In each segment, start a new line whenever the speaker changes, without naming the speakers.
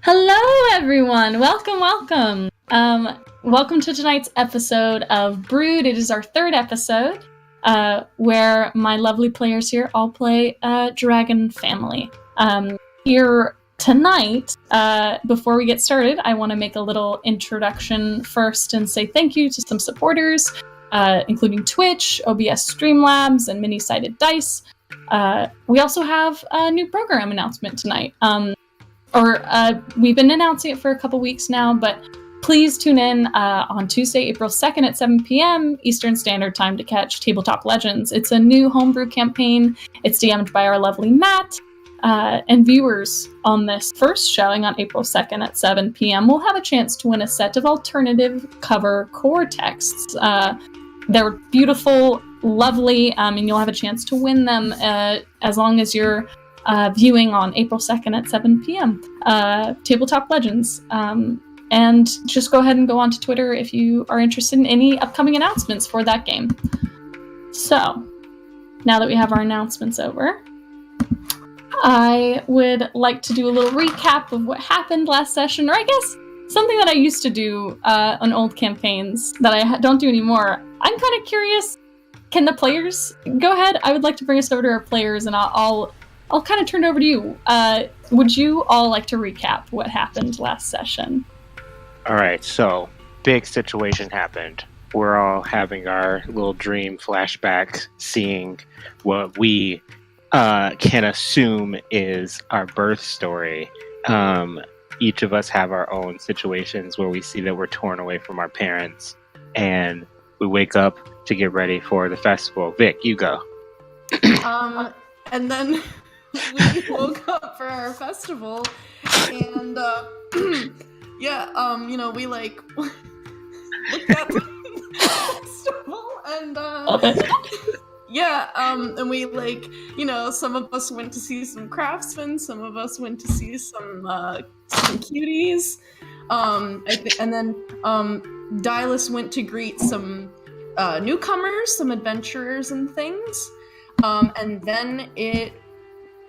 Hello, everyone. Welcome. Welcome to tonight's episode of Brood. It is our third episode, where my lovely players here all play Dragon Family. Here tonight, before we get started, I want to make a little introduction first and say thank you to some supporters, including Twitch, OBS Streamlabs, and Mini-Sided Dice. We also have a new program announcement tonight. We've been announcing it for a couple weeks now, but please tune in on Tuesday, April 2nd at 7 p.m. Eastern Standard Time to catch Tabletop Legends. It's a new homebrew campaign. It's DM'd by our lovely Matt. And viewers on this first showing on April 2nd at 7 p.m. will have a chance to win a set of alternative cover core texts. They're beautiful, lovely, and you'll have a chance to win them as long as you're viewing on April 2nd at 7 p.m. Tabletop Legends. And just go ahead and go on to Twitter if you are interested in any upcoming announcements for that game. So, now that we have our announcements over, I would like to do a little recap of what happened last session, or I guess something that I used to do on old campaigns that I don't do anymore. I'm kind of curious, can the players go ahead? I would like to bring us over to our players, and I'll kind of turn it over to you. Would you all like to recap what happened last session?
All right, so big situation happened. We're all having our little dream flashback, seeing what we can assume is our birth story. Each of us have our own situations where we see that we're torn away from our parents, and we wake up to get ready for the festival. Vic, you go.
And then we woke up for our festival, and we like looked at the festival, and and we like, some of us went to see some craftsmen, some of us went to see some cuties, and then Dylas went to greet some newcomers, some adventurers and things, and then it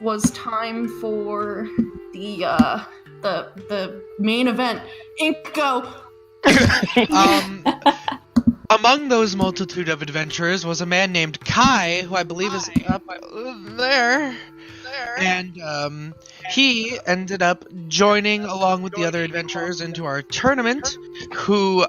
was time for the main event. Ink, go!
Among those multitude of adventurers was a man named Kai, who I believe is up there. And he ended up joining along with the other adventurers into our tournament, who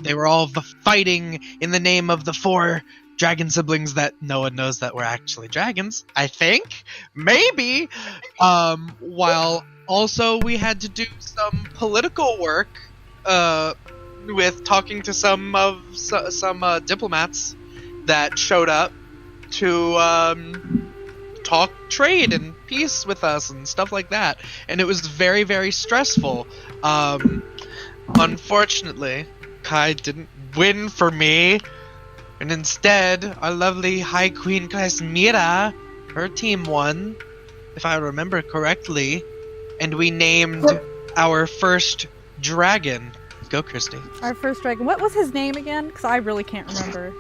they were all fighting in the name of the 4 dragon siblings that no one knows that were actually dragons, I think. Maybe. While also we had to do some political work with talking to some diplomats that showed up to talk trade and peace with us and stuff like that. And it was very, very stressful. Unfortunately, Kai didn't win for me. And instead, our lovely High Queen Casimira, her team won, if I remember correctly, and we named our first dragon. Go, Kristy.
Our first dragon. What was his name again? Because I really can't remember.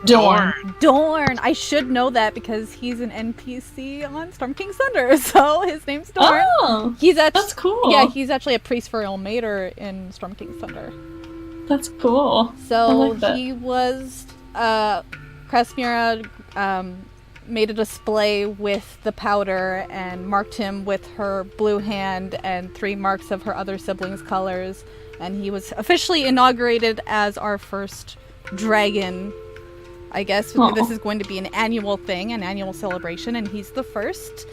Dorn.
I should know that because he's an NPC on Storm King's Thunder, so his name's Dorn.
Oh, that's cool.
Yeah, he's actually a priest for Ilmater in Storm King's Thunder.
That's cool.
So he was... Casimira made a display with the powder and marked him with her blue hand and 3 marks of her other siblings' colors, and he was officially inaugurated as our first dragon. I guess This is going to be an annual thing, an annual celebration, and he's the first.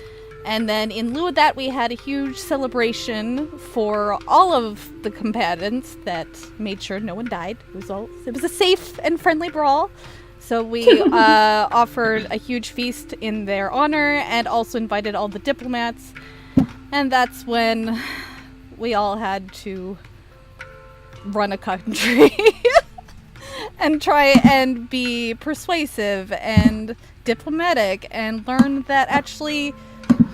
And then in lieu of that, we had a huge celebration for all of the combatants that made sure no one died. It was a safe and friendly brawl. So we offered a huge feast in their honor and also invited all the diplomats. And that's when we all had to run a country and try and be persuasive and diplomatic and learn that actually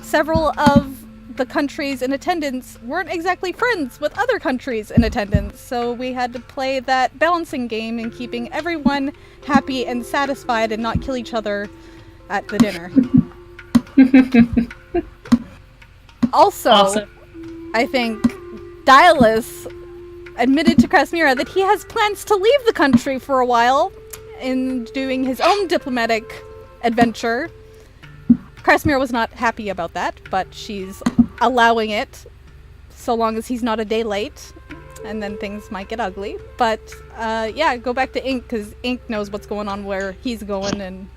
several of the countries in attendance weren't exactly friends with other countries in attendance, so we had to play that balancing game in keeping everyone happy and satisfied and not kill each other at the dinner. Also, awesome. I think Dialis admitted to Krasmira that he has plans to leave the country for a while in doing his own diplomatic adventure. Krasmira was not happy about that, but she's allowing it so long as he's not a day late, and then things might get ugly. But go back to Ink, because Ink knows what's going on, where he's going, and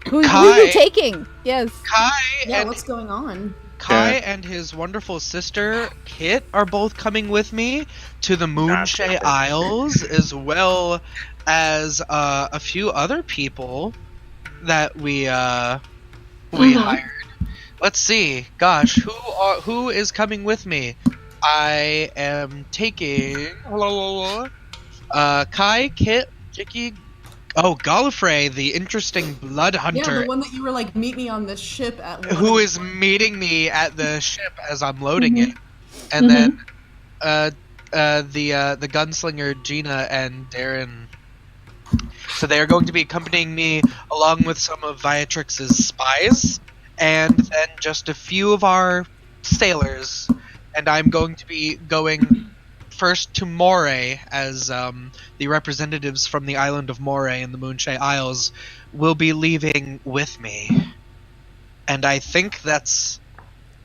who you taking? Yes.
Kai.
Yeah, what's going on?
Kai and his wonderful sister Kit are both coming with me to the Moonshay Isles, as well as a few other people that we hired. Let's see. Gosh, who is coming with me? I am taking Kai, Kit, Jiki. Oh, Gallifrey, the interesting blood hunter.
Yeah, the one that you were like, meet me on this ship at.
Who is meeting me at the ship as I'm loading it, and then the gunslinger Gina and Darren. So they are going to be accompanying me along with some of Viatrix's spies, and then just a few of our sailors. And I'm going to be going first to Moray, as the representatives from the island of Moray in the Moonshay Isles will be leaving with me. And I think that's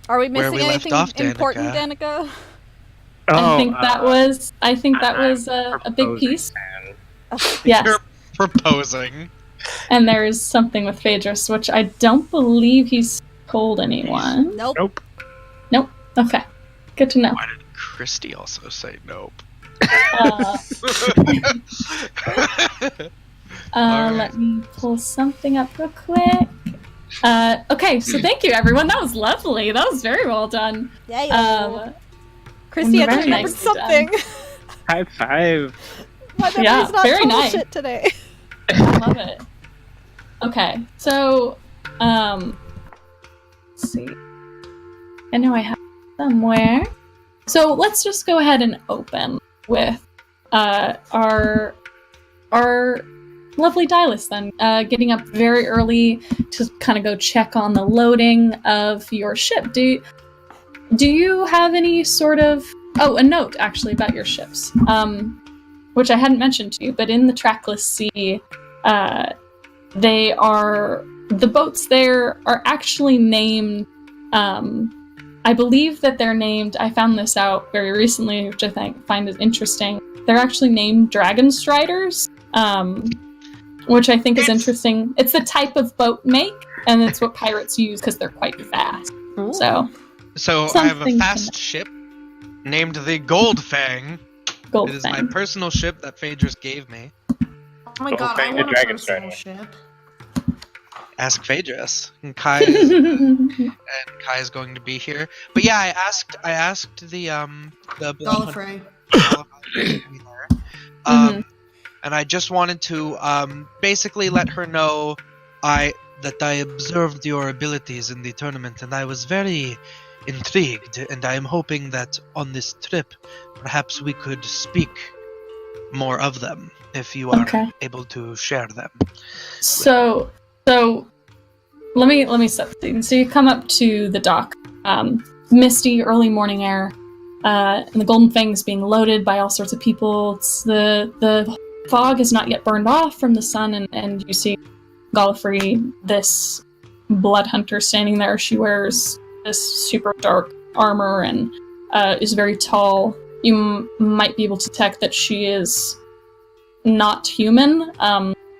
Are we missing
where we
anything
left off,
important,
Danica.
Danica?
I think that was a big piece. Yes.
You're proposing.
And there's something with Phaedrus, which I don't believe he's told anyone.
Nope.
Nope. Okay. Good to know.
Why did Kristy also say nope?
Let me pull something up real quick. Okay, so thank you, everyone. That was lovely. That was very well done.
Yeah. Kristy had remembered something.
High five.
My memory's not
very
bullshit
nice
today.
I love it. Okay, so let's see. I know I have it somewhere. So let's just go ahead and open with our lovely Dialis then, getting up very early to kind of go check on the loading of your ship. Do you have any sort of a note actually about your ships, which I hadn't mentioned to you, but in the Trackless Sea, the boats there are actually named. I believe that they're named. I found this out very recently, which I find is interesting. They're actually named Dragon Striders, which I think is interesting. It's the type of boat make, and it's what pirates use because they're quite fast.
Ooh.
So I have a fast ship named the Goldfang. It is my personal ship that Phaedrus gave me.
Oh my god, I want a personal ship.
Ask Phaedrus. And Kai is going to be here. But yeah, I asked the
Gallifrey.
And I just wanted to basically let her know that I observed your abilities in the tournament, and I was very intrigued, and I am hoping that on this trip perhaps we could speak more of them if you are able to share them.
So let me set the scene. So you come up to the dock, misty early morning air, and the Golden Fang is being loaded by all sorts of people. It's the fog is not yet burned off from the sun, and you see Gallifrey, this blood hunter, standing there. She wears this super dark armor and is very tall. You might be able to detect that she is not human.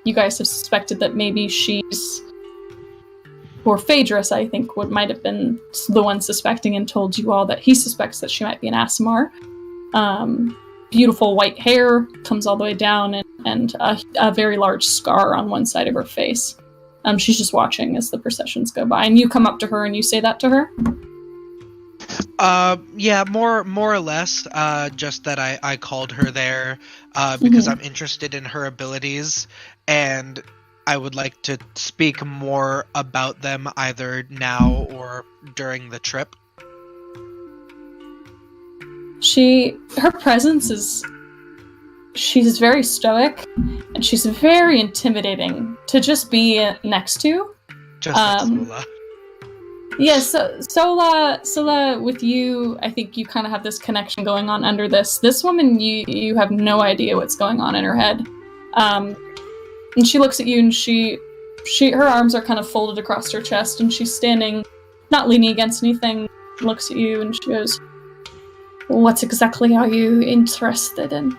You guys have suspected that maybe she's, or Phaedrus, I think, might have been the one suspecting and told you all that he suspects that she might be an Aasimar. Beautiful white hair comes all the way down, and a very large scar on one side of her face. She's just watching as the processions go by, and you come up to her and you say that to her?
Yeah, more or less, just that I called her there, because I'm interested in her abilities, and I would like to speak more about them either now or during the trip.
Her presence is, she's very stoic, and she's very intimidating to just be next to.
Just like Lula.
Yeah, so Sola, with you, I think you kind of have this connection going on under this. This woman, you have no idea what's going on in her head. And she looks at you, and her arms are kind of folded across her chest, and she's standing, not leaning against anything, looks at you, and she goes, "What exactly are you interested in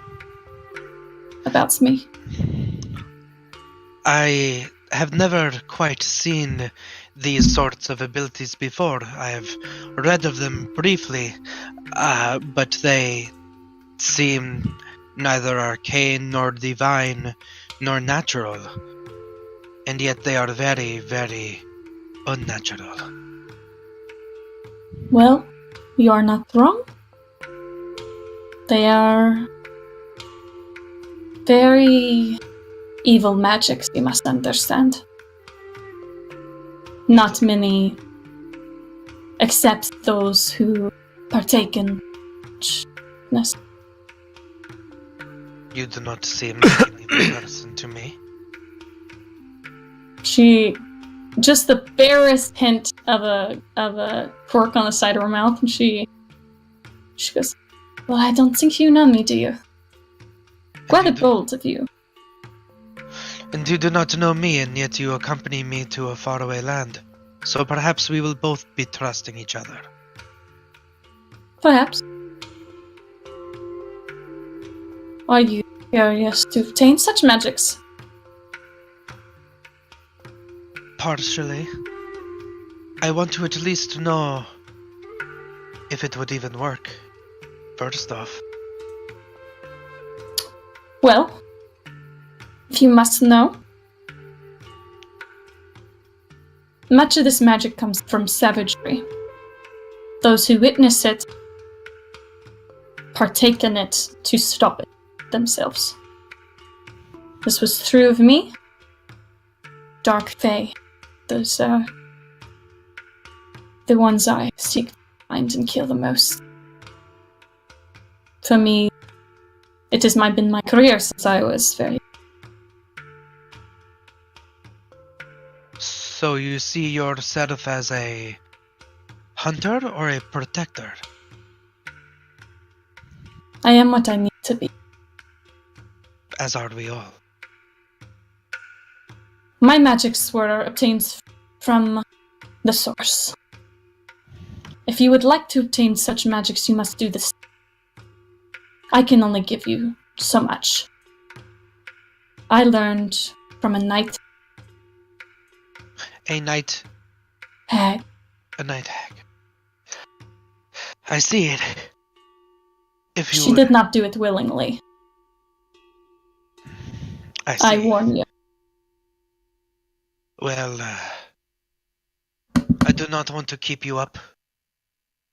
about me?"
I have never quite seen these sorts of abilities before. I have read of them briefly, but they seem neither arcane nor divine nor natural. And yet they are very, very unnatural.
Well, you are not wrong. They are very evil magics, you must understand. Not many, except those who partake in this.
You do not seem like an evil person to me.
She, just the barest hint of a quirk on the side of her mouth, and she goes, "Well, I don't think you know me, do you? Quite bold of you."
And you do not know me, and yet you accompany me to a faraway land. So perhaps we will both be trusting each other.
Perhaps. Are you curious to obtain such magics?
Partially. I want to at least know if it would even work, first off.
Well, if you must know, much of this magic comes from savagery. Those who witness it partake in it to stop it themselves. This was true of me. Dark Fae. Those are the ones I seek to find and kill the most. For me, it has been my career since I was very...
So you see yourself as a hunter or a protector?
I am what I need to be.
As are we all.
My magics were obtained from the source. If you would like to obtain such magics, you must do this. I can only give you so much. I learned from a night
hag.
hag.
A night hag. I see it. If you
She did not do it willingly.
I see.
I warn you.
Well, I do not want to keep you up.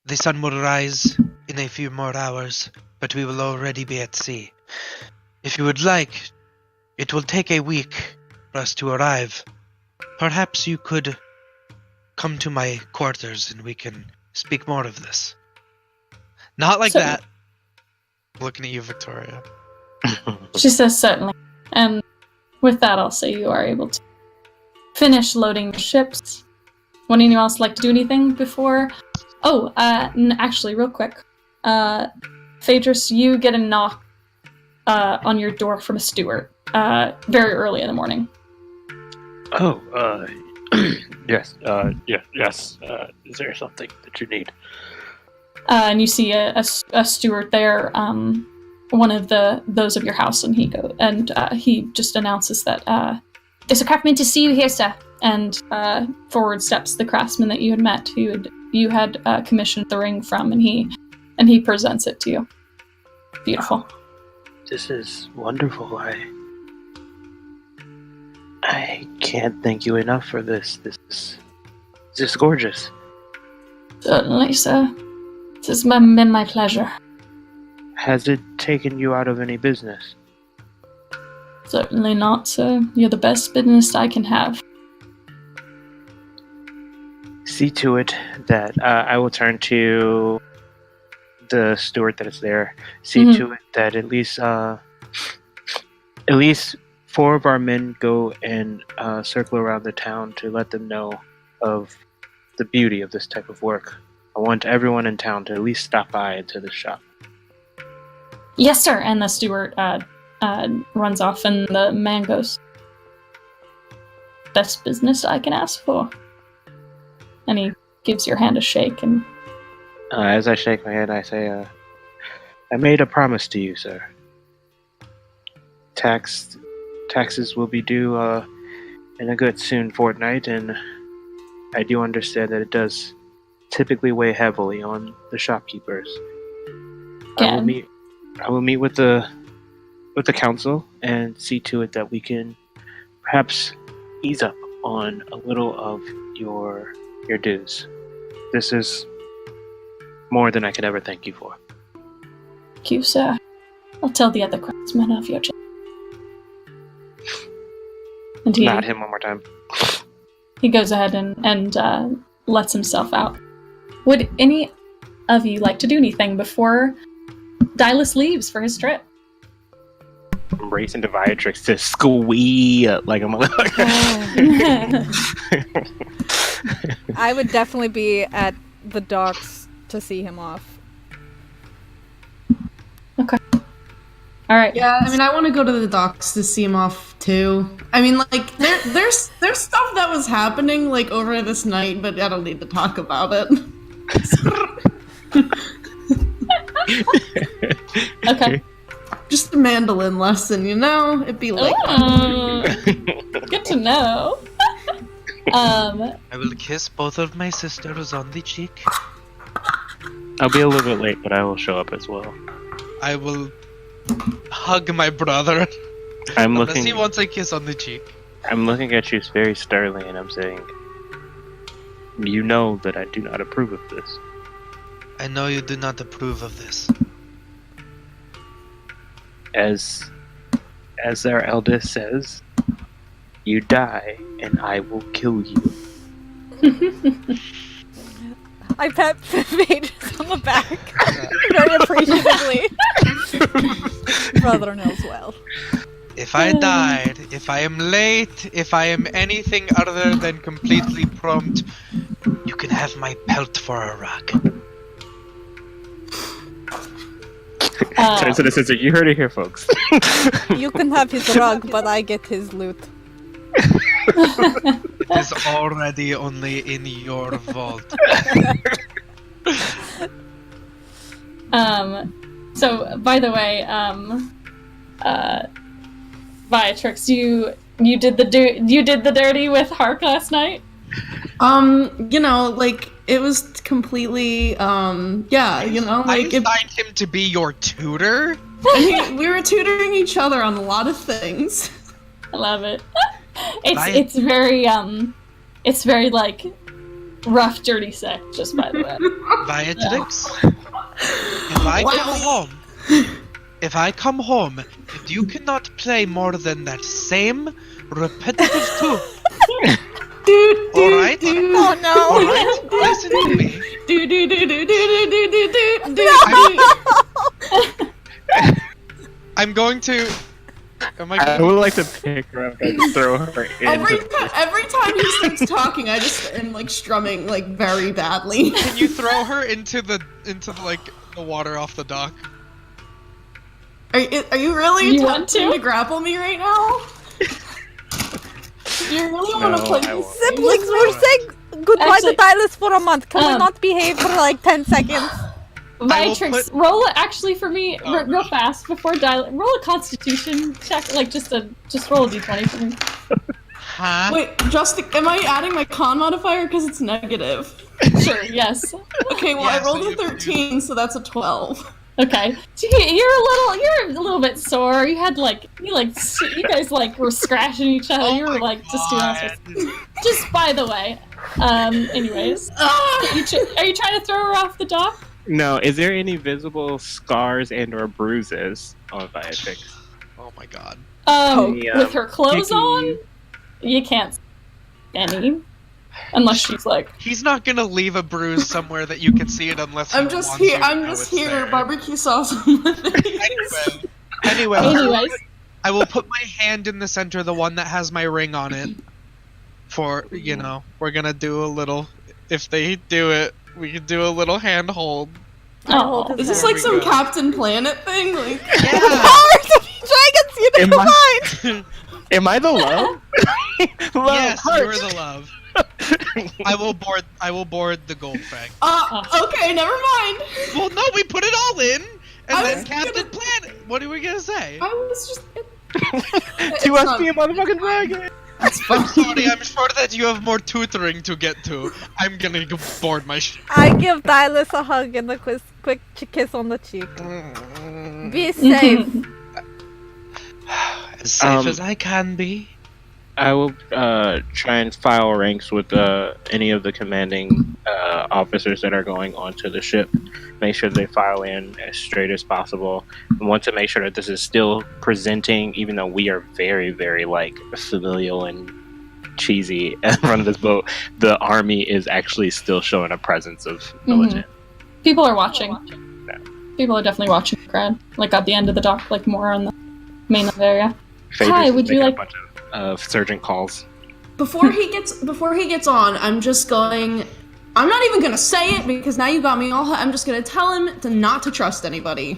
The sun will rise in a few more hours, but we will already be at sea. If you would like, it will take a week for us to arrive. Perhaps you could come to my quarters and we can speak more of this. Not like that. Looking at you, Victoria.
She says certainly. And with that, I'll say you are able to finish loading your ships. Would anyone else like to do anything before? Oh, actually, real quick. Phaedrus, you get a knock on your door from a steward very early in the morning.
Oh, yes, yes. Is there something that you need?
And you see a steward there, one of those of your house, and he just announces that there's a craftsman to see you here, sir. And forward steps the craftsman that you had met, who you had commissioned the ring from, and he presents it to you. Beautiful.
Oh, this is wonderful. I can't thank you enough for this. This is gorgeous.
Certainly, sir. This has been my pleasure.
Has it taken you out of any business?
Certainly not, sir. You're the best business I can have.
See to it that I will turn to the steward that is there. See to it that at least 4 of our men go and circle around the town to let them know of the beauty of this type of work. I want everyone in town to at least stop by into the shop.
Yes, sir. And the steward runs off, and the man goes, "Best business I can ask for." And he gives your hand a shake. And
As I shake my head, I say, I made a promise to you, sir. Taxes will be due in a good soon fortnight, and I do understand that it does typically weigh heavily on the shopkeepers. I will meet with the council and see to it that we can perhaps ease up on a little of your dues. This is more than I could ever thank you for.
thank you, sir. I'll tell the other craftsmen of your job. And
Nod him one more time.
he goes ahead and lets himself out. Would any of you like to do anything before Dylus leaves for his trip?
I'm racing to Viatrix to squee like a motherfucker.
I would definitely be at the docks to see him off.
Okay. All right.
Yeah, I mean, I want to go to the docks to see him off too. I mean, like, there's stuff that was happening like over this night, but I don't need to talk about it.
Okay.
Just a mandolin lesson, you know? It'd be like
Good to know.
I will kiss both of my sisters on the cheek.
I'll be a little bit late, but I will show up as well.
I will hug my brother. Unless he wants a kiss on the cheek.
I'm looking at you very sternly, and I'm saying, you know that I do not approve of this.
I know you do not approve of this.
As our eldest says, you die, and I will kill you.
I pat Pages on the back very appreciatively. Brother knows well.
If I died, if I am late, if I am anything other than completely prompt, you can have my pelt for a rug.
Turns to the sister, you heard it here, folks.
You can have his rug, but I get his loot.
It is already only in your vault.
So by the way, Viatrix, you did the dirty with Hark last night?
you know, like, it was completely, yeah, you know, like...
I assigned him to be your tutor?
We were tutoring each other on a lot of things.
I love it. It's very like rough, dirty sex, just by the way.
Viatrix, if I come home, and you cannot play more than that same repetitive tune.
Dude,
Alright?
Oh no!
Alright? Listen to me. I'm going to...
I would like to pick her up and throw her
every
into...
time he starts talking, I just am like strumming like very badly.
Can you throw her into the water off the dock?
Are you really
You want
attempting
to?
to grapple me right now? Do you really want to play
I
this?
won't.
Siblings, we're saying goodbye
Actually,
to Dylus for a month. Can we not behave for like 10 seconds?
Viatrix, roll it actually for me real fast before roll a Constitution check, like just roll a d20 for me.
Huh?
Wait, am I adding my con modifier because it's negative?
Sure, yes.
Okay, well
Yeah,
I rolled
so
a 13, so that's a 12.
Okay. So you're a little bit sore. You had you guys were scratching each other.
Oh
you were
my
just doing all sorts.
God.
Just by the way. Anyways, are you trying to throw her off the dock?
No, is there any visible scars and or bruises on Viatrix?
Oh my god.
With her clothes
Kicking.
on, you can't see any. Unless she's like,
He's not gonna leave a bruise somewhere that you can see it unless he
I'm just
wants
here.
you to
I'm
know
just
it's
here.
there.
Barbecue sauce on my face.
Anyway,
anyways.
I will put my hand in the center, the one that has my ring on it. For, we're gonna do a little if they do it, we can do a little handhold.
Oh,
Is this like some Captain Planet thing? Like,
Yeah.
Powers of dragons, you
Am
know
I-
mine.
Am I the love? Love,
Yes,
heart.
you're the love. I will board the gold frag.
okay, never mind.
Well, no, we put it all in, and
I
then
was
Captain Planet. What are we gonna say?
I was just.
To us be a motherfucking dragon.
I'm sorry. I'm sure that you have more tutoring to get to. I'm gonna go board my ship.
I give Dylas a hug and a quick kiss on the cheek. Be safe.
As safe as I can be.
I will try and file ranks with any of the commanding officers that are going onto the ship. Make sure they file in as straight as possible. I want to make sure that this is still presenting, even though we are very, very like familial and cheesy in front of this boat. The army is actually still showing a presence of militant.
People are watching. People are definitely watching the crowd. Like at the end of the dock, like more on the mainland area. Hi, would you like
a bunch of surgeon calls?
Before he gets on, I'm just going. I'm not even gonna say it because now you got me all. I'm just gonna tell him not to trust anybody.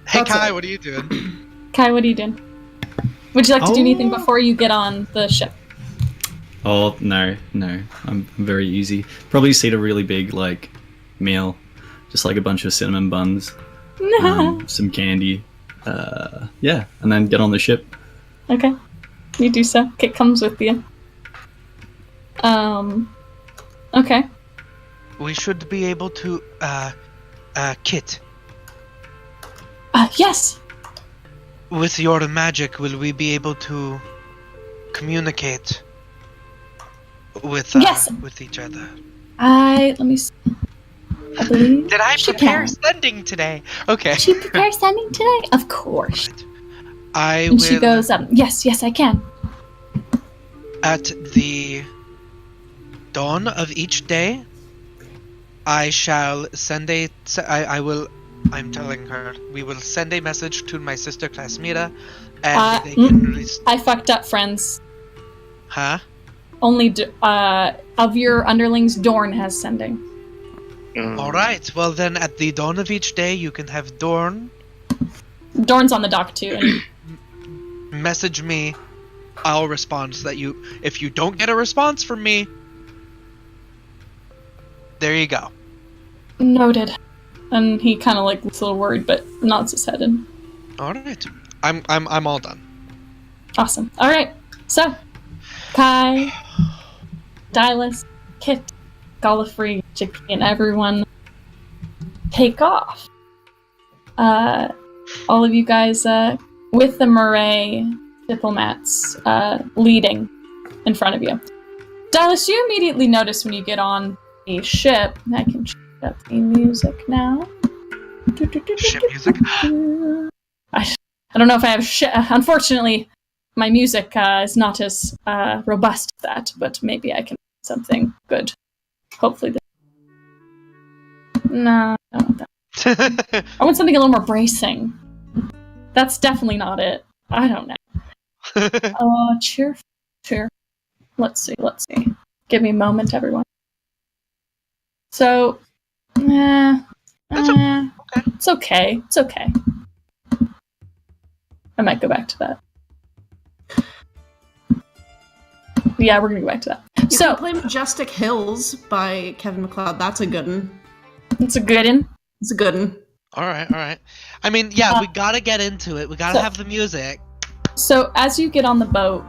Hey
That's
Kai,
it.
what are you doing?
Kai, what are you doing? Would you like to do anything before you get on the ship?
Oh, no. I'm very easy. Probably just eat a really big, like, meal. Just like a bunch of cinnamon buns, some candy. Yeah, and then get on the ship.
Okay. You do so. Kit comes with you. Okay.
We should be able to, Kit.
Yes!
With your magic, will we be able to communicate with
Yes.
with each other?
Let me see. I believe
Did I
she
prepare
can.
sending today? Okay.
She prepares sending today? Of course.
I
And
will.
she goes, yes, I can.
At the dawn of each day, I shall send I'm telling her, we will send a message to my sister Klasmira, and they can
I fucked up, friends.
Huh?
Only of your underlings, Dorn has sending.
Alright, well then at the dawn of each day, you can have Dorn
Dorn's on the dock too. And
message me. I'll respond so that if you don't get a response from me, there you go.
noted. And he kind of like looks a little worried, but nods his head and.
Alright. I'm all done.
Awesome. All right. So, Kai, Dylas, Kit, Gallifrey, Chicky, and everyone take off. All of you guys with the Murray diplomats leading in front of you. Dylas, you immediately notice when you get on the ship. I can check up the music now.
Ship music?
I don't know if I have unfortunately, my music is not as robust as that, but maybe I can do something good. Hopefully. No, I don't want that. I want something a little more bracing. That's definitely not it. I don't know. Cheer. Let's see. Give me a moment, everyone. So, it's okay. It's okay. I might go back to that. Yeah, we're gonna go back to that.
You
So,
can play Majestic Hills by Kevin MacLeod. That's a good one.
it's a good one.
It's a good one.
Alright. I mean, yeah, we gotta get into it. We gotta have the music.
So, as you get on the boat,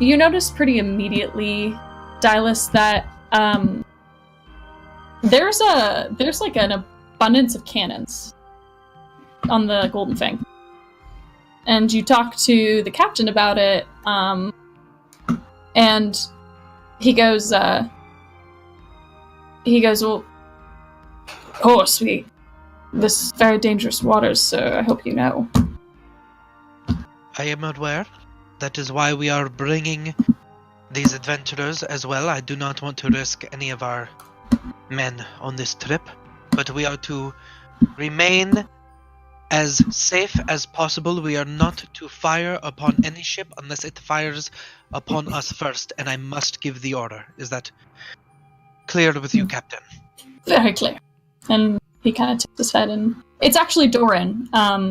you notice pretty immediately, Dylas, that there's like an abundance of cannons on the Golden Fang. And you talk to the captain about it, and he goes, well, of course, this is very dangerous waters, so I hope you know.
I am aware. That is why we are bringing these adventurers as well. I do not want to risk any of our men on this trip, but we are to remain as safe as possible. We are not to fire upon any ship unless it fires upon us first, and I must give the order. Is that clear with you, Captain?
Very clear. And he kind of tips his head, and it's actually Doran.
Oh,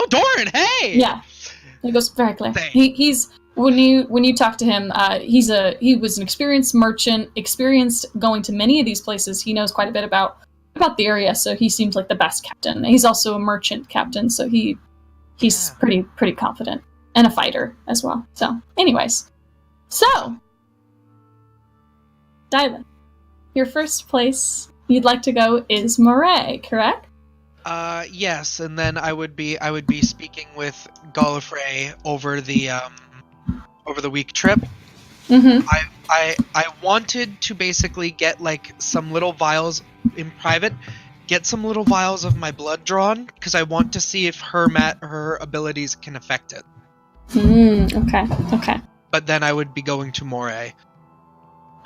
Doran! Hey!
Yeah, he goes very clear.
Thanks.
He's when you talk to him, he was an experienced merchant, experienced going to many of these places. He knows quite a bit about the area, so he seems like the best captain. He's also a merchant captain, so he's pretty confident, and a fighter as well. So, anyways, Dylan, your first place you'd like to go is Moray, correct?
Yes, and then I would be speaking with Gallifrey over the week trip.
Mm-hmm.
I wanted to basically get like some little vials in private, get some little vials of my blood drawn, because I want to see if her abilities can affect it.
Okay.
But then I would be going to Moray.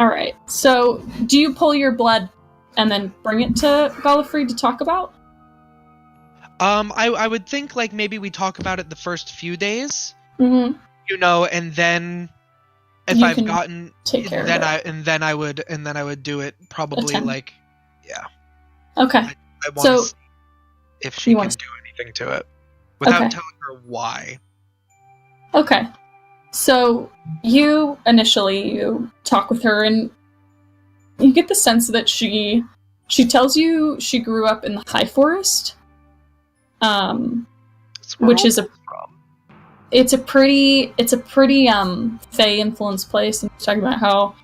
Alright, so do you pull your blood and then bring it to Gallifrey to talk about?
I would think like maybe we talk about it the first few days.
Mm-hmm.
You know, and then if
You
I've
can
gotten
take care
then
of it.
then I would do it probably
Attend.
like
Okay.
I want to
So
see if she
you
can
wanna-
do anything to it without
Okay.
telling her why.
Okay. So you talk with her, and you get the sense that she tells you she grew up in the High Forest,
That's where
which
all
is
this is from.
it's a pretty Fae influenced place. And talking about how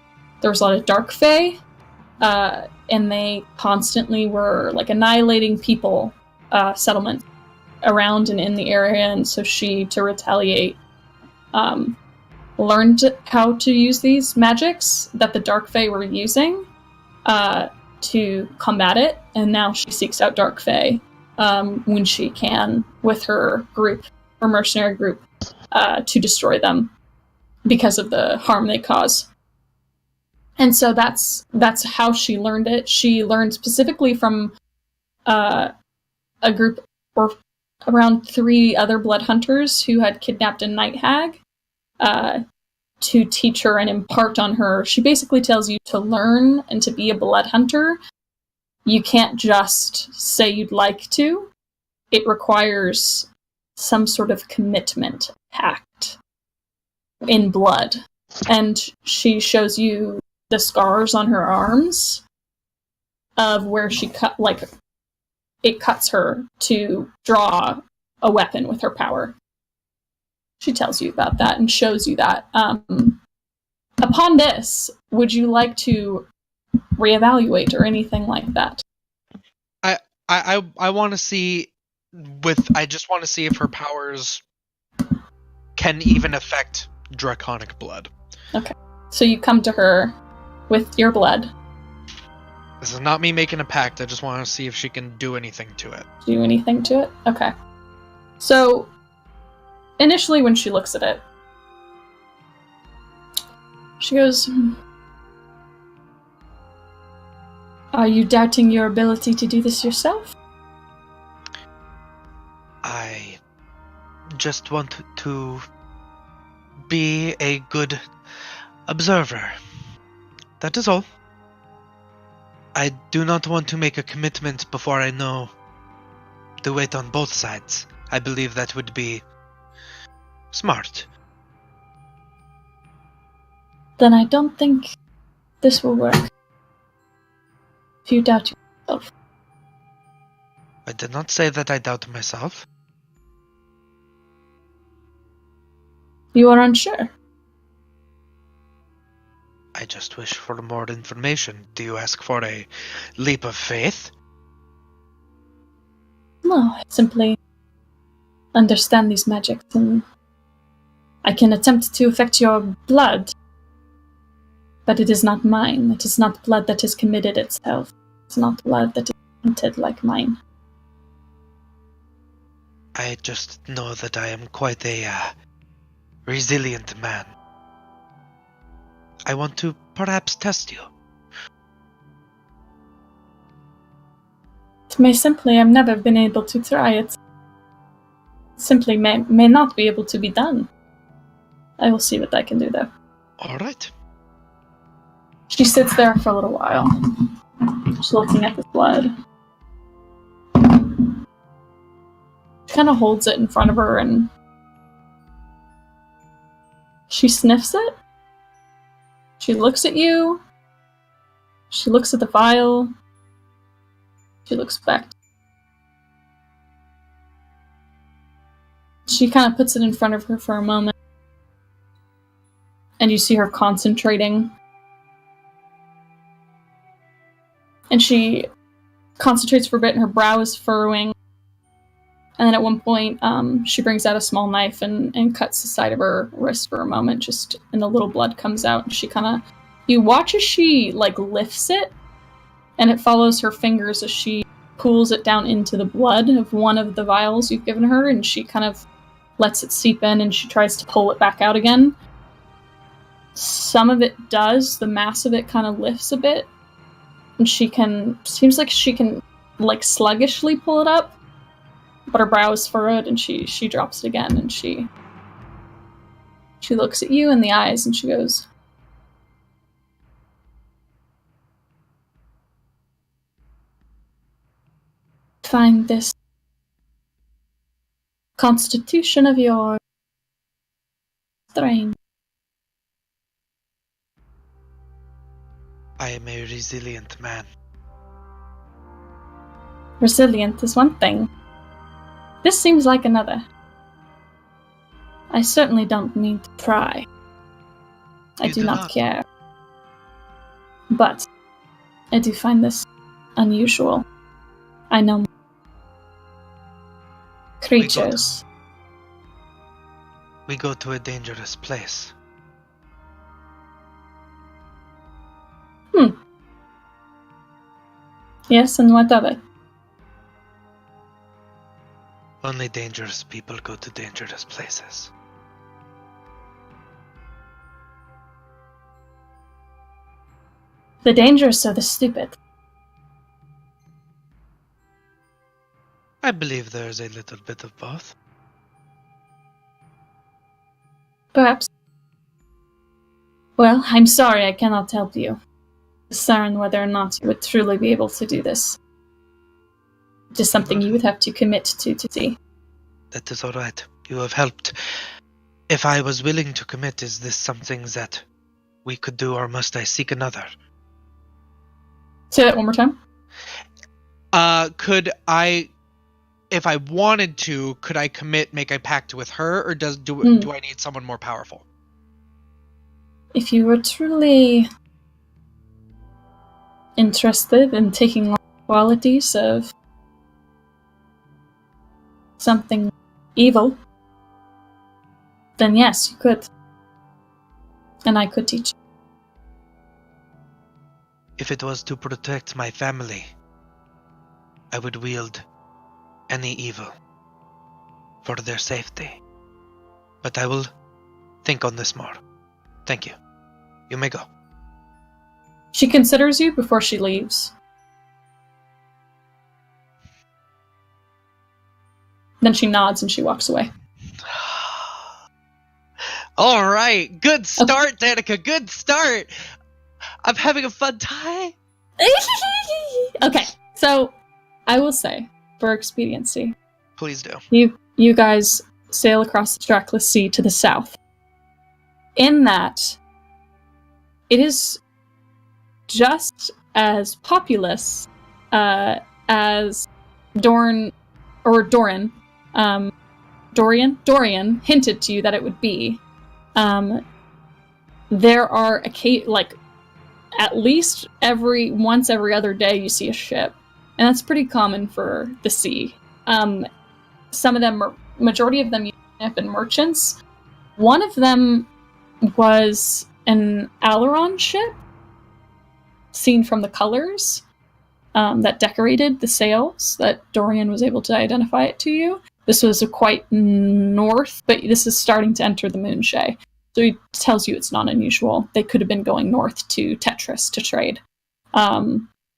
there was a lot of dark Fae, and they constantly were like annihilating people, settlements around and in the area, and so she, to retaliate, learned how to use these magics that the Dark Fae were using to combat it, and now she seeks out Dark Fae when she can with her group, her mercenary group, to destroy them because of the harm they cause. And so that's how she learned it. She learned specifically from a group or around 3 other blood hunters who had kidnapped a night hag, to teach her and impart on her. She basically tells you to learn and to be a blood hunter. You can't just say you'd like to. It requires some sort of commitment, pact in blood. And she shows you the scars on her arms of where she cut, like, it cuts her to draw a weapon with her power. She tells you about that and shows you that. Upon this, would you like to reevaluate or anything like that?
I want to see I just want to see if her powers can even affect draconic blood.
Okay. So you come to her with your blood.
This is not me making a pact. I just want to see if she can do anything to it.
Do anything to it? Okay. So, initially when she looks at it, she goes, "Are you doubting your ability to do this yourself?"
I just want to be a good observer. That is all. I do not want to make a commitment before I know the weight on both sides. I believe that would be smart.
Then I don't think this will work. If you doubt yourself.
I did not say that I doubt myself.
You are unsure.
I just wish for more information. Do you ask for a leap of faith?
No, I simply understand these magics, and I can attempt to affect your blood. But it is not mine. It is not blood that has committed itself. It's not blood that is tainted like mine.
I just know that I am quite a resilient man. I want to perhaps test you.
To me, simply, I've never been able to try it. simply may not be able to be done. I will see what I can do, though.
All right.
She sits there for a little while. She's looking at the blood. She kind of holds it in front of her and she sniffs it. She looks at you. She looks at the vial. She looks back. She kind of puts it in front of her for a moment. And you see her concentrating. And she concentrates for a bit and her brow is furrowing. And then at one point, she brings out a small knife and cuts the side of her wrist for a moment, and a little blood comes out. And she you watch as she, lifts it, and it follows her fingers as she pulls it down into the blood of one of the vials you've given her, and she kind of lets it seep in, and she tries to pull it back out again. Some of it does, the mass of it kind of lifts a bit, and seems like she can, sluggishly pull it up. But her brow is furrowed, and she drops it again, and she looks at you in the eyes, and she goes, "Find this constitution of yours strange."
I am a resilient man.
Resilient is one thing. This seems like another. I certainly don't mean to pry. I do not care. But I do find this unusual. I know creatures.
We go to a dangerous place.
Yes, and what of it?
Only dangerous people go to dangerous places.
The dangerous are the stupid.
I believe there is a little bit of both.
Perhaps. Well, I'm sorry I cannot help you discern whether or not you would truly be able to do this. It is something you would have to commit to see.
That is all right. You have helped. If I was willing to commit, is this something that we could do, or must I seek another?
Say that one more time.
Could I, if I wanted to, could I commit, make a pact with her, or do I need someone more powerful?
If you were truly interested in taking on qualities of something evil, then yes, you could. And I could teach you.
If it was to protect my family, I would wield any evil for their safety. But I will think on this more. Thank you. You may go.
She considers you before she leaves. Then she nods and she walks away.
All right. Good start, Danica. Good start. I'm having a fun time.
Okay, so I will say, for expediency,
Please do.
you guys sail across the trackless sea to the south. In that, it is just as populous as Dorian hinted to you that it would be. There are at least once every other day you see a ship, and that's pretty common for the sea. Some of them, majority of them have been merchants. One of them was an Aileron ship, seen from the colors that decorated the sails, that Dorian was able to identify it to you. This was quite north, but this is starting to enter the Moonshay. So he tells you it's not unusual. They could have been going north to Tetris to trade.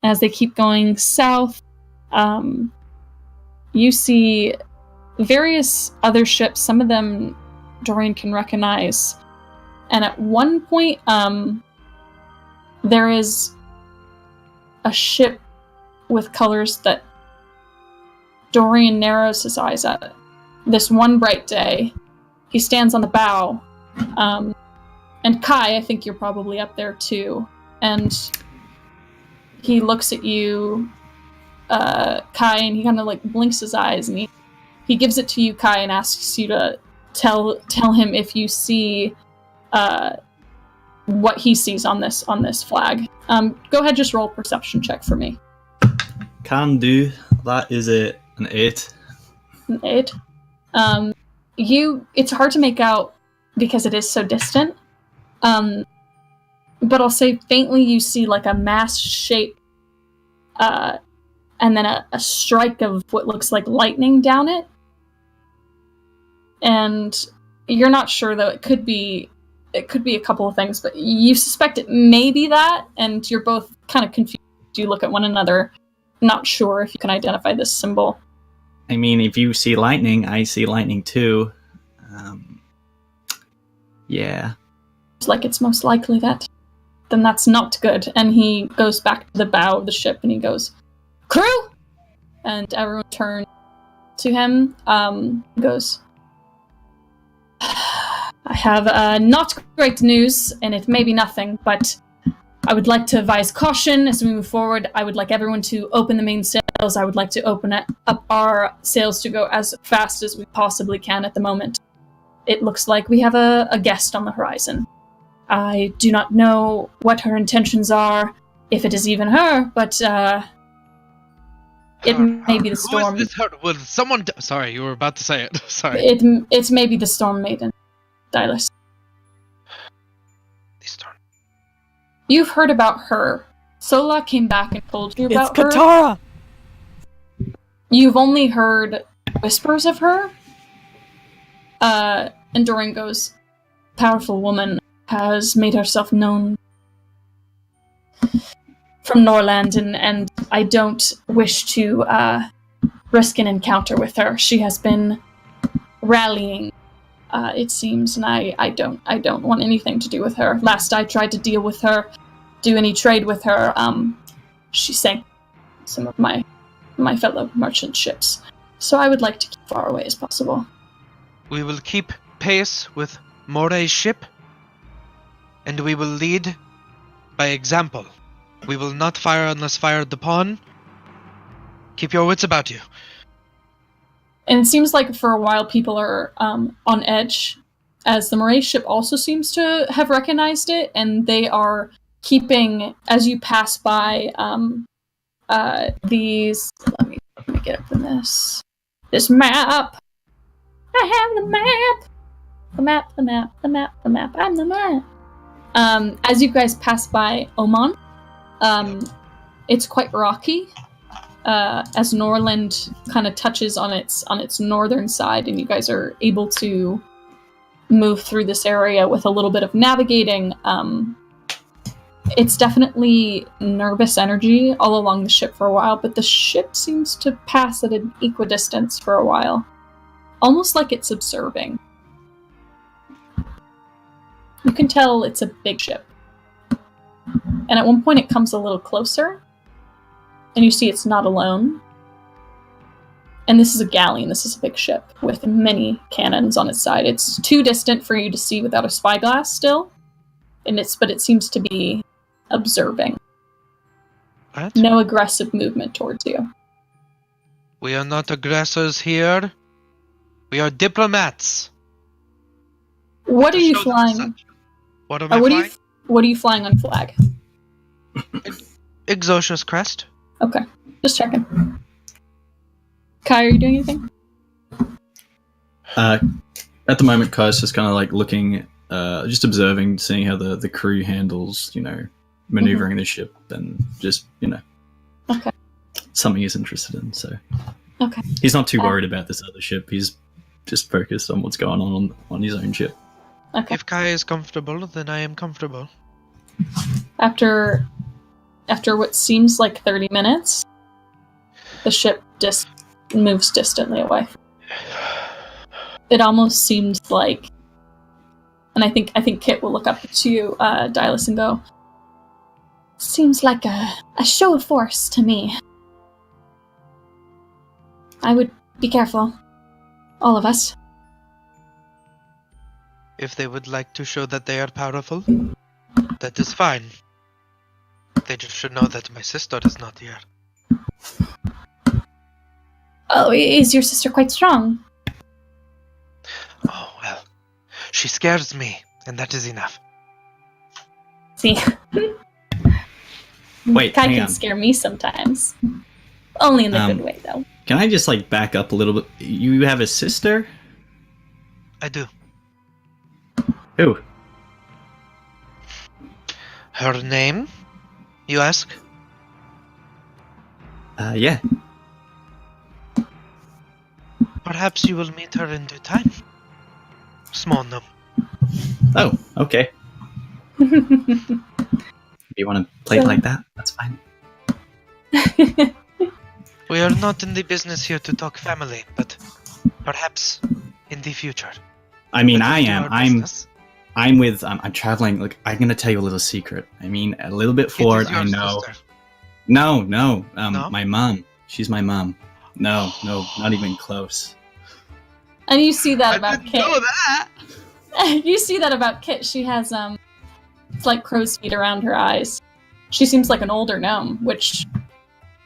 As they keep going south, you see various other ships. Some of them Dorian can recognize. And at one point, there is a ship with colors that Dorian narrows his eyes at. This one bright day, he stands on the bow. And Kai, I think you're probably up there too. And he looks at you, Kai, and he kind of like blinks his eyes, and he gives it to you, Kai, and asks you to tell him if you see what he sees on this flag. Go ahead, just roll a perception check for me.
Can do. That is an 8.
An 8. It's hard to make out because it is so distant. But I'll say faintly you see like a mass shape, and then a strike of what looks like lightning down it. And you're not sure, though. It could be a couple of things, but you suspect it may be that, and you're both kind of confused. You look at one another, not sure if you can identify this symbol.
I mean, if you see lightning, I see lightning too. Yeah.
It's like it's most likely that. Then that's not good. And he goes back to the bow of the ship and he goes, "Crew!" And everyone turns to him. He goes, "I have not great news, and it may be nothing, but I would like to advise caution as we move forward. I would like everyone to open the main sails. I would like to open up our sails to go as fast as we possibly can at the moment. It looks like we have a guest on the horizon. I do not know what her intentions are, if it is even her, but it may be the storm."
Who is this her? Will someone... Sorry, you were about to say it. Sorry.
It's maybe the Storm Maiden, Dylus.
The Storm...
You've heard about her. Sola came back and told you about her.
It's Katara!
You've only heard whispers of her. And Dorian goes, "Powerful woman has made herself known from Norland, and I don't wish to risk an encounter with her. She has been rallying, it seems, and I don't want anything to do with her. Last I tried to deal with her, do any trade with her, she sank some of my fellow merchant ships. So I would like to keep far away as possible."
We will keep pace with Moray's ship, and we will lead by example. We will not fire unless fired upon. Keep your wits about you.
And it seems like for a while people are on edge, as the Moray ship also seems to have recognized it, and they are keeping, as you pass by these... Let me get up in this map. I have the map! The map. I'm the map. As you guys pass by Oman, it's quite rocky, as Norland kind of touches on its northern side, and you guys are able to move through this area with a little bit of navigating. It's definitely nervous energy all along the ship for a while, but the ship seems to pass at an equidistance for a while. Almost like it's observing. You can tell it's a big ship. And at one point it comes a little closer, and you see it's not alone. And this is a galleon, this is a big ship with many cannons on its side. It's too distant for you to see without a spyglass still, but it seems to be observing.
What?
No aggressive movement towards you.
We are not aggressors here. We are diplomats.
What are you
Show them
flying?
such. What am I
What
flying?
are you flying on flag?
Exocia's crest.
Okay, just checking. Kai, are you doing anything?
At the moment, Kai's just kind of like looking, just observing, seeing how the crew handles, maneuvering the ship, and just,
Okay.
something he's interested in. So
Okay.
he's not too worried about this other ship. He's just focused on what's going on his own ship.
Okay.
If Kai is comfortable, then I am comfortable.
After what seems like 30 minutes, the ship just moves distantly away. it almost seems like, and I think Kit will look up to you, Dylus, and go, seems like a show of force to me. I would be careful. All of us.
If they would like to show that they are powerful, that is fine. They just should know that my sister is not here.
Oh, is your sister quite strong?
Oh, well. She scares me, and that is enough.
See?
Wait,
Kai
hang
can
on.
scare me sometimes. Only in the good way, though.
Can I just, like, back up a little bit? You have a sister?
I do.
Who?
Her name, you ask?
Yeah.
Perhaps you will meet her in due time. Small gnome.
Oh, okay. If you want to play it like that, that's fine.
We are not in the business here to talk family, but perhaps in the future.
I mean,
Let us
I
do
am.
our
I'm
business.
I'm traveling. Look, I'm gonna tell you a little secret. I mean, a little bit
It
forward.
is your
I know.
sister.
No.
No?
My mom. She's my mom. No, not even close.
And you see that
I
about
didn't
Kit.
know that!
You see that about Kit. She has it's like crow's feet around her eyes. She seems like an older gnome, which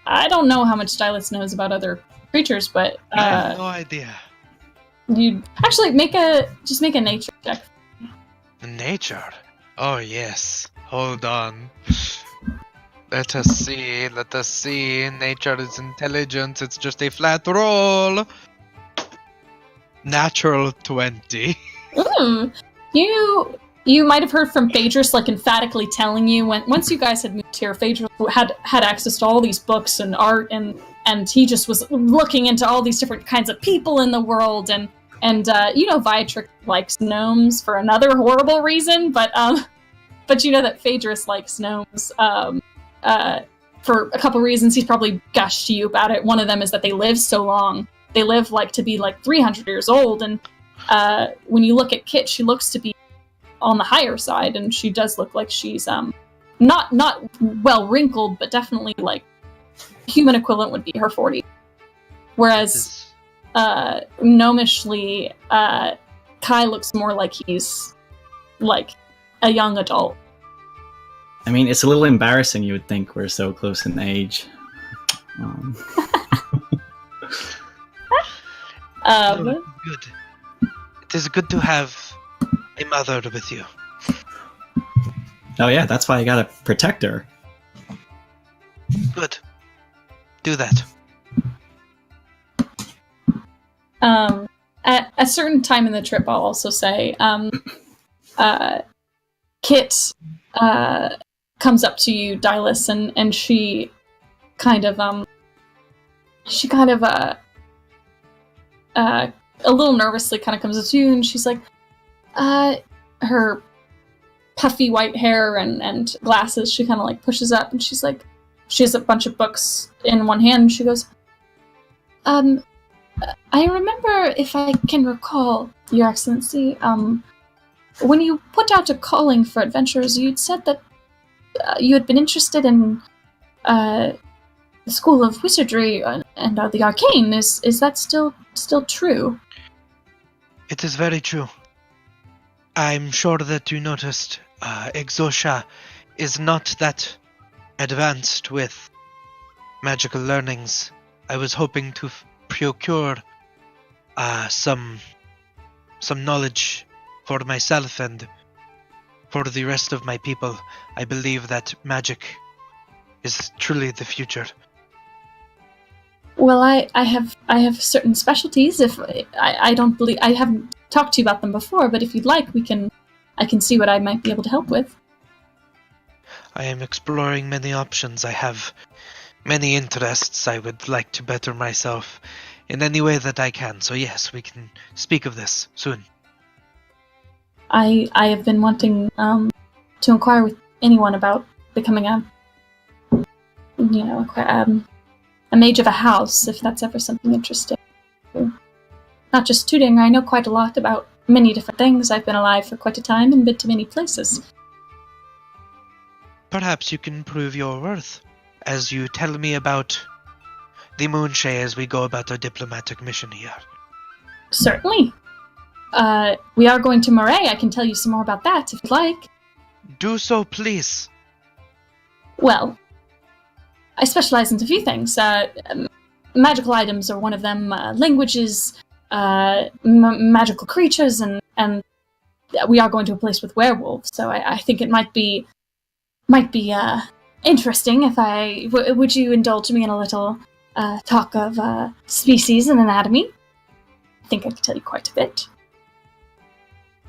I don't know how much Stylus knows about other creatures, but
I have no idea.
you actually make a nature check.
Nature? Oh, yes. Hold on. Let us see. Nature is intelligence. It's just a flat roll. Natural 20.
Ooh, you might have heard from Phaedrus, like emphatically telling you once you guys had moved here, Phaedrus had access to all these books and art, and he just was looking into all these different kinds of people in the world, and Viatrix likes gnomes for another horrible reason, but you know that Phaedrus likes gnomes for a couple reasons. He's probably gushed to you about it. One of them is that they live so long. They live to be 300 years old, and when you look at Kit, she looks to be on the higher side, and she does look like she's not well wrinkled, but definitely human equivalent would be her 40. Whereas gnomishly, Kai looks more like he's a young adult.
I mean, it's a little embarrassing. You would think we're so close in age.
Good. It is good to have a mother with you.
Oh yeah, that's why I gotta protect her.
Good. Do that.
At a certain time in the trip, I'll also say, Kit comes up to you, Dylus, and she kind of a little nervously kind of comes up to you, and she's like, her puffy white hair and glasses, she kind of pushes up, and she's like, she has a bunch of books in one hand, and she goes, I remember, if I can recall, Your Excellency, when you put out a calling for adventurers, you'd said that you had been interested in the School of Wizardry and the Arcane. Is that still true?
It is very true. I'm sure that you noticed Exosha is not that advanced with magical learnings. I was hoping to procure some knowledge for myself and for the rest of my people. I believe that magic is truly the future.
Well, I have certain specialties. If I don't believe, I haven't talked to you about them before, but if you'd like, I can see what I might be able to help with.
I am exploring many options. I have many interests. I would like to better myself in any way that I can. So yes, we can speak of this soon.
I have been wanting to inquire with anyone about becoming a mage of a house, if that's ever something interesting. not just tutoring. I know quite a lot about many different things. I've been alive for quite a time and been to many places.
Perhaps you can prove your worth as you tell me about the Moonshay as we go about our diplomatic mission here.
Certainly. We are going to Moray. I can tell you some more about that if you'd like.
Do so, please.
Well, I specialize in a few things. Magical items are one of them. Languages, magical creatures, and we are going to a place with werewolves. So I think it might be interesting if would you indulge me in a little talk of species and anatomy? I think I could tell you quite a bit.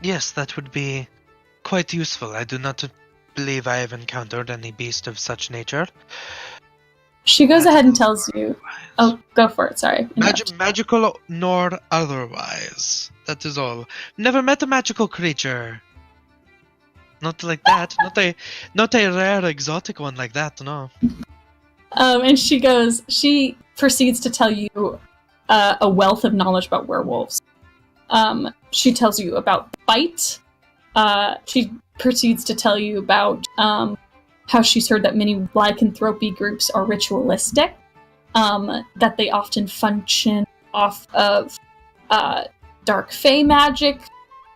Yes, that would be quite useful. I do not believe I have encountered any beast of such nature.
She goes ahead and tells you... Oh, go for it, sorry.
Magical nor otherwise. That is all. Never met a magical creature. Not like that. Not a rare exotic one like that, no.
And she proceeds to tell you a wealth of knowledge about werewolves. She tells you about bite. She proceeds to tell you about how she's heard that many lycanthropy groups are ritualistic, that they often function off of dark fae magic,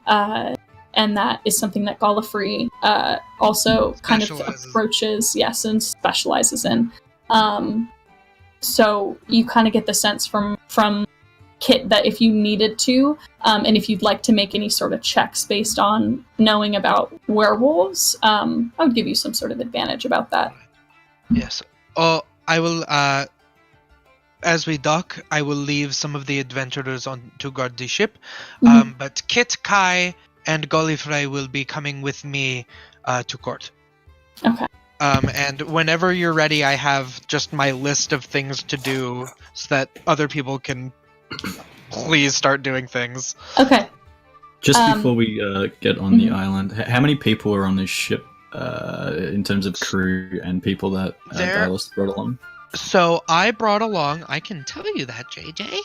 and that is something that Gallifrey also kind of approaches, yes, and specializes in. So you kind of get the sense from Kit that if you needed to, and if you'd like to make any sort of checks based on knowing about werewolves, I would give you some sort of advantage about that.
Yes. Oh, I will, as we dock, I will leave some of the adventurers on to guard the ship, but Kit, Kai, and Gallifrey will be coming with me to court.
Okay.
And whenever you're ready, I have just my list of things to do so that other people can please start doing things.
Okay.
Just before we get on the island, how many people are on this ship in terms of crew and people that Dallas brought along?
So I brought along, I can tell you that, JJ.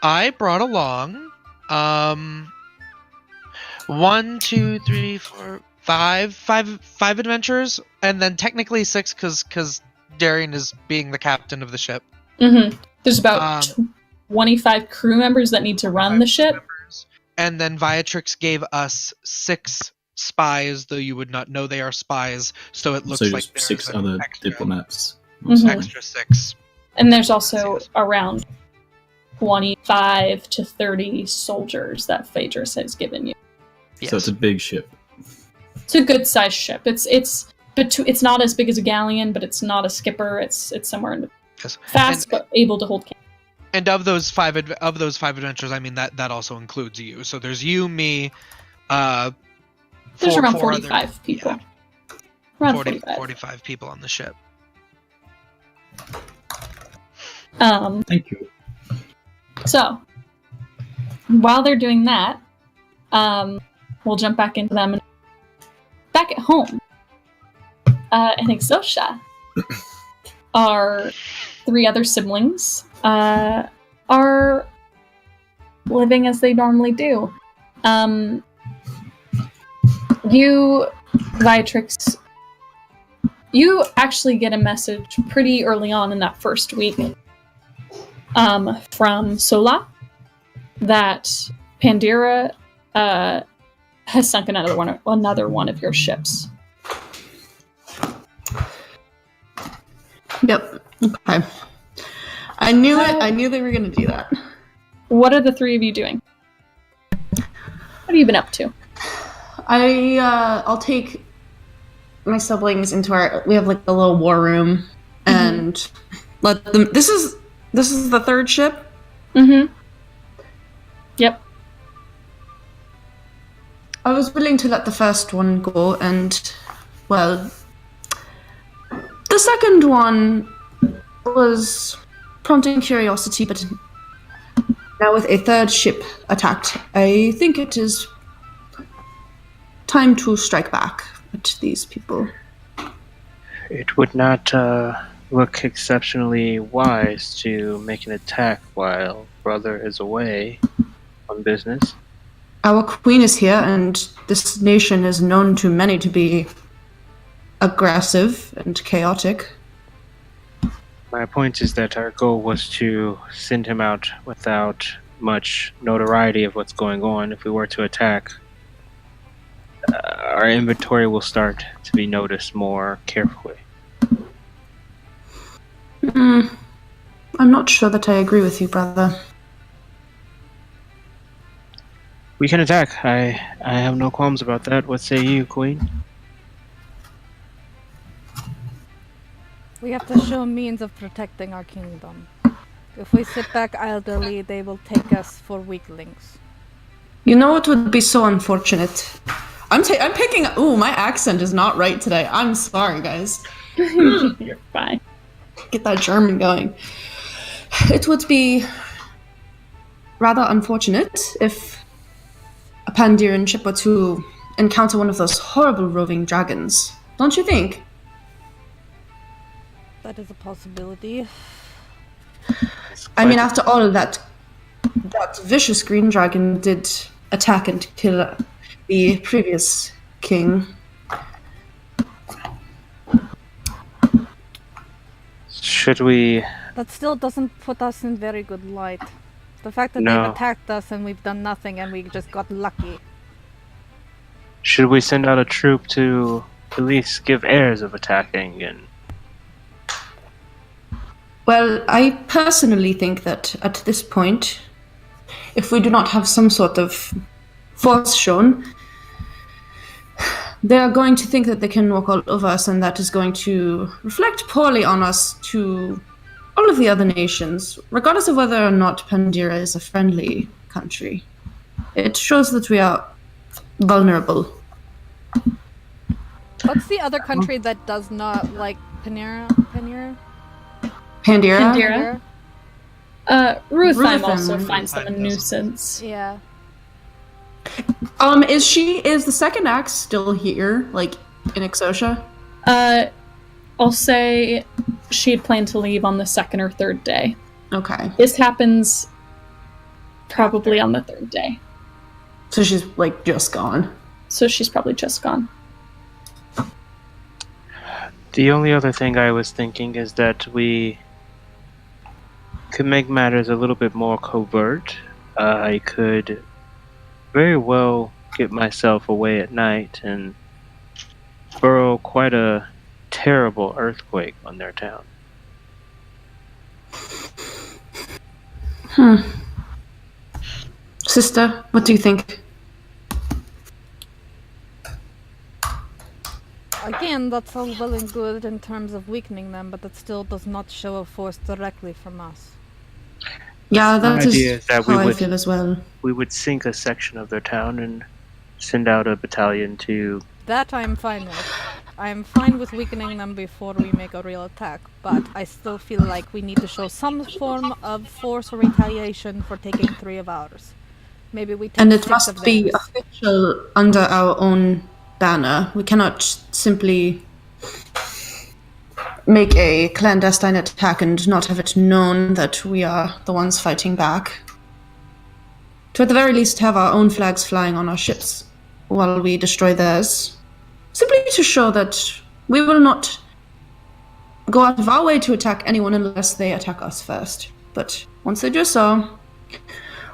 I brought along 1, 2, 3, 4, 5 adventurers, and then technically 6 because Darian is being the captain of the ship.
Mm-hmm. There's about 25 crew members that need to run the ship.
And then Viatrix gave us 6 spies, though you would not know they are spies, so it looks like there's
6 other diplomats.
Extra 6.
And there's also around 25 to 30 soldiers that Phaedrus has given you.
Yes. So it's a big ship.
It's a good-sized ship. It's not as big as a galleon, but it's not a skipper. It's somewhere in the fast, but able to hold cannon.
And of those 5 adventures, I mean that also includes you. So there's you, me.
There's around 45 people.
Yeah.
Around
45 people on the ship.
Thank you.
So while they're doing that, we'll jump back into them. Back at home, in Exotia, our 3 other siblings are living as they normally do. You, Viatrix, you actually get a message pretty early on in that first week from Sola that Pandira has sunk another one of your ships.
Yep. Okay. I knew it. I knew they were going to do that.
What are the 3 of you doing? What have you been up to?
I'll take my siblings into we have like a little war room and let them. This is the 3rd ship.
Mm-hmm. Yep.
I was willing to let the first one go, and well, the second one was prompting curiosity, but now with a 3rd ship attacked, I think it is time to strike back at these people.
It would not look exceptionally wise to make an attack while brother is away. on business.
Our queen is here, and this nation is known to many to be aggressive and chaotic.
My point is that our goal was to send him out without much notoriety of what's going on. If we were to attack, our inventory will start to be noticed more carefully.
I'm not sure that I agree with you, brother.
We can attack. I have no qualms about that. What say you, Queen?
We have to show means of protecting our kingdom. If we sit back idly, they will take us for weaklings.
You know what would be so unfortunate? I'm picking. Ooh, my accent is not right today. I'm sorry, guys.
You're fine.
Get that German going. It would be rather unfortunate if a Pandaren ship were to encounter one of those horrible roving dragons. Don't you think?
That is a possibility.
I mean, after all, that vicious green dragon did attack and kill the previous king.
Should we...
That still doesn't put us in very good light. The fact that
No.
they've attacked us and we've done nothing and we just got lucky.
Should we send out a troop to at least give airs of attacking and...
Well, I personally think that at this point, if we do not have some sort of force shown, they are going to think that they can walk all over us, and that is going to reflect poorly on us to all of the other nations, regardless of whether or not Pandira is a friendly country. It shows that we are vulnerable.
What's the other country that does not like Panera?
Pandira?
Ruthheim
Ruthheim.
also finds them a nuisance.
Yeah.
Is the second act still here, like in Exotia?
I'll say she had planned to leave on the second or third day.
Okay.
This happens probably on the third day.
So she's like just gone.
So she's probably just gone.
The only other thing I was thinking is that we could make matters a little bit more covert. I could very well get myself away at night and burrow quite a terrible earthquake on their town.
Sister, what do you think?
Again, that's all well and good in terms of weakening them, but that still does not show a force directly from us.
Yeah,
My
that
idea
is
is that
how I feel as well.
we would sink a section of their town and send out a battalion to...
That I'm fine with. I'm fine with weakening them before we make a real attack, but I still feel like we need to show some form of force or retaliation for taking 3 of ours. Maybe we take
And it
6
must
of
be
theirs.
official under our own banner. We cannot simply make a clandestine attack and not have it known that we are the ones fighting back. To at the very least have our own flags flying on our ships while we destroy theirs. Simply to show that we will not go out of our way to attack anyone unless they attack us first. But once they do so,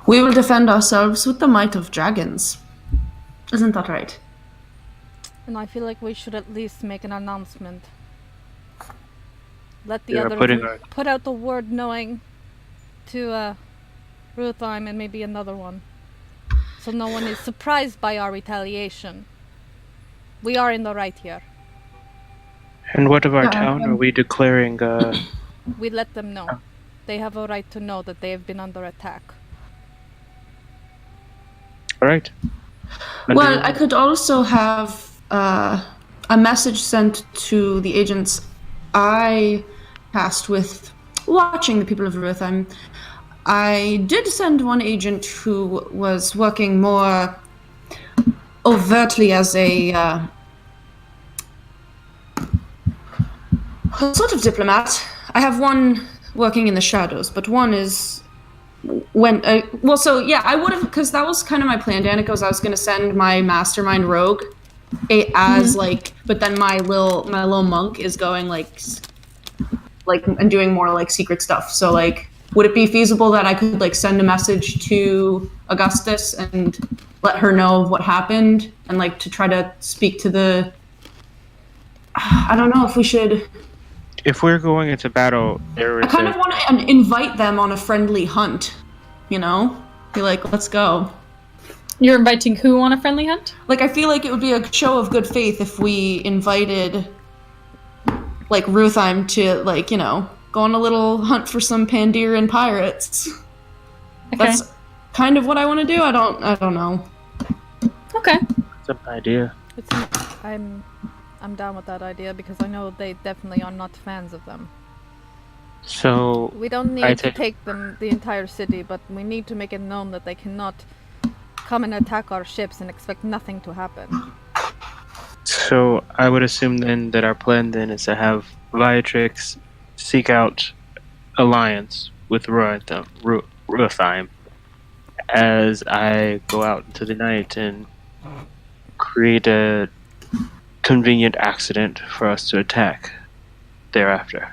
we will defend ourselves with the might of dragons. Isn't that right?
And I feel like we should at least make an announcement. Let the
Yeah,
others put out the word knowing to Ruthheim and maybe another one. So no one is surprised by our retaliation. We are in the right here.
And what of our
Yeah,
town? Are we declaring...
We let them know. They have a right to know that they have been under attack.
Alright.
Well, I could also have a message sent to the agents I tasked with watching the people of Ruthheim. I did send one agent who was working more overtly as a sort of diplomat. I have one working in the shadows, but one is when I would have, because that was kind of my plan, Danica, was I was going to send my mastermind rogue as like, but then my little monk is going like and doing more like secret stuff. So like, would it be feasible that I could like send a message to Augustus and let her know of what happened, and like to try to speak to the, I don't know if we should.
If we're going into battle,
I kind of want to invite them on a friendly hunt, you know? Be like, let's go.
You're inviting who on a friendly hunt?
Like, I feel like it would be a show of good faith if we invited, like, Ruthheim to, like, you know, go on a little hunt for some Pandaren pirates. Okay. That's kind of what I want to do. I don't know.
Okay.
It's an idea.
I'm down with that idea because I know they definitely are not fans of them.
So
we don't need to take them the entire city, but we need to make it known that they cannot come and attack our ships and expect nothing to happen.
So I would assume then that our plan then is to have Viatrix seek out alliance with Ruthheim as I go out into the night and create a convenient accident for us to attack thereafter.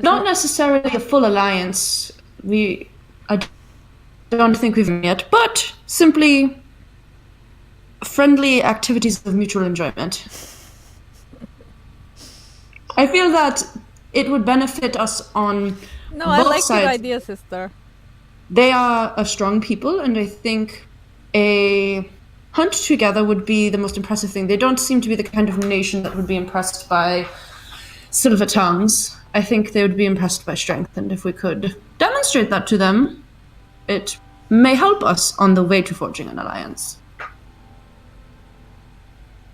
Not necessarily a full alliance. I don't think we've yet, but simply friendly activities of mutual enjoyment. I feel that it would benefit us on
No,
both
I like
sides.
your idea, sister.
They are a strong people, and I think a hunt together would be the most impressive thing. They don't seem to be the kind of nation that would be impressed by silver tongues. I think they would be impressed by strength, and if we could demonstrate that to them, it may help us on the way to forging an alliance.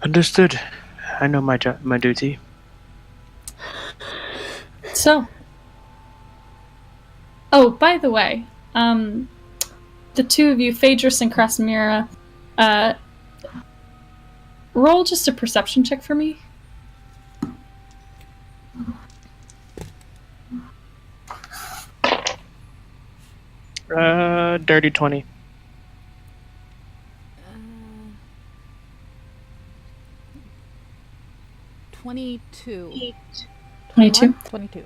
Understood. I know my duty.
So, oh, by the way, the two of you, Phaedrus and Krasimira, roll just a perception check for me.
Dirty 20.
22.
22?
22.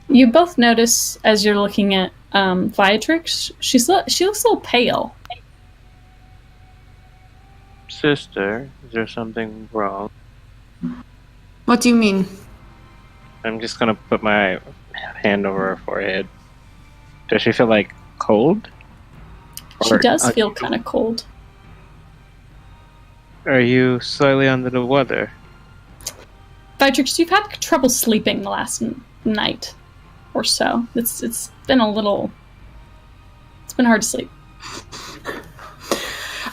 You both notice as you're looking at Viatrix, she looks a little pale.
Sister, is there something wrong?
What do you mean?
I'm just gonna put my hand over her forehead. Does she feel like cold?
She does feel kind of cold.
Are you slightly under the weather?
Viatrix, you've had trouble sleeping the last night or so. It's been a little... It's been hard to sleep.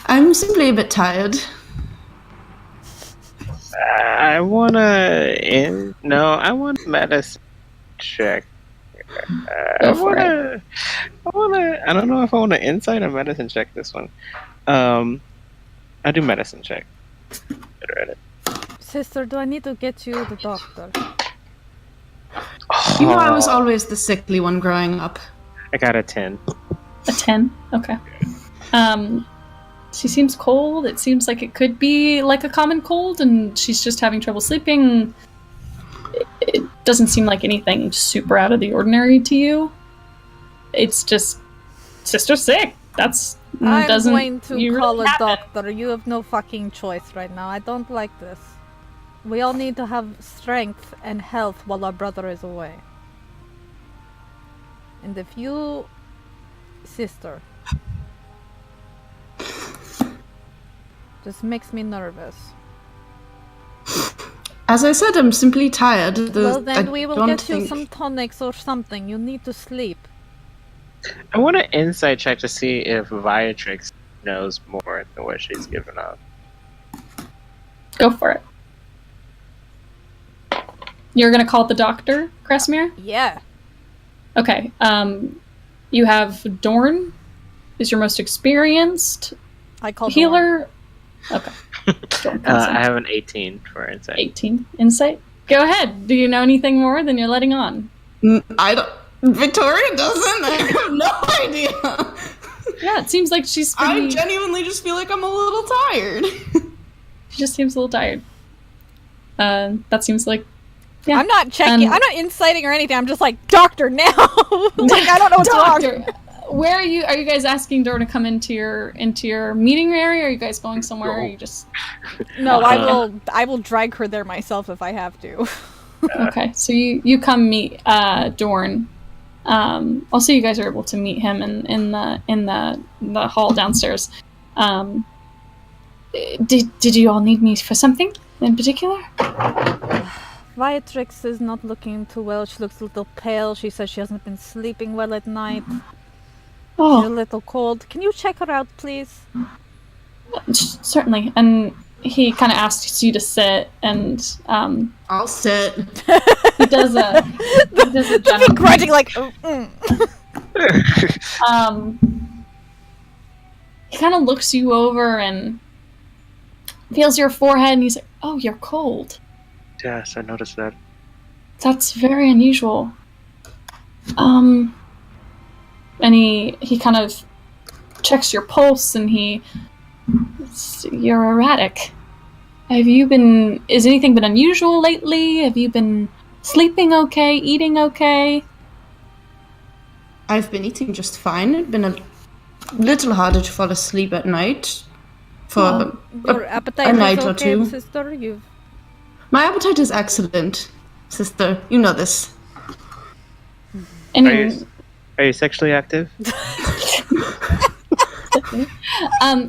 I'm simply a bit tired.
I want medicine check. I don't know if I want to insight or medicine check this one. I do medicine check. Better at it.
Sister, do I need to get you the doctor?
You know, I was always the sickly one growing up.
I got a 10.
A 10? Okay. She seems cold. It seems like it could be like a common cold, and she's just having trouble sleeping. It doesn't seem like anything super out of the ordinary to you. It's just, sister's sick.
I'm going to call a doctor. You have no fucking choice right now. I don't like this. We all need to have strength and health while our brother is away. And if you... Sister... This makes me nervous.
As I said, I'm simply tired.
Well, then we will get you some tonics or something. You need to sleep.
I want an insight check to see if Viatrix knows more than what she's given up.
Go for it. You're gonna call the doctor, Krasimir?
Yeah.
Okay. You have Dorn is your most experienced
I call
healer.
Dorn.
Okay.
I have an 18 for insight.
18 insight. Go ahead. Do you know anything more than you're letting on?
I don't. Victoria doesn't? I have no idea.
Yeah, it seems like she's pretty...
I genuinely just feel like I'm a little tired.
She just seems a little tired. That seems like... Yeah.
I'm not checking. I'm not inciting or anything. I'm just like, doctor, now! Like, I don't know what's
Doctor,
wrong.
where are you? Are you guys asking Dora to come into your meeting area? Or are you guys going somewhere? Or are you just...
No, I will drag her there myself if I have to.
Okay, so you come meet Dorn. Also, you guys are able to meet him in the hall downstairs. Did you all need me for something in particular?
Viatrix is not looking too well. She looks a little pale. She says she hasn't been sleeping well at night. She's a little cold. Can you check her out, please?
Certainly. And he kind of asks you to sit, and
I'll sit.
he does a
the begrudging, like,
he kind of looks you over and feels your forehead, and he's like, "Oh, you're cold.
Yes, I noticed that.
That's very unusual." And he kind of checks your pulse, and you're erratic. Has anything been unusual lately? Have you been sleeping okay, eating okay?
I've been eating just fine. It's been a little harder to fall asleep at night for
your appetite
a night
is
or
okay,
two.
sister?
My appetite is excellent, sister. You know this.
And
Are you sexually active?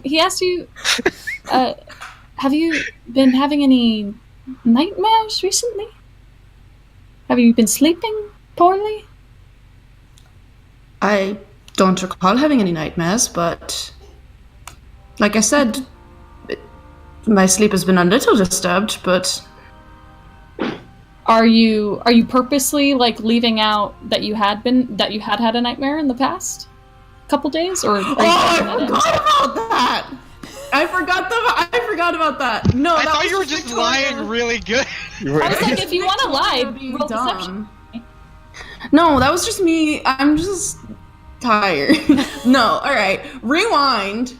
he asked you, have you been having any nightmares recently? Have you been sleeping poorly?
I don't recall having any nightmares, but like I said, my sleep has been a little disturbed, but...
Are you purposely like leaving out that you had had a nightmare in the past couple days, or?
I forgot about that. I forgot about that. No,
I
that
thought
was
you were
just
just
Victoria.
lying really good.
I was like, if you want to lie,
Being
roll deception.
dumb. No, that was just me. I'm just tired. No, all right. Rewind.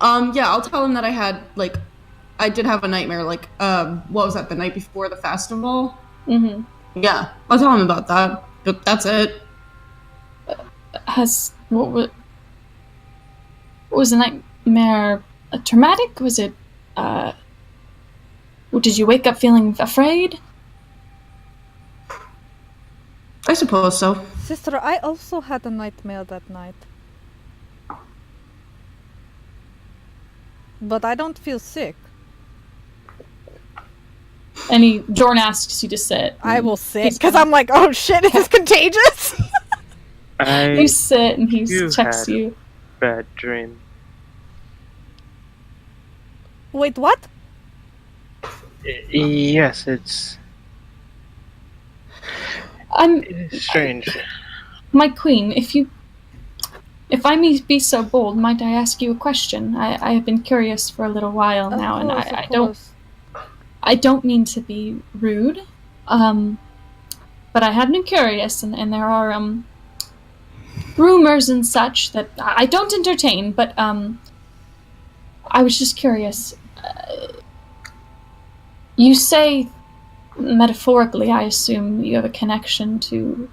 Yeah, I'll tell him that I did have a nightmare. Like, what was that? The night before the festival.
Mm-hmm.
Yeah, I'll tell him about that. But that's it.
What was the nightmare? Traumatic? Was it? Did you wake up feeling afraid?
I suppose so.
Sister, I also had a nightmare that night. But I don't feel sick.
And Jorn asks you to sit.
I will sit, because I'm like, oh shit, is this contagious?
You sit, and he checks
had
you.
A bad dream.
Wait, what?
Yes, it's strange.
My queen, if I may be so bold, might I ask you a question? I have been curious for a little while now, and I don't mean to be rude, but I have been curious, and there are rumors and such that I don't entertain, but I was just curious. You say, metaphorically, I assume you have a connection to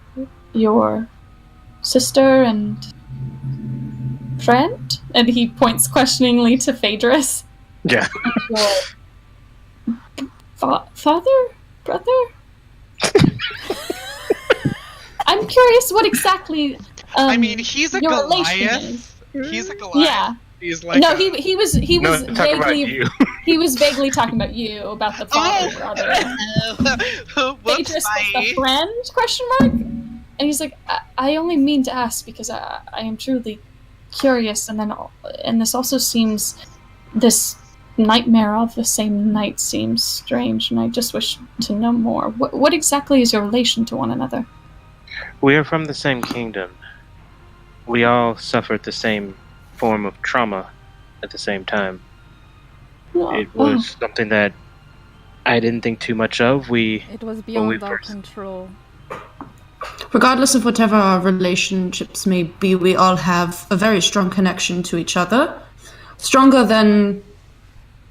your sister and friend? And he points questioningly to Phaedrus.
Yeah.
Father? Brother? I'm curious what exactly
I mean, he's a
your relation
Goliath.
is.
He's a Goliath.
Yeah.
He's like
No, he was
talking about
vaguely
you.
he was vaguely talking about you, about the father brother.
Whoops,
Phaedrus was the friend? Question mark? And he's like, I only mean to ask because I am truly curious, and this also seems, this nightmare of the same night seems strange, and I just wish to know more. What exactly is your relation to one another?
We are from the same kingdom. We all suffered the same form of trauma at the same time. It was something that I didn't think too much of.
It was beyond our control.
regardless of whatever our relationships may be, we all have a very strong connection to each other. Stronger than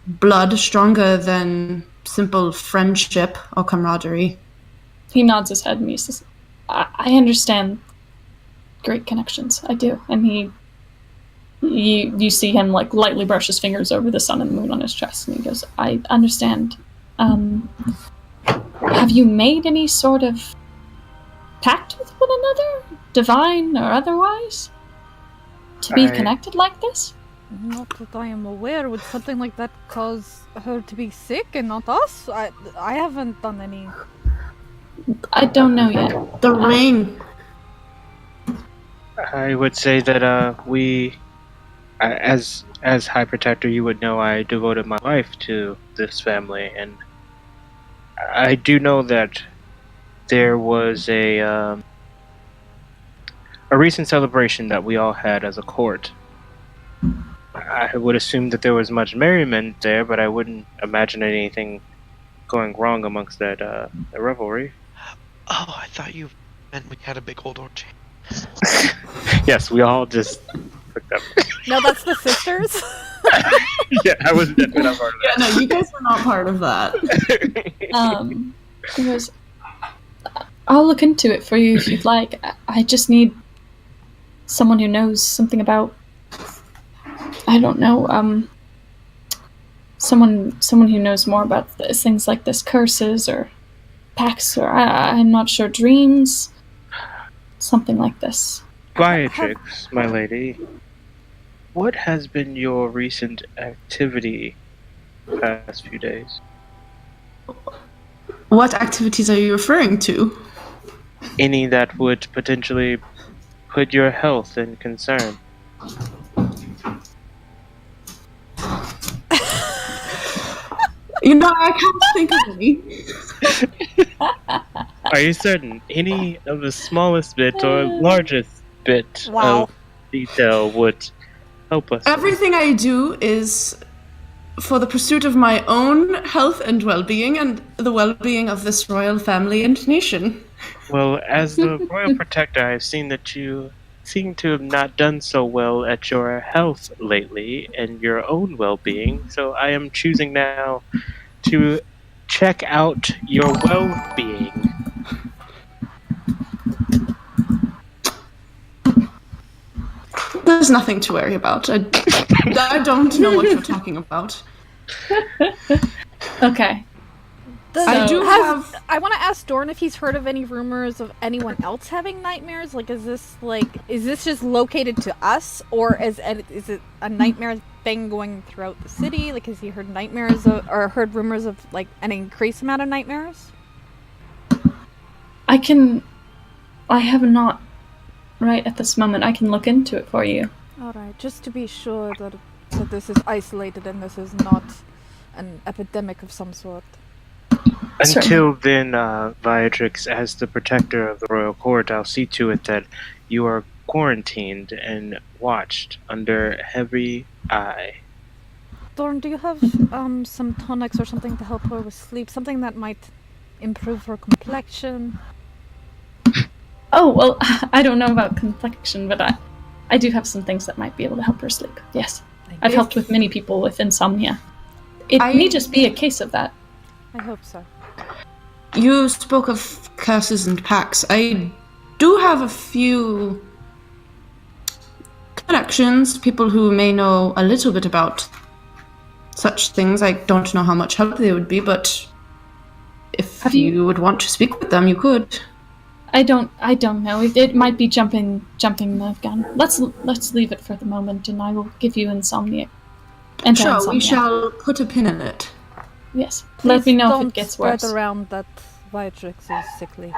blood, stronger than simple friendship or camaraderie.
He nods his head and he says, I understand great connections. I do. And you see him like lightly brush his fingers over the sun and the moon on his chest, and he goes, I understand. Have you made any sort of pact with one another, divine or otherwise, to be connected like this?
Not that I am aware. Would something like that cause her to be sick and not us? I haven't done any.
I don't know yet.
The ring.
I would say that we, as High Protector, you would know I devoted my life to this family, and I do know that there was a recent celebration that we all had as a court. I would assume that there was much merriment there, but I wouldn't imagine anything going wrong amongst that revelry.
Oh, I thought you meant we had a big old orgy.
Yes, we all just hooked up.
No, that's the sisters.
Yeah, I was definitely not part of that.
Yeah, no, you guys were not part of that.
He goes, I'll look into it for you if you'd like. I just need someone who knows something about, I don't know, someone who knows more about things like this, curses or pacts, or I'm not sure, dreams, something like this.
Beatrix, my lady, what has been your recent activity the past few days?
What activities are you referring to?
Any that would potentially put your health in concern?
You know, I can't think of any.
Are you certain? Any of the smallest bit or largest bit
Wow.
of detail would help us?
Everything I do is for the pursuit of my own health and well-being and the well-being of this royal family and nation.
Well, as the royal protector, I've seen that you seem to have not done so well at your health lately and your own well-being, so I am choosing now to check out your well-being.
There's nothing to worry about. I don't know what you're talking about.
Okay.
I do have...
I want to ask Dorn if he's heard of any rumors of anyone else having nightmares. Like, is this just located to us, or is it a nightmare thing going throughout the city? Like, has he heard nightmares or heard rumors of like an increased amount of nightmares?
I have not right at this moment. I can look into it for you.
All right, just to be sure that this is isolated and this is not an epidemic of some sort.
Until then, Beatrix, as the protector of the royal court, I'll see to it that you are quarantined and watched under heavy eye.
Dorn, do you have some tonics or something to help her with sleep? Something that might improve her complexion?
Oh, well, I don't know about complexion, but I do have some things that might be able to help her sleep. Yes. I've helped with many people with insomnia. It may just be a case of that.
I hope so.
You spoke of curses and pacts. I do have a few connections, people who may know a little bit about such things. I don't know how much help they would be, but if you would want to speak with them, you could.
I don't know. It might be jumping the gun. Let's leave it for the moment, and I will give you insomnia.
Sure, we shall put a pin in it.
Yes. Let me know if it gets worse.
Don't spread around that Beatrix is sickly.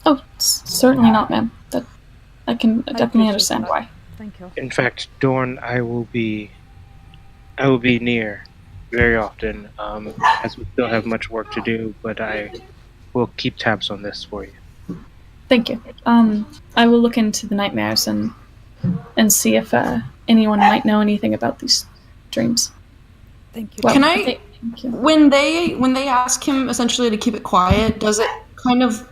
Oh, certainly not, ma'am. That I can definitely understand
that.
why.
Thank you.
In fact, Dorn, I will be near very often, as we still have much work to do, but I will keep tabs on this for you.
Thank you. I will look into the nightmares and see if anyone might know anything about these dreams.
Thank you.
Well,
Can
thank you.
when they ask him essentially to keep it quiet, does it kind of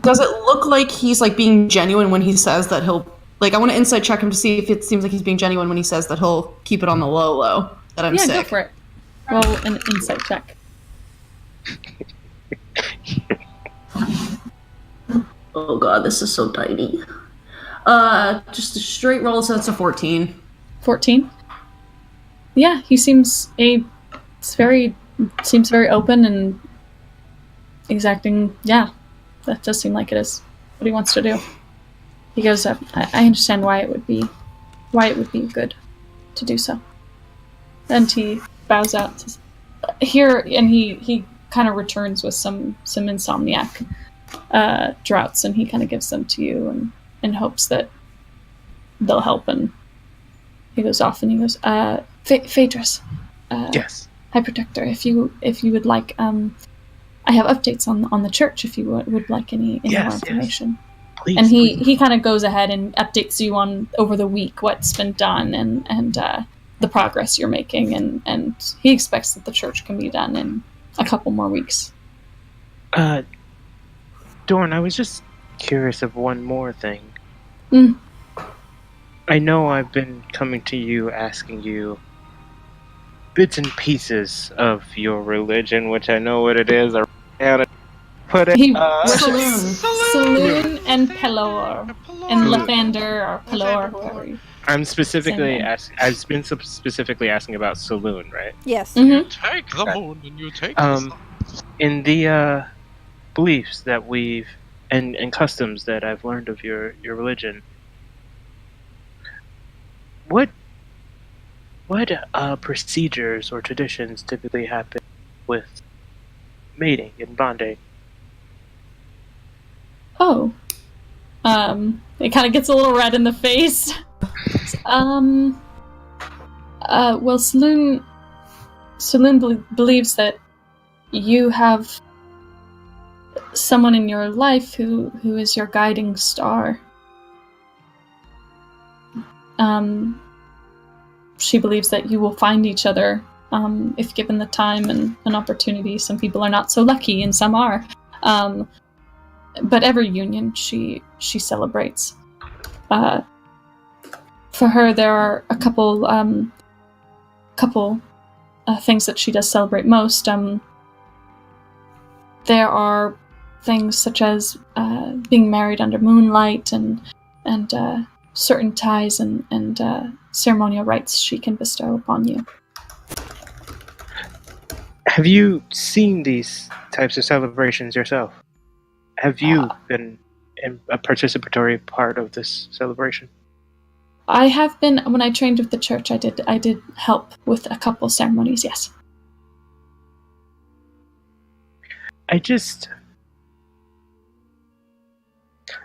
Does it look like he's like being genuine when he says that he'll like? I want to insight check him to see if it seems like he's being genuine when he says that he'll keep it on the low that I'm sick.
Go for it. Roll an insight check.
Oh god, this is so tiny. Just a straight roll, so that's a 14.
14. Yeah, he seems very open and exacting. Yeah, that does seem like it is what he wants to do. He goes up. I understand why it would be good to do so. And he bows out. Says, here, and he kind of returns with some insomniac draughts, and he kind of gives them to you, and in hopes that they'll help. And he goes off, and he goes, Phaedrus.
Yes.
High Protector, if you would like, I have updates on the church. If you would like any more information.
Yes. Please,
and he kind of goes ahead and updates you on over the week what's been done and the progress you're making, and he expects that the church can be done in a couple more weeks.
Dorn, I was just curious of one more thing.
Mm.
I know I've been coming to you asking you bits and pieces of your religion, which I know what it is. I how to put it.
He Saloon and Pelor and Lathander or Pelor, whoever you.
I'm specifically I've been specifically asking about Saloon, right?
Yes.
Mm-hmm.
Take the moon and you take the sun.
In the beliefs that we've and customs that I've learned of your religion, what procedures or traditions typically happen with mating and bonding?
Oh. It kind of gets a little red in the face. Well, Saloon believes that you have someone in your life who is your guiding star. She believes that you will find each other if given the time and an opportunity. Some people are not so lucky, and some are. But every union she celebrates. For her, there are a couple things that she does celebrate most. There are things such as being married under moonlight and certain ties and ceremonial rites she can bestow upon you.
Have you seen these types of celebrations yourself? Have you been a participatory part of this celebration?
I have been. When I trained with the church, I did help with a couple ceremonies, yes.
I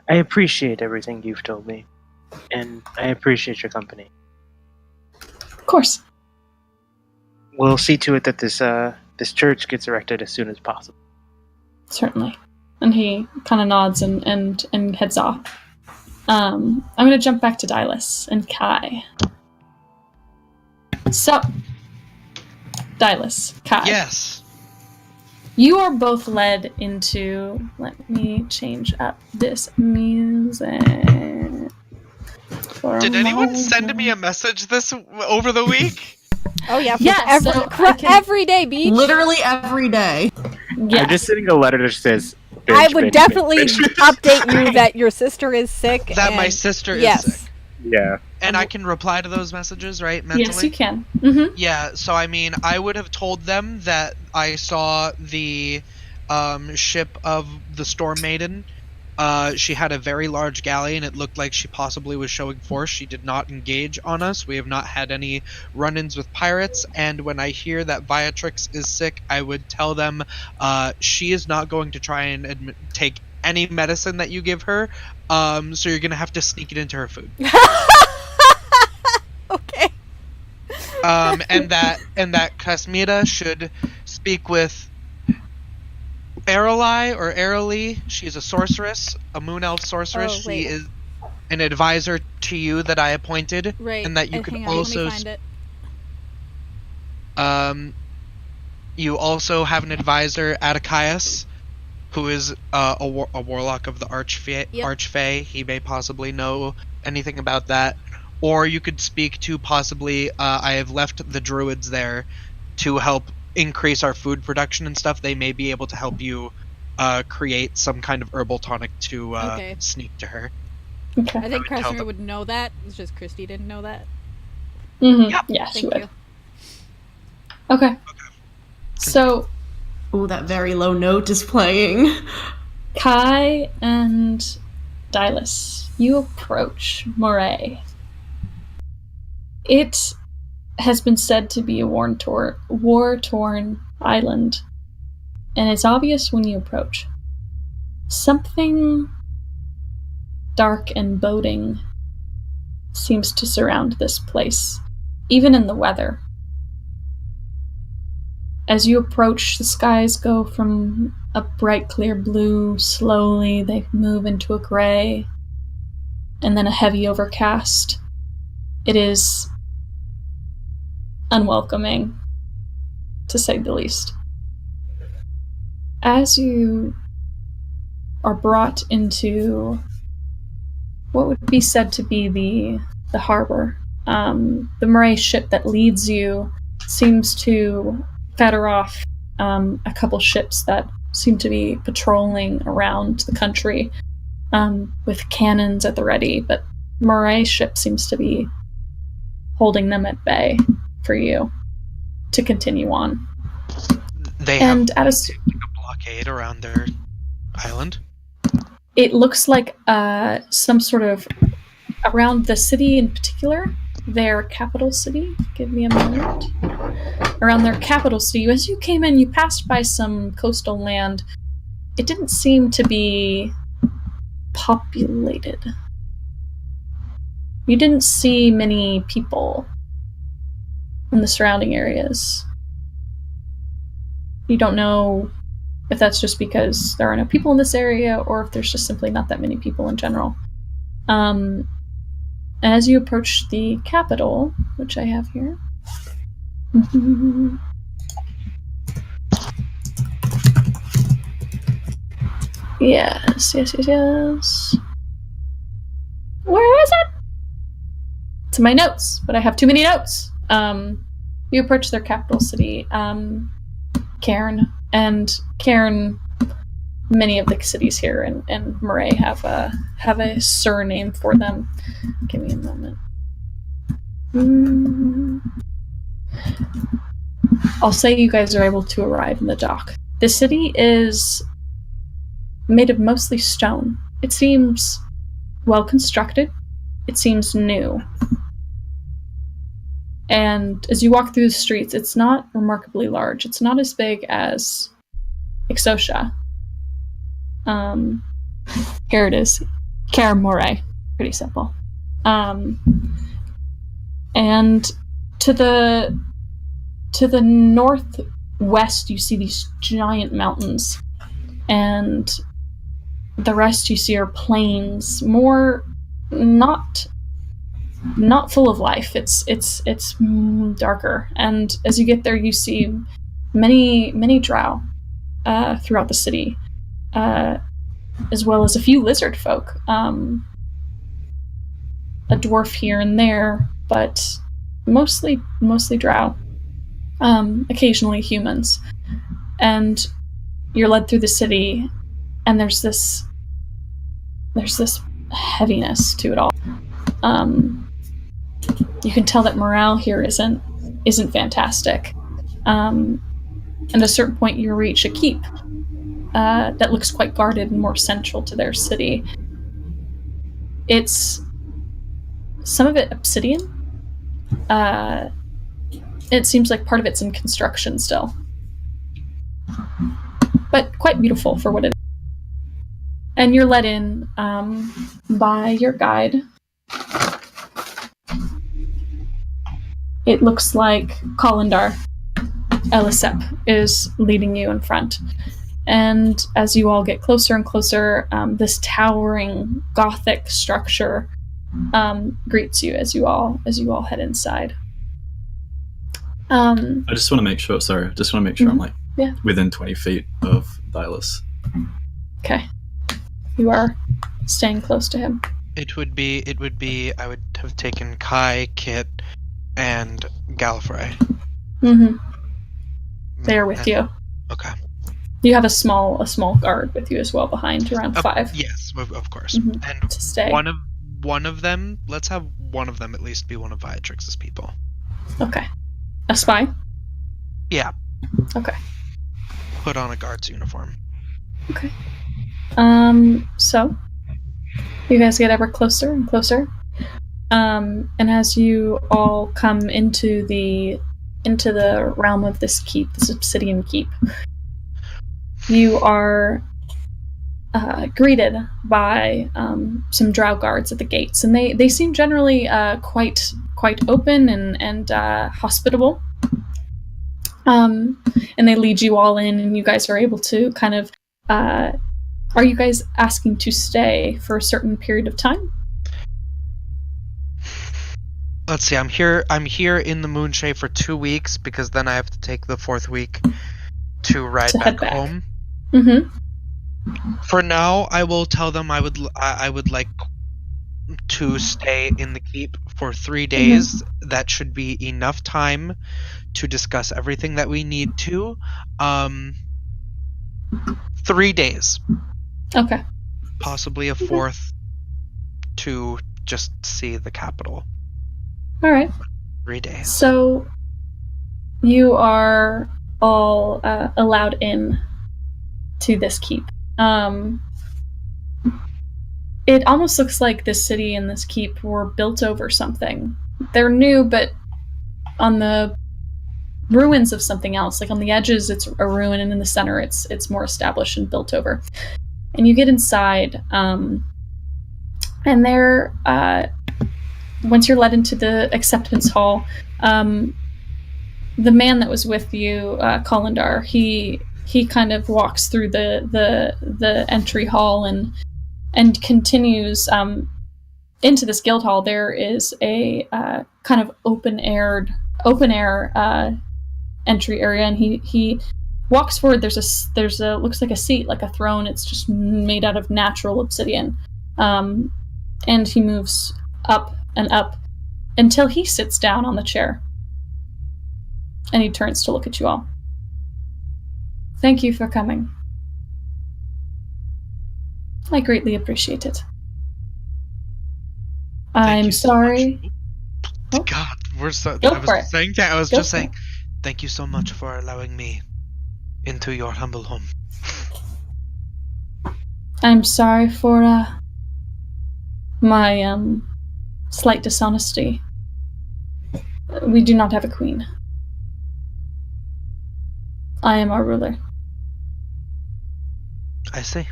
appreciate everything you've told me, and I appreciate your company.
Of course.
We'll see to it that this church gets erected as soon as possible.
Certainly. And he kind of nods and heads off. I'm going to jump back to Dylus and Kai. So, Dylus, Kai.
Yes.
You are both led into... Let me change up this music.
Did anyone send me a message over the week?
Oh yeah,
yes,
every day, Beach.
Literally every day.
Yes.
I'm just sending a letter that says...
I would definitely update you that your sister is sick.
That my sister is sick.
Yeah.
And I can reply to those messages, right? Mentally?
Yes, you can. Mm-hmm.
Yeah, so I mean, I would have told them that I saw the ship of the Storm Maiden. She had a very large galley, and it looked like she possibly was showing force. She did not engage on us. We have not had any run-ins with pirates, and when I hear that Viatrix is sick, I would tell them she is not going to try and take any medicine that you give her, so you're going to have to sneak it into her food.
Okay.
And that Kasmira should speak with Arely. She's a sorceress, a moon elf sorceress. She is an advisor to you that I appointed,
right.
And that you could also.
Let me find it.
You also have an advisor, Atticaius, who is a warlock of the Archfey. He may possibly know anything about that. Or you could speak to possibly, I have left the druids there to help increase our food production and stuff. They may be able to help you create some kind of herbal tonic to sneak to her.
Okay.
I think Krasner would know that. It's just Kristy didn't know that.
Mm-hmm.
Yep.
Yeah, she
Thank
would.
you.
Okay. So,
Oh, that very low note is playing.
Kai and Dylas, you approach Moray. It has been said to be a war-torn island, and it's obvious when you approach. Something dark and boding seems to surround this place, even in the weather. As you approach, the skies go from a bright clear blue, slowly they move into a gray, and then a heavy overcast. It is unwelcoming, to say the least. As you are brought into what would be said to be the harbor, the Moray ship that leads you seems to fetter off a couple ships that seem to be patrolling around the country with cannons at the ready, but Moray's ship seems to be holding them at bay for you to continue on.
They
And
have
at
a blockade around their island.
it looks like some sort of around the city in particular, their capital city. Give me a moment. Around their capital city, as you came in, you passed by some coastal land. It didn't seem to be populated. You didn't see many people in the surrounding areas. You don't know if that's just because there are no people in this area or if there's just simply not that many people in general. As you approach the capital, which I have here. Yes. Where is it? To my notes, but I have too many notes. You approach their capital city, Cairn, and Cairn. Many of the cities here and Moray have a surname for them. Give me a moment. I'll say you guys are able to arrive in the dock. The city is made of mostly stone. It seems well constructed. It seems new. And as you walk through the streets, it's not remarkably large. It's not as big as Exotia. Here it is. Cairn Moray. Pretty simple. And to the northwest, you see these giant mountains, and the rest you see are plains. More not full of life. It's darker. And as you get there, you see many drow throughout the city. As well as a few lizard folk. A dwarf here and there, but mostly drow. Occasionally humans. And you're led through the city, and there's this heaviness to it all. You can tell that morale here isn't fantastic. And at a certain point, you reach a keep. That looks quite guarded and more central to their city. It's some of it obsidian. It seems like part of it's in construction still. But quite beautiful for what it is. And you're led in by your guide. It looks like Kolindar Elisep is leading you in front. And as you all get closer and closer, this towering Gothic structure greets you as you all head inside.
I just want to make sure. I'm like within 20 feet of Dylas.
Okay. You are staying close to him.
It would be, I would have taken Kai, Kit, and Gallifrey.
Mm-hmm. They are with you.
Okay.
You have a small guard with you as well behind, around 5.
Yes, of course.
Mhm.
And
To stay.
one of them, let's have one of them at least be one of Viatrix's people.
Okay. A spy?
Yeah.
Okay.
Put on a guard's uniform.
Okay. So you guys get ever closer and closer. And as you all come into the realm of this keep, this obsidian keep, you are greeted by some drow guards at the gates, and they seem generally quite open and hospitable. And they lead you all in, and you guys are able to kind of. Are you guys asking to stay for a certain period of time?
Let's see. I'm here in the Moonshae for 2 weeks because then I have to take the 4th week to ride
head
back home.
Mm-hmm.
For now, I will tell them I would like to stay in the keep for 3 days. Mm-hmm. That should be enough time to discuss everything that we need to. 3 days.
Okay.
Possibly a 4th to just see the capital.
All right.
3 days.
So you are all allowed in to this keep. It almost looks like this city and this keep were built over something. They're new, but on the ruins of something else. Like on the edges, it's a ruin, and in the center, it's more established and built over. And you get inside, and there, once you're led into the acceptance hall, the man that was with you, Colindar, he kind of walks through the entry hall and continues into this guild hall. There is a kind of open air entry area, and he walks forward. There's a looks like a seat, like a throne. It's just made out of natural obsidian, and he moves up and up until he sits down on the chair, and he turns to look at you all. Thank you for coming. I greatly appreciate it. I'm sorry.
So God, we're so.
Go
I
for
was
it.
saying that. I was
Go
just
for
saying,
it.
thank you so much for allowing me into your humble home.
I'm sorry for my slight dishonesty. We do not have a queen. I am our ruler.
I see.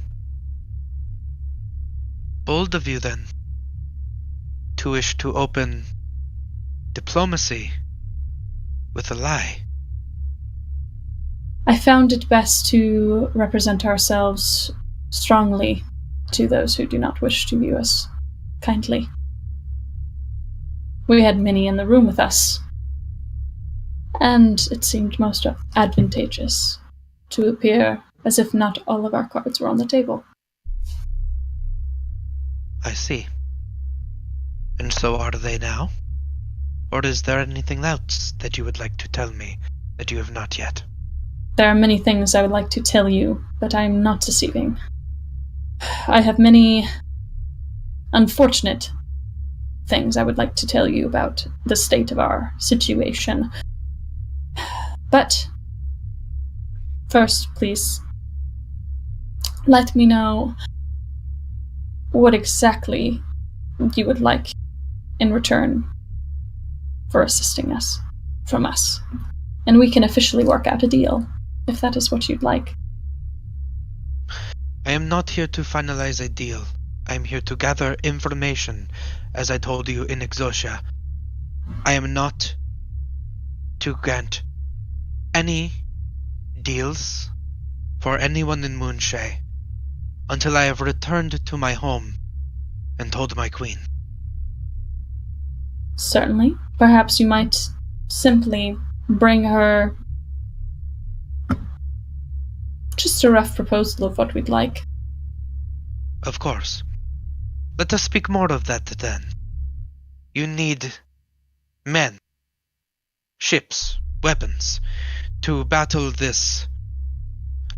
Bold of you, then, to wish to open diplomacy with a lie.
I found it best to represent ourselves strongly to those who do not wish to view us kindly. We had many in the room with us, and it seemed most advantageous to appear as if not all of our cards were on the table.
I see. And so are they now? Or is there anything else that you would like to tell me that you have not yet?
There are many things I would like to tell you, but I am not deceiving. I have many unfortunate things I would like to tell you about the state of our situation. But first, please, let me know what exactly you would like in return for assisting us, from us. And we can officially work out a deal, if that is what you'd like.
I am not here to finalize a deal. I am here to gather information, as I told you in Exosia. I am not to grant any deals for anyone in Moonshae until I have returned to my home and told my queen.
Certainly. Perhaps you might simply bring her just just a rough proposal of what we'd like.
Of course. Let us speak more of that then. You need men, ships, weapons to battle this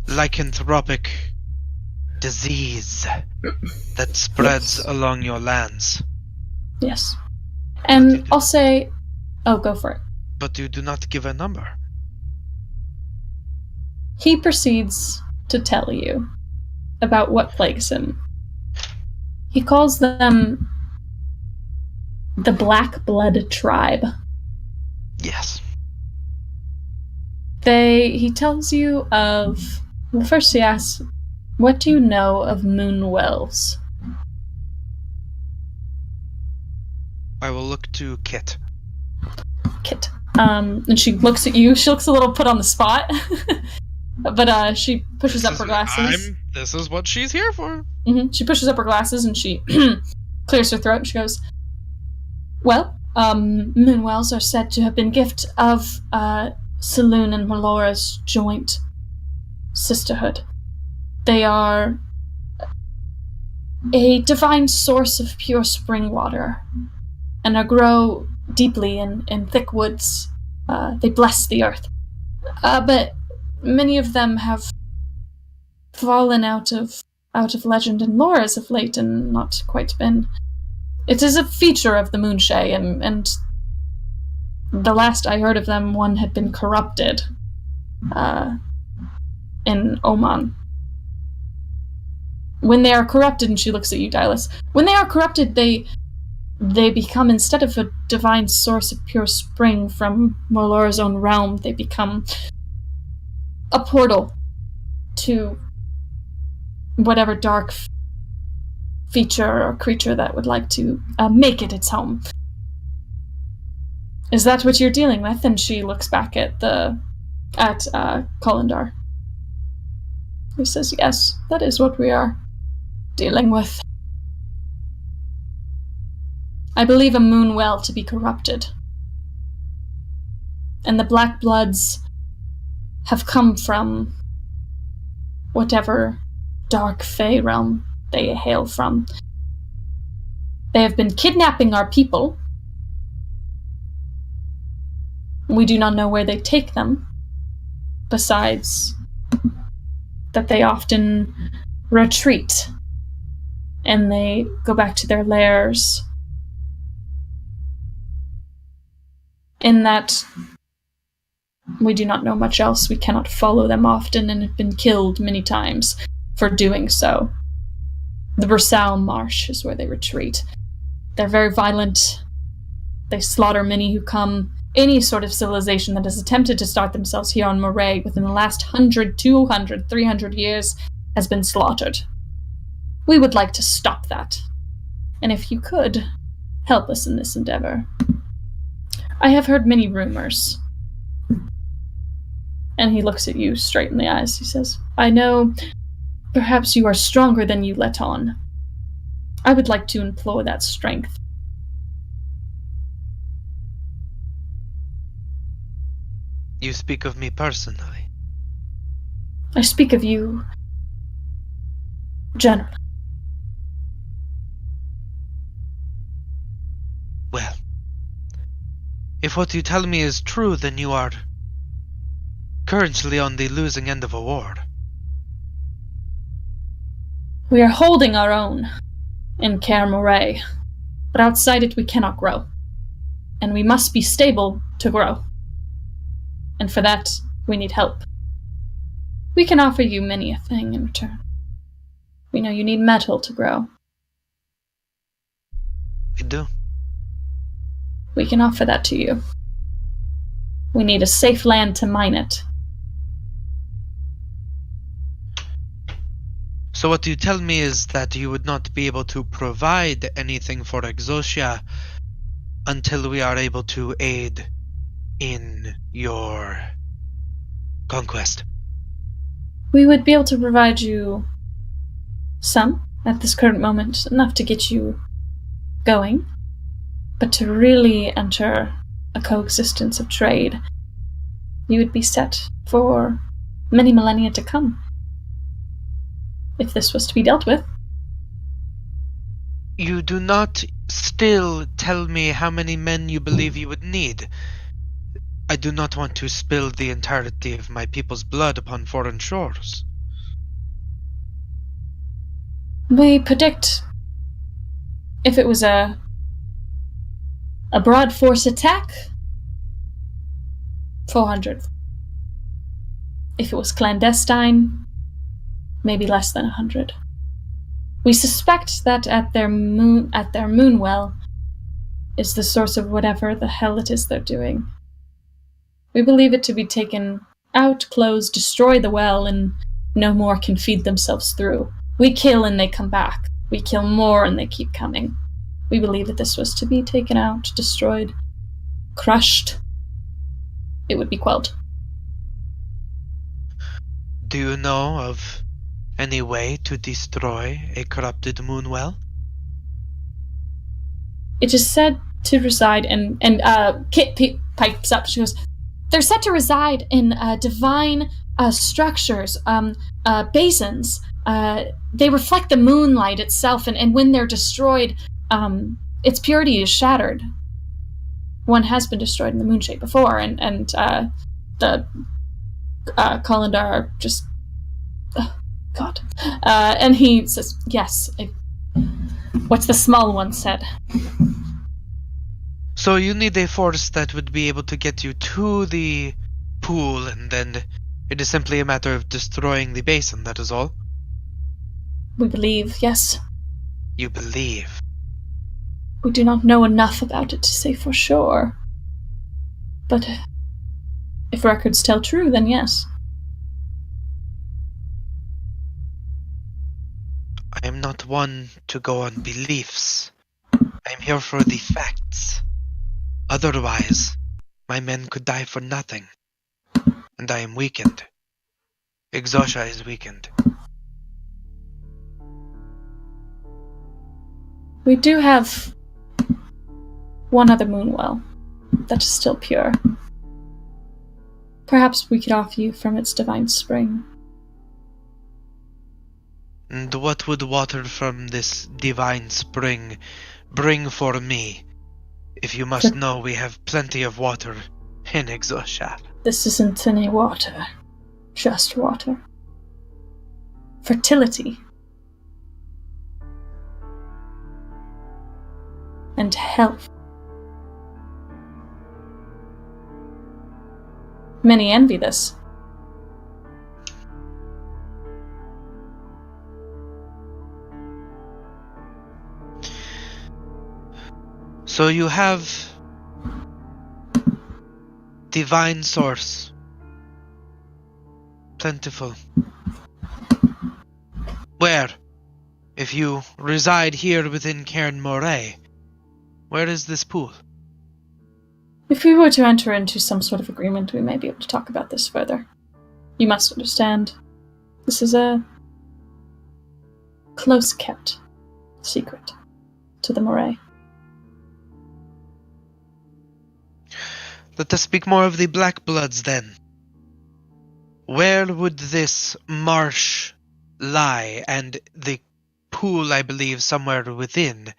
lycanthropic disease that spreads along your lands.
Yes. And I'll say... Oh, go for it.
But you do not give a number.
He proceeds to tell you about what plagues him. He calls them the Black Blood Tribe.
Yes.
He tells you of... Well, first he asks, what do you know of moon wells?
I will look to Kit.
Kit. And she looks at you. She looks a little put on the spot. But she pushes up her glasses.
This is what she's here for.
Mm-hmm. She pushes up her glasses and she clears her throat and she goes, well, moon wells are said to have been gift of Saloon and Melora's joint sisterhood. They are a divine source of pure spring water and grow deeply in thick woods. They bless the earth. But many of them have fallen out of legend and lore as of late and not quite been. It is a feature of the Moonshay, and the last I heard of them, one had been corrupted in Oman. When they are corrupted, and she looks at you, Dylus, when they are corrupted, they become, instead of a divine source of pure spring from Melora's own realm, they become a portal to whatever dark feature or creature that would like to make it its home. Is that what you're dealing with? And she looks back at Kolindar. He says, yes, that is what we are dealing with. I believe a moon well to be corrupted. And the Black Bloods have come from whatever dark fey realm they hail from. They have been kidnapping our people. We do not know where they take them, besides that they often retreat and they go back to their lairs. In that we do not know much else. We cannot follow them often and have been killed many times for doing so. The Versal Marsh is where they retreat. They're very violent. They slaughter many who come. Any sort of civilization that has attempted to start themselves here on Moray within the last 100, 200, 300 years has been slaughtered. We would like to stop that. And if you could, help us in this endeavor. I have heard many rumors. And he looks at you straight in the eyes. He says, I know perhaps you are stronger than you let on. I would like to employ that strength.
You speak of me personally.
I speak of you generally.
Well, if what you tell me is true, then you are currently on the losing end of a war.
We are holding our own in Kaer Moray, but outside it we cannot grow. And we must be stable to grow. And for that, we need help. We can offer you many a thing in return. We know you need metal to grow.
We do.
We can offer that to you. We need a safe land to mine it.
So what you tell me is that you would not be able to provide anything for Exosia until we are able to aid in your conquest.
We would be able to provide you some at this current moment, enough to get you going, but to really enter a coexistence of trade, you would be set for many millennia to come. if this was to be dealt with.
You do not still tell me how many men you believe you would need. I do not want to spill the entirety of my people's blood upon foreign shores.
We predict if it was a broad force attack, 400. If it was clandestine, maybe less than 100. We suspect that at their moon well is the source of whatever the hell it is they're doing. We believe it to be taken out, closed, destroy the well, and no more can feed themselves through. We kill and they come back. We kill more and they keep coming. We believe that this was to be taken out, destroyed, crushed. It would be quelled.
Do you know of any way to destroy a corrupted moonwell?
It is said to reside in, and Kit pipes up. She goes, they're said to reside in divine structures, basins. They reflect the moonlight itself, and when they're destroyed, its purity is shattered. One has been destroyed in the moonshade before, and the Kolindar are just... Oh, God. And he says, yes. What's the small one said?
So you need a force that would be able to get you to the pool, and then it is simply a matter of destroying the basin, that is all?
We believe, yes.
You believe?
We do not know enough about it to say for sure. But if records tell true, then yes.
I am not one to go on beliefs. I am here for the facts. Otherwise, my men could die for nothing. And I am weakened. Exosha is weakened.
We do have one other moonwell that is still pure. Perhaps we could offer you from its divine spring.
And what would water from this divine spring bring for me? If you must know, we have plenty of water in Exosha.
This isn't any water. Just water. Fertility. And health. Many envy this.
So you have divine source. Plentiful. Where? If you reside here within Cairn Moray, where is this pool?
If we were to enter into some sort of agreement, we may be able to talk about this further. You must understand, this is a close-kept secret to the Moray.
Let us speak more of the Black Bloods then. Where would this marsh lie, and the pool, I believe, somewhere within,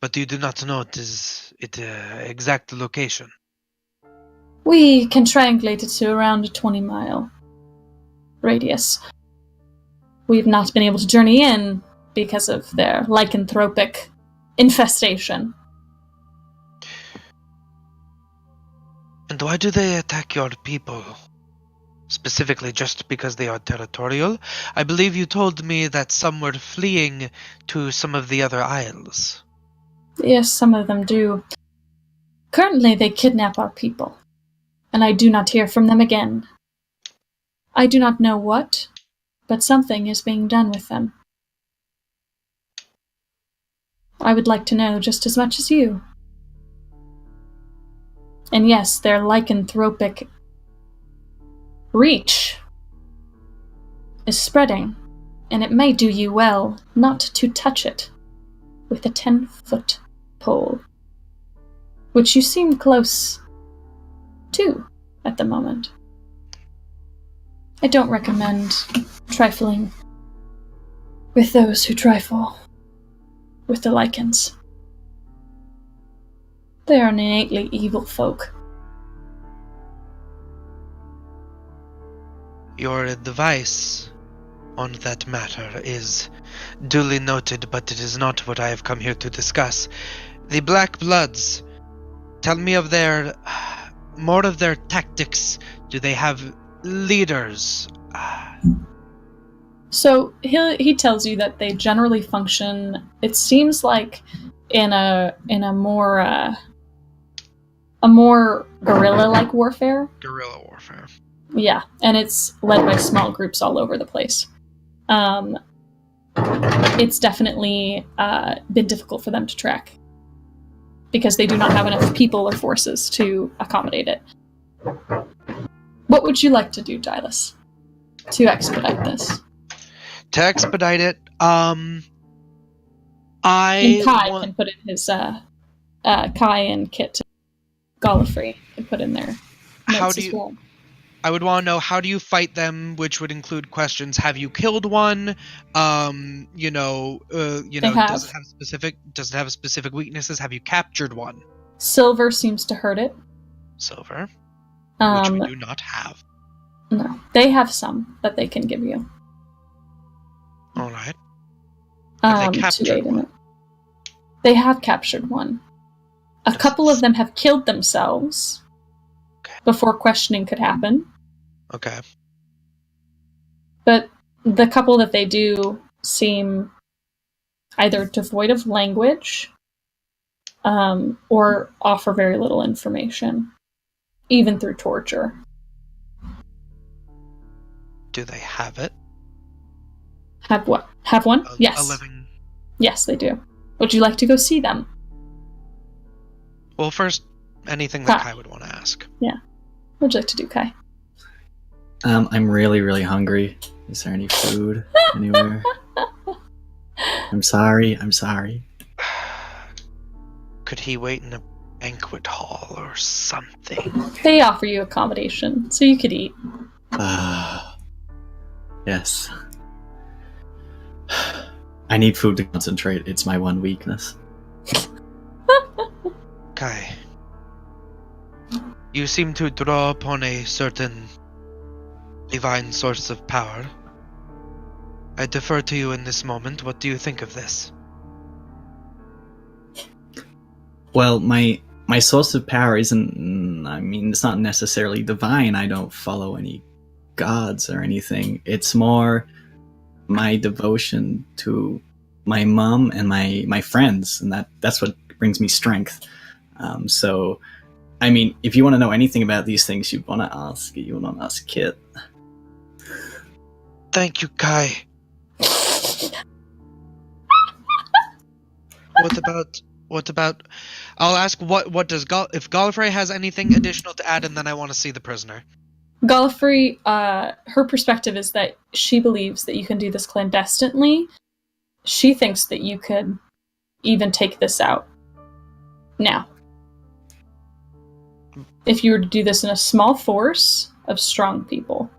but you do not know its exact location?
We can triangulate it to around a 20-mile radius. We've not been able to journey in because of their lycanthropic infestation.
And why do they attack your people? Specifically just because they are territorial? I believe you told me that some were fleeing to some of the other isles.
Yes, some of them do. Currently, they kidnap our people, and I do not hear from them again. I do not know what, but something is being done with them. I would like to know just as much as you. And yes, their lycanthropic reach is spreading, and it may do you well not to touch it with a 10-foot pole, which you seem close to at the moment. I don't recommend trifling with those who trifle with the Lycans. They are an innately evil folk.
Your advice on that matter is duly noted, but it is not what I have come here to discuss. The Black Bloods, tell me of more of their tactics. Do they have leaders?
So he tells you that they generally function, it seems like, in a more guerrilla-like warfare.
Guerrilla warfare.
Yeah, and it's led by small groups all over the place. It's definitely been difficult for them to track because they do not have enough people or forces to accommodate it. What would you like to do, Dylus, to expedite this?
To expedite it,
And Kai can put in his Kai and Kit Gallifrey can put in their notes as well.
I would want to know, how do you fight them, which would include questions. Have you killed one? Does it have specific weaknesses? Have you captured one?
Silver seems to hurt it.
Silver, which we do not have.
No, they have some that they can give you.
All right. Have they captured one?
They have captured one. A couple of them have killed themselves before questioning could happen.
Okay.
But the couple that they do seem either devoid of language or offer very little information, even through torture.
Do they have it?
Have what? Have one? Yes.
A living...
Yes, they do. Would you like to go see them?
Well, first, anything that Kai would want to ask.
Yeah. What would you like to do, Kai?
I'm really, really hungry. Is there any food anywhere? I'm sorry.
Could he wait in a banquet hall or something?
They offer you accommodation, so you could eat.
Yes. I need food to concentrate. It's my one weakness.
Kai, you seem to draw upon a certain divine source of power. I defer to you in this moment. What do you think of this?
Well, my source of power isn't... it's not necessarily divine. I don't follow any gods or anything. It's more my devotion to my mom and my friends, and that's what brings me strength. So, if you want to know anything about these things, you want to ask Kit.
Thank you, Kai. What about? I'll ask what does if Gallifrey has anything additional to add, and then I want to see the prisoner.
Gallifrey, her perspective is that she believes that you can do this clandestinely. She thinks that you could even take this out now. If you were to do this in a small force of strong people.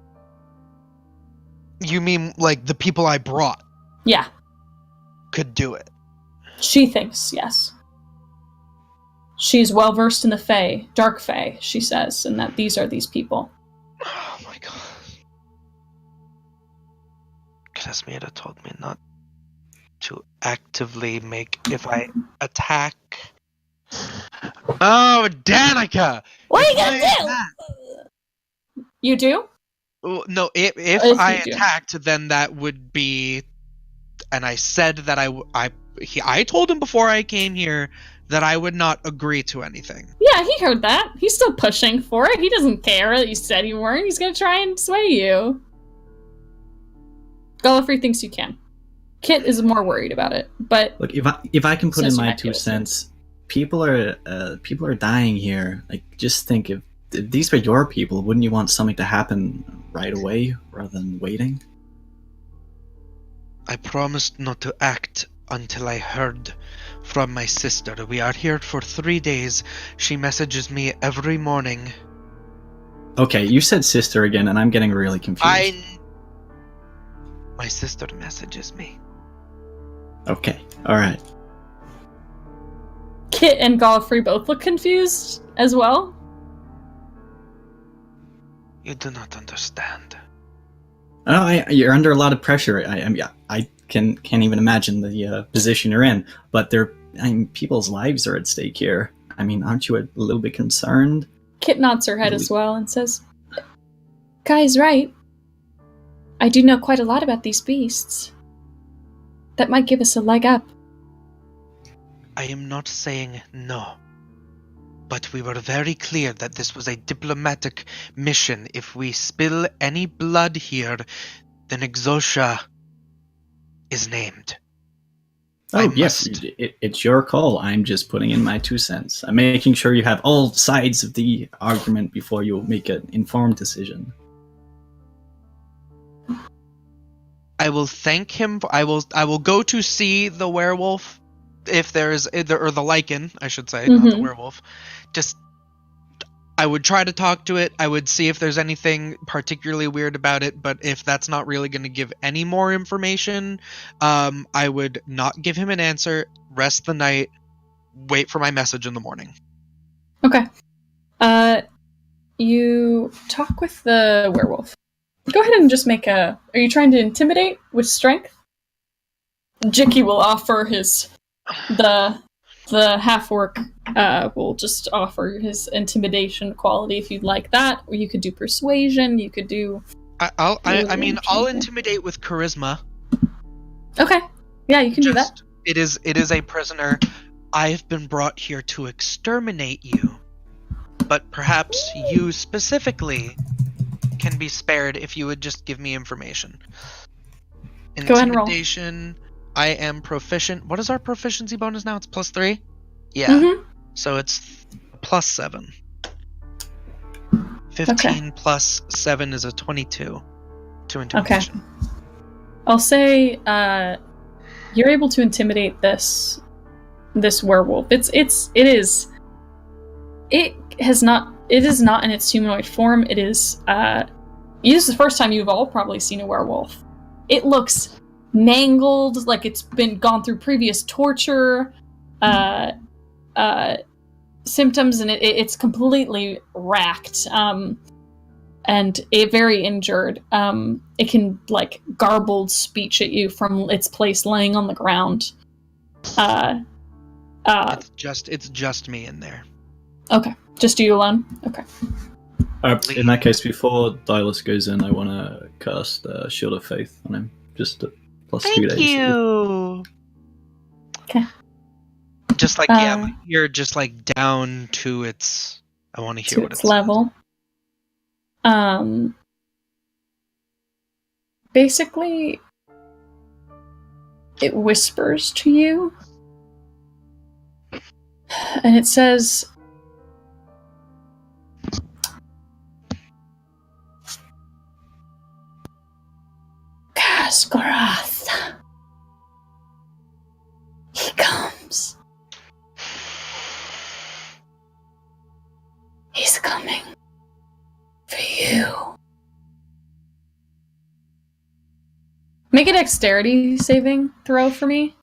You mean like the people I brought?
Yeah.
Could do it.
She thinks, yes. She's well versed in the Fae, Dark Fae, she says, and that these are these people.
Oh my god. Casmira told me not to actively make if I attack. Oh, Danica!
What are you gonna do? You do?
No, if I attacked, then that would be. And I said that I told him before I came here that I would not agree to anything.
Yeah, he heard that. He's still pushing for it. He doesn't care that you said you weren't. He's gonna try and sway you. Gallifrey thinks you can. Kit is more worried about it, but
look, if I can put in my 2 cents, people are dying here. Like, just think, if these were your people, wouldn't you want something to happen right away rather than waiting?
I promised not to act until I heard from my sister. We are here for 3 days. She messages me every morning.
Okay, you said sister again, and I'm getting really confused.
My sister messages me.
Okay, alright.
Kit and Godfrey both look confused as well.
You do not understand.
Oh, you're under a lot of pressure. I can't even imagine the position you're in. But people's lives are at stake here. I mean, aren't you a little bit concerned?
Kit nods her head as well and says, Guy's right. I do know quite a lot about these beasts. That might give us a leg up.
I am not saying no. But we were very clear that this was a diplomatic mission. If we spill any blood here, then Exosha is named.
Oh, yes, it's your call. I'm just putting in my 2 cents. I'm making sure you have all sides of the argument before you make an informed decision.
I will thank him. I will go to see the werewolf, if there's or the lichen, I should say, not the werewolf. Just, I would try to talk to it. I would see if there's anything particularly weird about it. But if that's not really going to give any more information, I would not give him an answer. Rest the night. Wait for my message in the morning.
Okay. You talk with the werewolf. Go ahead and just make a... Are you trying to intimidate with strength? Jicky will offer the half-orc will just offer his intimidation quality if you'd like that. Or you could do persuasion, you could do...
I'll intimidate with charisma.
Okay. Yeah, you can do that.
It is a prisoner. I've been brought here to exterminate you. But perhaps you specifically can be spared if you would just give me information.
Go ahead and roll.
Intimidation, I am proficient. What is our proficiency bonus now? It's +3? Yeah.
Mm-hmm.
So it's +7. 15 plus 7 is a 22 to intimidation.
Okay. I'll say you're able to intimidate this werewolf. It is not in its humanoid form. It is this is the first time you've all probably seen a werewolf. It looks mangled, like it's been gone through previous torture symptoms, and it's completely racked and very injured. It can like garbled speech at you from its place laying on the ground.
It's just me in there.
Okay, just you alone. Okay.
In that case, before Dylus goes in, I want to cast Shield of Faith on him, just to +2 days.
Thank you.
Okay.
Just like you're just like down to its. I want to hear what
its
it
level. Basically, it whispers to you, and it says, Kaskorath. He comes. He's coming for you. Make a dexterity saving throw for me.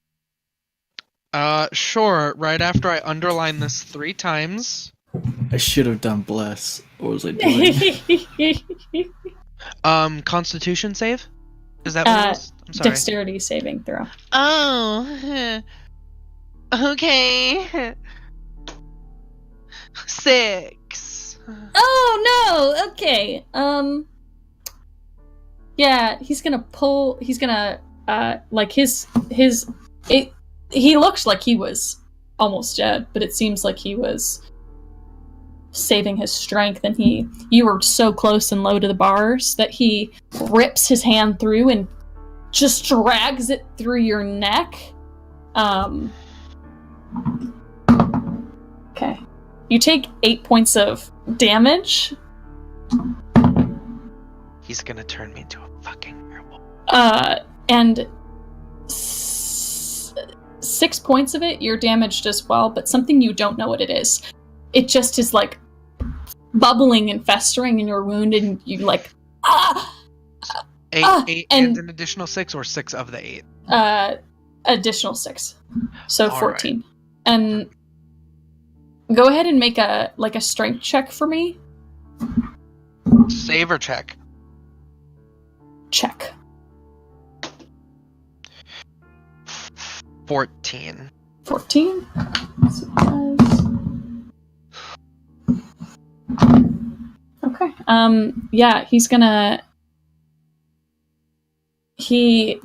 Sure. Right after I underline this 3 times.
I should have done Bless. What was I doing?
Constitution save? Is that what it was? I'm sorry.
Dexterity saving throw.
Oh. Okay. 6.
Oh no! Okay. Yeah, he's gonna like he looked like he was almost dead, but it seems like he was saving his strength, and you were so close and low to the bars that he rips his hand through and just drags it through your neck. Okay. You take 8 points of damage.
He's gonna turn me into a fucking werewolf.
And 6 points of it, you're damaged as well, but something you don't know what it is. It just is like bubbling and festering in your wound, and you like,
8 and an additional 6, or 6 of the 8?
additional 6. So
All
14. And go ahead and make a strength check for me.
Save or check?
Check.
14.
14. Okay. Yeah, he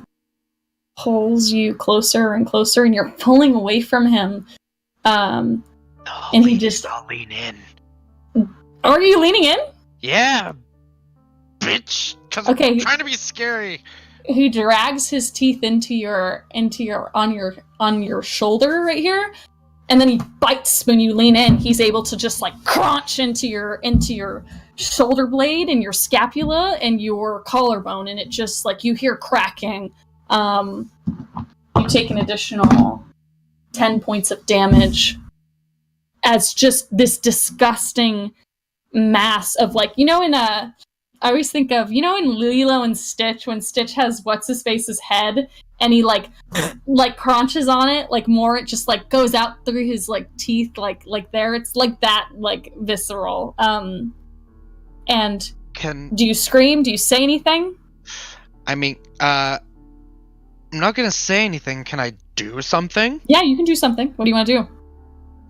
pulls you closer and closer, and you're pulling away from him. And he just...
I'll lean in.
Are you leaning in?
Yeah, bitch. Cause
Okay.
I'm trying to be scary.
He drags his teeth on your shoulder right here, and then he bites when you lean in. He's able to just like crunch into your shoulder blade and your scapula and your collarbone, and it just like you hear cracking. You take an additional 10 points of damage as just this disgusting mass of like, I always think of, in Lilo and Stitch, when Stitch has what's-his-face's head, and he, like crunches on it, like, more, it just, like, goes out through his, like, teeth, like there. It's like that, like, visceral. And do you scream? Do you say anything?
I mean, I'm not gonna say anything. Can I do something?
Yeah, you can do something. What do you want to do?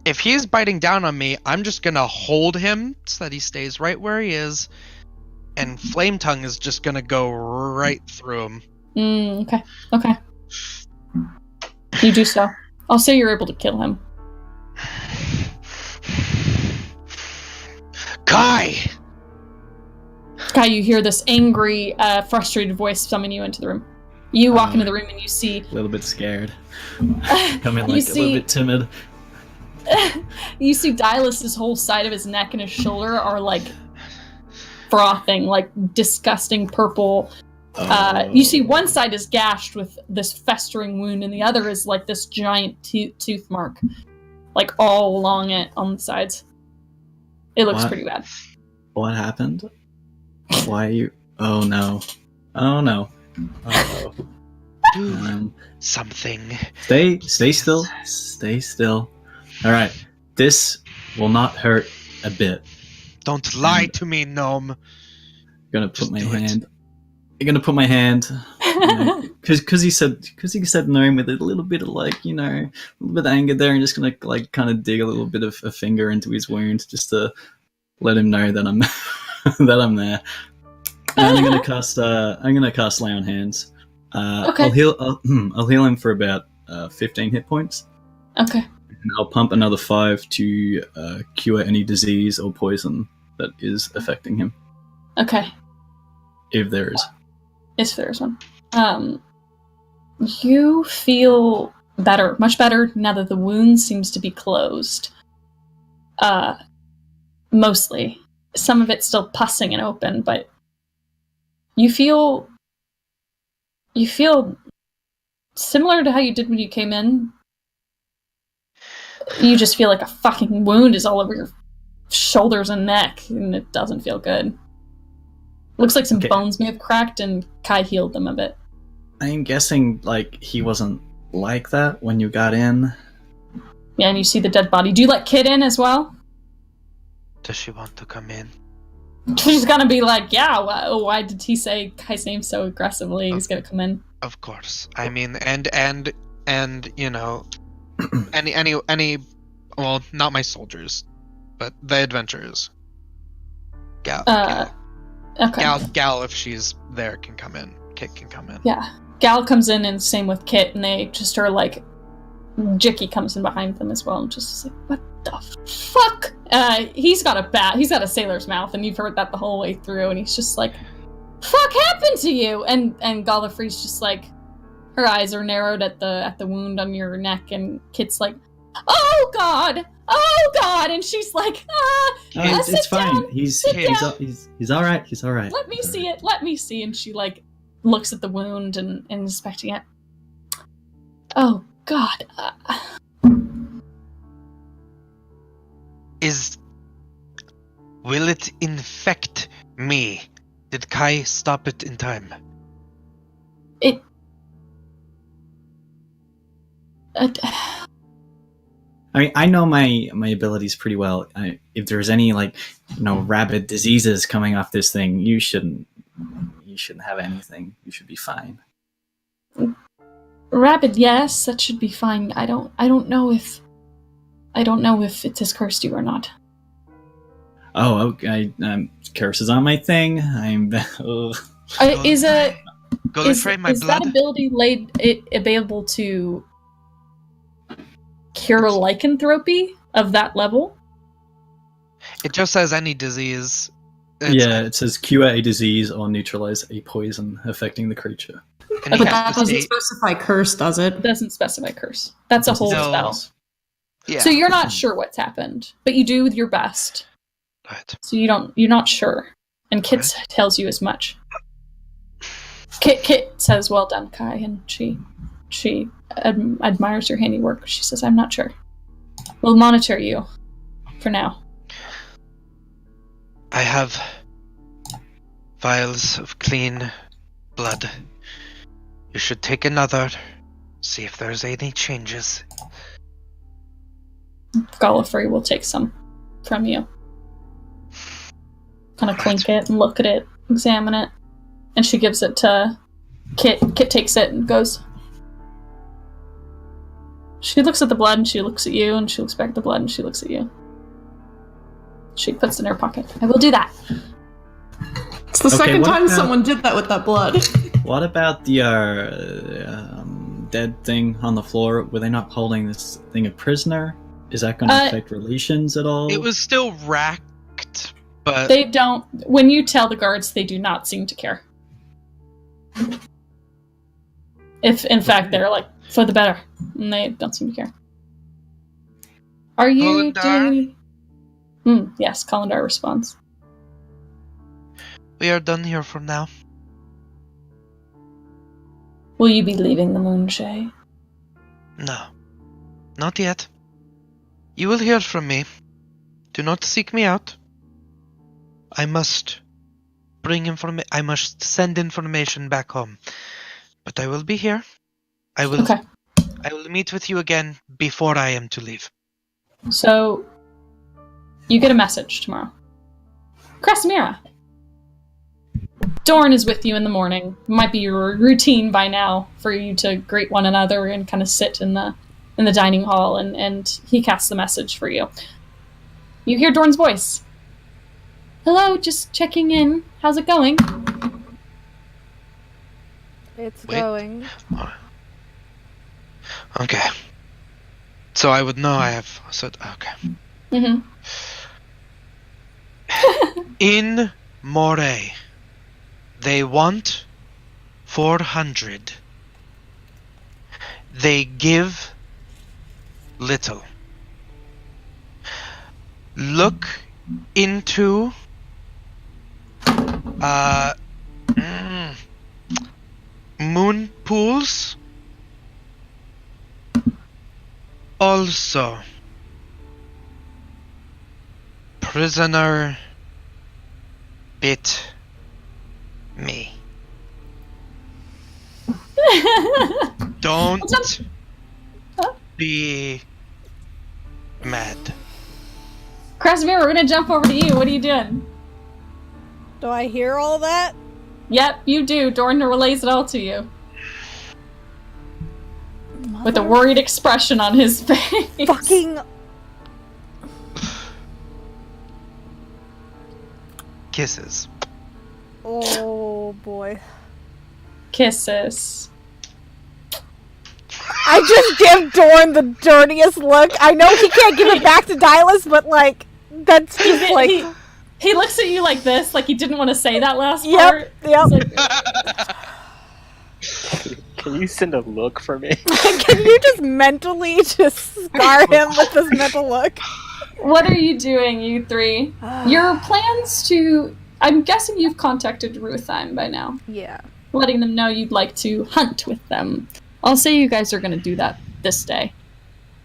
If he's biting down on me, I'm just gonna hold him so that he stays right where he is. And Flame Tongue is just gonna go right through him.
Okay. You do so. I'll say you're able to kill him.
Kai,
you hear this angry, frustrated voice summon you into the room. You walk into the room and you see...
A little bit scared. Come in like a little bit timid.
You see Dylus's whole side of his neck and his shoulder are, like, frothing, like disgusting purple. You see one side is gashed with this festering wound, and the other is like this giant tooth mark, like all along it on the sides. It looks pretty bad.
What happened? Why are you... Oh no. Uh-oh.
Something.
Stay still. Stay still. Alright. This will not hurt a bit.
Don't lie to me, gnome.
I'm gonna put my hand. I'm gonna put my hand, because he said gnome with a little bit of like, a little bit of anger there, and just gonna like kind of dig a little bit of a finger into his wound just to let him know that I'm that I'm there. And I'm gonna cast Lay on Hands.
Okay.
I'll heal him for about 15 hit points.
Okay.
And I'll pump another 5 to cure any disease or poison that is affecting him.
Okay.
If there is.
If there's one. You feel better, much better, now that the wound seems to be closed. Mostly. Some of it's still pussing and open, but you feel similar to how you did when you came in. You just feel like a fucking wound is all over your shoulders and neck, and it doesn't feel good. Looks like some bones may have cracked, and Kai healed them a bit.
I'm guessing, like, he wasn't like that when you got in.
Yeah, and you see the dead body. Do you let Kid in as well?
Does she want to come in?
She's gonna be like, yeah, why did he say Kai's name so aggressively? He's gonna come in.
Of course. I mean, and any, well, not my soldiers, but the adventurers. Gal.
Okay.
Gal, if she's there, can come in. Kit can come in.
Yeah. Gal comes in, and same with Kit, and they just are like... Jicky comes in behind them as well, and just like, what the fuck? He's got a sailor's mouth, and you've heard that the whole way through, and he's just like, fuck happened to you? And Gallifrey's just like, her eyes are narrowed at the wound on your neck, and Kit's like, oh god, and she's like,
it's fine.
Down,
he's all right. He's all right.
Let me see. And she like looks at the wound and inspecting it. Oh god.
Will it infect me? Did Kai stop it in time?
I mean, I know my abilities pretty well. If there's any rabid diseases coming off this thing, you shouldn't have anything. You should be fine.
Rabid, yes, that should be fine. I don't know if it's as cursed you or not.
Oh, okay. Curse is on my thing. I'm.
Is that
blood.
ability available to cure lycanthropy of that level?
It just says any disease.
It says cure a disease or neutralize a poison affecting the creature.
But that doesn't specify curse, does it?
It doesn't specify curse. That's a whole spell.
Yeah.
So you're not sure what's happened, but you do your best.
Right.
So you're not sure. And Kit tells you as much. Kit says, "Well done, Kai," and she admires your handiwork. She says, "I'm not sure. We'll monitor you for now."
I have vials of clean blood. You should take another, see if there's any changes.
Gallifrey will take some from you. Kind of clink it and look at it, examine it. And she gives it to Kit. Kit takes it and goes. She looks at the blood and she looks at you and she looks back at the blood and she looks at you. She puts it in her pocket. I will do that.
It's the second time someone did that with that blood.
What about the dead thing on the floor? Were they not holding this thing a prisoner? Is that going to affect relations at all?
It was still racked, but...
They don't... When you tell the guards, they do not seem to care. If, in fact, they're like, for the better. And they don't seem to care. Are you doing... Yes, Kalendar responds.
We are done here for now.
Will you be leaving the Moonshay?
No. Not yet. You will hear from me. Do not seek me out. I must I must send information back home. But I will be here. I will meet with you again before I am to leave.
So, you get a message tomorrow. Krasimira. Dorn is with you in the morning. Might be your routine by now for you to greet one another and kind of sit in the dining hall, and he casts the message for you. You hear Dorn's voice. Hello, just checking in. How's it going?
It's going.
Okay. So I would know I have said okay.
Mm-hmm.
In Moray, they want 400. They give little. Look into moon pools. Also, prisoner bit me. Don't be mad.
Krasimir, we're gonna jump over to you. What are you doing?
Do I hear all that?
Yep, you do. Dorn relays it all to you. With a worried expression on his face.
Fucking...
Kisses.
Oh, boy.
Kisses.
I just give Dorn the dirtiest look. I know he can't give it back to Dylas, but, like, that's just, like...
He looks at you like this, like he didn't want to say that last part.
Yep.
Like,
Can you send a look for me?
Can you just mentally just scar him with this mental look?
what are you doing, you three? Your plans to... I'm guessing you've contacted Ruthheim by now.
Yeah.
Letting them know you'd like to hunt with them. I'll say you guys are going to do that this day.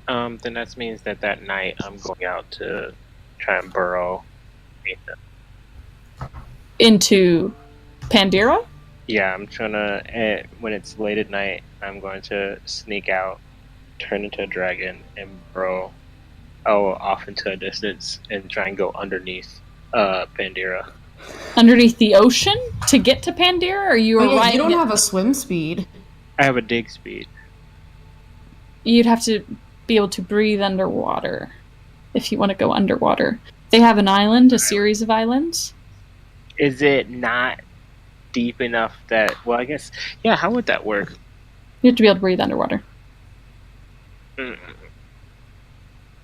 Then that means that night I'm going out to try and burrow
into Pandira?
Yeah, I'm trying to, when it's late at night, I'm going to sneak out turn into a dragon and burrow off into a distance and try and go underneath Pandira.
Underneath the ocean to get to Pandira, or you
Oh,
were
yeah, you don't
riding
have a swim speed.
I have a dig speed.
You'd have to be able to breathe underwater if you want to go underwater. They have an island, a series of islands.
Is it not deep enough that... Well, I guess... Yeah, how would that work?
You have to be able to breathe underwater.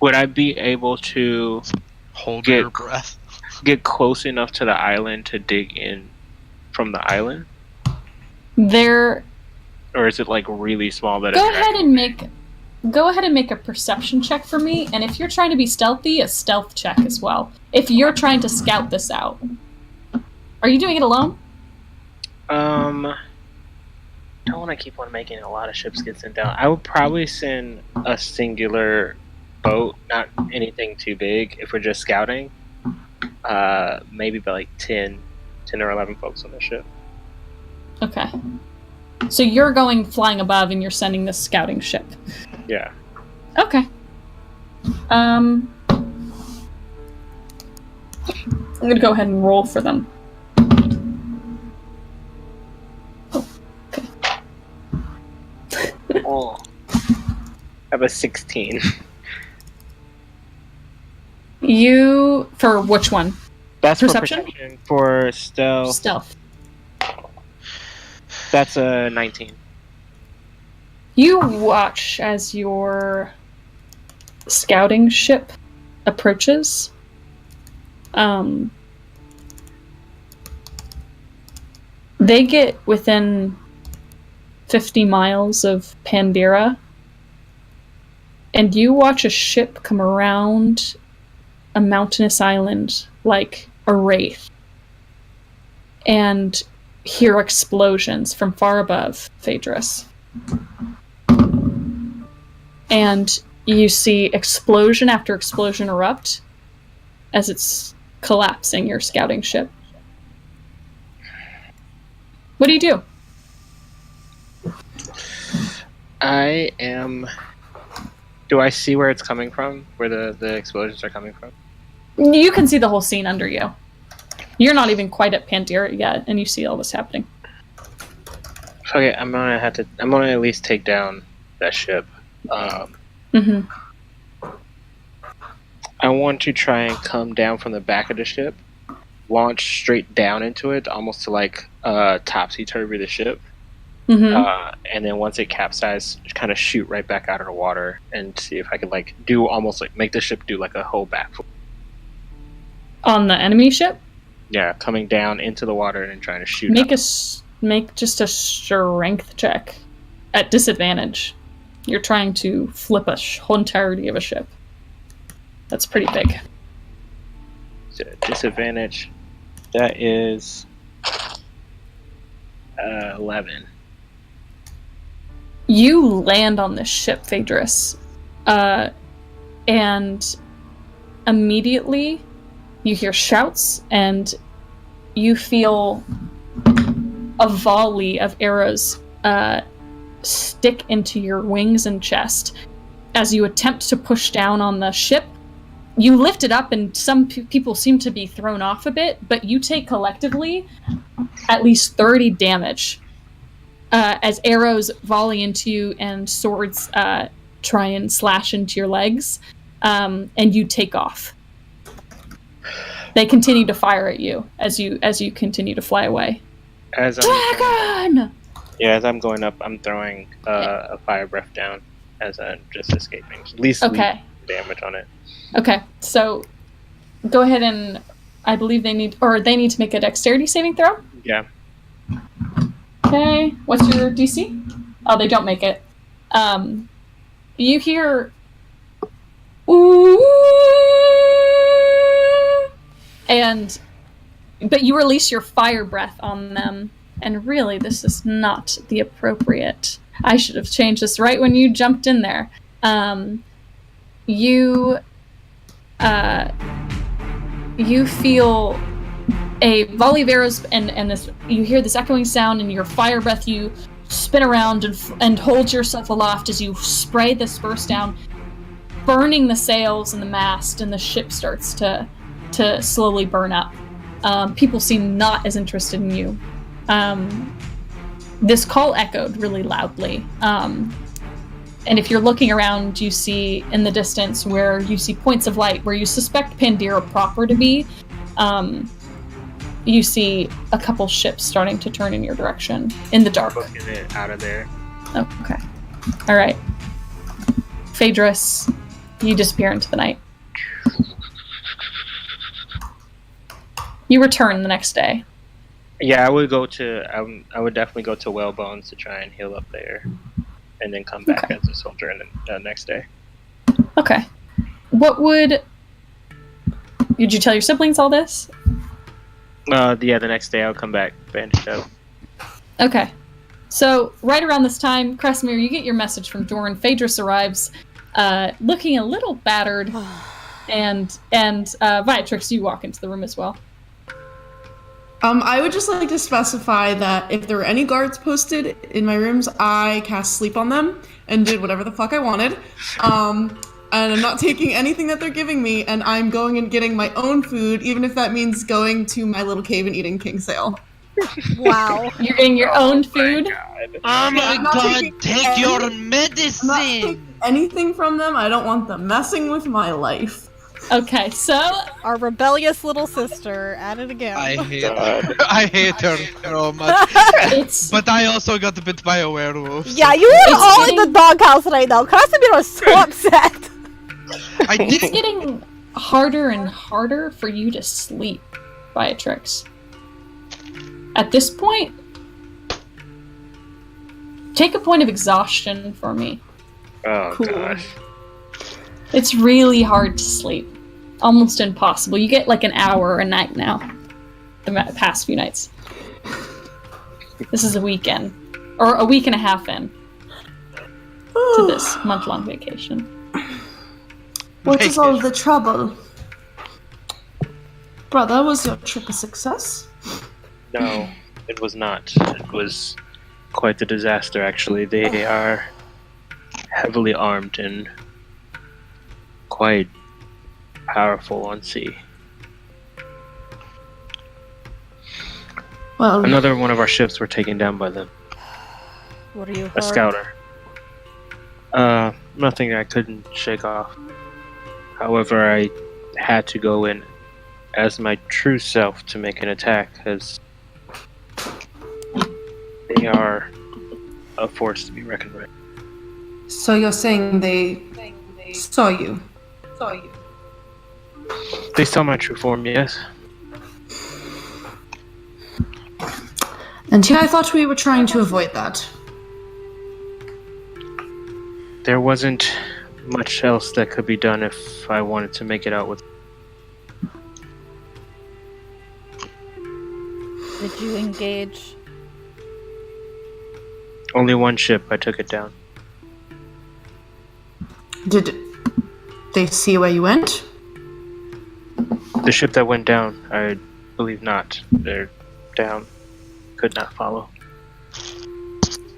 Would I be able to
Hold
Get-
your breath.
get close enough to the island to dig in from the island?
There.
Or is it like really small that
Go ahead and make a perception check for me, and if you're trying to be stealthy, a stealth check as well. If you're trying to scout this out. Are you doing it alone?
Don't want to keep on making a lot of ships get sent down. I would probably send a singular boat, not anything too big, if we're just scouting. Maybe by like 10 or 11 folks on the ship.
Okay. So you're going flying above and you're sending this scouting ship.
Yeah.
Okay. I'm gonna go ahead and roll for them.
Oh. I have a 16.
You for which one?
That's
Perception?
for perception. For stealth,
Stealth.
that's a 19.
You watch as your scouting ship approaches. They get within 50 miles of Pandira, and you watch a ship come around a mountainous island like a wraith, and hear explosions from far above Phaedrus. And you see explosion after explosion erupt as it's collapsing your scouting ship. What do you do?
Do I see where it's coming from? Where the explosions are coming from?
You can see the whole scene under you. You're not even quite at Pandira yet, and you see all this happening.
Okay, I'm gonna at least take down that ship.
Mm-hmm.
I want to try and come down from the back of the ship, launch straight down into it, almost to like topsy-turvy the ship.
Mm-hmm.
And then once it capsizes, kind of shoot right back out of the water and see if I could like do almost like make the ship do like a whole backflip.
On the enemy ship?
Yeah, coming down into the water and then trying to shoot.
Make just a strength check at disadvantage. You're trying to flip a whole entirety of a ship. That's pretty big.
Disadvantage. That is 11.
You land on this ship, Phaedrus, and immediately you hear shouts and you feel a volley of arrows stick into your wings and chest. As you attempt to push down on the ship, you lift it up and some people seem to be thrown off a bit, but you take collectively at least 30 damage as arrows volley into you and swords try and slash into your legs, and you take off. They continue to fire at you as you continue to fly away. Dragon!
As I'm going up, I'm throwing a fire breath down as I'm just escaping. At least
Okay.
damage on it.
Okay, so go ahead and I believe they need to make a dexterity saving throw.
Yeah.
Okay, what's your DC? Oh, they don't make it. You hear ooh, but you release your fire breath on them, and really, this is not the appropriate. I should have changed this right when you jumped in there. You feel a volley of arrows, and this, you hear this echoing sound, and your fire breath, you spin around and hold yourself aloft as you spray this burst down, burning the sails and the mast, and the ship starts to slowly burn up. People seem not as interested in you. This call echoed really loudly. And if you're looking around, you see in the distance where you see points of light where you suspect Pandira proper to be, you see a couple ships starting to turn in your direction in the dark.
Booking it out of there.
Oh, okay. All right. Phaedrus, you disappear into the night. You return the next day.
Yeah, I would definitely go to Whalebones to try and heal up there, and then come back as a soldier in the next day.
Okay. Did you tell your siblings all this?
Yeah, the next day I'll come back, bandaged up.
Okay. So, right around this time, Kresimir, you get your message from Doran. Phaedrus arrives, looking a little battered, and Viatrix, you walk into the room as well.
I would just like to specify that if there were any guards posted in my rooms, I cast sleep on them and did whatever the fuck I wanted. And I'm not taking anything that they're giving me, and I'm going and getting my own food, even if that means going to my little cave and eating king sale.
Wow.
You're getting your own food?
Oh my
I'm not
god,
taking
take your
I'm not
medicine!
taking anything from them. I don't want them messing with my life.
Okay, so...
Our rebellious little sister at it again.
I hate her so much.
It's...
But I also got bit by a werewolf.
Yeah, you are all in the doghouse right now. Krasimir is so upset.
It's getting harder and harder for you to sleep, Viatrix. At this point, take a point of exhaustion for me.
Oh, gosh.
It's really hard to sleep. Almost impossible. You get like an hour a night now. The past few nights. This is a weekend. Or a week and a half in. To this month-long vacation.
What is all the trouble? Brother, was your trip a success?
No, it was not. It was quite the disaster, actually. They are heavily armed and quite powerful on sea.
Well,
Another one of our ships were taken down by them.
What are you
A
heard?
scouter. Nothing I couldn't shake off. However, I had to go in as my true self to make an attack, as they are a force to be reckoned with.
so you're saying they saw you?
They saw my true form, yes.
And here I thought we were trying to avoid that.
There wasn't much else that could be done if I wanted to make it out with.
Did you engage?
Only one ship, I took it down.
Did they see where you went?
The ship that went down, I believe not. They're down. Could not follow.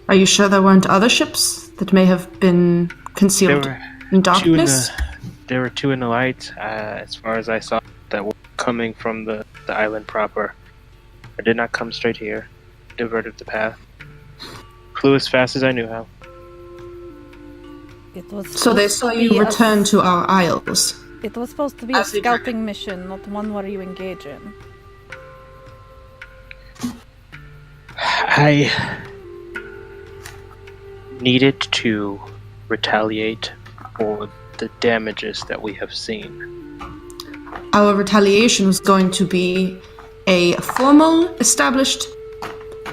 Are you sure there weren't other ships that may have been concealed in darkness?
There were two in the light, as far as I saw, that were coming from the island proper. I did not come straight here. Diverted the path. Flew as fast as I knew how.
It was
So they
supposed
saw
to
you
be a-
return to our isles.
It was supposed to be a
As they
scouting mission, not one where you engage in.
I needed to retaliate for the damages that we have seen.
Our retaliation was going to be a formal, established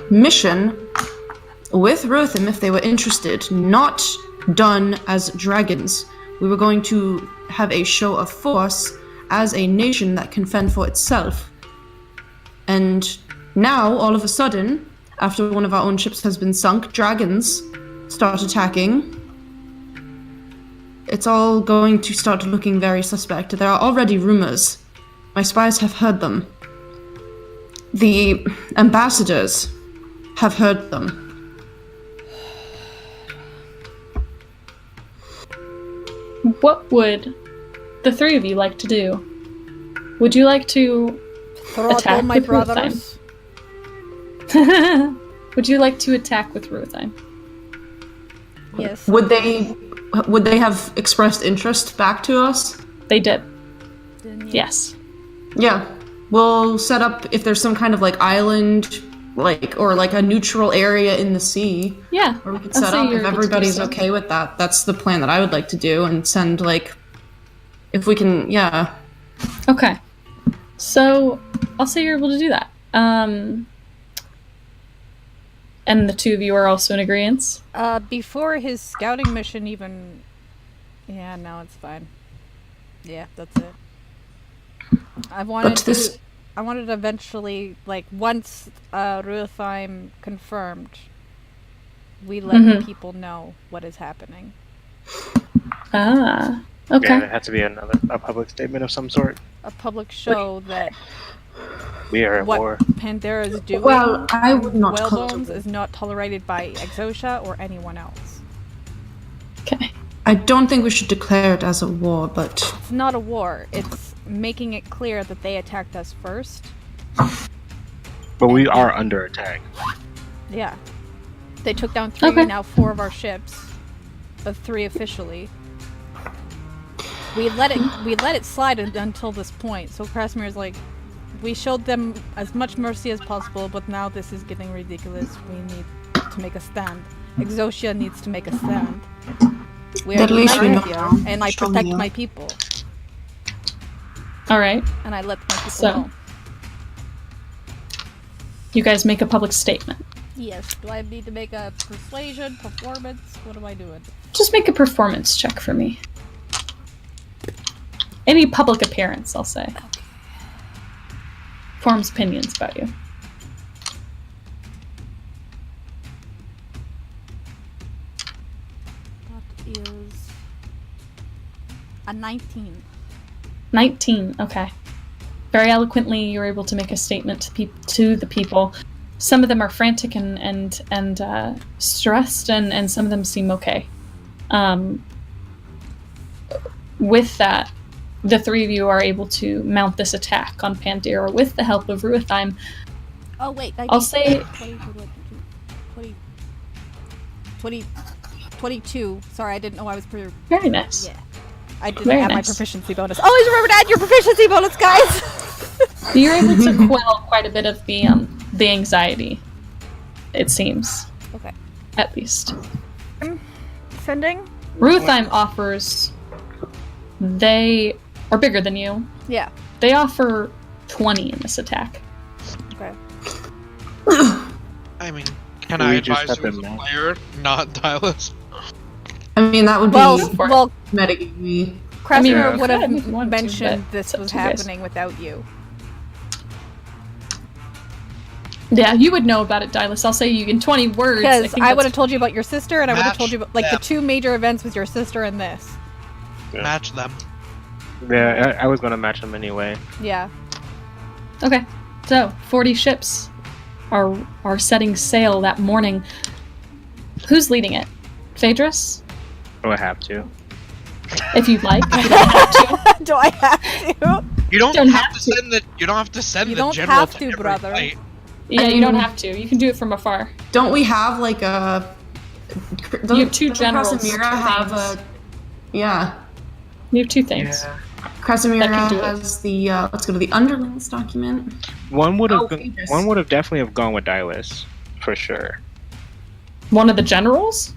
mission with Rotham if they were interested, not done as dragons. We were going to have a show of force as a nation that can fend for itself. And now, all of a sudden, after one of our own ships has been sunk, dragons start attacking. It's all going to start looking very suspect. There are already rumors. My spies have heard them. The ambassadors have heard them.
what would the three of you like to do? Would you like to
Throttle
attack
my
with
brothers.
Ruthheim? Would you like to attack with Ruthheim?
Yes.
Would they have expressed interest back to us?
They did.
Didn't you?
Yes.
Yeah. We'll set up if there's some kind of like island, or like a neutral area in the sea.
Yeah.
Or we could
I'll
set
say
up
you're
if
able to do
everybody's
so.
okay with that. That's the plan that I would like to do, and send if we can, yeah.
Okay. So I'll say you're able to do that. And the two of you are also in agreement.
Before his scouting mission even... Yeah, no, it's fine. Yeah, that's it. I wanted to eventually, like, once Ruthheim confirmed, we let the people know what is happening.
Ah. Okay.
Yeah, it has to be a public statement of some sort.
A public show that
We are at
what
war.
Pandera is doing
Well, I would not
Whalebones is not tolerated by Exotia or anyone else.
Okay.
I don't think we should declare it as a war, but
It's not a war. It's making it clear that they attacked us first.
But we are under attack.
Yeah. They took down 3,
Okay.
now 4 of our ships. But 3 officially. We let it slide until this point. So Krasimir is like, we showed them as much mercy as possible, but now this is getting ridiculous. We need to make a stand. Exotia needs to make a stand. We are
At least we
united
know
here,
now.
and I
Strong
protect
enough.
my people.
All right.
And I let my people
So-
know.
You guys make a public statement.
Yes. Do I need to make a persuasion, performance? What am I doing?
Just make a performance check for me. Any public appearance, I'll say. Forms opinions about you.
That is a 19.
19. Okay. Very eloquently, you're able to make a statement to the people. Some of them are frantic and stressed, and some of them seem okay. With that, the three of you are able to mount this attack on Pandera with the help of Ruthheim.
Oh wait,
I'll say
22. Sorry, I didn't know I was
very nice.
Yeah. I didn't
Very
add my
nice.
proficiency bonus. Always remember to add your proficiency bonus, guys!
You're able to quell quite a bit of the anxiety. It seems,
Okay.
at least.
Sending?
Ruthheim offers. They are bigger than you.
Yeah.
They offer 20 in this attack.
Okay.
I mean, can
We
I
just
advise
have
you as
to
a
match.
player, not Dylus?
I mean that would
Well,
be
well,
metagamey.
Krasner
mean,
would
yeah,
have
if you wanted to,
mentioned
but
this
it's up
was
to you guys.
happening without you.
Yeah, you would know about it, Dylus. I'll say you in 20 words.
Because
think
I would
that's-
have told you about your sister, and I would have
Match
told you about, like, the
them.
2 major events with your sister and this.
Yeah.
Match them.
Yeah, I was going to match them anyway.
Yeah.
Okay, so 40 ships are setting sail that morning. Who's leading it? Phaedrus?
Oh, I have to.
If you'd like. You don't have to.
Do I have to?
You don't,
Don't
have
have
to
to.
send the. You don't have to send
You
the
don't
general
have
to
to,
every
brother.
fight.
Yeah, you don't have to. You can do it from afar.
Don't we have like a?
You have 2
doesn't
generals.
Krasimira have
things.
a? Yeah,
You have 2 things.
Yeah.
Krasimira
That can do it.
has the. Let's go to the underlings document.
One would have
Oh, Phaedrus.
one would have definitely have gone with Dylus, for sure.
One of the generals?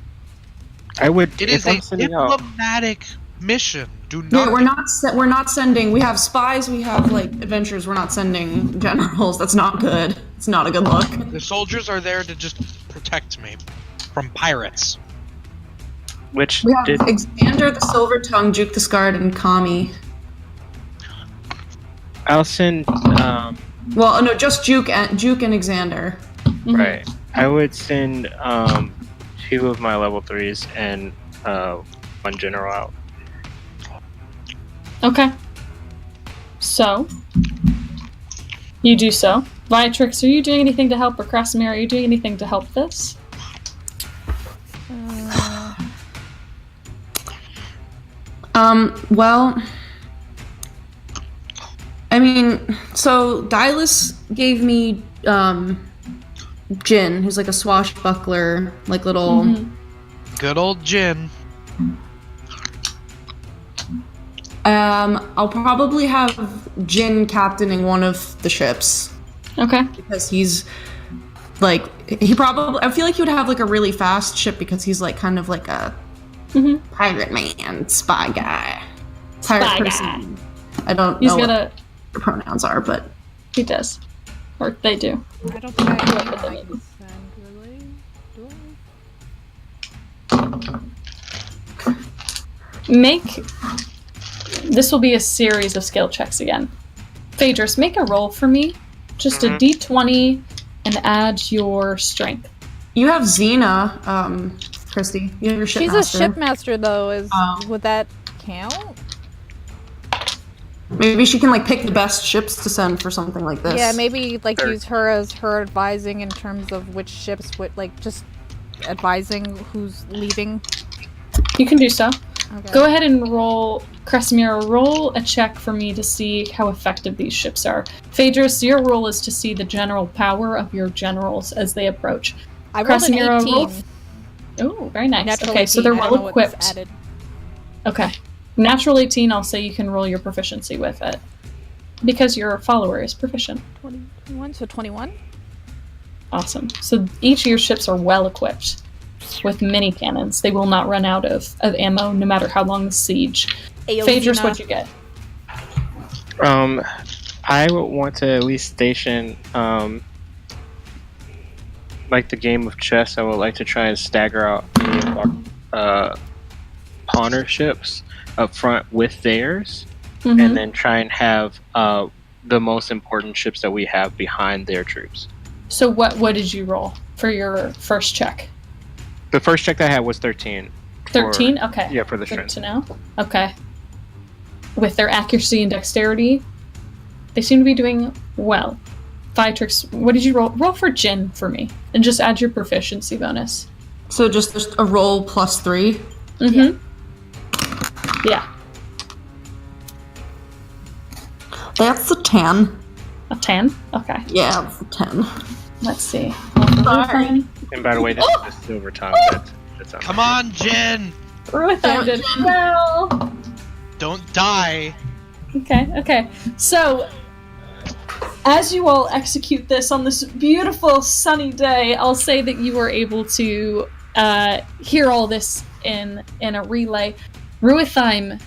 I would.
It
if
is
I'm
a
sending out-
diplomatic mission. Do not.
Yeah, we're not sending. We have spies. We have like adventurers. We're not sending generals. That's not good. It's not a good look.
The soldiers are there to just protect me from pirates.
which
We have
did
Xander the Silver Tongue, Juke the Scarred, and Kami.
I'll send
Well, no, just Juke and Xander.
Mhm.
right. I would send 2 of my level 3s and 1 general out.
Okay. So, you do so. Viatrix, are you doing anything to help, or Krasimir, are you doing anything to help this?
Well, I mean, so Dylus gave me, Jin, who's like a swashbuckler, like little...
Good old Jin.
I'll probably have Jin captaining one of the ships.
Okay.
Because he's, like, I feel like he would have, like, a really fast ship because he's, like, kind of like a pirate man, spy guy. Pirate person. I don't know what the pronouns are, but...
He does. Or they do.
I don't think I can send, really. Do I?
This will be a series of skill checks again. Phaedrus, make a roll for me. Just a d20 and add your strength.
You have Xena, Kristy. You have your shipmaster.
She's a shipmaster, though. Would that count?
Maybe she can, like, pick the best ships to send for something like this.
Yeah, maybe, like, use her as her advising in terms of which ships would, like, just advising who's leaving.
You can do so.
Okay.
Go ahead and roll, Kresimir, roll a check for me to see how effective these ships are. Phaedrus, your role is to see the general power of your generals as they approach.
I rolled an 18.
Oh, very nice.
Natural
okay,
18.
so they're
I don't
well
know what's
equipped.
added.
Okay. Natural 18, I'll say you can roll your proficiency with it. Because your follower is proficient.
21, so 21?
Awesome. So each of your ships are well equipped with mini cannons. They will not run out of ammo no matter how long the siege. Phaedrus, what'd you get?
I would want to at least station, like the game of chess, I would like to try and stagger out Honor ships up front with theirs, and then try and have the most important ships that we have behind their troops.
So what did you roll for your first check?
The first check I had was 13.
13? Okay.
Yeah, for the
Good
strength.
to know. Okay. With their accuracy and dexterity, they seem to be doing well. Phaedrus, what did you roll? Roll for Jin for me, and just add your proficiency bonus.
So just a roll plus 3?
Yeah.
That's a 10.
A 10? Okay.
Yeah, it's a 10.
Let's see.
Sorry.
And by the way, this is the silver tongue. That's
Come on, Jin!
Ruathan did well.
Don't die!
Okay. So, as you all execute this on this beautiful sunny day, I'll say that you were able to hear all this in a relay. Ruathan,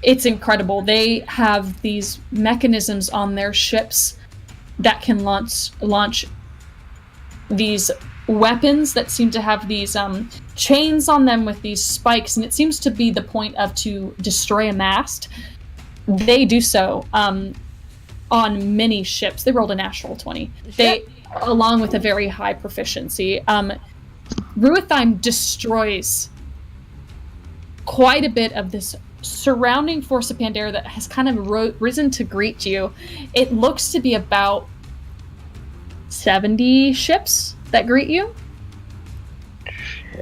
it's incredible. They have these mechanisms on their ships that can launch these weapons that seem to have these chains on them with these spikes, and it seems to be the point of to destroy a mast. They do so on many ships. They rolled a natural 20. They, along with a very high proficiency. Ruathan destroys quite a bit of this surrounding force of Pandora that has kind of risen to greet you. It looks to be about 70 ships that greet you.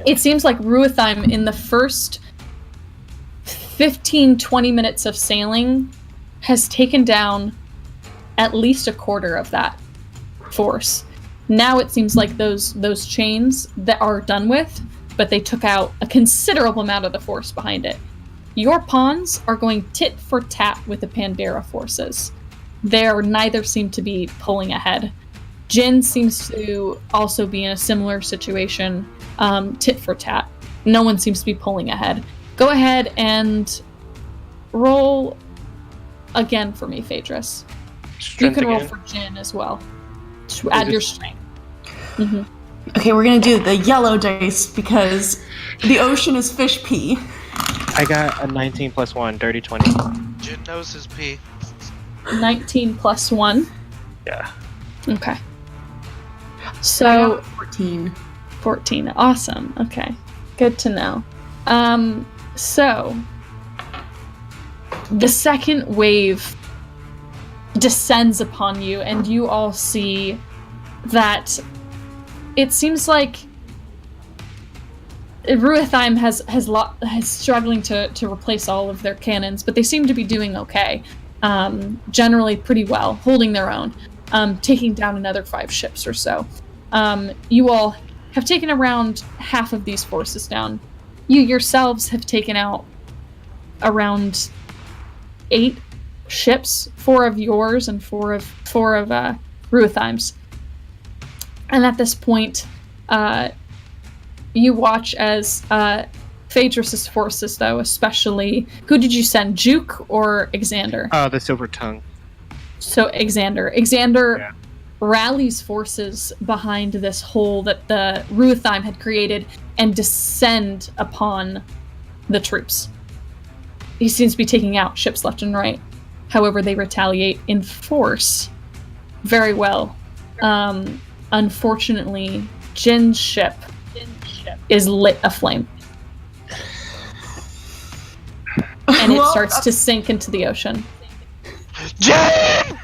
It seems like Ruathan, in the first 15-20 minutes of sailing, has taken down at least a quarter of that force. Now it seems like those chains that are done with, but they took out a considerable amount of the force behind it. Your pawns are going tit for tat with the Pandora forces. Neither seem to be pulling ahead. Jin seems to also be in a similar situation, tit for tat. No one seems to be pulling ahead. Go ahead and roll again for me, Phaedrus.
Strength
you can
again?
roll for Jin as well. To add your strength.
Okay, we're gonna do the yellow dice because the ocean is fish pee.
I got a 19 plus 1, dirty 20.
Jin knows his pee.
19 plus 1.
Yeah.
Okay. So
14.
14. Awesome. Okay. Good to know. So the second wave descends upon you, and you all see that it seems like Ruithheim has struggling to replace all of their cannons, but they seem to be doing okay. Generally pretty well, holding their own, taking down another 5 ships or so. You all have taken around half of these forces down. You yourselves have taken out around 8 ships, 4 of yours and 4 of Ruithheim's. And at this point, you watch as Phaedrus's forces, though, especially... Who did you send, Juke or Exander?
The Silver Tongue.
So Exander rallies forces behind this hole that the Ruithheim had created and descend upon the troops. He seems to be taking out ships left and right. However, they retaliate in force very well. Unfortunately, Jin's ship is lit aflame. And it starts to sink into the ocean.
Jin!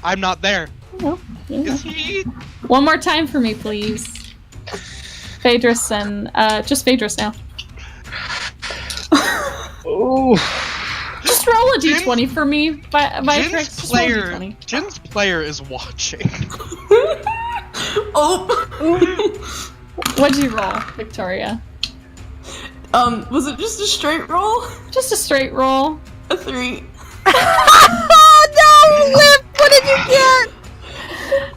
I'm not there.
No.
Is he?
One more time for me, please. Phaedrus and just Phaedrus now.
Oh.
Just roll a d20 for me.
Jin's player is watching.
Oh.
What'd you roll, Victoria?
Was it just a straight roll?
Just a straight roll.
A 3.
Oh no, Lip! What did you get?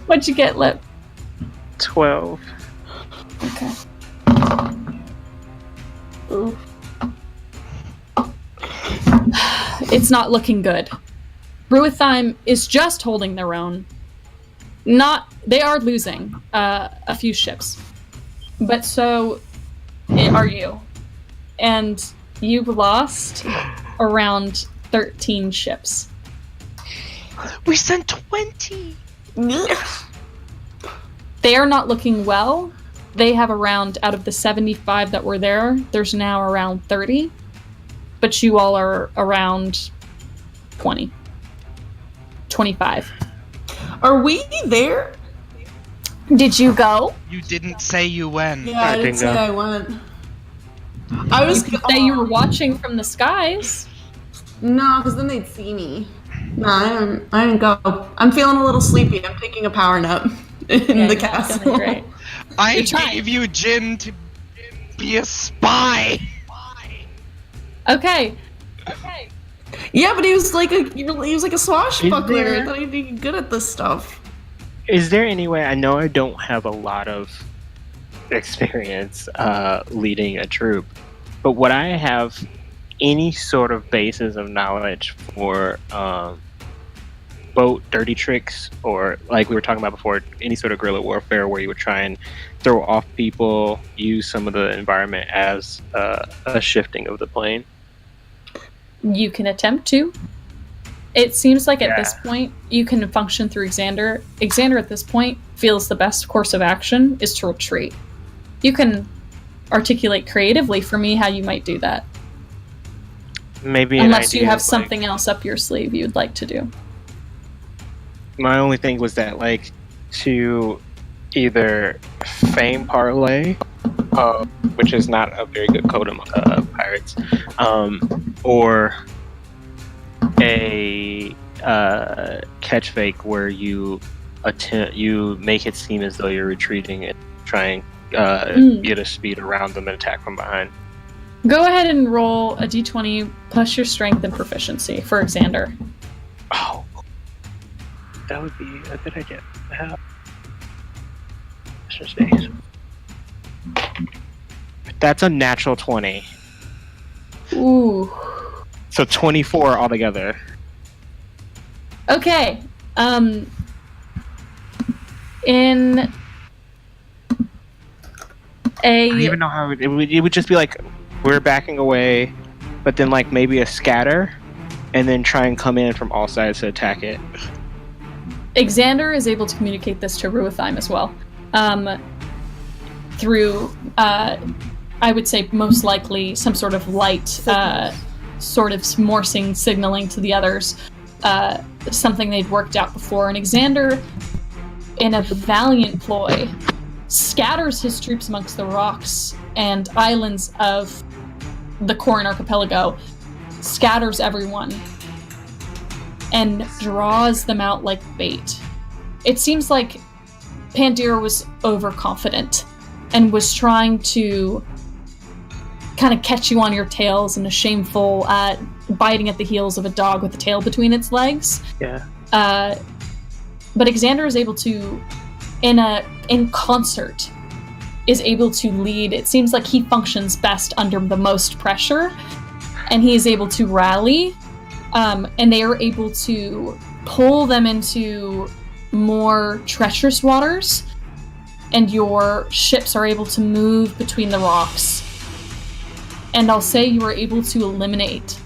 What'd you get, Lip?
12.
Okay. Ooh. It's not looking good. Ruithheim is just holding their own. They are losing a few ships. But so are you. And you've lost around 13 ships.
We sent 20!
They are not looking well. They have around, out of the 75 that were there, there's now around 30. But you all are around 20. 25.
Are we there?
Did you go?
You didn't say you went.
Yeah, I didn't say I went. I was
You could say you were watching from the skies.
No, because then they'd see me. No, I didn't go. I'm feeling a little sleepy. I'm taking a power nap in the castle.
Great.
I gave you Jin to be a spy.
Okay.
Yeah, but he was like a swashbuckler. I thought he'd be good at this stuff.
Is there any way? I know I don't have a lot of experience leading a troop, but would I have any sort of basis of knowledge for boat dirty tricks, or like we were talking about before, any sort of guerrilla warfare where you would try and throw off people, use some of the environment as a shifting of the plane?
You can attempt to. It seems like at this point you can function through Xander. Xander at this point feels the best course of action is to retreat. You can articulate creatively for me how you might do that.
Maybe
unless you have something else up your sleeve you'd like to do.
My only thing was that, like, to either feign parlay, which is not a very good code among pirates, or a catch fake where you make it seem as though you're retreating and try and get a speed around them and attack from behind.
Go ahead and roll a d20 plus your strength and proficiency for Xander.
Oh, that would be a good idea. That's a natural 20.
Ooh.
So 24 altogether.
Okay. In a...
I don't even know how it would just be like we're backing away, but then like maybe a scatter, and then try and come in from all sides to attack it.
Xander is able to communicate this to Ruithheim as well. Through, I would say most likely some sort of light, sort of morsing signaling to the others, something they'd worked out before. And Xander, in a valiant ploy, scatters his troops amongst the rocks and islands of the Corin Archipelago, scatters everyone, and draws them out like bait. It seems like Pandira was overconfident and was trying to kind of catch you on your tails in a shameful, biting at the heels of a dog with a tail between its legs.
Yeah.
But Xander is able to, in concert, is able to lead. It seems like he functions best under the most pressure, and he is able to rally, and they are able to pull them into more treacherous waters, and your ships are able to move between the rocks. And I'll say you were able to eliminate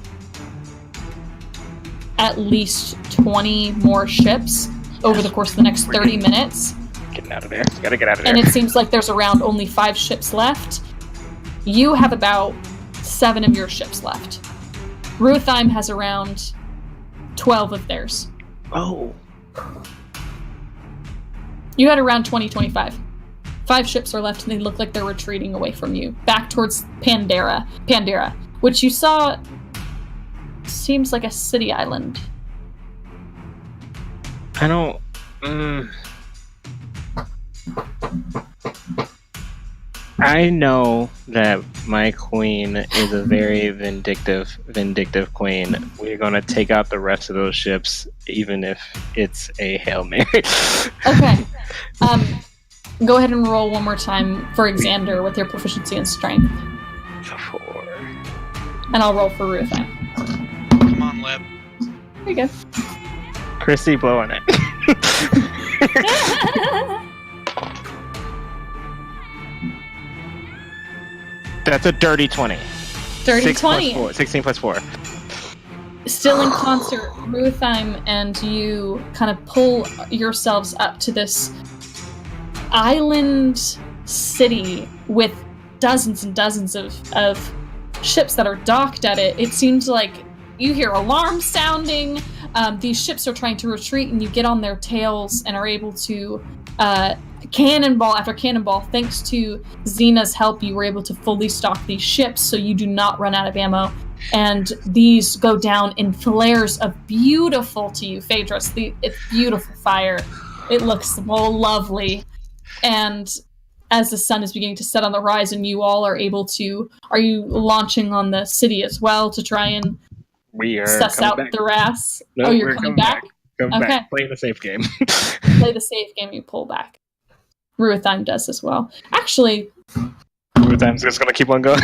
at least 20 more ships over the course of the next 30 minutes.
Getting out of there. Gotta get out of there.
And it seems like there's around only 5 ships left. You have about 7 of your ships left. Ruthheim has around 12 of theirs.
Oh.
You had around 20, 25. 5 ships are left, and they look like they're retreating away from you, back towards Pandira, which you saw seems like a city island.
I don't... I know that my queen is a very vindictive queen. We're gonna take out the rest of those ships, even if it's a Hail Mary.
Okay. Go ahead and roll one more time for Xander with your proficiency in strength.
4.
And I'll roll for Ruthheim.
Come on, Lib.
There you go.
Kristy blowing it. That's a dirty 20.
Dirty
6
20.
plus 4. 16 plus 4.
Still in concert, Ruthheim and you kind of pull yourselves up to this island city with dozens and dozens of ships that are docked at it. It seems like you hear alarms sounding. These ships are trying to retreat, and you get on their tails and are able to cannonball after cannonball. Thanks to Xena's help, you were able to fully stock these ships so you do not run out of ammo. And these go down in flares of beautiful to you, Phaedrus. It's beautiful fire. It looks lovely. And as the sun is beginning to set on the horizon, you all are able to... Are you launching on the city as well to try and
We are
suss out
back.
the RAS?
No,
Oh, you're
we're
coming back?
Come
Okay.
back. Play the safe game.
Play the safe game, you pull back. Ruthheim does as well. Actually,
Ruthheim's just gonna keep on going.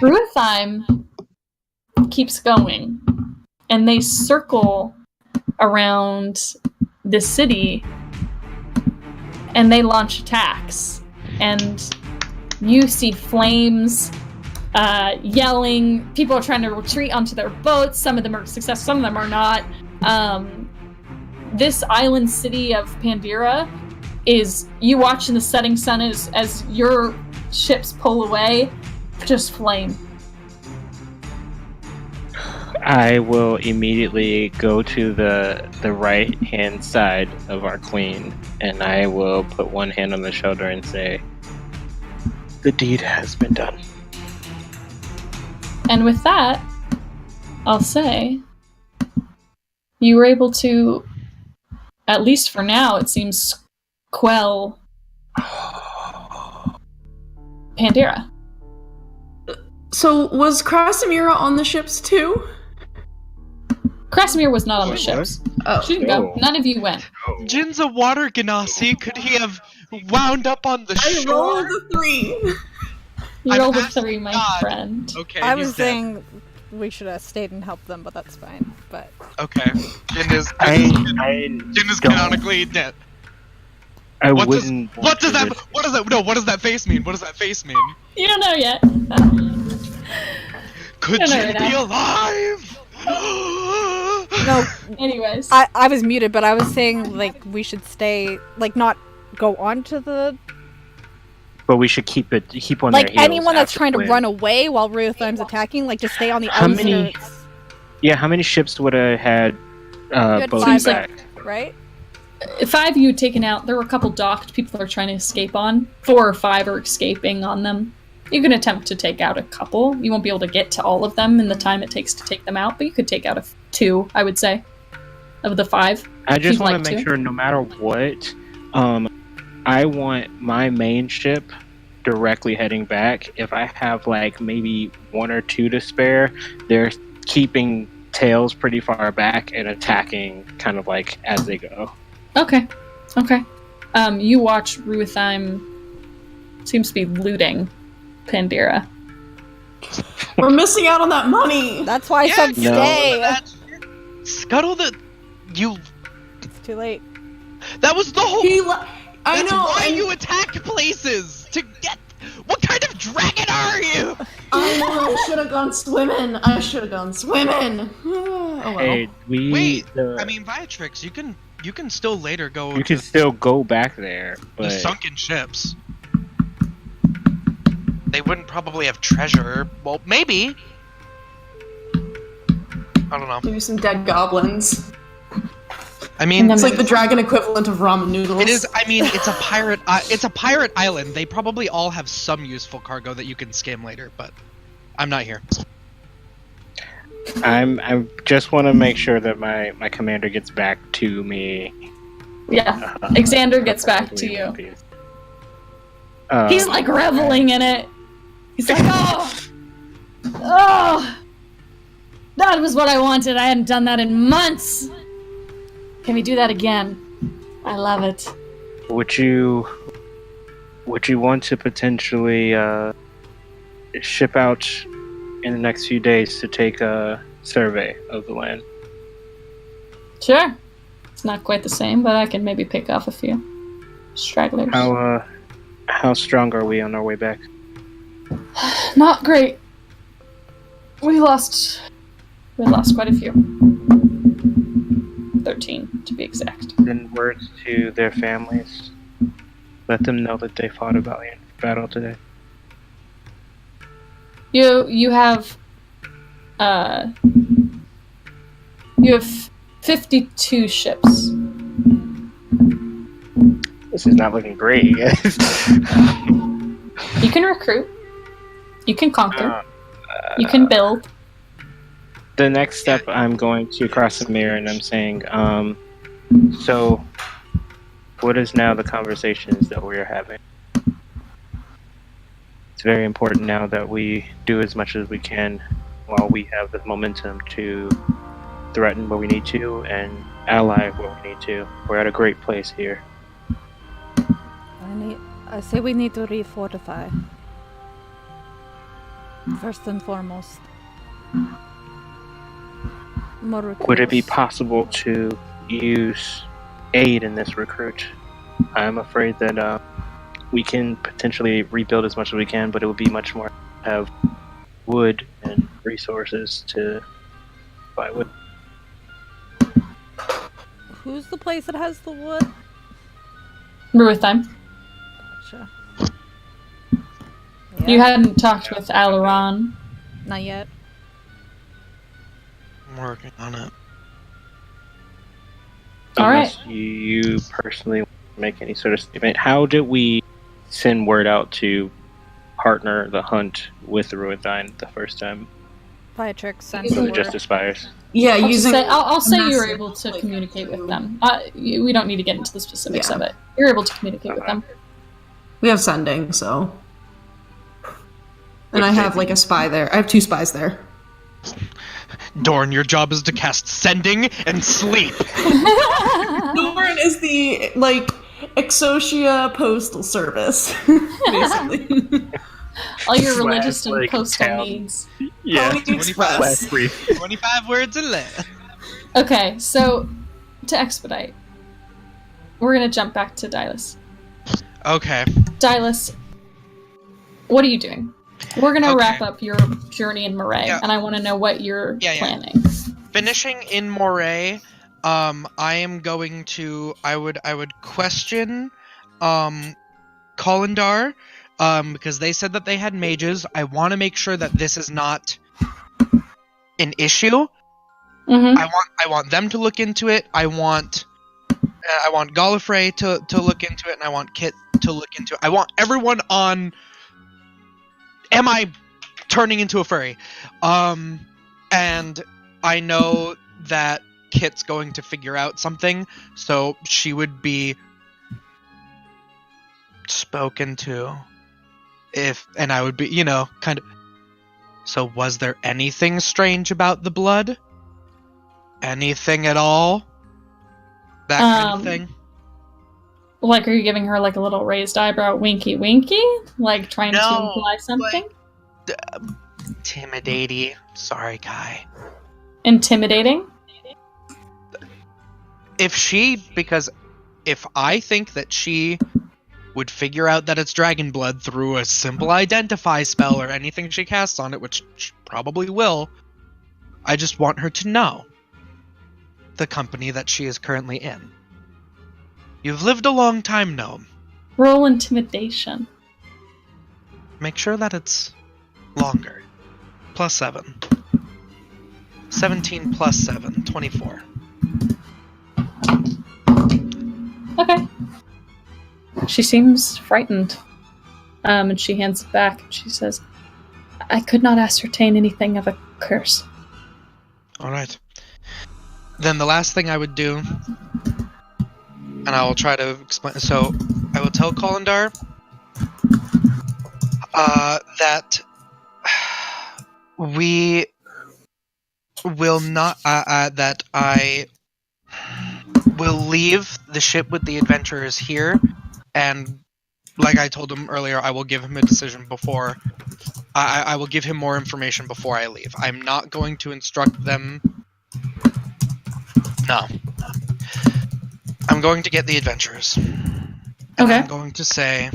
Ruthheim keeps going, and they circle around the city, and they launch attacks. And you see flames, yelling. People are trying to retreat onto their boats. Some of them are successful, some of them are not. This island city of Pandira is, you watch in the setting sun as your ships pull away, just flame.
I will immediately go to the right hand side of our queen, and I will put one hand on the shoulder and say, "The deed has been done."
And with that, I'll say you were able to, at least for now, it seems, quell Pandira.
So was Krasimira on the ships too?
Krasimir was not on the
What?
ships.
Oh.
She didn't go.
Oh.
None of you went.
Jin's a water genasi. Could he have wound up on the
I
shore?
rolled a 3.
You
I'm
rolled a
asking
3, my
God.
friend.
Okay,
I
he's
was
dead.
saying we should have stayed and helped them, but that's fine. But
Okay. Jin is
don't-
canonically dead.
I
What does,
wouldn't.
what does that?
want to
What does that? No. What does that face mean? What does that face mean?
You don't know yet.
Could
No, no,
Jin
no.
be alive?
no,
Anyways.
I was muted, but I was saying like we should stay, like not go on to the
But we should keep on
like
their heels
anyone that's
after
trying to
when-
run away while Ruthheim's attacking, like just stay on the
How many-
outskirts,
Yeah, how many ships would have had
had
boats
5
back?
right?
5 you had taken out. There were a couple docked. People are trying to escape on. 4 or 5 are escaping on them. You can attempt to take out a couple. You won't be able to get to all of them in the time it takes to take them out, but you could take out 2, I would say, of the 5.
I just want to make sure, no matter what, I want my main ship directly heading back. If I have like maybe 1 or 2 to spare, they're keeping tails pretty far back and attacking kind of like as they go.
Okay. You watch Ruithheim seems to be looting Pandira.
We're missing out on that money.
That's why I said stay.
Scuttle the... You...
It's too late.
That was the whole...
I
That's
know.
why you attack places! To get... What kind of dragon are you?
I know. I should have gone swimming. Oh, well.
Hey,
Wait, I mean, Viatrix, you can still later go...
You can still go back there, but...
The sunken ships. They wouldn't probably have treasure. Well, maybe. I don't know.
Maybe some dead goblins.
I mean,
it's like the dragon equivalent of ramen noodles.
It is. I mean, it's a pirate. It's a pirate island. They probably all have some useful cargo that you can skim later. But I'm not here.
I just want to make sure that my commander gets back to me.
Yeah, Xander gets back to you. He's like reveling in it. He's like, oh, that was what I wanted. I hadn't done that in months. Can we do that again? I love it.
Would you want to potentially ship out in the next few days to take a survey of the land?
Sure. It's not quite the same, but I can maybe pick off a few stragglers.
How strong are we on our way back?
Not great. We lost quite a few. 13 to be exact.
Send words to their families. Let them know that they fought a valiant battle today.
You have 52 ships.
This is not looking great, guys.
You can recruit. You can conquer. You can build.
The next step, I'm going to cross the mirror and I'm saying, so what is now the conversations that we're having? It's very important now that we do as much as we can while we have the momentum to threaten where we need to and ally where we need to. We're at a great place here.
I say we need to refortify. First and foremost. More recruits.
Would it be possible to use aid in this recruit? I'm afraid that we can potentially rebuild as much as we can, but it would be much more have wood and resources to buy wood.
Who's the place that has the wood?
Ruithheim.
Gotcha.
You hadn't talked with Alaron.
Not yet.
I'm working on it.
Alright.
Unless you personally make any sort of statement. How did we send word out to partner the hunt with the Ruithheim the first time?
Viatrix sent
Was
the
it
word.
just Aspires?
Yeah,
I'll say you were able to communicate with them. We don't need to get into the specifics of it. You're able to communicate with them.
We have sending, so. And I have like a spy there. I have 2 spies there.
Dorn, your job is to cast Sending and Sleep.
Dorn is the like Exotia Postal Service, basically.
All your religious
Slash,
and
like,
postal
town.
needs.
Yeah.
Pony Express.
25 words and less.
Okay, so to expedite, we're gonna jump back to Dylus.
Okay.
Dylus, what are you doing? We're gonna
Okay.
wrap up your journey in Moray,
Yeah.
and I want to know what you're planning.
Finishing in Moray, I am going to. I would question, Kolindar, because they said that they had mages. I want to make sure that this is not an issue.
Mm-hmm.
I want them to look into it. I want I want Gallifrey to look into it, and I want Kit to look into it. I want everyone on. Am I turning into a furry? And I know that Kit's going to figure out something, so she would be spoken to. And I would be, kind of. So, was there anything strange about the blood? Anything at all? That kind of thing?
Like, are you giving her, like, a little raised eyebrow winky winky? Like, trying to imply something?
Intimidating. Sorry, Kai.
Intimidating?
Because if I think that she would figure out that it's dragon blood through a simple identify spell or anything she casts on it, which she probably will, I just want her to know the company that she is currently in. You've lived a long time, Gnome.
Roll intimidation.
Make sure that it's longer. +7. 17 plus 7, 24.
Okay. She seems frightened. And she hands it back. She says, I could not ascertain anything of a curse.
Alright. Then the last thing I would do, and I will try to explain. So, I will tell Kolindar that we will not. That I will leave the ship with the adventurers here, and like I told him earlier, I will give him a decision before. I will give him more information before I leave. I'm not going to instruct them. No. I'm going to get the adventurers. And
Okay.
I'm going to say,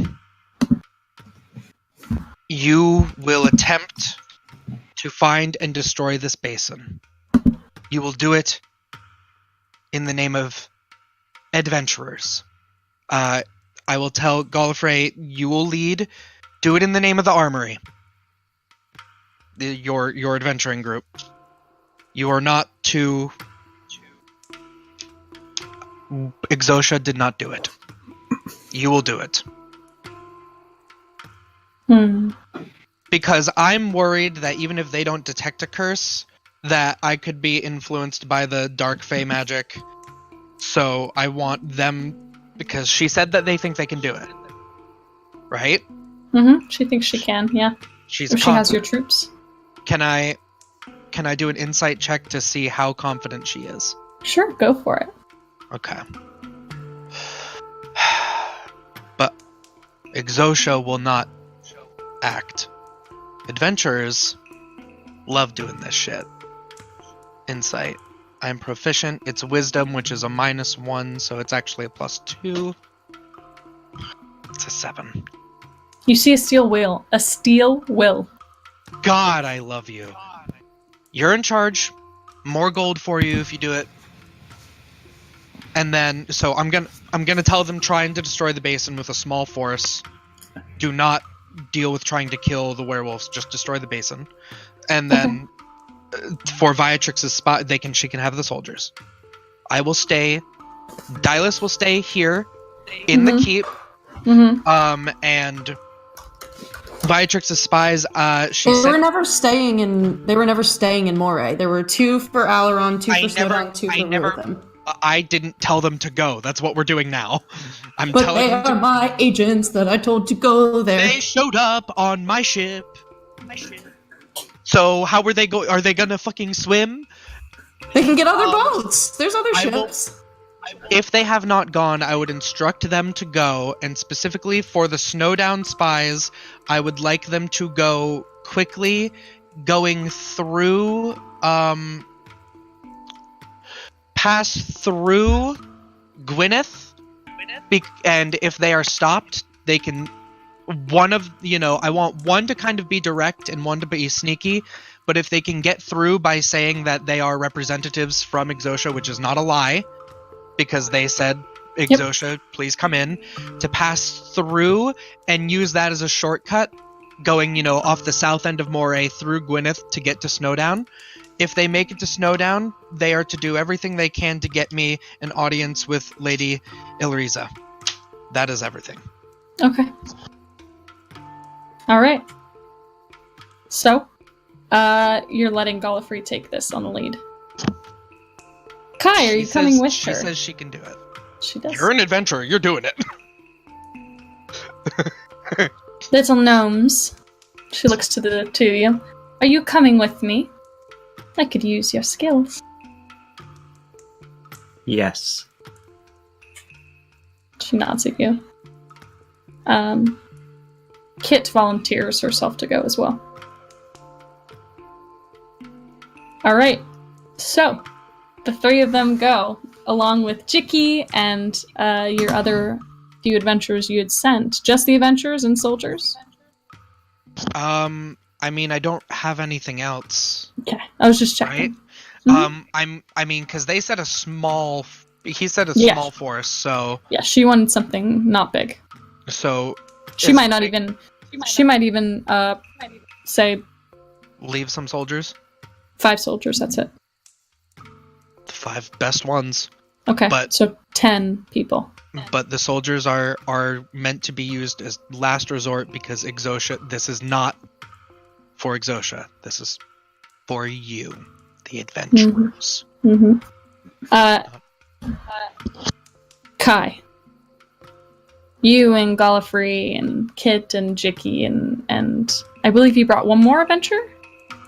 you will attempt to find and destroy this basin. You will do it in the name of adventurers. I will tell Gallifrey, you will lead. Do it in the name of the armory. Your adventuring group. You are not to... Exotia did not do it. You will do it. Because I'm worried that even if they don't detect a curse, that I could be influenced by the dark fae magic. So I want them, because she said that they think they can do it. Right?
She thinks she can, yeah.
She's
If she has your troops.
Can I do an insight check to see how confident she is?
Sure, go for it.
Okay. But Exotia will not act. Adventurers love doing this shit. Insight. I'm proficient. It's wisdom, which is a -1, so it's actually a +2. It's a 7.
You see a steel wheel. A steel will.
God, I love you. You're in charge. More gold for you if you do it. And then, so I'm gonna tell them trying to destroy the basin with a small force. Do not deal with trying to kill the werewolves. Just destroy the basin. And then, for Viatrix's spot, she can have the soldiers. I will stay. Dylas will stay here in the keep. And Viatrix's spies. They were never staying in Moray. There were 2 for Alaron, 2 for Snowdown, 2 for Rhythm. I didn't tell them to go. That's what we're doing now. But they are my agents that I told to go there. They showed up on my ship. So how were they going? Are they gonna fucking swim? They can get other boats. There's other ships. If they have not gone, I would instruct them to go, and specifically for the Snowdown spies, I would like them to go quickly, going through, pass through Gwyneth, and if they are stopped, they can, I want one to kind of be direct and one to be sneaky, but if they can get through by saying that they are representatives from Exotia, which is not a lie, because they said, Exotia, please come in, to pass through and use that as a shortcut, going, off the south end of Moray through Gwyneth to get to Snowdown, if they make it to Snowdown, they are to do everything they can to get me an audience with Lady Ilriza. That is everything.
Okay. All right. So, you're letting Gallifrey take this on the lead. Kai, are you coming with her?
She says she can do it.
She does.
You're an adventurer. You're doing it.
Little gnomes. She looks to the two of you. Are you coming with me? I could use your skills.
Yes.
She nods at you. Kit volunteers herself to go as well. Alright, so the three of them go, along with Jicky and your other few adventurers you had sent. Just the adventurers and soldiers?
I mean, I don't have anything else.
Okay, I was just checking.
Right?
Mm-hmm.
Because they said he said a small force, so...
Yeah, she wanted something not big.
So...
She might even say...
Leave some soldiers?
5 soldiers, that's it.
The 5 best ones.
Okay, so 10 people.
But the soldiers are meant to be used as last resort because Exotia... This is not for Exotia. This is for you, the adventurers.
Mm-hmm. Kai. You and Gallifrey and Kit and Jicky and I believe you brought one more adventure?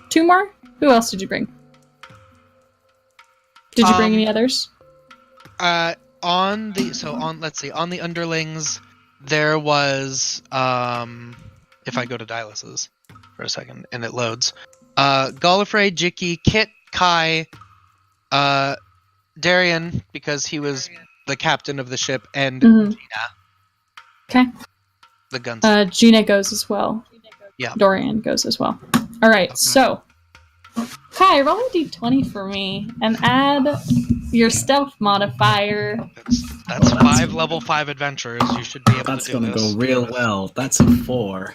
2 more? Who else did you bring? Did you bring any others?
On the underlings, there was if I go to Dylus's for a second and it loads. Gallifrey, Jicky, Kit, Kai, Darian, because he was the captain of the ship, and Gina.
Okay.
The guns.
Gina goes as well.
Yeah.
Dorian goes as well. Alright, so Kai, roll a d20 for me and add your stealth modifier.
That's 5 level 5 adventurers. You should be able to do this.
That's gonna go real well. That's a 4.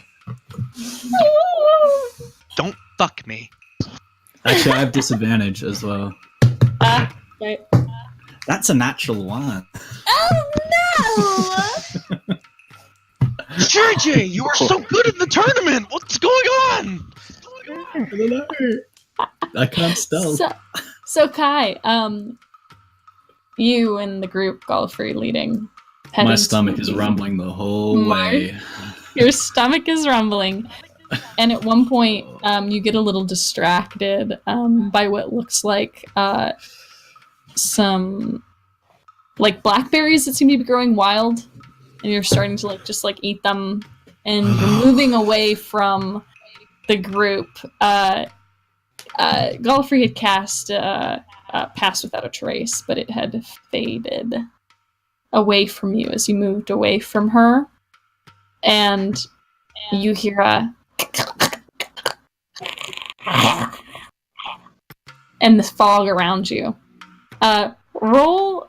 Don't fuck me.
Actually, I have disadvantage as well.
Right.
That's a natural 1.
Oh no!
JJ, you are so good in the tournament! What's going on?
I don't know. I can't stealth.
So Kai, you and the group, Gallifrey leading.
My stomach is rumbling the whole way.
Your stomach is rumbling. And at one point, you get a little distracted by what looks like some like blackberries that seem to be growing wild, and you're starting to just eat them, and you're moving away from the group. Gallifrey had cast Pass Without a Trace, but it had faded away from you as you moved away from her, and you hear a and the fog around you. Roll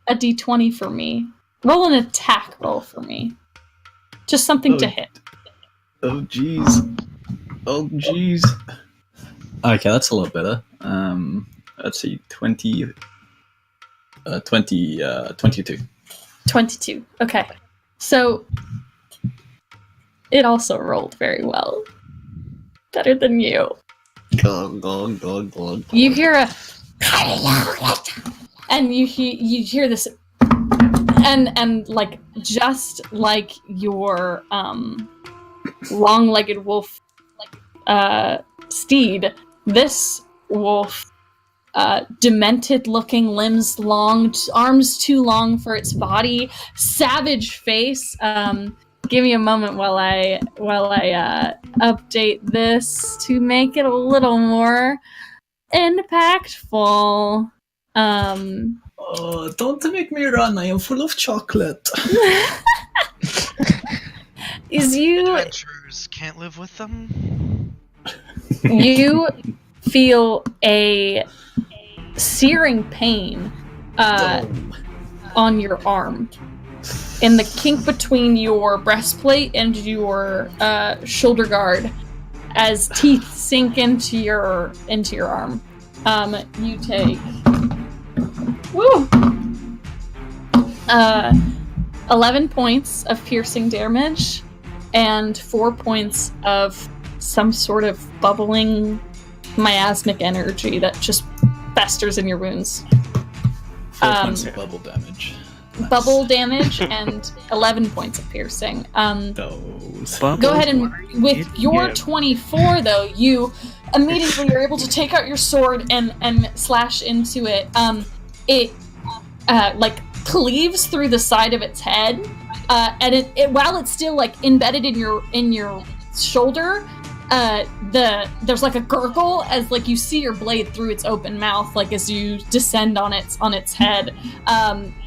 a d20 for me. Roll an attack roll for me. Just something to hit.
Oh jeez. Okay, that's a lot better. Let's see, 22.
22. Okay. So it also rolled very well. Better than you. You hear a and you hear this and just like your long-legged wolf steed, this wolf, demented looking, limbs long, arms too long for its body, savage face. Give me a moment while I update this to make it a little more impactful.
Oh, don't make me run, I am full of chocolate.
Adventurers can't live with them.
You feel a searing pain on your arm, in the kink between your breastplate and your shoulder guard, as teeth sink into your arm. You take 11 points of piercing damage and 4 points of some sort of bubbling miasmic energy that just festers in your wounds.
4 points of bubble damage. Nice.
Bubble damage and 11 points of piercing.
Those.
Go ahead and with your 24 though, you immediately are able to take out your sword and slash into it. It like cleaves through the side of its head, and it while it's still like embedded in your shoulder. There's like a gurgle as like you see your blade through its open mouth, like as you descend on its head.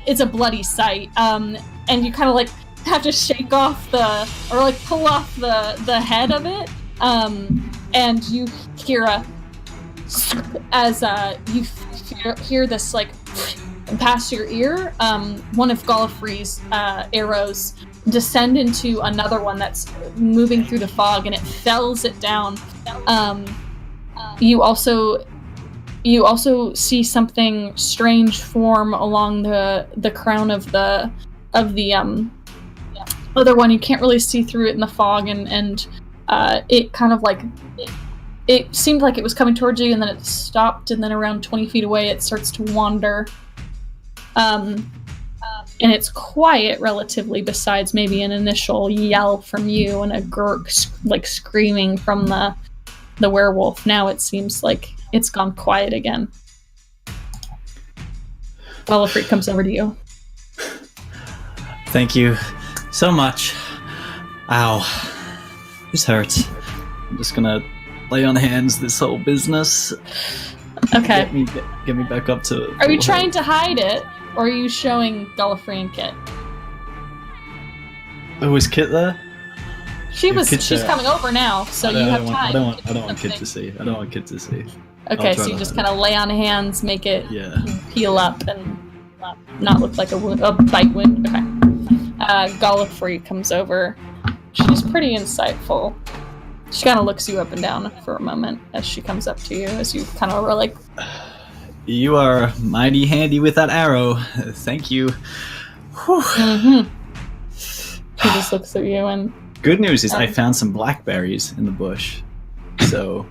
It's a bloody sight, and you kind of like have to shake off pull off the head of it, and you hear you hear this like past your ear. One of Gallifrey's arrows descend into another one that's moving through the fog, and it fells it down. You also see something strange form along the crown of the other one. You can't really see through it in the fog, and it kind of like it seemed like it was coming towards you, and then it stopped, and then around 20 feet away it starts to wander. And it's quiet relatively, besides maybe an initial yell from you and a gurk like screaming from the werewolf. Now it seems like it's gone quiet again. Gallifrey comes over to you.
Thank you so much. Ow. This hurts. I'm just gonna lay on hands this whole business.
Okay.
Get me back up to...
Are you trying to hide it? Or are you showing Gallifrey and Kit?
Oh, is Kit there?
She's coming over now, so you have time.
I don't want Kit to see. I don't want Kit to see.
Okay, so you just kind of lay on hands, make it heal up, and not look like a bite wound. Okay. Gallifrey comes over. She's pretty insightful. She kind of looks you up and down for a moment as she comes up to you, as you kind of are like...
You are mighty handy with that arrow. Thank you.
Mm-hmm. She just looks at you and...
Good news is I found some blackberries in the bush. So,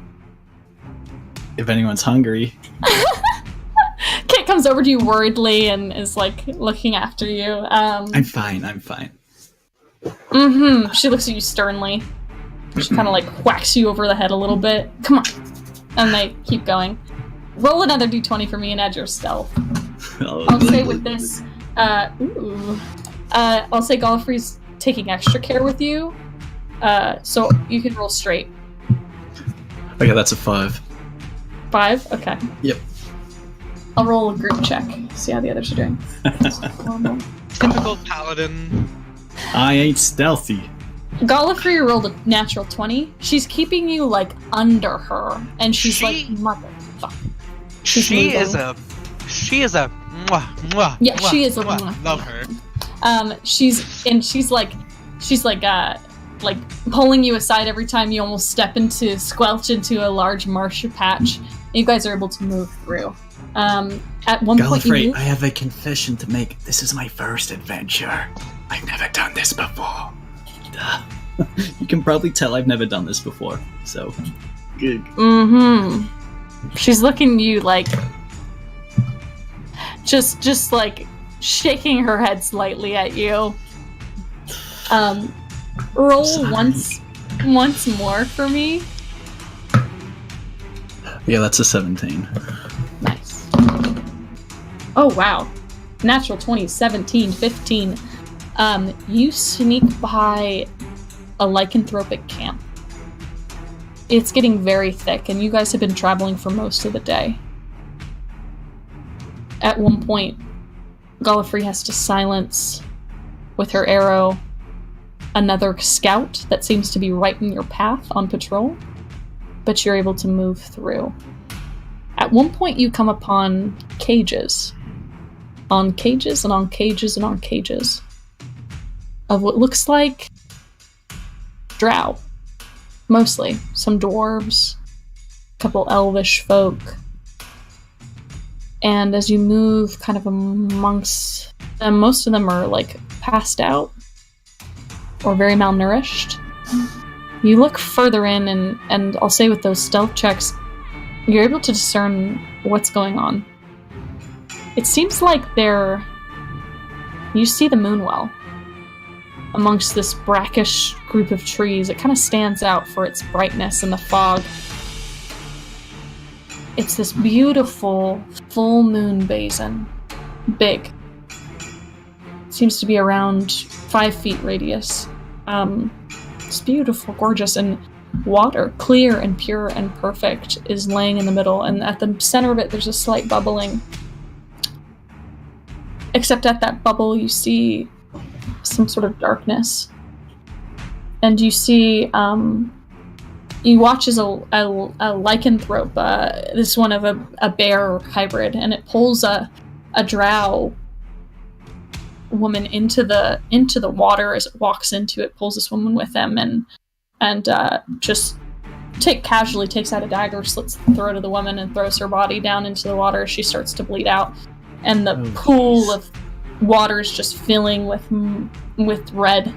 if anyone's hungry...
Kit comes over to you worriedly and is like looking after you.
I'm fine.
Mm-hmm. She looks at you sternly. She kind of like whacks you over the head a little bit. Come on. And they keep going. Roll another d20 for me and add your stealth. I'll say with this, I'll say Gallifrey's taking extra care with you, so you can roll straight.
Okay, that's a 5.
5? Okay.
Yep.
I'll roll a group check, see how the others are doing.
Typical paladin.
I ain't stealthy.
Gallifrey rolled a natural 20. She's keeping you, like, under her, and she's like, motherfucker.
She is a mwah, mwah,
yeah,
mwah,
she is a
mwah.
mwah.
Love her.
She's pulling you aside every time you almost squelch into a large marsh patch. You guys are able to move through. At one point
Gallifrey, I have a confession to make. This is my first adventure. I've never done this before. You can probably tell I've never done this before, so good.
Mm-hmm. She's looking at you like just like shaking her head slightly at you. Roll
Sorry.
once more for me.
Yeah, that's a 17.
Nice. Oh wow. Natural 20, 17, 15. You sneak by a lycanthropic camp. It's getting very thick, and you guys have been traveling for most of the day. At one point, Gallifrey has to silence, with her arrow, another scout that seems to be right in your path on patrol, but you're able to move through. At one point, you come upon cages. On cages and on cages and on cages of what looks like drow. mostly. Some dwarves, a couple elvish folk. And as you move kind of amongst them, most of them are like passed out or very malnourished. You look further in, and I'll say with those stealth checks, you're able to discern what's going on. It seems like you see the Moonwell amongst this brackish group of trees. It kind of stands out for its brightness in the fog. It's this beautiful full moon basin. Big. Seems to be around 5 feet radius. It's beautiful, gorgeous, and water, clear and pure and perfect, is laying in the middle, and at the center of it there's a slight bubbling. Except at that bubble you see some sort of darkness. And you see, you watch as a lycanthrope, this one of a bear hybrid, and it pulls a drow woman into the water. As it walks into it, pulls this woman with them, and just casually takes out a dagger, slits the throat of the woman, and throws her body down into the water as she starts to bleed out. And the pool of water is just filling with red.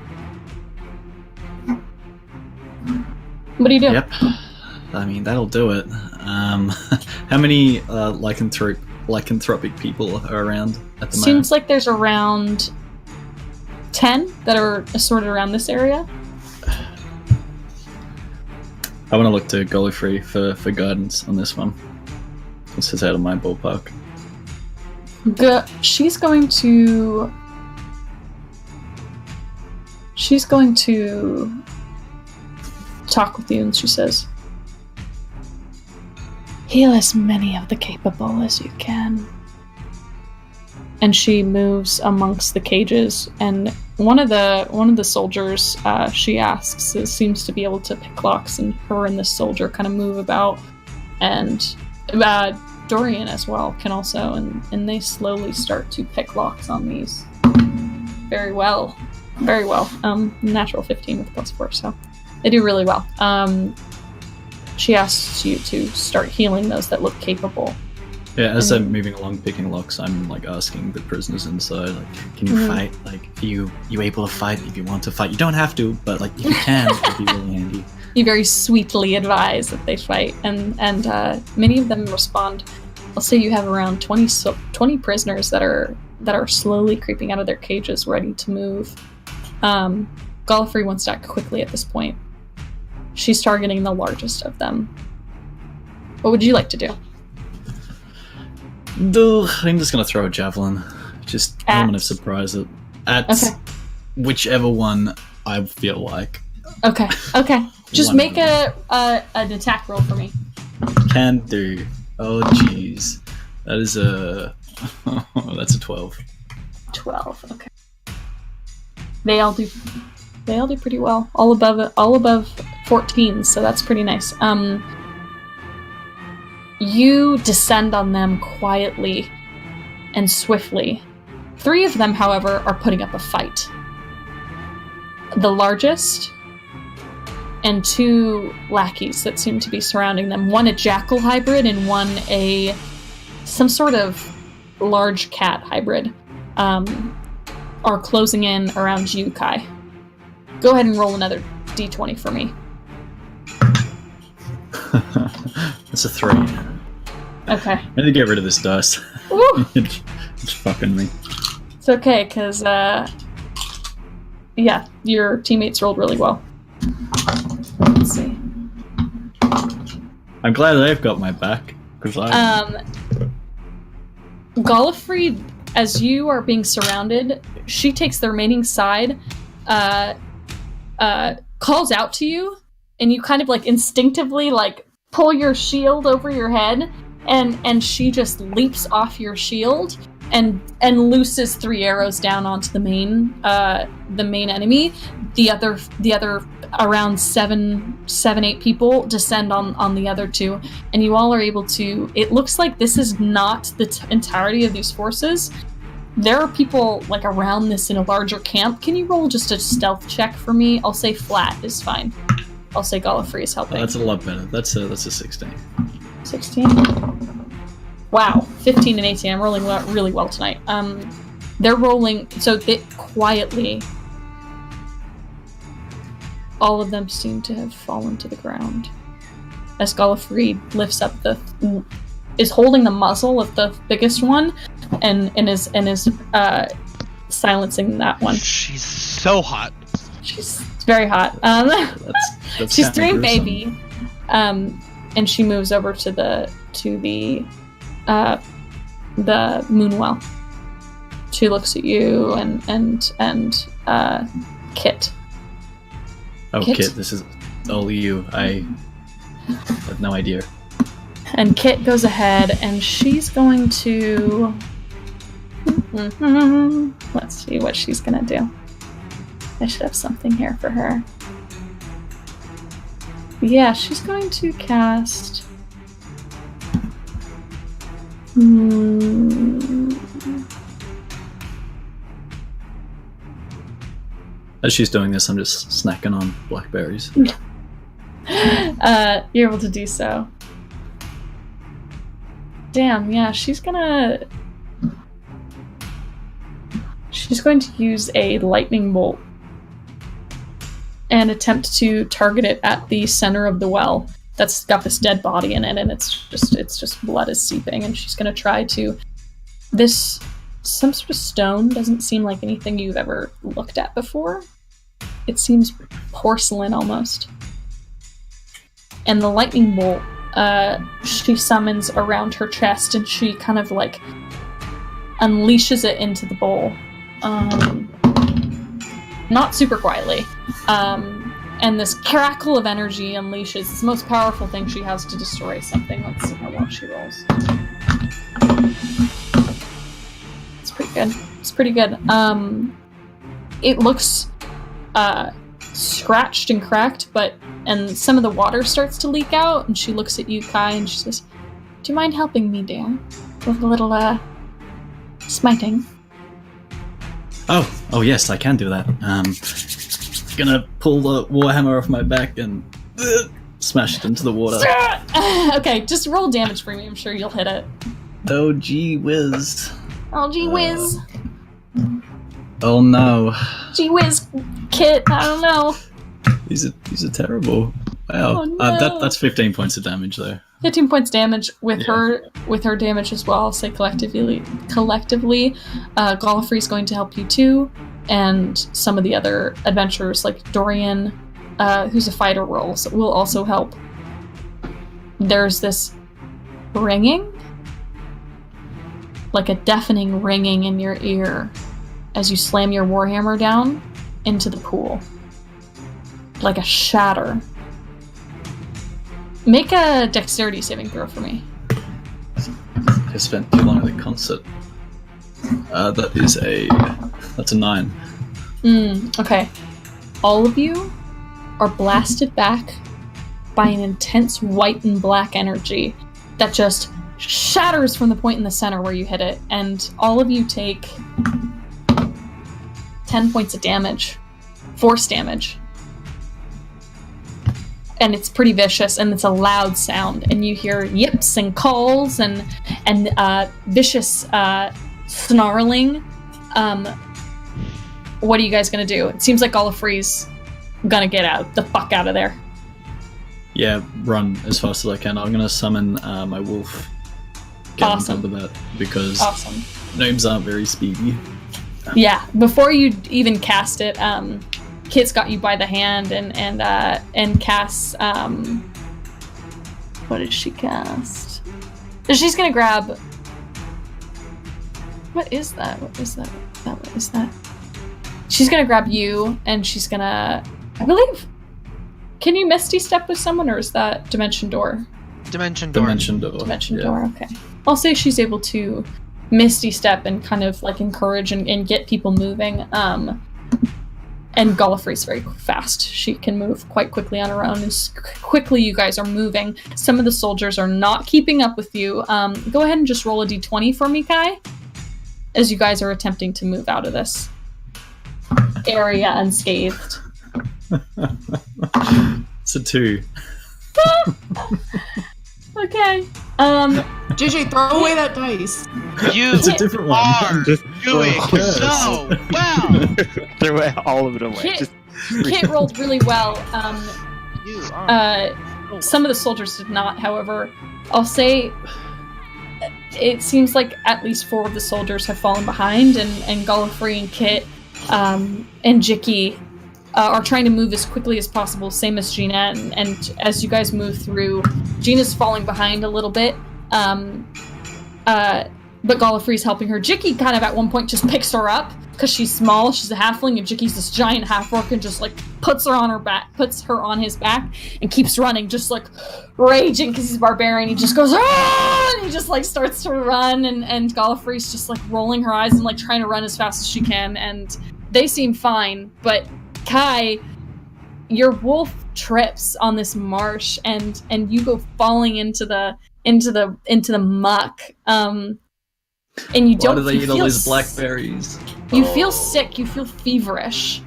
What do you do?
Yep. I mean, that'll do it. How many lycanthropic people are around at the moment?
Seems like there's around 10 that are assorted around this area.
I want to look to Gallifrey for guidance on this one. This is out of my ballpark.
She's going to talk with you, and she says, "Heal as many of the capable as you can." And she moves amongst the cages, and one of the soldiers she asks seems to be able to pick locks, and her and this soldier kind of move about, and Dorian as well can also, and they slowly start to pick locks on these. Very well. Natural 15 with +4, so they do really well. She asks you to start healing those that look capable.
Yeah, as I'm moving along picking locks, I'm like asking the prisoners inside, like, can you fight? Like, are you able to fight if you want to fight? You don't have to, but like if you can, it'd be really handy.
You very sweetly advise that they fight, and many of them respond. I'll say you have around 20 prisoners that are slowly creeping out of their cages, ready to move. Gallifrey wants to act quickly at this point. She's targeting the largest of them. What would you like to do?
I'm just gonna throw a javelin. Just element of surprise at whichever one I feel like.
Okay. Just make an attack roll for me.
Can do. Oh jeez, that is that's a 12. 12.
Okay. They all do pretty well. All above 14, so that's pretty nice. You descend on them quietly and swiftly. 3 of them, however, are putting up a fight. The largest and 2 lackeys that seem to be surrounding them. One a jackal hybrid and one some sort of large cat hybrid, are closing in around you, Kai. Go ahead and roll another d20 for me.
It's a 3.
Okay.
I need to get rid of this dice. It's fucking me.
It's okay, because, your teammates rolled really well. Let's see.
I'm glad they've got my back, because
Gallifrey, as you are being surrounded, she takes the remaining side, calls out to you, and you kind of like instinctively like pull your shield over your head, and she just leaps off your shield and looses 3 arrows down onto the main enemy. The other around 8 people descend on the other 2, and you all are able to. It looks like this is not the entirety of these forces. There are people like around this in a larger camp. Can you roll just a stealth check for me? I'll say flat is fine. I'll say Gallifrey is helping.
That's a lot better. That's a 16.
16. Wow, 15 and 18. I'm rolling really well tonight. They're rolling so they quietly. All of them seem to have fallen to the ground. As Gallifrey lifts up is holding the muzzle of the biggest one, and is silencing that one.
She's so hot.
She's very hot.
That's
She's
kinda
3
gruesome.
baby, and she moves over to the Moonwell. She looks at you and Kit.
Oh,
Kit?
Kit, this is all you. I have no idea.
And Kit goes ahead, and she's going to. Let's see what she's gonna do. I should have something here for her. Yeah, she's going to cast.
As she's doing this, I'm just snacking on blackberries.
You're able to do so. Damn, yeah, she's going to use a lightning bolt and attempt to target it at the center of the well that's got this dead body in it, and it's just blood is seeping, and she's going to try to some sort of stone. Doesn't seem like anything you've ever looked at before. It seems porcelain almost. And the lightning bolt she summons around her chest, and she kind of like unleashes it into the bowl. Not super quietly. And this crackle of energy unleashes. It's the most powerful thing she has to destroy something. Let's see how well she rolls. It's pretty good. It's pretty good. It looks scratched and cracked, and some of the water starts to leak out, and she looks at you, Kai, and she says, "Do you mind helping me, dear? With a little, smiting?"
Oh yes, I can do that. Gonna pull the warhammer off my back and smash it into the water.
Okay, just roll damage for me. I'm sure you'll hit it.
Oh gee whiz.
Oh, gee whiz.
Oh no.
Gee whiz, Kit. I don't know.
These are terrible. Wow.
Oh, no.
That's 15 points of damage though.
15 points damage with her damage as well. I'll say collectively, Gallifrey's going to help you too, and some of the other adventurers like Dorian, who's a fighter will also help. There's this ringing, like a deafening ringing in your ear as you slam your warhammer down into the pool, like a shatter. Make a dexterity saving throw for me.
I spent too long at the concert. That's a 9.
Okay. All of you are blasted back by an intense white and black energy that just shatters from the point in the center where you hit it, and all of you take 10 points of damage. Force damage. And it's pretty vicious, and it's a loud sound, and you hear yips and calls and vicious snarling. What are you guys gonna do? It seems like Gallifrey's gonna get the fuck out of there.
Yeah, run as fast as I can. I'm gonna summon my wolf. Get
Awesome.
on top of that because
Awesome.
gnomes aren't very speedy.
Yeah, before you even cast it, Kit's got you by the hand and casts. What did she cast? She's gonna grab. What is that? What is that? What is that? She's gonna grab you, and she's gonna. I believe. Can you Misty Step with someone, or is that Dimension Door?
Dimension door.
Dimension door.
Dimension
yeah.
Door. Okay. I'll say she's able to Misty Step and kind of like encourage and get people moving. And Gallifrey's very fast. She can move quite quickly on her own. As quickly you guys are moving, some of the soldiers are not keeping up with you. Go ahead and just roll a d20 for me, Kai, as you guys are attempting to move out of this area unscathed.
It's a 2.
Okay.
JJ, throw away that dice.
You
It's a different one.
are
Just
doing
curse.
so well.
throw all of it away.
Kit, Kit rolled really well.
You are.
Some of the soldiers did not, however. I'll say it seems like at least 4 of the soldiers have fallen behind, and Gallifrey and Kit and Jicky are trying to move as quickly as possible, same as Gina, and as you guys move through, Gina's falling behind a little bit, but Gallifrey's helping her. Jicky kind of at one point just picks her up, because she's small, she's a halfling, and Jicky's this giant half-orc, and just, like, puts her on his back, and keeps running, just, like, raging, because he's a barbarian. He just goes, "Ah!" and he just, like, starts to run, and Gallifrey's just, like, rolling her eyes and, like, trying to run as fast as she can, and they seem fine, but Kai, your wolf trips on this marsh, and you go falling into the muck, and you don't.
Why do they eat all these blackberries?
You feel sick. You feel feverish.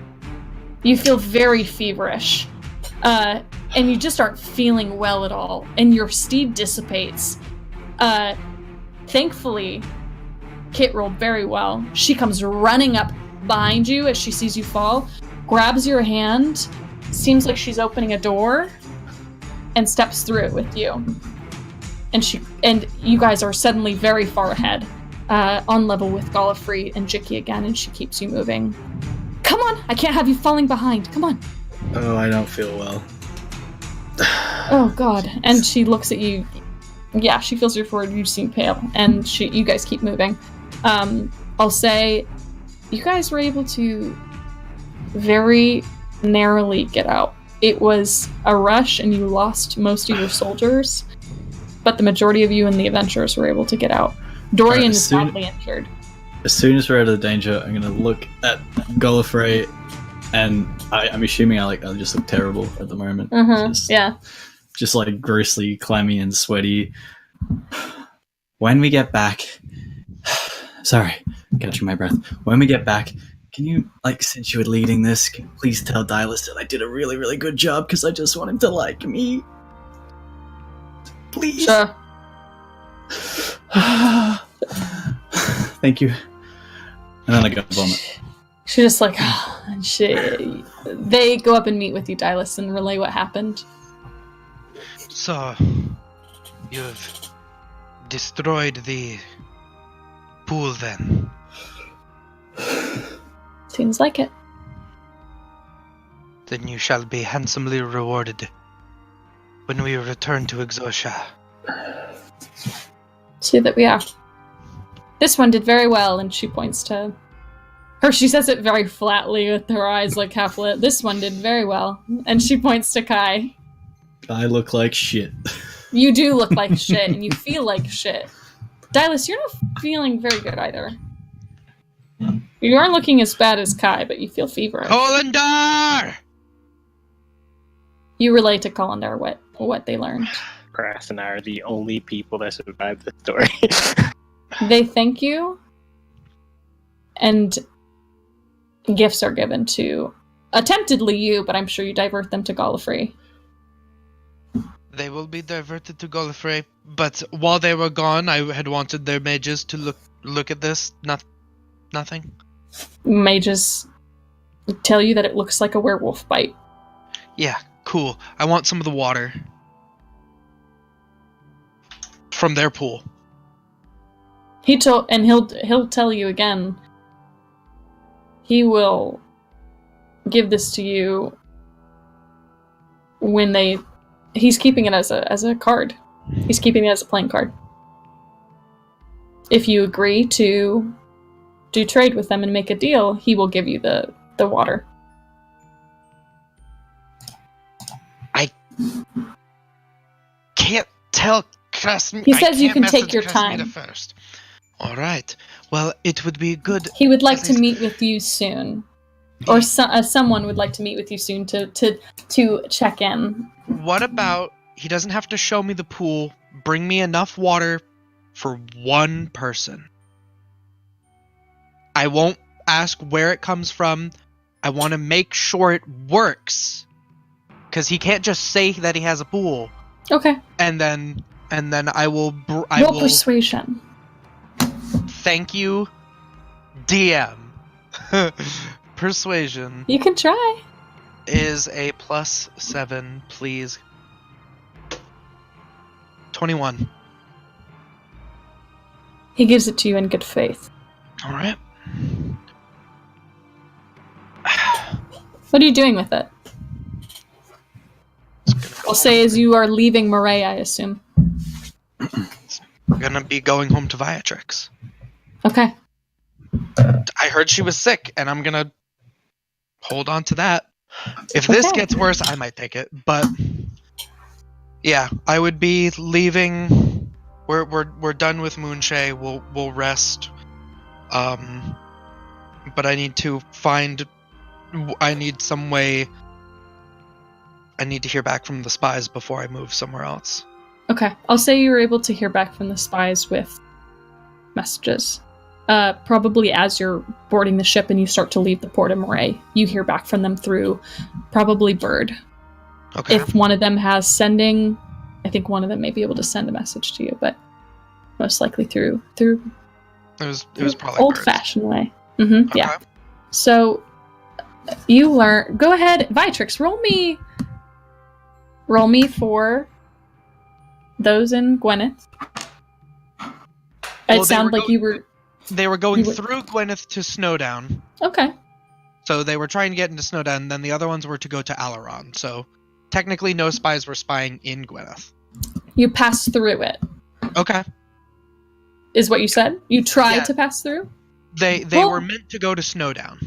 You feel very feverish, and you just aren't feeling well at all. And your steed dissipates. Thankfully, Kit rolled very well. She comes running up behind you as she sees you fall, grabs your hand, seems like she's opening a door, and steps through it with you. And you guys are suddenly very far ahead, on level with Gallifrey and Jicky again, and she keeps you moving. Come on! I can't have you falling behind. Come on.
Oh, I don't feel well.
Oh God! And she looks at you. Yeah, she feels your forward. You seem pale, and you guys keep moving. I'll say, you guys were able to very narrowly get out. It was a rush, and you lost most of your soldiers, but the majority of you and the adventurers were able to get out. Dorian is badly injured.
As soon as we're out of the danger, I'm going to look at Gallifrey, and I'm assuming I just look terrible at the moment.
Yeah.
Just like grossly clammy and sweaty. When we get back... Sorry, catching my breath. When we get back, can you, since you were leading this, can you please tell Dylas that I did a really, really good job, because I just want him to like me? Please?
Sure.
Thank you. And then I go vomit.
She just and they go up and meet with you, Dylas, and relay what happened.
So, you've destroyed the pool then?
Seems like it.
Then you shall be handsomely rewarded when we return to Exotia.
See that we are. This one did very well, and she points to her. She says it very flatly with her eyes half lit. This one did very well, and she points to Kai.
I look like shit.
You do look like shit, and you feel like shit. Dylas, you're not feeling very good either. You aren't looking as bad as Kai, but you feel feverish.
Colander!
You relay to Colander what they learned.
Crass and I are the only people that survived the story.
They thank you, and gifts are given to, attemptedly you, but I'm sure you divert them to Gallifrey.
They will be diverted to Gallifrey, but while they were gone, I had wanted their mages to look at this. Nothing.
Mages tell you that it looks like a werewolf bite.
Yeah, cool. I want some of the water from their pool.
He'll tell you again. He will give this to you when he's keeping it as a card. He's keeping it as a playing card. If you agree to do trade with them and make a deal, he will give you the water.
I can't tell Kristy.
He says you can take your time.
First. All right. Well, it would be good.
He would like to meet with you soon, or someone would like to meet with you soon to check in.
What about he doesn't have to show me the pool? Bring me enough water for one person. I won't ask where it comes from. I want to make sure it works. because he can't just say that he has a pool.
Okay.
And then I will.
Roll persuasion.
Thank you, DM. Persuasion
You can try.
is a +7, please. 21.
He gives it to you in good faith.
All right.
What are you doing with it? I'll say as you are leaving Murray, I assume.
I'm gonna be going home to Viatrix.
Okay.
I heard she was sick, and I'm gonna hold on to that. If this
Okay.
gets worse, I might take it. But yeah, I would be leaving. We're done with Moonshay. We'll rest. But I need to find. I need some way. I need to hear back from the spies before I move somewhere else.
Okay. I'll say you were able to hear back from the spies with messages. Probably as you're boarding the ship and you start to leave the port of Moray, you hear back from them through probably Bird.
Okay.
If one of them has sending, I think one of them may be able to send a message to you, but most likely through
It was probably
old-fashioned way. Mm-hmm.
Okay.
Yeah. So you learn. Go ahead, Vitrix. Roll me for those in Gwyneth.
Well,
It sounded like you were.
They were going
You were-
through Gwyneth to Snowdown.
Okay.
So they were trying to get into Snowdown, and then the other ones were to go to Alaron. So technically no spies were spying in Gwyneth.
You passed through it,
Okay.
is what you said? You tried
Yeah.
to pass through?
They
Well-
were meant to go to Snowdown.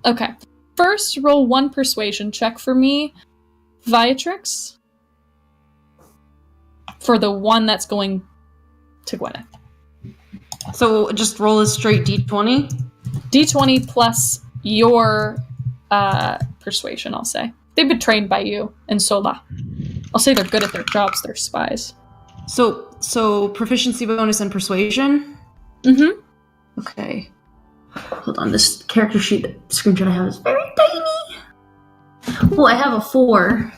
Okay. First, roll one persuasion check for me, Viatrix, for the one that's going to Gwyneth.
So just roll a straight d20.
D20 plus your persuasion, I'll say. They've been trained by you and Sola. I'll say they're good at their jobs, they're spies.
So proficiency bonus and persuasion.
Mm-hmm.
Okay. Hold on, this character sheet screenshot I have is very tiny. Oh, I have a 4.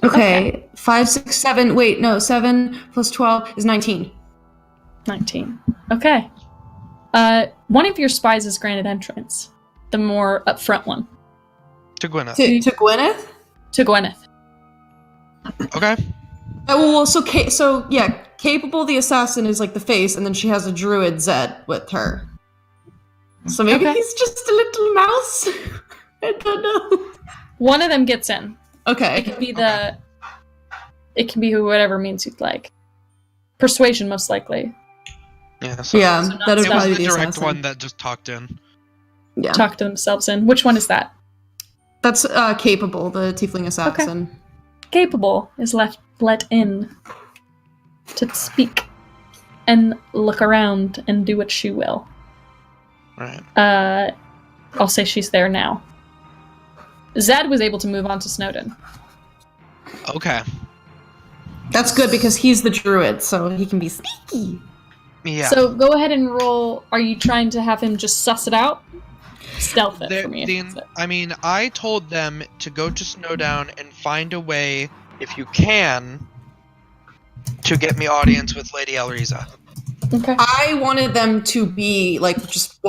Okay. 5, 6, 7. Wait, no, 7 plus 12 is 19.
19. Okay. One of your spies is granted entrance. The more upfront one.
To Gwyneth.
To Gwyneth?
To Gwyneth.
Okay.
Oh, well, so yeah, Capable the assassin is like the face, and then she has a druid Zed with her. So maybe
Okay.
he's just a little mouse. I don't know.
One of them gets in.
Okay.
It can be It can be whatever means you'd like. Persuasion, most likely.
Yeah. So
Yeah,
So not
that is
it was
probably
the
the
direct
assassin.
one that just talked in.
Yeah,
Talk to themselves in. Which one is that?
that's Capable, the tiefling assassin.
Capable is let in to speak and look around and do what she will.
Right.
I'll say she's there now. Zed was able to move on to Snowden.
Okay.
That's good because he's the druid, so he can be sneaky.
Yeah.
So go ahead and roll. Are you trying to have him just suss it out? Stealth it for me. if that's it.
I mean, I told them to go to Snowdown and find a way, if you can, to get me audience with Lady Elriza.
Okay.
I wanted them to be like just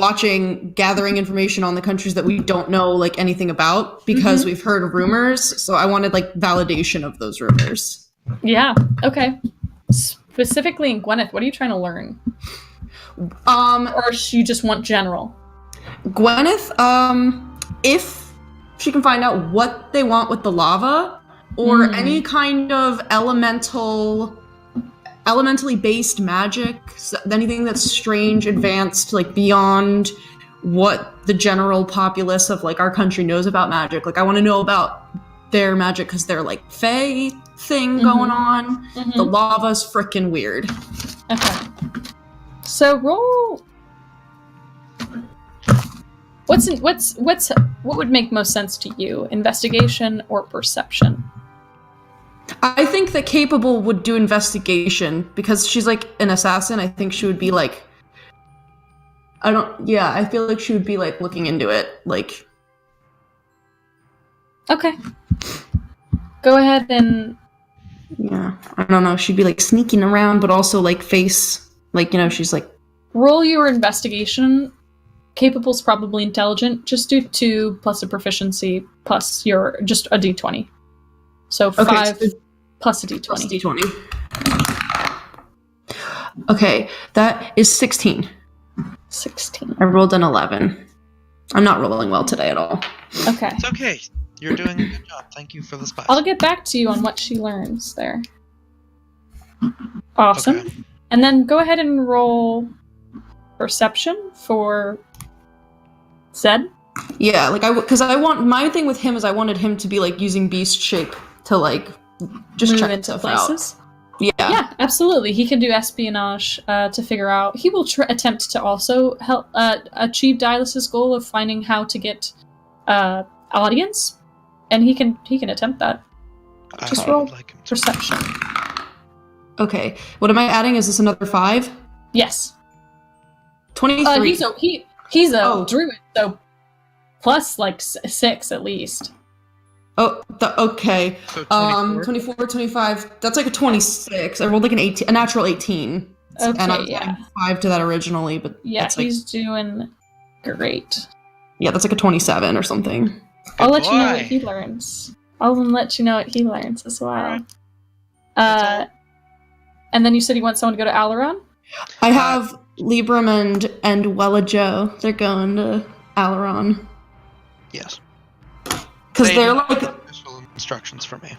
gathering information on the countries that we don't know like anything about because we've heard rumors. So I wanted like validation of those rumors.
Yeah. Okay. Specifically in Gwyneth, what are you trying to learn? Or you just want general?
Gwyneth, if she can find out what they want with the lava or any kind of elementally based magic, anything that's strange, advanced, like beyond what the general populace of like our country knows about magic. Like I want to know about their magic because they're like fae thing going on. The lava's freaking weird.
Okay. So roll. What would make most sense to you? Investigation or perception?
I think that Capable would do investigation because she's like an assassin. I think she would be like, I feel like she would be like looking into it. Like,
Okay. go ahead and
Yeah, I don't know. She'd be like sneaking around, but also like face, like, you know, she's like.
roll your investigation. Capable's probably intelligent. Just do 2 plus a proficiency plus your just a d20. So 5 plus a d20.
Plus d20. Okay, that is 16.
16.
I rolled an 11. I'm not rolling well today at all.
Okay.
It's okay. You're doing a good job. Thank you for the spice.
I'll get back to you on what she learns there. Awesome.
Okay.
And then go ahead and roll perception for Zed.
Yeah, like because I want my thing with him is I wanted him to be like using beast shape to like just
Move
check
into
stuff
places.
out. Yeah.
Yeah, absolutely. He can do espionage to figure out. He will attempt to also help achieve Dylus's goal of finding how to get audience, and he can attempt that. Just
I
roll
would like him to.
perception.
Okay. What am I adding? Is this another 5?
Yes.
23.
He's a
Oh.
druid, so plus like 6 at least.
Okay.
So 24.
24, 25. That's like a 26. I rolled like a natural 18.
Okay,
and I was
yeah.
adding 5 to that originally, but
Yeah,
that's like,
he's doing great.
yeah, that's like a 27 or something.
I'll
Good
let you know what
boy.
he learns. I'll let you know what he learns as well.
Alright. That's
And then you said you want someone to go to Alaron?
I have Libram and Wella Joe. They're going to Alaron.
Yes.
Because
They
they're
do not
like,
have official instructions for me.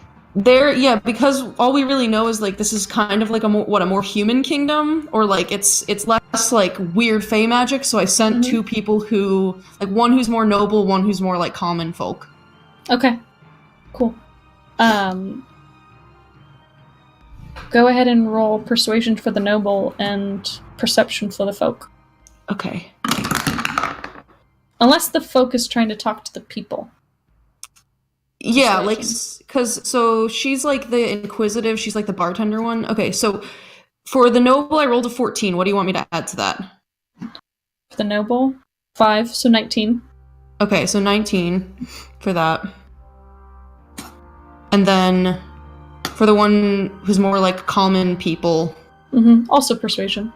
because all we really know is like this is kind of like a more human kingdom, or like it's less like weird fey magic. So I sent 2 people who like one who's more noble, one who's more like common folk.
Okay. Cool. Go ahead and roll persuasion for the noble and perception for the folk.
Okay.
Unless the folk is trying to talk to the people.
Yeah, like
Persuasion.
because so she's like the inquisitive, she's like the bartender one. Okay, so for the noble, I rolled a 14. What do you want me to add to that?
For the noble, 5, so 19.
Okay, so 19 for that. And then for the one who's more like common people,
Also persuasion.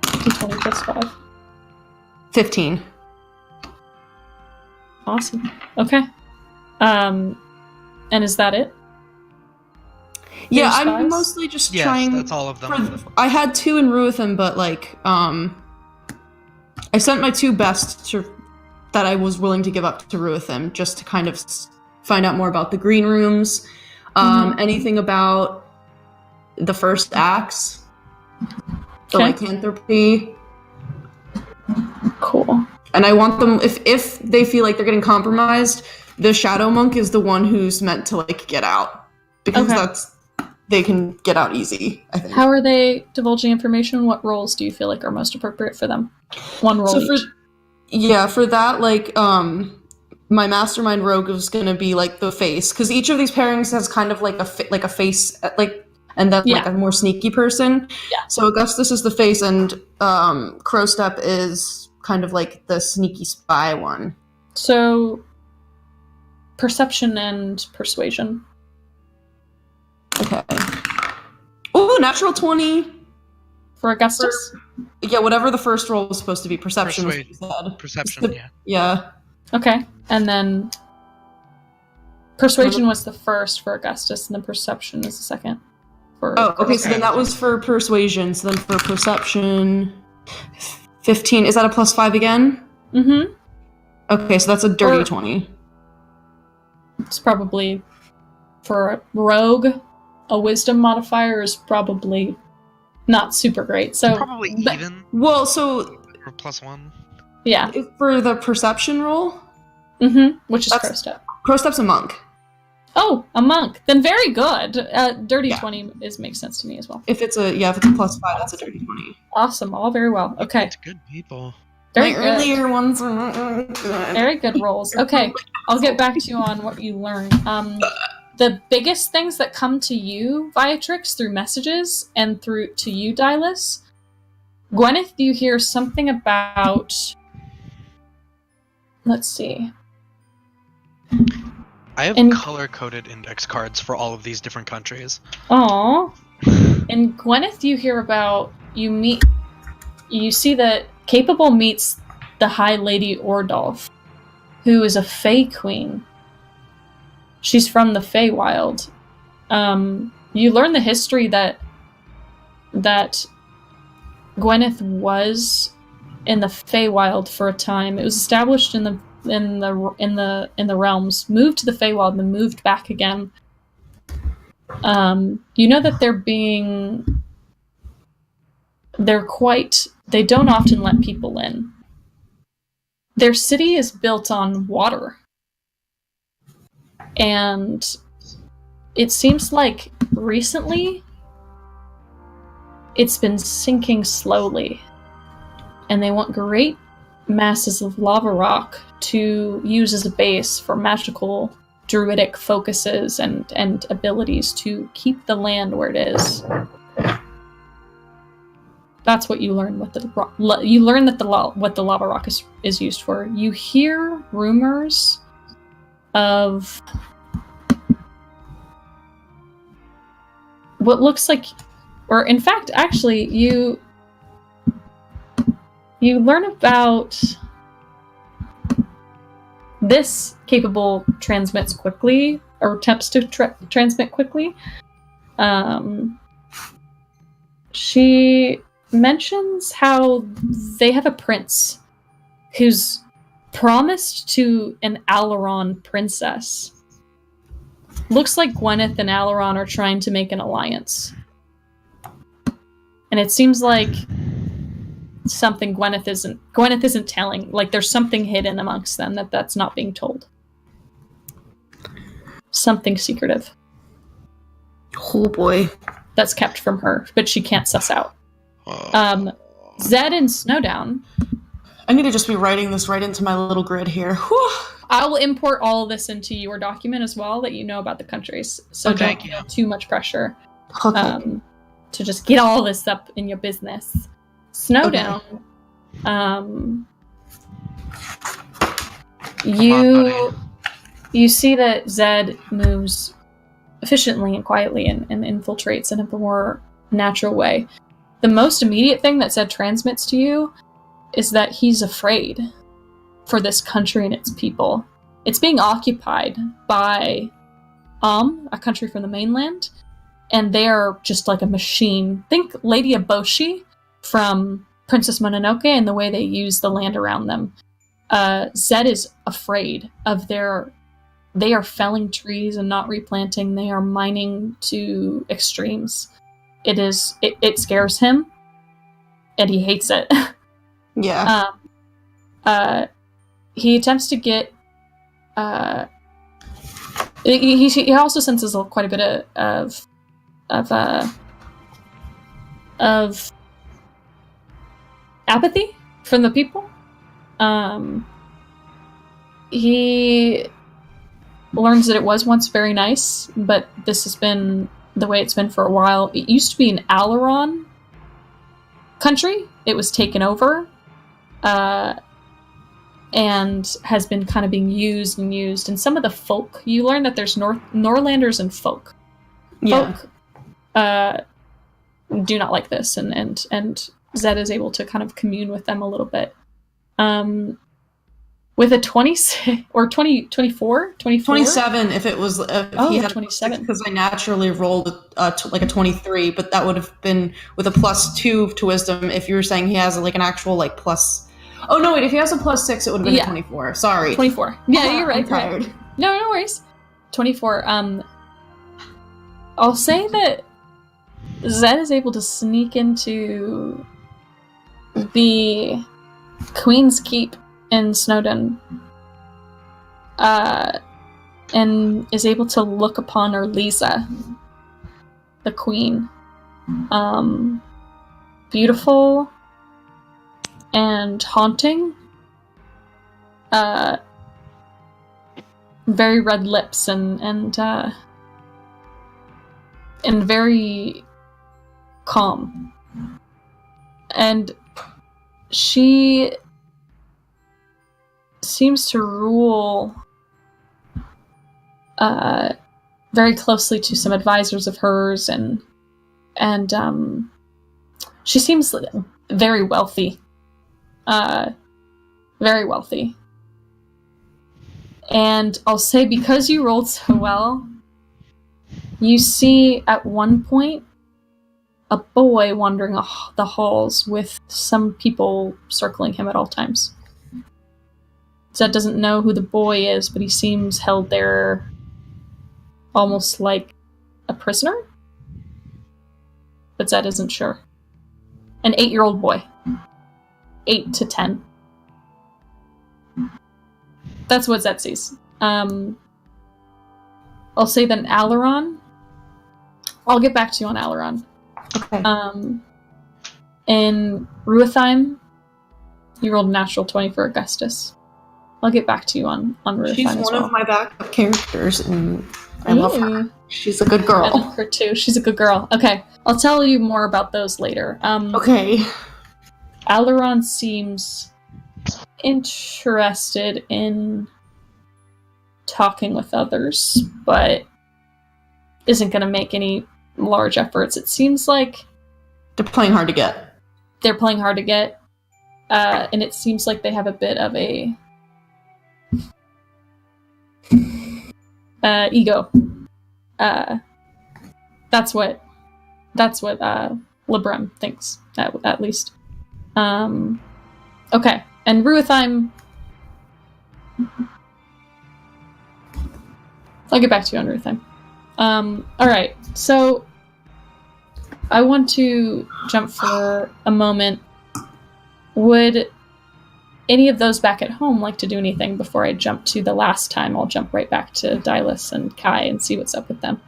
D20 plus 5.
15.
Awesome. Okay. And is that it?
Yeah,
There's
I'm
fives?
mostly just
Yes,
trying.
that's all of them.
I had 2 in Ruthven, but like, I sent my 2 best that I was willing to give up to Ruthven just to kind of find out more about the green rooms, anything about the first axe, the
Okay.
lycanthropy.
Cool.
And I want them, if they feel like they're getting compromised, the Shadow Monk is the one who's meant to like get out, because
Okay.
they can get out easy, I think.
How are they divulging information? What roles do you feel like are most appropriate for them? One role
So
each.
for that, like, my mastermind rogue is gonna be like the face, because each of these pairings has kind of like a face, like, and then like
Yeah.
a more sneaky person.
Yeah.
So Augustus is the face, and Crowstep is kind of like the sneaky spy one.
So, perception and persuasion.
Okay. Oh, natural 20.
For Augustus?
Yeah, whatever the first roll was supposed to be. Perception was what you said.
Perception, yeah.
Yeah.
Okay. And then persuasion was the first for Augustus, and then perception is the second. For
Oh, okay, so then that was for persuasion. So then for perception, 15. Is that a +5 again?
Mm-hmm.
Okay, so that's a dirty
Or-
20.
It's probably, for a rogue, a wisdom modifier is probably not super great. So,
Probably
but-
even,
Well, so
or +1.
yeah.
for the perception roll,
Mm-hmm. Which is
That's-
Crowstep.
Crowstep's a monk.
Oh, a monk. Then very good. Dirty
Yeah.
20 makes sense to me as well.
If it's a +5, that's a dirty 20.
Awesome. All very well. Okay.
It's good people.
Very
My
good.
earlier ones are not good.
Very good rolls. Okay, I'll get back to you on what you learned. The biggest things that come to you, Viatrix, through messages and through to you, Dylus. Gwyneth, you hear something about. Let's see.
I have
And-
color-coded index cards for all of these different countries.
Aww. In Gwyneth, you hear about, you see that Capable meets the High Lady Ordolph, who is a Fey Queen. She's from the Feywild. You learn the history that Gwyneth was in the Feywild for a time. It was established in the realms, moved to the Feywild, and then moved back again. You know that they don't often let people in. Their city is built on water. And it seems like recently it's been sinking slowly. And they want great masses of lava rock to use as a base for magical druidic focuses and abilities to keep the land where it is. That's what you learn. What the lava rock is used for. You hear rumors of what looks like, or in fact, actually, you learn about this. Capable transmits quickly, or attempts to transmit quickly. She mentions how they have a prince who's promised to an Alaron princess. Looks like Gwyneth and Alaron are trying to make an alliance. And it seems like something Gwyneth isn't telling. Like there's something hidden amongst them that's not being told. Something secretive.
Oh boy.
That's kept from her, but she can't suss out. Zed and Snowdown.
I need to just be writing this right into my little grid here. Whew.
I will import all of this into your document as well, that you know about the countries. So
Okay.
don't feel too much pressure
Okay.
to just get all this up in your business. Snowdown. You see that Zed moves efficiently and quietly and infiltrates in a more natural way. The most immediate thing that Zed transmits to you is that he's afraid for this country and its people. It's being occupied by a country from the mainland, and they're just like a machine. Think Lady Eboshi from Princess Mononoke and the way they use the land around them. Zed is afraid of they are felling trees and not replanting. They are mining to extremes. It scares him, and he hates it.
Yeah.
He attempts to get. He also senses quite a bit of apathy from the people. He learns that it was once very nice, but this has been the way it's been for a while. It used to be an Alaron country. It was taken over. And has been kind of being used. And some of the folk, you learn that there's Norlanders and folk.
Yeah.
Folk do not like this, and Zed is able to kind of commune with them a little bit. With a 26 or 24?
27 if it was he had
27.
Because I naturally rolled like a 23, but that would have been with a +2 to wisdom if you were saying he has like an actual like plus. Oh no, wait, if he has a +6 it would have been a 24. Sorry.
24. Yeah, you're right.
I'm tired.
Right. No worries. 24. I'll say that Zed is able to sneak into the Queen's Keep in Snowdon, and is able to look upon Erlisa, the queen. Beautiful and haunting. Very red lips and very calm. And she seems to rule very closely to some advisors of hers, and she seems very wealthy. Very wealthy. And I'll say, because you rolled so well, you see at one point a boy wandering the halls with some people circling him at all times. Zed doesn't know who the boy is, but he seems held there almost like a prisoner? But Zed isn't sure. An 8-year-old boy. 8 to 10. That's what Zed sees. I'll say then Alaron. I'll get back to you on Alaron.
Okay.
In Ruatheim, you rolled a natural 20 for Augustus. I'll get back to you on Ruatheim.
She's
as
one
well.
of my backup characters, and I love her. She's a good girl.
I love her too. She's a good girl. Okay, I'll tell you more about those later.
Okay.
Alaron seems interested in talking with others, but isn't going to make any large efforts. It seems like
They're playing hard to get.
they're playing hard to get, and it seems like they have a bit of a ego. That's what Librem thinks, at least. Okay, and Ruatheim. I'll get back to you on Ruatheim. Alright, so I want to jump for a moment. Would any of those back at home like to do anything before I jump to the last time? I'll jump right back to Dylus and Kai and see what's up with them.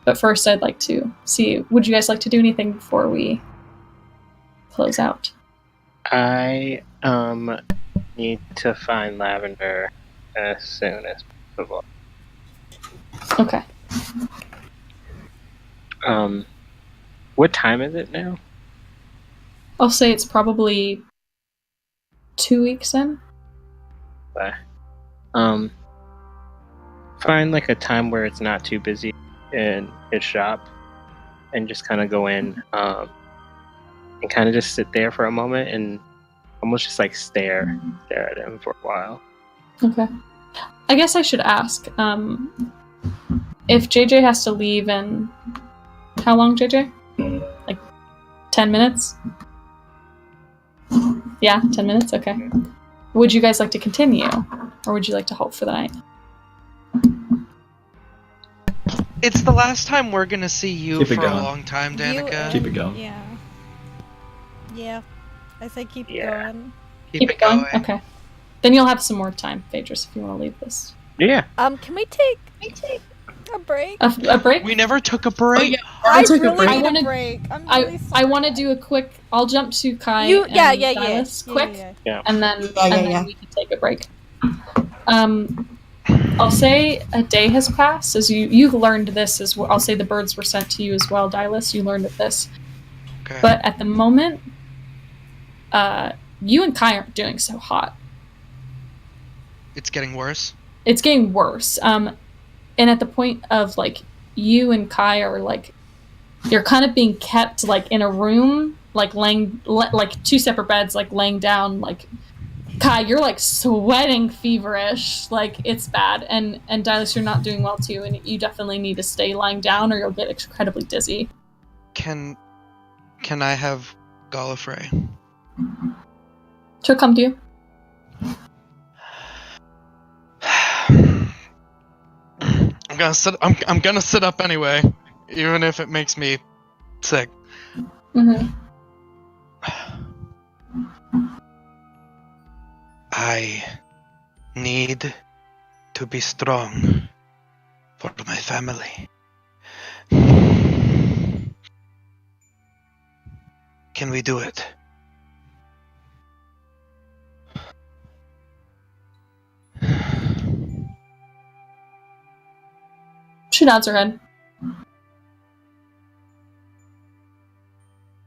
But first, I'd like to see, would you guys like to do anything before we close out?
I need to find Lavender as soon as possible.
Okay.
What time is it now?
I'll say it's probably 2 weeks in.
Find like a time where it's not too busy in his shop, and just kind of go in, and kind of just sit there for a moment and almost just like stare at him for a while.
Okay. I guess I should ask, if JJ has to leave in... How long, JJ? Like 10 minutes? Yeah, 10 minutes? Okay. Would you guys like to continue? Or would you like to halt for the night?
It's the last time we're gonna see you
Keep it
for a
going.
long time, Danica.
Keep it going.
Yeah. Yeah. I say keep
Yeah.
going.
Keep it going? Okay. Then you'll have some more time, Phaedrus, if you want to leave this.
Yeah.
Can we take a break?
A break?
We never took a break.
I took a
really
break.
need
wanna-
a break. I'm
I
really sorry.
want to do a quick... I'll jump to Kai and Dylus quick, and then we can take a break. I'll say a day has passed, as you learned this as well. I'll say the birds were sent to you as well, Dylus. You learned of this.
Okay.
But at the moment, you and Kai aren't doing so hot.
It's getting worse.
It's getting worse. And at the point of, like, you and Kai are, like, you're kind of being kept, like, in a room, like, like, 2 separate beds, like, laying down, like, Kai, you're, like, sweating feverish, like, it's bad, and Dylus, you're not doing well, too, and you definitely need to stay lying down, or you'll get incredibly dizzy.
Can I have Gallifrey?
She'll come to you.
I'm gonna sit up anyway, even if it makes me sick.
Mm-hmm.
I need to be strong for my family. Can we do it?
She nods her head.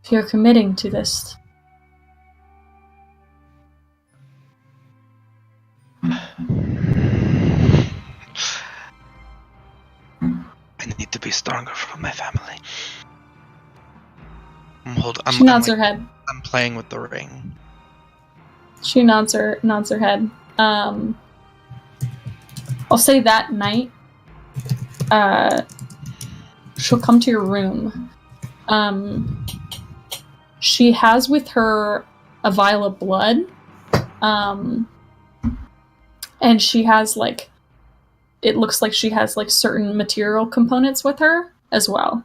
If you're committing to this, She nods her head.
I'm playing with the ring.
She nods her head. I'll say that night, she'll come to your room. She has with her a vial of blood, and she has it looks like she has certain material components with her as well.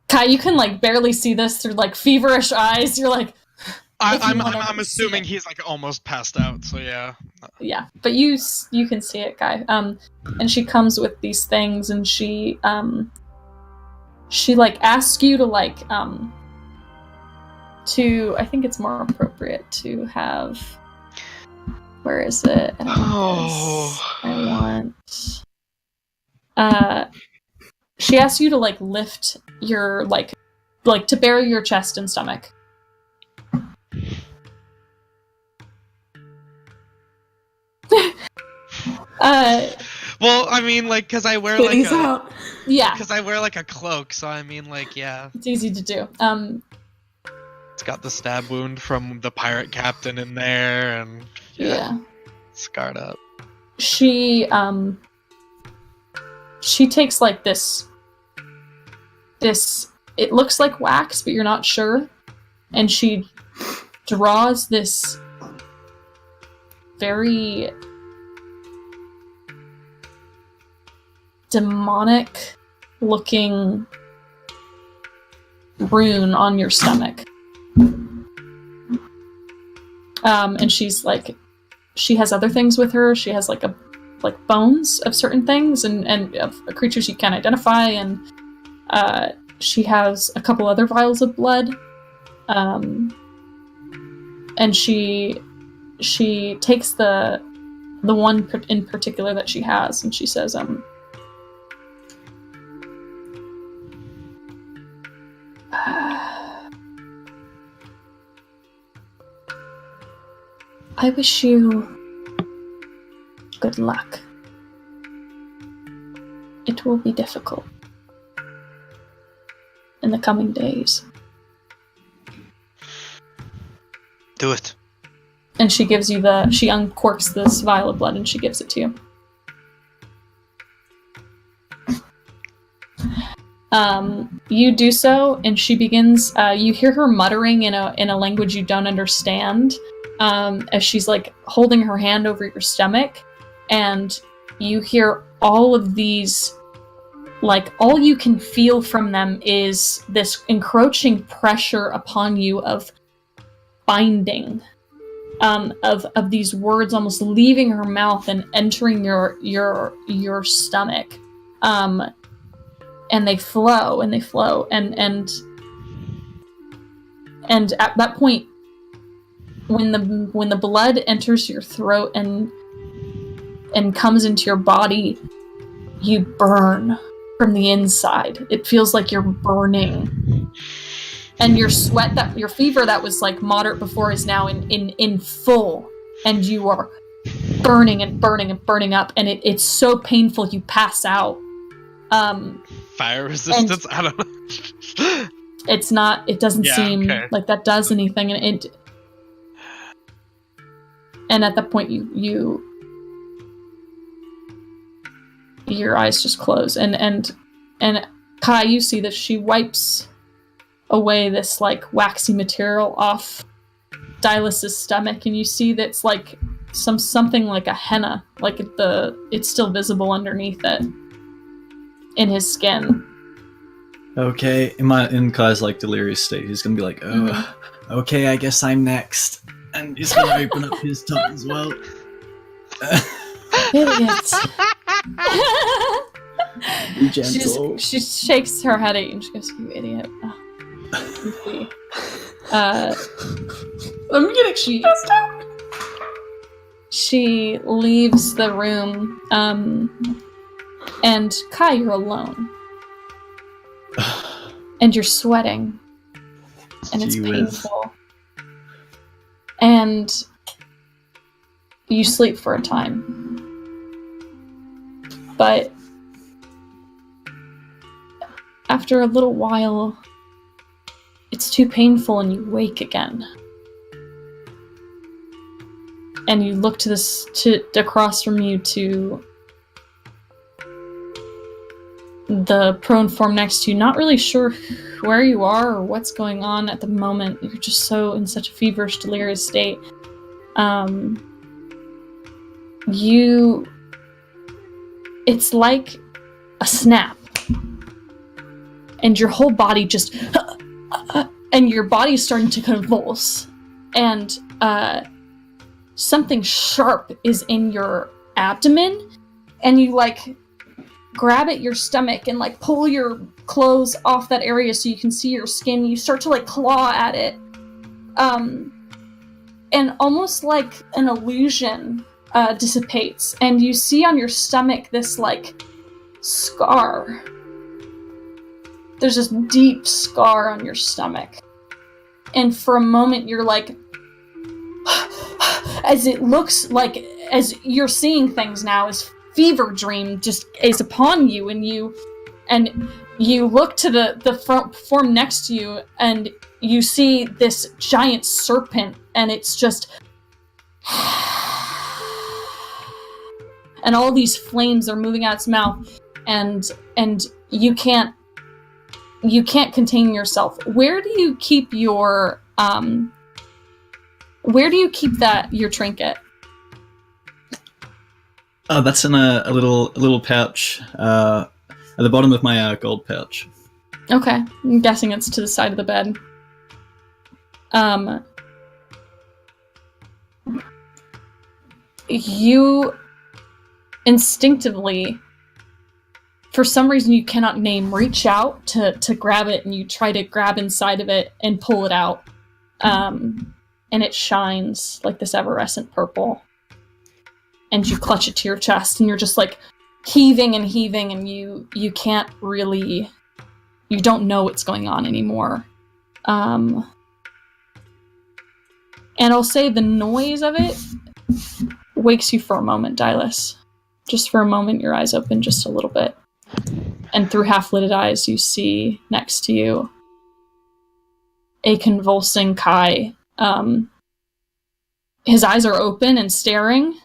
Kai, you can barely see this through feverish eyes. You're like,
I'm assuming he's almost passed out. So yeah.
Yeah, but you can see it, Kai. And she comes with these things, and she asks you to I think it's more appropriate to have. Where is it? She asks you to lift your to bury your chest and stomach.
Well, I mean, because I wear
out.
Yeah,
because I wear a cloak, so I mean, yeah,
it's easy to do.
It's got the stab wound from the pirate captain in there, and
yeah.
Scarred up.
She takes this it looks like wax, but you're not sure, and she draws this very demonic looking rune on your stomach. And she's she has other things with her. She has bones of certain things and of creatures you can't identify, and she has a couple other vials of blood. And she takes the one in particular that she has, and she says, I wish you good luck. It will be difficult in the coming days.
Do it.
And she gives you she uncorks this vial of blood and she gives it to you. You do so, and she begins, you hear her muttering in a language you don't understand, as she's holding her hand over your stomach, and you hear all of these, all you can feel from them is this encroaching pressure upon you of binding, of these words almost leaving her mouth and entering your stomach, and they flow and at that point, when the blood enters your throat and comes into your body, you burn from the inside. It feels like you're burning, and your fever that was moderate before is now in full, and you are burning and burning and burning up, and it's so painful you pass out.
Fire resistance? I don't know.
It's not. It doesn't seem like that does anything, and at that point your eyes just close, and Kai, you see that she wipes away this waxy material off Dylus's stomach, and you see that's something like a henna, it's still visible underneath it in his skin.
Okay, in Kai's delirious state, he's gonna be okay, I guess I'm next, and he's gonna open up his tongue as well.
Idiots.
Be gentle.
She shakes her head at you and she goes, "You idiot."
I'm getting stressed out.
She leaves the room, and Kai, you're alone. And you're sweating. And it's painful. And you sleep for a time. But after a little while, it's too painful and you wake again. And you look to across from you to the prone form next to you, not really sure where you are or what's going on at the moment. You're just so in such a feverish, delirious state. It's like a snap. And your whole body just... and your body is starting to convulse. And something sharp is in your abdomen. And you, like, grab at your stomach and, like, pull your clothes off that area so you can see your skin. You start to, like, claw at it. And almost like an illusion dissipates. And you see on your stomach this, like, scar. There's this deep scar on your stomach. And for a moment, you're like... as it looks like... as you're seeing things now, as fever dream just is upon you, and you look to the front form next to you, and you see this giant serpent, and it's just... and all these flames are moving out its mouth, and you can't contain yourself. Where do you keep your your trinket?
That's in a little pouch at the bottom of my gold pouch.
Okay, I'm guessing it's to the side of the bed. You instinctively, for some reason you cannot name, reach out to grab it, and you try to grab inside of it and pull it out. And it shines like this evanescent purple. And you clutch it to your chest, and you're just like heaving, and you can't really... you don't know what's going on anymore. And I'll say the noise of it wakes you for a moment, Dylus. Just for a moment, your eyes open just a little bit. And through half-lidded eyes, you see next to you a convulsing Kai. His eyes are open and staring,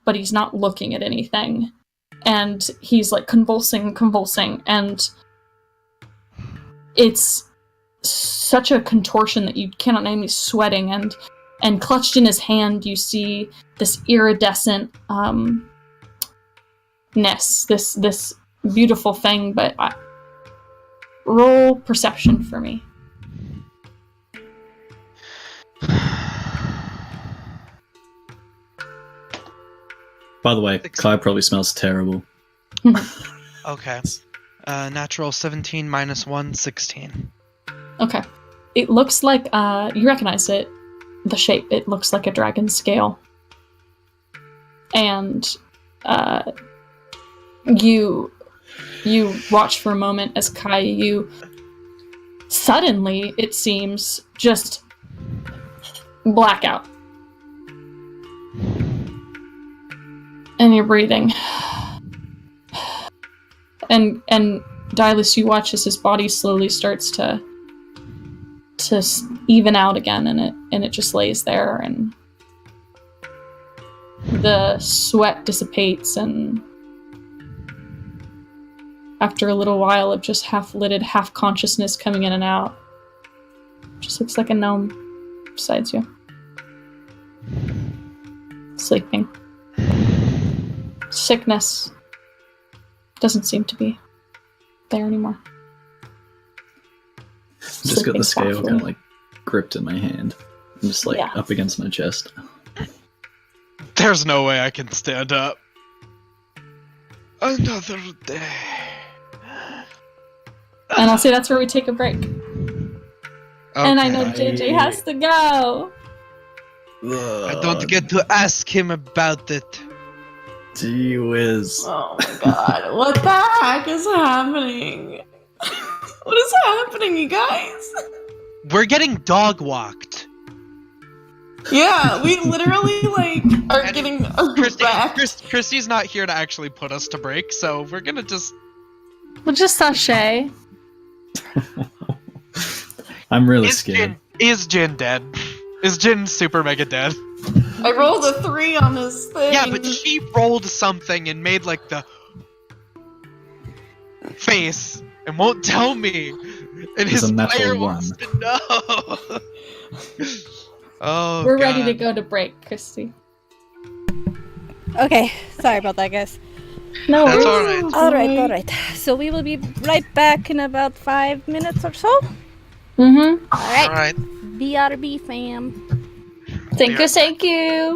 but he's not looking at anything. And he's like convulsing, and it's such a contortion that you cannot name. He's sweating, and clutched in his hand, you see this iridescent ness, this beautiful thing. But roll perception for me.
By the way, Kai probably smells terrible.
Okay. Natural 17 minus 1, 16.
Okay. It looks like, you recognize it, the shape. It looks like a dragon scale. And, you watch for a moment as Kai, you suddenly, it seems, just black out. And you're breathing. And Dylus, you watch as his body slowly starts to even out again, and it just lays there, and the sweat dissipates, and after a little while of just half-lidded, half-consciousness coming in and out, just looks like a gnome beside you. Sleeping. Sickness doesn't seem to be there anymore.
Just got the scale kind of like gripped in my hand, and just like up against my chest.
There's no way I can stand up. Another day.
And I'll say that's where we take a break. Okay. And I know JJ has to go.
I don't get to ask him about it.
Gee whiz.
Oh my god, what the heck is happening? What is happening, you guys?
We're getting dog walked.
Yeah, we literally are getting
Kristy's not here to actually put us to break, so we're gonna just...
We'll just sashay.
I'm really scared.
Is Jin dead? Is Jin super mega dead?
I rolled a 3 on his thing.
Yeah, but she rolled something and made like the face and won't tell me. And his
a natural
player
one.
wants to know. Oh,
We're
God.
ready to go to break, Kristy.
Okay, sorry about that, guys.
No
That's
worries.
Alright. So we will be right back in about 5 minutes or so.
Mm-hmm.
Alright.
Alright.
BRB fam.
Thank you.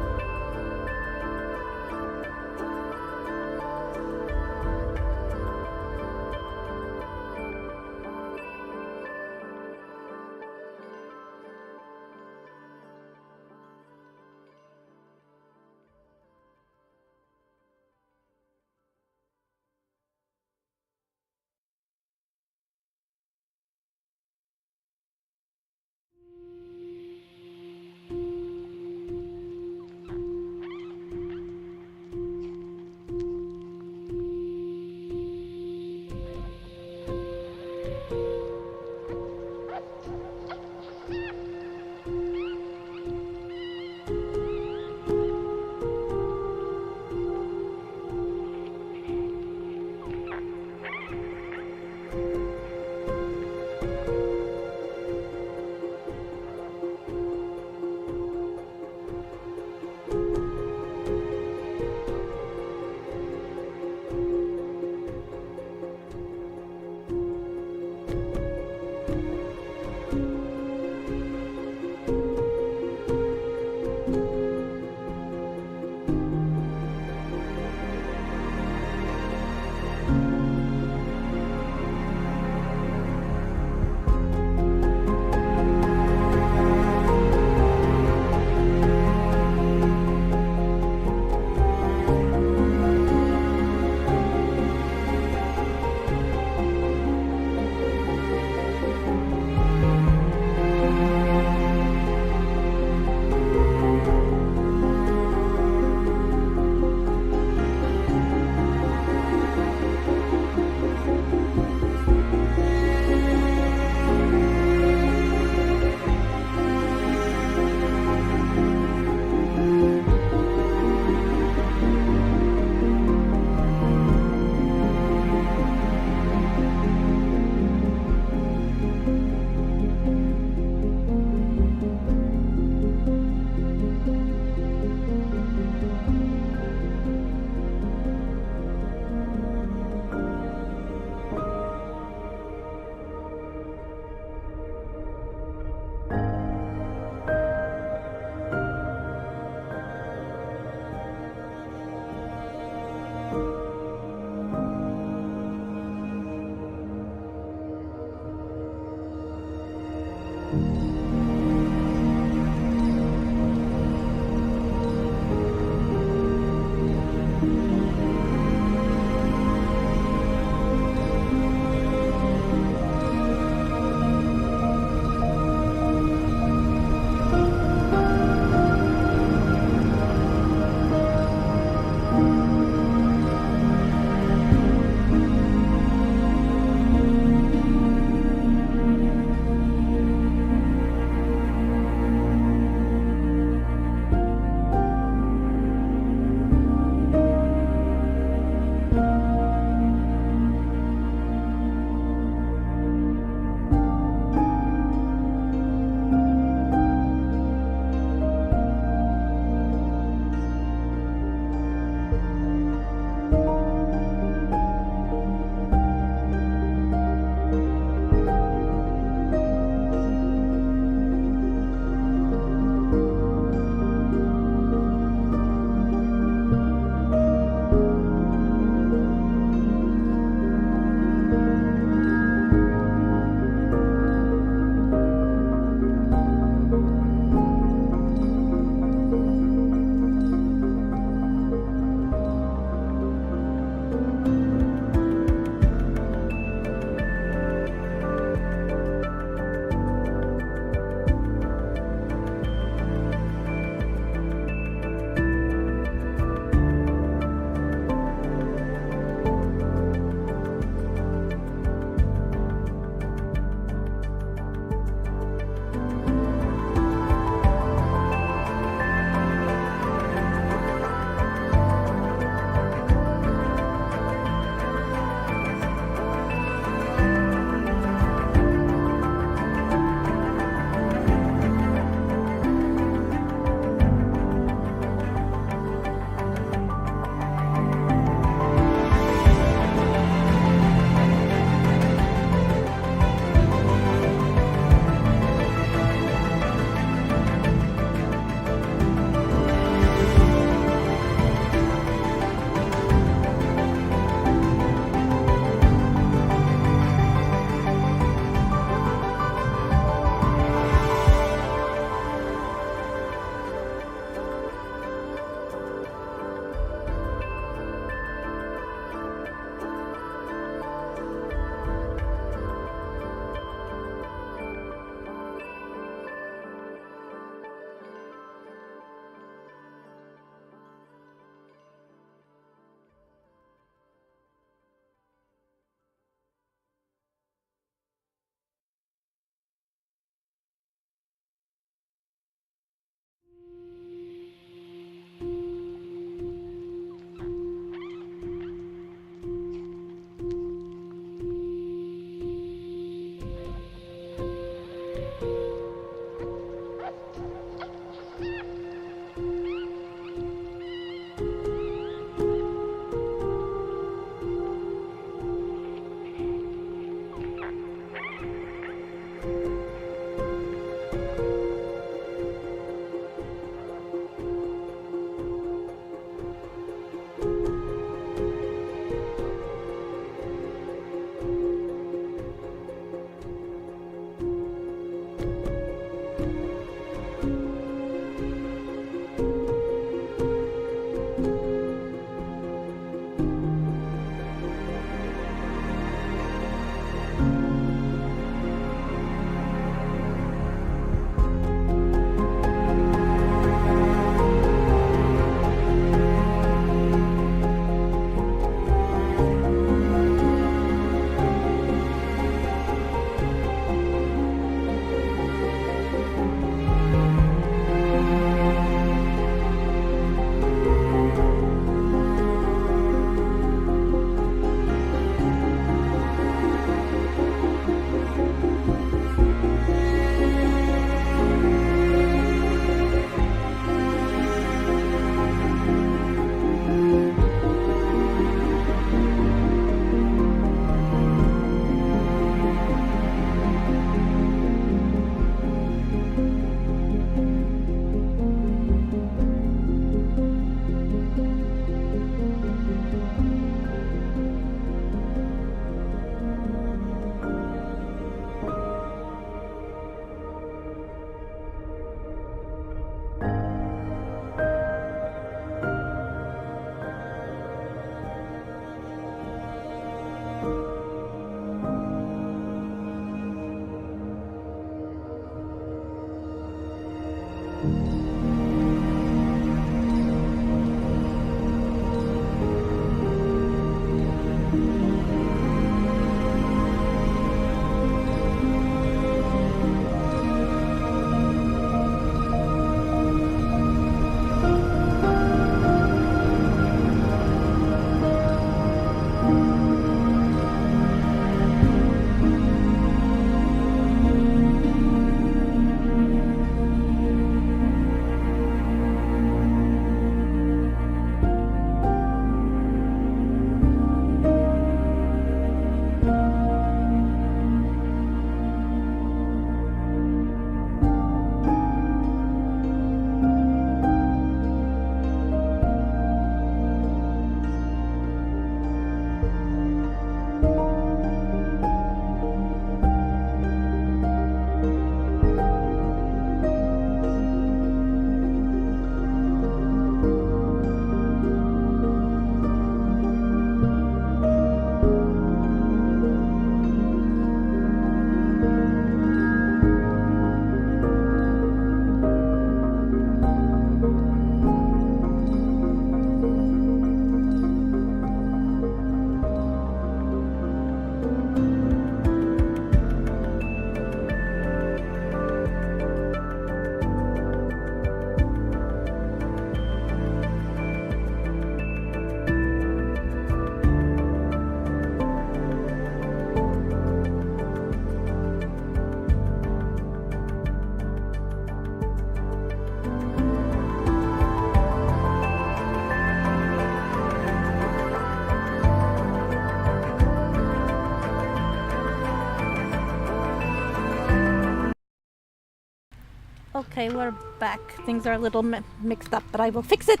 Okay, we're back. Things are a little mixed up, but I will fix it.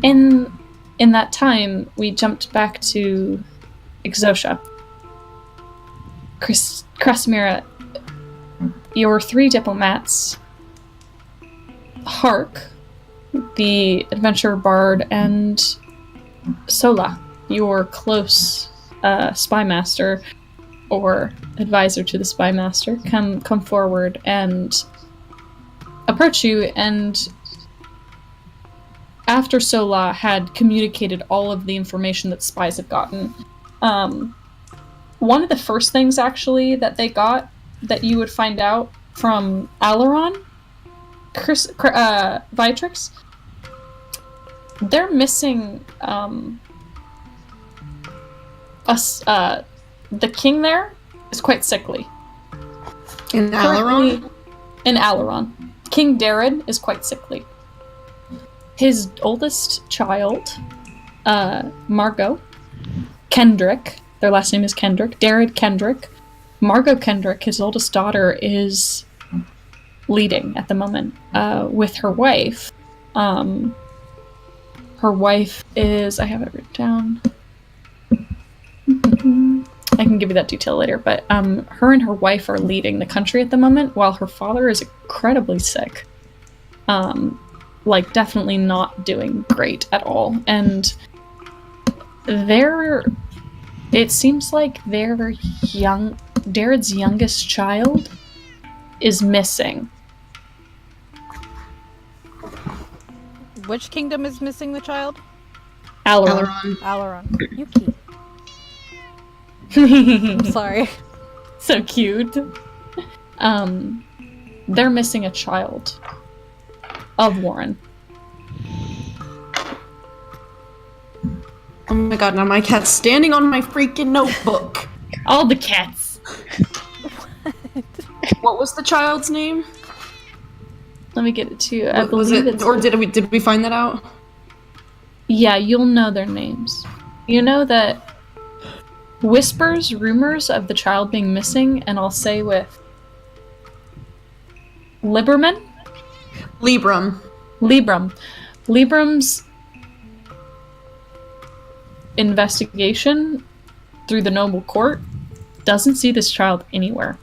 In that time, we jumped back to Exotia. Krasimira, your 3 diplomats, Hark, the adventurer bard, and Sola, your close spy master or advisor to the spy master, come forward and approach you. And after Sola had communicated all of the information that spies have gotten, one of the first things actually that they got that you would find out from Alaron, Vitrix, they're missing the king there is quite sickly.
In Alaron?
In Alaron. King Darren is quite sickly. His oldest child, Margot Kendrick, their last name is Kendrick, Darren Kendrick. Margot Kendrick, his oldest daughter, is leading at the moment with her wife. Her wife is, I have it written down. I can give you that detail later, but her and her wife are leading the country at the moment, while her father is incredibly sick. Definitely not doing great at all. And it seems like Darren's youngest child is missing.
Which kingdom is missing the child?
Alaron.
Alaron. Yuki. I'm sorry.
So cute. They're missing a child of Warren.
Oh my god, now my cat's standing on my freaking notebook.
All the cats.
What was the child's name?
Let me get it to you. I believe it's...
Or did we find that out?
Yeah, you'll know their names. You know that whispers, rumors of the child being missing, and I'll say with Libram's investigation through the noble court doesn't see this child anywhere.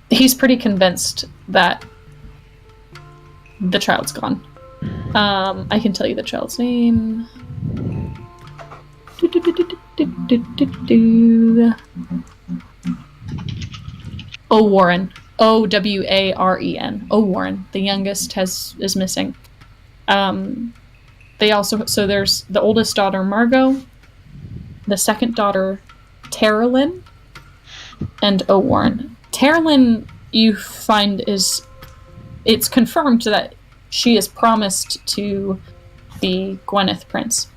He's pretty convinced that the child's gone. I can tell you the child's name. O'Warren. O-W-A-R-E-N. O'Warren. The youngest is missing. They also, so there's the oldest daughter, Margot, the second daughter, Terralyn, and O'Warren. Terralyn, you find, it's confirmed that she is promised to the Gwyneth prince.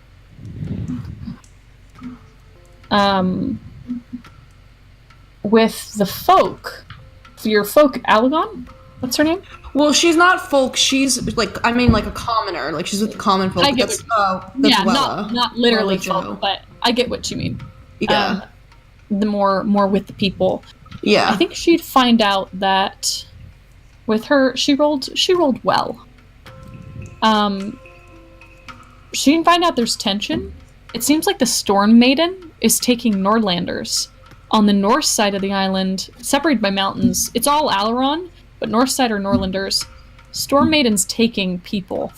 With the folk, your folk, Alagon? What's her name?
Well, she's not folk. She's like a commoner. Like she's with the common folk.
I get
that's
Wella. Not literally folk, but I get what you mean.
Yeah.
The more with the people.
Yeah.
I think she'd find out that with her, she rolled well. She can find out there's tension. It seems like the Storm Maiden is taking Nordlanders on the north side of the island, separated by mountains. It's all Alaron, but north side are Nordlanders. Storm Maiden's taking people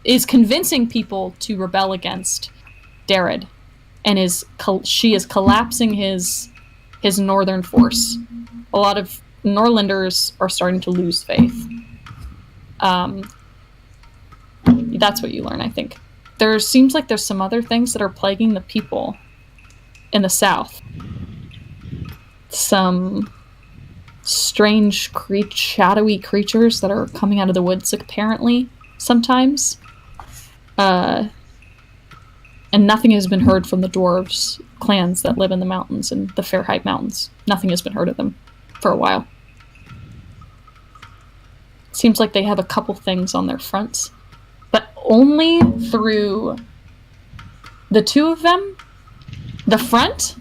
is convincing people to rebel against Darren, and she is collapsing his northern force. A lot of Nordlanders are starting to lose faith. That's what you learn, I think. there seems like there's some other things that are plaguing the people in the south. Some strange, shadowy creatures that are coming out of the woods, apparently, sometimes. And nothing has been heard from the dwarves clans that live in the mountains, in the Fairheight Mountains. Nothing has been heard of them for a while. Seems like they have a couple things on their fronts, but only through the two of them. The front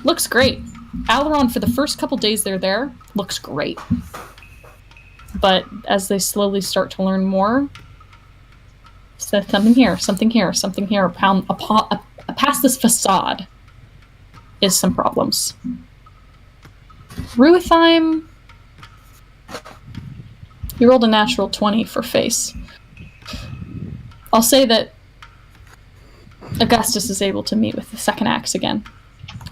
looks great. Aileron, for the first couple days they're there, looks great. But as they slowly start to learn more, so something here, something here, something here, past this facade is some problems. Ruithheim, you rolled a natural 20 for face. I'll say that Augustus is able to meet with the second axe again.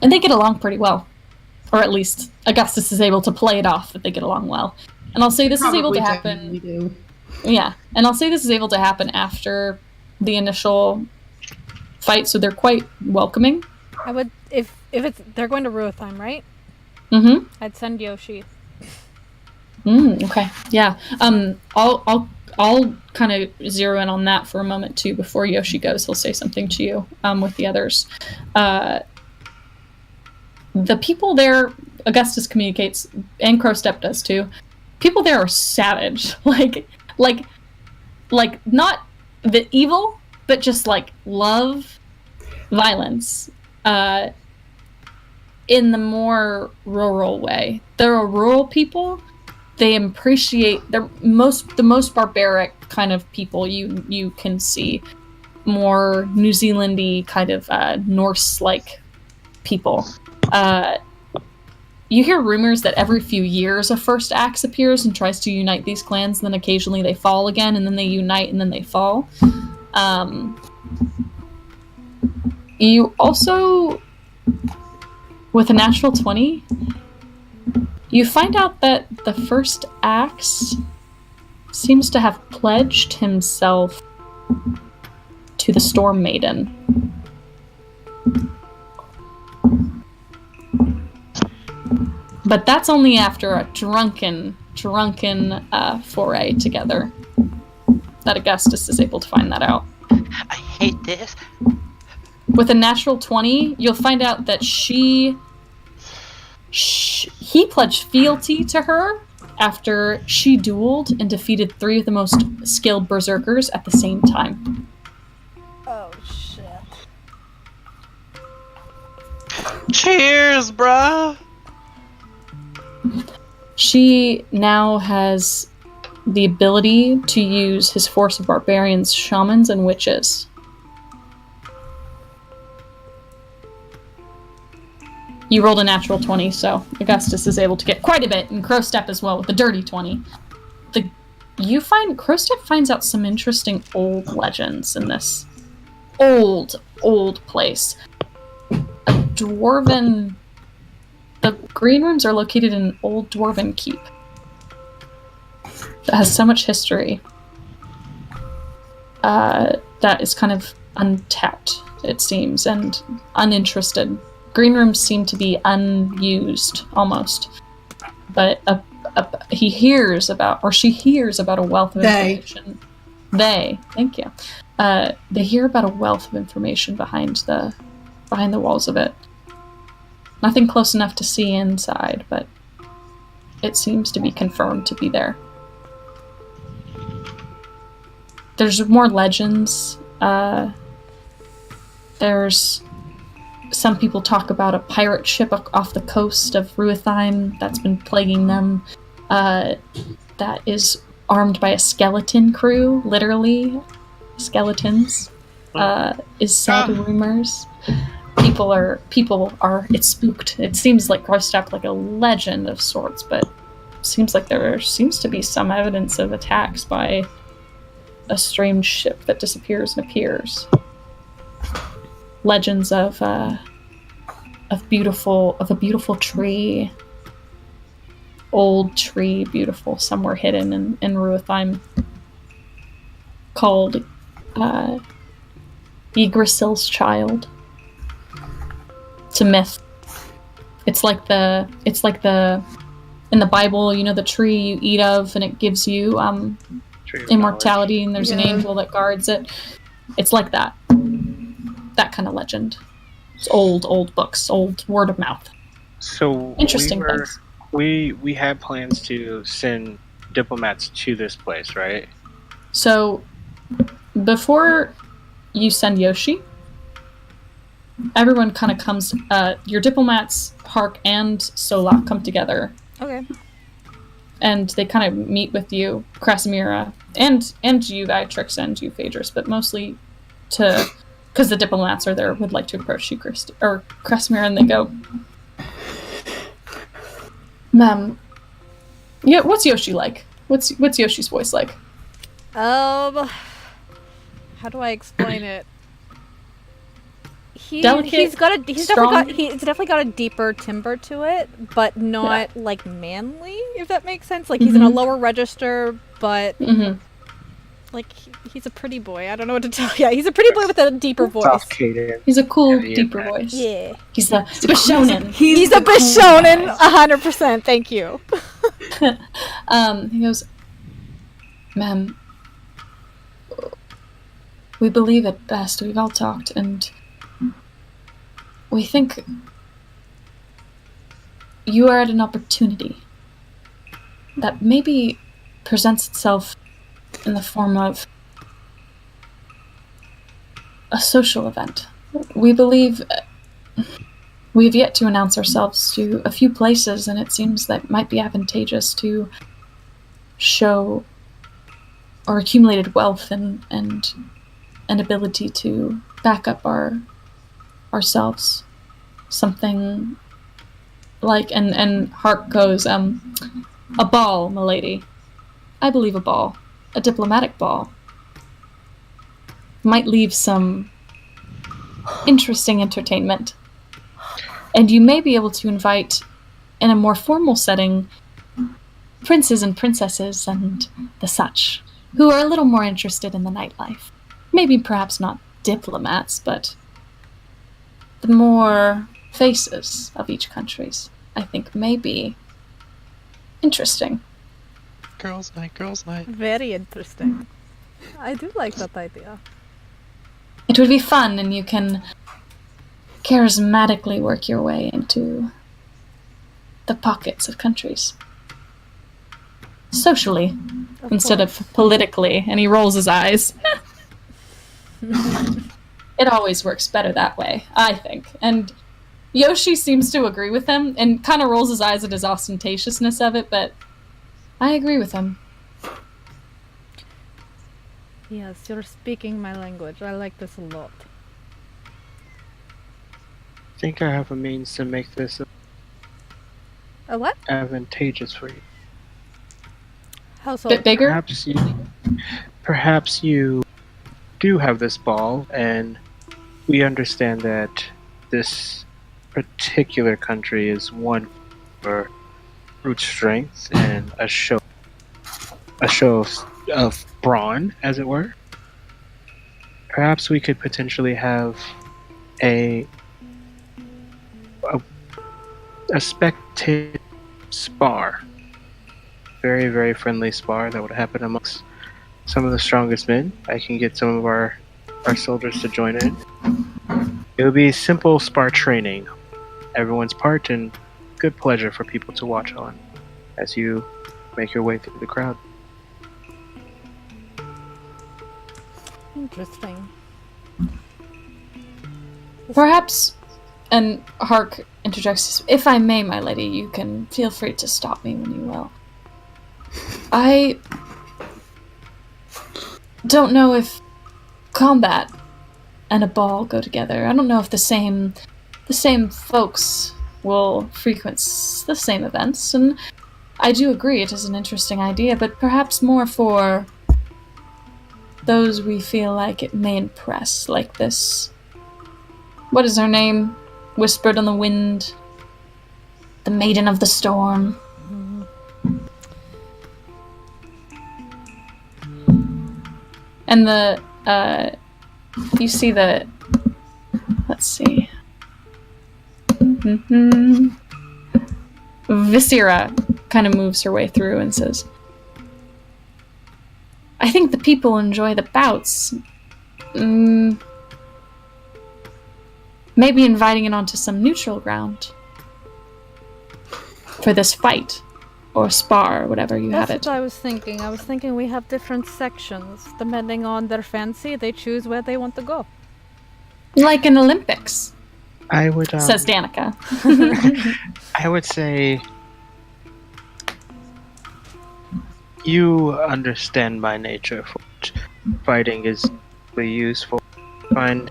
And they get along pretty well. Or at least Augustus is able to play it off that they get along well. And I'll say this is able to happen.
Do.
Yeah, and I'll say this is able to happen after the initial fight, so they're quite welcoming.
I would, if they're going to Ruithheim, right?
Mm-hmm.
I'd send Yoshi.
Okay. Yeah. I'll kind of zero in on that for a moment too. Before Yoshi goes, he'll say something to you with the others. The people there, Augustus communicates, and Crowstep does too. People there are savage, like not the evil, but just like love violence. In the more rural way, they're a rural people. They appreciate the most barbaric kind of people you can see, more New Zealandy kind of Norse-like people. You hear rumors that every few years a first axe appears and tries to unite these clans, and then occasionally they fall again, and then they unite, and then they fall. You also, with a natural 20, you find out that the first axe seems to have pledged himself to the Storm Maiden. But that's only after a drunken foray together that Augustus is able to find that out.
I hate this.
With a natural 20, you'll find out that he pledged fealty to her after she dueled and defeated 3 of the most skilled berserkers at the same time.
Oh, shit.
Cheers, bruh!
She now has the ability to use his force of barbarians, shamans, and witches. You rolled a natural 20, so Augustus is able to get quite a bit, and Crowstep as well with a dirty 20. Crowstep finds out some interesting old legends in this old place. The green rooms are located in an old dwarven keep that has so much history that is kind of untapped, it seems, and uninterested. Green rooms seem to be unused, almost. But she hears about a wealth of information. Thank you. They hear about a wealth of information behind the walls of it. Nothing close enough to see inside, but it seems to be confirmed to be there. There's more legends. There's some people talk about a pirate ship off the coast of Ruithheim that's been plaguing them. That is armed by a skeleton crew, literally skeletons. Is said rumors. People are. It's spooked. It seems like Grostep like a legend of sorts, but it seems like there seems to be some evidence of attacks by a strange ship that disappears and appears. Legends of a beautiful tree, old tree, beautiful, somewhere hidden in Ruithheim, called Yggdrasil's child. It's a myth. It's like the in the Bible, you know, the tree you eat of and it gives you immortality, and there's an angel that guards it. It's like that. That kind of legend. It's old books, old word of mouth.
So
Interesting things.
We had plans to send diplomats to this place, right?
So before you send Yoshi, everyone kind of comes. Your diplomats, Hark and Solak, come together.
Okay.
And they kind of meet with you, Krasimira, and you, Viatrix, and you, Phaedrus, but mostly because the diplomats are there, would like to approach you, Kristy, or Krasimira, and they go, "Ma'am, yeah, what's Yoshi like? What's Yoshi's voice like?"
How do I explain it?
Delicate,
he's
strong?
definitely got a deeper timbre to it, but not like manly, if that makes sense. Like he's in a lower register, but like he's a pretty boy. I don't know what to tell you. Yeah, he's a pretty boy with a deeper voice.
He's a cool, deeper voice.
Yeah.
He's a Bishonen.
He's a Bishonen, 100%. Thank you.
He goes, "Ma'am, we believe at best. We've all talked, and we think you are at an opportunity that maybe presents itself in the form of a social event. We believe we've yet to announce ourselves to a few places, and it seems that it might be advantageous to show our accumulated wealth and an ability to back up ourselves. Something like," and Hark goes, "A ball, milady. I believe a ball. A diplomatic ball. Might leave some interesting entertainment. And you may be able to invite, in a more formal setting, princes and princesses and the such, who are a little more interested in the nightlife. Maybe perhaps not diplomats, but the more faces of each country's, I think, may be interesting."
Girls' night.
Very interesting. I do like that idea.
It would be fun, and you can charismatically work your way into the pockets of countries. Socially, instead of politically, and he rolls his eyes. It always works better that way, I think. And Yoshi seems to agree with him, and kind of rolls his eyes at his ostentatiousness of it, but I agree with him.
Yes, you're speaking my language. I like this a lot.
I think I have a means to make this
A what?
advantageous for you.
How so?
Bit bigger?
Perhaps you do have this ball, and we understand that this particular country is one for brute strength and a show of brawn, as it were. Perhaps we could potentially have a spectator spar. Very, very friendly spar that would happen amongst some of the strongest men. I can get some of our soldiers to join in. It would be simple spar training, everyone's part, and good pleasure for people to watch on as you make your way through the crowd.
Interesting.
Perhaps, and Hark interjects, "If I may, my lady, you can feel free to stop me when you will. I don't know if combat and a ball go together. I don't know if the same folks will frequent the same events, and I do agree it is an interesting idea, but perhaps more for those we feel like it may impress, like this. What is her name? Whispered on the wind. The Maiden of the Storm. And you see that. Let's see. Viscera kind of moves her way through and says, I think the people enjoy the bouts. Maybe inviting it onto some neutral ground for this fight. Or spar, whatever you have it.
That's what I was thinking. I was thinking we have different sections. Depending on their fancy, they choose where they want to go.
Like an Olympics,
I would
says Danica.
I would say you understand my nature for which fighting is useful. I find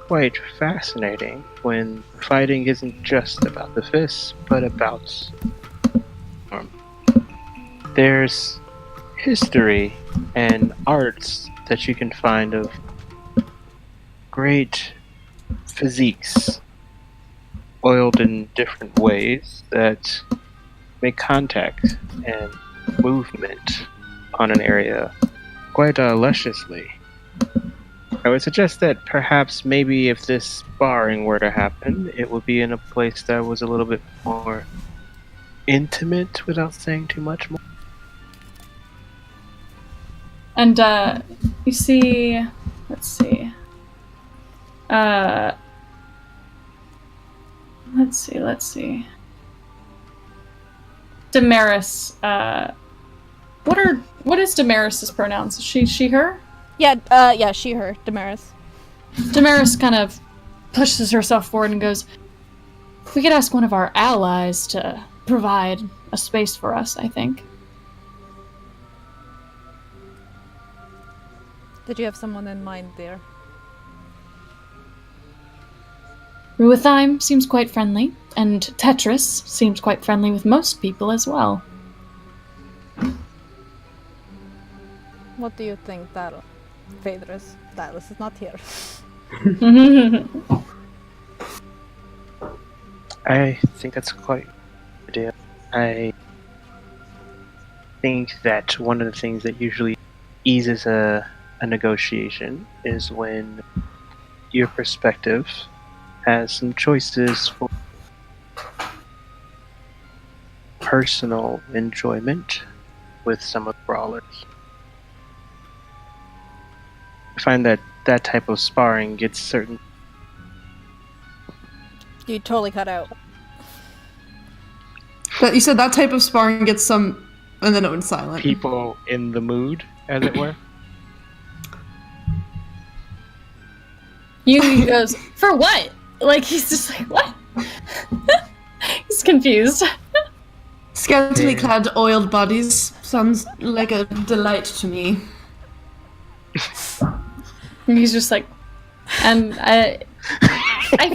quite fascinating when fighting isn't just about the fists, but about there's history and arts that you can find of great physiques oiled in different ways that make contact and movement on an area quite lusciously. I would suggest that perhaps maybe if this sparring were to happen, it would be in a place that was a little bit more intimate without saying too much more.
And you see, let's see. Let's see. Damaris, what is Damaris's pronouns? She, her?
Yeah, she, her, Damaris.
Damaris kind of pushes herself forward and goes, we could ask one of our allies to provide a space for us, I think.
Did you have someone in mind there?
Ruithime seems quite friendly, and Tetris seems quite friendly with most people as well.
What do you think, Phaedrus? Dallas is not here.
I think that's quite a good idea. I think that one of the things that usually eases a negotiation is when your perspective has some choices for personal enjoyment with some of the brawlers. I find that that type of sparring gets certain...
You totally cut out.
You said that type of sparring gets some, and then it went silent.
people in the mood, as it were.
Yugi goes, for what? Like, he's just like, what? He's confused.
Scantily clad, oiled bodies sounds like a delight to me.
And he's just like, and I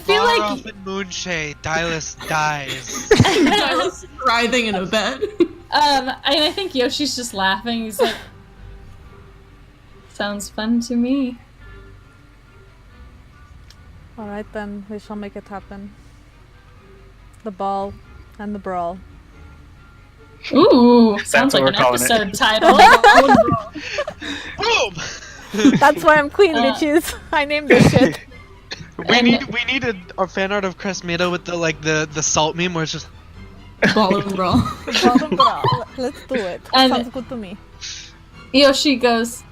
feel
Far
like
off in Moonshade, Dylus dies.
I was writhing in a bed.
and I think Yoshi's just laughing. He's like, sounds fun to me.
Alright then, we shall make it happen. The ball and the brawl.
Ooh, sounds
what
like
we're
an
calling it.
episode title.
Boom!
That's why I'm queen, bitches. I named this shit.
We need a fan art of Crestmeda with the salt meme where it's just
Ball and brawl.
Ball and brawl. Let's do it.
And-
Sounds good to me.
Yoshi goes,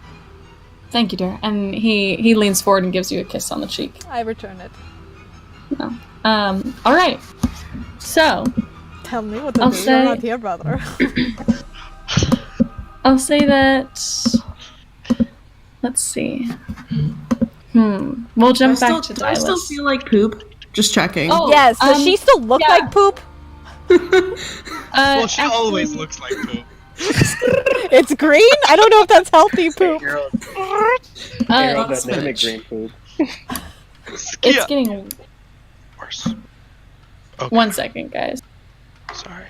thank you, dear. And he leans forward and gives you a kiss on the cheek.
I return it.
Alright. So,
Tell me what to
I'll
do.
say-
You're not here, brother.
I'll say that... Let's see. We'll jump back to
Do I still
Dylus.
feel like poop? Just checking.
Oh,
Yes, does she still look
yeah.
like poop?
well, she
actually-
always looks like poop.
It's green? I don't know if that's healthy poop.
Harold, that
spinach.
green food.
It's
Yeah.
getting...
Worse. Okay.
1 second, guys.
Sorry.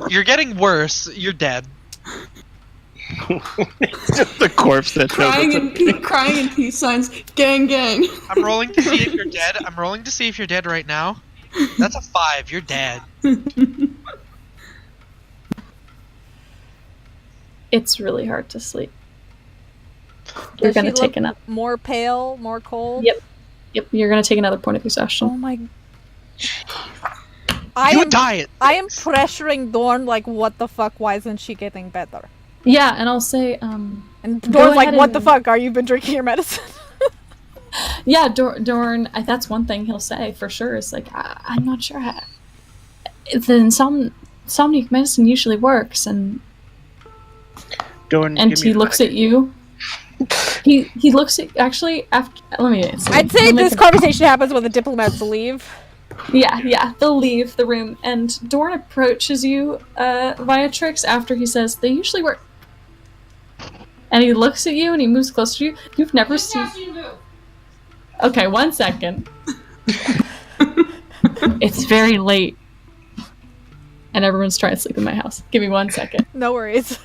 You're getting worse. You're dead.
It's just the corpse that
Crying in peace signs. Gang, gang.
I'm rolling to see if you're dead. I'm rolling to see if you're dead right now. That's a 5. You're dead.
It's really hard to sleep. You're
Does
gonna
she
take
look
another.
more pale, more cold?
Yep. Yep. You're gonna take another point of exhaustion.
Oh my.
You die.
I am pressuring Dorn like, what the fuck? Why isn't she getting better?
Yeah, and I'll say,
And
Go
Dorn's like,
ahead
what the
and-
fuck? Are you been drinking your medicine?
yeah, Dorn. That's one thing he'll say for sure. Is like, I'm not sure how. The insomniac medicine usually works, and
Dorn,
and
give me
he
the
looks at
medication.
you. He looks at actually after. Let me. See.
I'd say
Let me
this
think.
conversation happens when the diplomats leave.
Yeah, they'll leave the room, and Dorn approaches you, Viatrix, after he says, they usually work. And he looks at you, and he moves closer to you. You've never seen... Okay, 1 second. It's very late. And everyone's trying to sleep in my house. Give me 1 second.
No worries.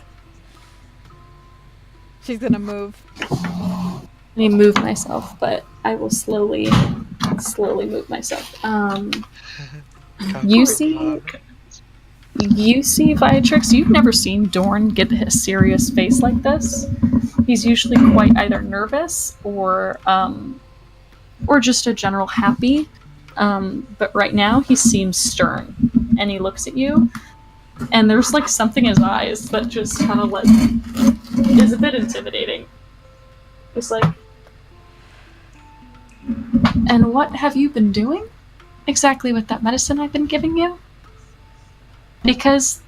She's gonna move.
Let me move myself, but I will slowly move myself. You see Viatrix, you've never seen Dorn get a serious face like this. He's usually quite either nervous or just a general happy. But right now he seems stern, and he looks at you, and there's like something in his eyes that just kind of like is a bit intimidating. It's like, and what have you been doing exactly with that medicine I've been giving you? Because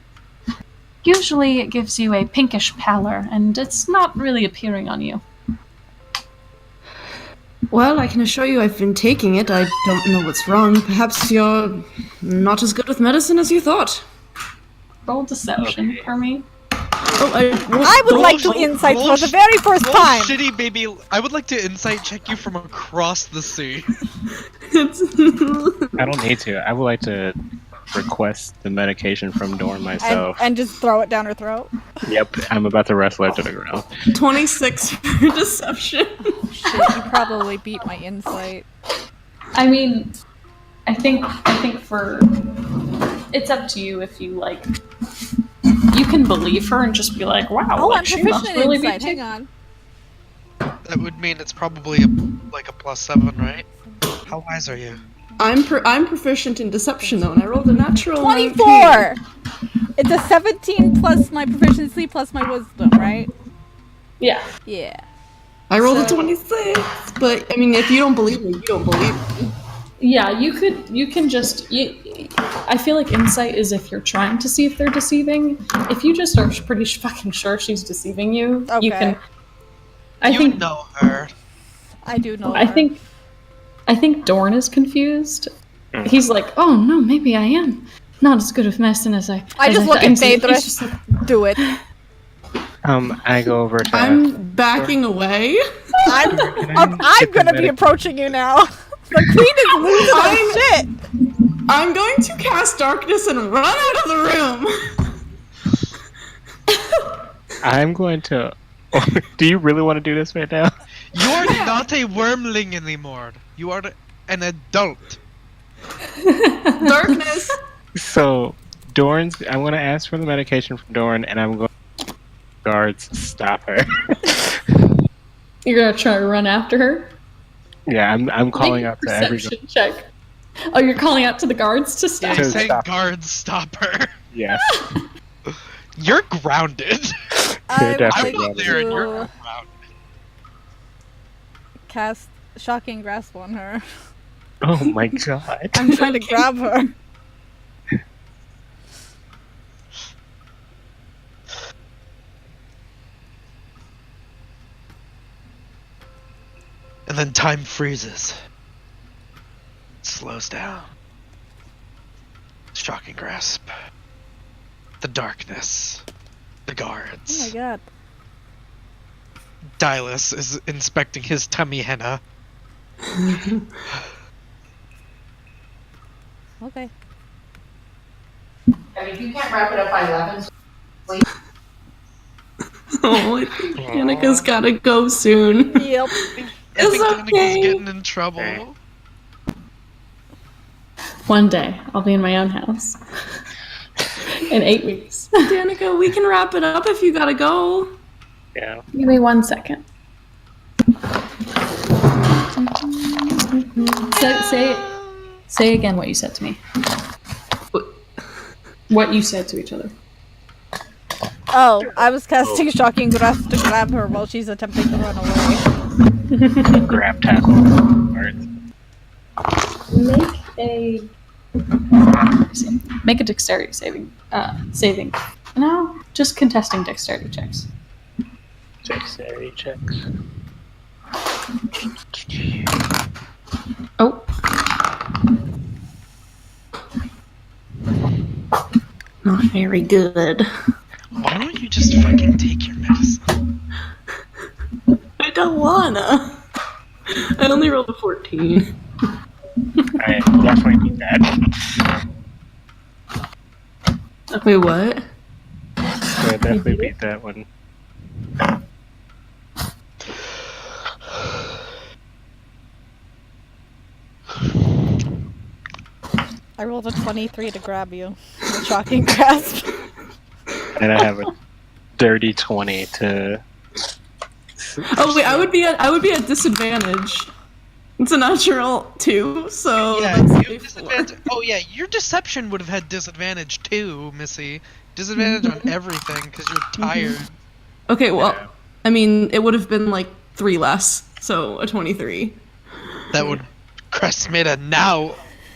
usually it gives you a pinkish pallor, and it's not really appearing on you.
Well, I can assure you I've been taking it. I don't know what's wrong. Perhaps you're not as good with medicine as you thought.
Roll deception for me.
Oh,
I would like to insight for the very first
roll
time.
Shitty baby. I would like to insight check you from across the sea.
I don't need to. I would like to request the medication from Dorn myself.
And just throw it down her throat.
Yep, I'm about to wrestle her to the ground.
26 for deception.
Shit, you probably beat my insight.
I mean, I think for it's up to you if you like. You can believe her and just be like, "Wow,
Oh,
like,
I'm
she
proficient
must
in
really be
insight. Hang
taking-"
on.
That would mean it's probably like a +7, right? How wise are you?
I'm proficient in deception though, and I rolled a natural
24! It's a 17 plus my proficiency plus my wisdom, right?
Yeah.
Yeah.
I rolled a
So-
26, but I mean, if you don't believe me, you don't believe me.
Yeah, you can just I feel like insight is if you're trying to see if they're deceiving. If you just are pretty fucking sure she's deceiving you, you
Okay.
can. I
You
think
know her.
I do know
I
her.
think Dorn is confused. He's like, "Oh no, maybe I am not as good with medicine as I."
I
as
just look
thought."
at
And he's
Phaedrus.
just like,
Do it.
I go over to.
I'm backing away.
I'm
Can I get the
gonna be
medic-
approaching you now. The queen is losing her shit.
I'm going to cast darkness and run out of the room.
I'm going to. Do you really want to do this right now?
You are not a wormling anymore. You are an adult.
Darkness.
So, Dorn's. I'm going to ask for the medication from Dorn, and I'm going to guards stop her.
You're gonna try to run after her.
Yeah, I'm calling
Make a
out to every.
perception check. Oh, you're calling out to the guards to stop.
Yeah,
To
he's saying
stop.
guards stop her.
Yes.
You're grounded.
I would
definitely
like
I'm not there and you're
to
grounded.
cast shocking grasp on her.
Oh my god.
I'm trying to grab her.
And then time freezes. Slows down. Shocking grasp. The darkness. The
Oh
guards.
my god.
Dylus is inspecting his tummy henna.
Okay.
I mean, if you can't wrap it up by 11,
Oh, I think Annika's gotta go soon.
Yep.
I think
It's
Annika's
okay.
getting in trouble.
One day, I'll be in my own house. In 8 weeks.
Danica, we can wrap it up if you gotta go.
Yeah.
Give me 1 second. Say again what you said to me. What you said to each other.
Oh, I was casting Shocking Grasp to grab her while she's attempting to run away.
Grab tackle.
Make a dexterity saving. No, just contesting dexterity checks.
Dexterity checks.
Oh.
Not very good.
Why don't you just fucking take your medicine?
I don't wanna. I only rolled a 14.
I definitely need that.
Wait, what?
I definitely beat that one.
I rolled a 23 to grab you. The Shocking Grasp.
And I have a dirty 20 to.
Oh wait, I would be at disadvantage. It's a natural 2, so
Yeah,
that's
you
a
have disadvantage. Oh yeah, your deception would have had disadvantage too, Missy. Disadvantage on everything because you're tired.
Okay, well, I mean, it would have been like 3 less, so a 23.
That would. Crestmeda now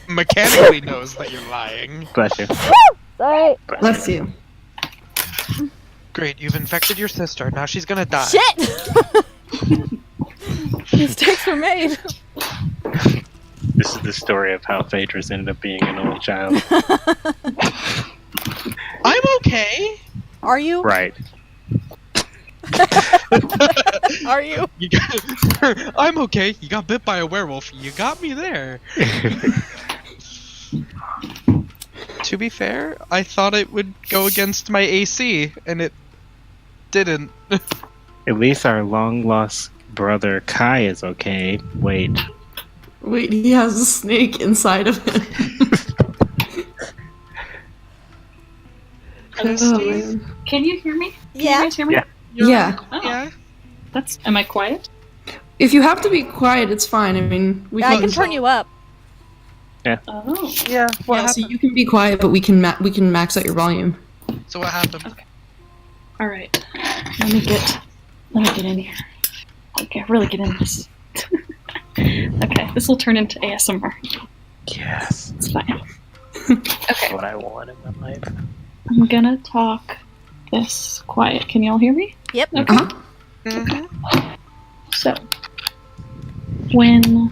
mechanically knows that you're lying.
Bless you.
Sorry.
Bless you.
Great, you've infected your sister. Now she's gonna die.
Shit! Mistakes were made.
This is the story of how Phaedrus ended up being an only child.
I'm okay.
Are you?
Right.
Are you?
You got, I'm okay. You got bit by a werewolf. You got me there. To be fair, I thought it would go against my AC, and it didn't.
At least our long lost brother Kai is okay. Wait,
Wait, he has a snake inside of him.
Kristy?
Can you hear me? Can
Yeah.
you guys hear me?
Yeah.
Yeah.
Oh,
Yeah.
Am I quiet?
If you have to be quiet, it's fine. I mean, we
I can turn you up.
Oh.
Yeah. What
Yeah, so
happened?
you can be quiet, but we can max out your volume.
So what happened?
All right. Let me get in here. Okay, really get in this. Okay, this will turn into ASMR.
yes,
It's fine.
that's
Okay,
what I want in my life.
I'm gonna talk this quiet. Can y'all hear me?
Yep.
Okay.
Uh-huh.
Mm-hmm.
So, when...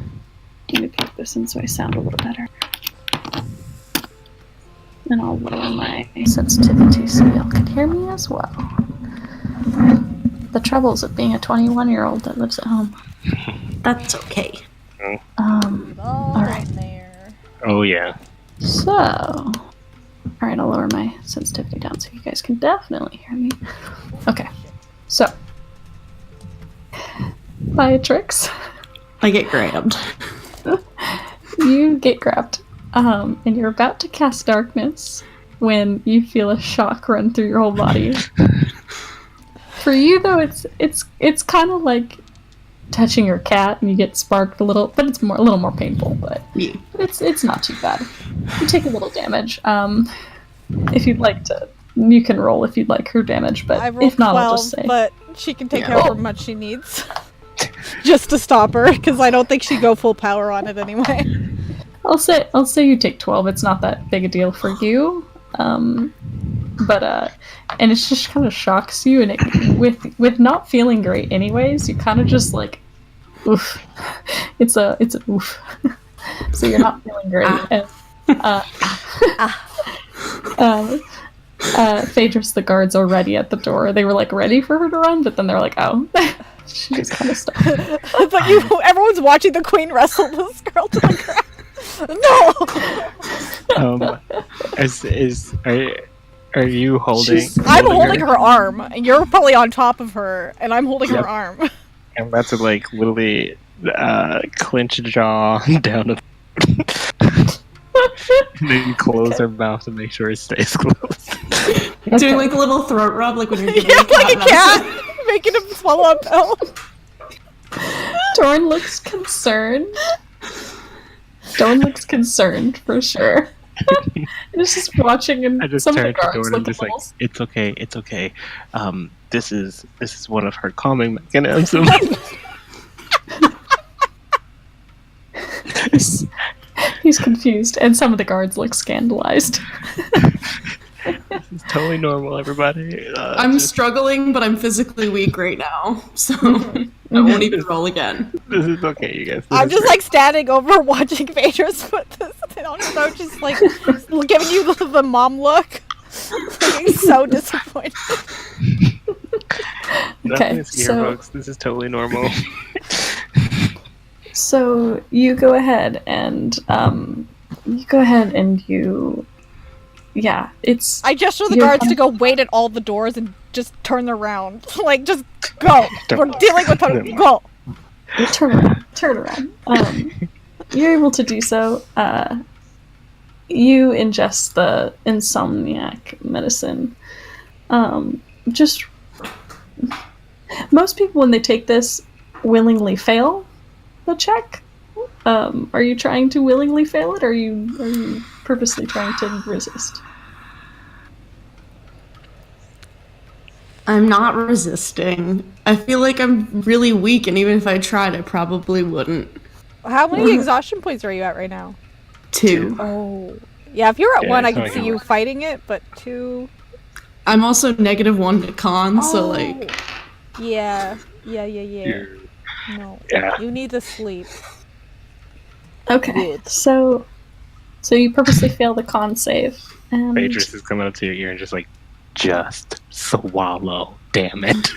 Let me plug this in so I sound a little better. And I'll lower my sensitivity so y'all can hear me as well. The troubles of being a 21-year-old that lives at home.
That's okay.
Alright.
There.
Oh yeah.
So... Alright, I'll lower my sensitivity down so you guys can definitely hear me. Okay. So... Beatrix.
I get grabbed.
You get grabbed. And you're about to cast darkness when you feel a shock run through your whole body. For you though, it's kind of like touching your cat and you get sparked a little, but it's a little more painful, but
Yeah.
it's not too bad. You take a little damage. If you'd like to, you can roll if you'd like her damage, but
I rolled
if not,
12,
I'll just say.
but she can take
Yeah.
however much she needs. Just to stop her, because I don't think she'd go full power on it anyway.
I'll say you take 12. It's not that big a deal for you. But and it just kind of shocks you, and it, with not feeling great anyways, you kind of just like, oof. It's an oof. So you're not feeling great. And, Phaedrus, the guards are ready at the door. They were like ready for her to run, but then they're like, oh, she just kind of stopped.
It's like everyone's watching the queen wrestle this girl to the ground. No!
Are you holding?
I'm holding her arm. You're probably on top of her, and I'm holding her arm.
I'm about to like literally clench a jaw down and then close her mouth to make sure it stays closed.
Doing like a little throat rub, like when you're giving
Yeah,
a cat
like a
medicine.
cat! Making him swallow a pill.
Dorn looks concerned. Dorn looks concerned for sure. He's just watching, and
I just
some of the
turned to
guards
Dorn
look
and just
a
like,
little.
it's okay, it's okay. This is one of her calming mechanisms.
He's confused, and some of the guards look scandalized.
It's totally normal, everybody.
I'm struggling, but I'm physically weak right now, so I won't even roll again.
This is okay, you guys.
I'm just like standing over watching Phaedrus put this on, so just like giving you the mom look. Looking so disappointed.
Nothing is here, folks. This is totally normal.
So you go ahead and it's.
I gesture the guards to go wait at all the doors and just turn around. Like, just go. We're dealing with her. Go.
Turn around. You're able to do so. You ingest the insomniac medicine. Just most people, when they take this, willingly fail the check. Are you trying to willingly fail it, or are you purposely trying to resist?
I'm not resisting. I feel like I'm really weak, and even if I tried, I probably wouldn't.
How many exhaustion points are you at right now?
2.
Oh. Yeah, if you're at 1, I can
it's
see
not
you
gonna
fighting it, but 2...
I'm also -1 to con, so like...
Yeah. No.
Yeah.
You need to sleep.
Okay.
Good.
So you purposely fail the con save. And
Phaedrus is coming up to your ear and just like, just swallow, damn it.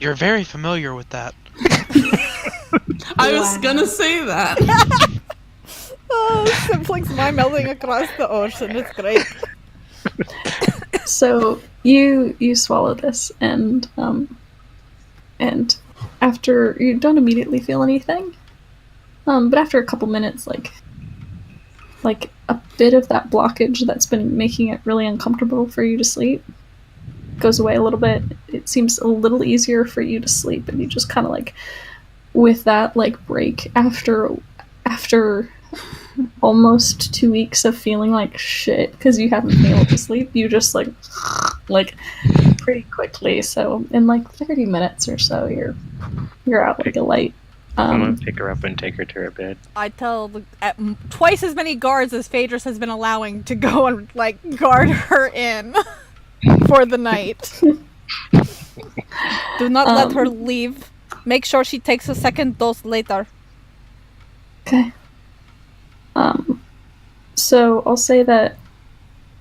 You're very familiar with that.
I was gonna say that.
Oh, siblings mind melding across the ocean. It's great.
So you swallow this, and after you don't immediately feel anything, but after a couple minutes, like a bit of that blockage that's been making it really uncomfortable for you to sleep goes away a little bit. It seems a little easier for you to sleep, and you just kind of like, with that like break after almost 2 weeks of feeling like shit because you haven't been able to sleep, you just like pretty quickly. So in like 30 minutes or so, you're out like a light.
I'm gonna pick her up and take her to her bed.
I tell twice as many guards as Phaedrus has been allowing to go and like guard her in for the night. Do not let her leave. Make sure she takes a second dose later.
Okay. So I'll say that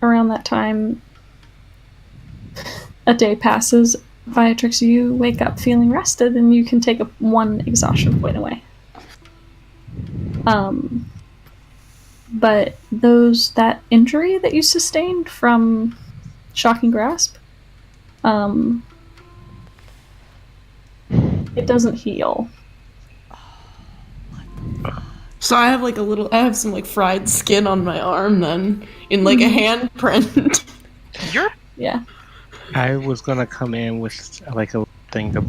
around that time, a day passes. Viatrix, you wake up feeling rested, and you can take 1 exhaustion point away. But that injury that you sustained from shocking grasp, it doesn't heal.
So I have some like fried skin on my arm then, in like a handprint.
Yeah.
I was gonna come in with like a thing to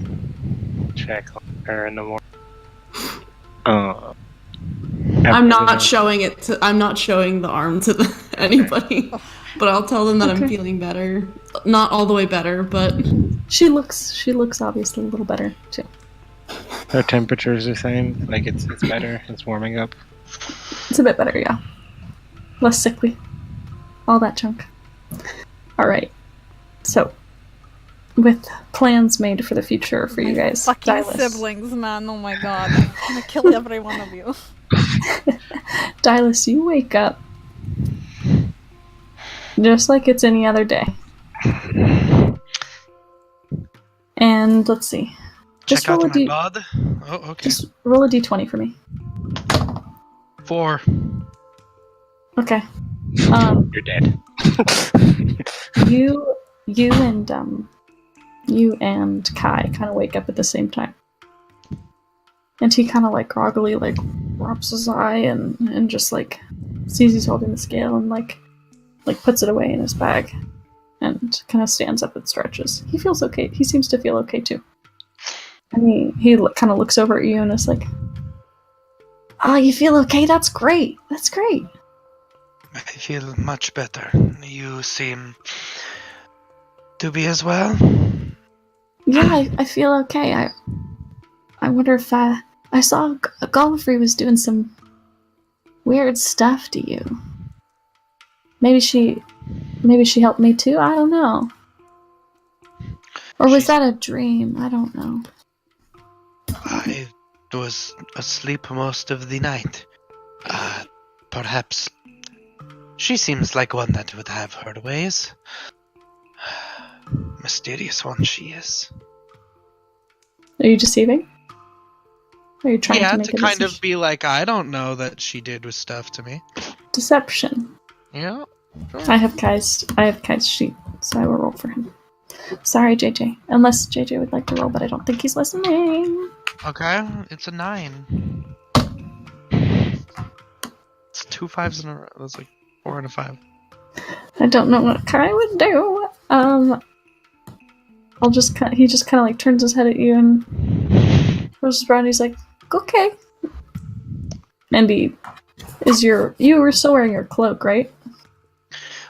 check on her in the morning.
I'm not showing the arm to anybody, but I'll tell them that I'm feeling better. Not all the way better, but
She looks obviously a little better too.
Her temperature's the same. Like it's better. It's warming up.
It's a bit better, yeah. Less sickly. All that junk. Alright. So, with plans made for the future for you guys,
Fucking
Dylus.
siblings, man. Oh my god. I'm gonna kill every one of you.
Dylus, you wake up just like it's any other day. And let's see. Just
Check out
roll
my bod. Oh, okay.
Just roll a d20 for me.
4.
Okay.
You're dead.
You and Kai kind of wake up at the same time. And he kind of like groggily like rubs his eye and just like sees he's holding the scale and like puts it away in his bag and kind of stands up and stretches. He feels okay. He seems to feel okay too. And he kind of looks over at you and is like, "Oh, you feel okay? That's great. That's great."
I feel much better. You seem to be as well.
Yeah, I feel okay. I wonder if I saw Golfrey was doing some weird stuff to you. Maybe she helped me too. I don't know. Or was that a dream? I don't know.
I was asleep most of the night. Perhaps she seems like one that would have her ways. Mysterious one she is.
Are you deceiving? Are you trying to make
to
a
kind
decision?
of be like, I don't know that she did with stuff to me.
Deception.
Yeah.
I have Kai's sheet, so I will roll for him. Sorry, JJ. Unless JJ would like to roll, but I don't think he's listening.
Okay, it's a 9. It's 2 5s in a row. That's like 4 and a 5.
I don't know what Kai would do. He just kind of like turns his head at you and goes around. He's like, okay. And you were still wearing your cloak, right?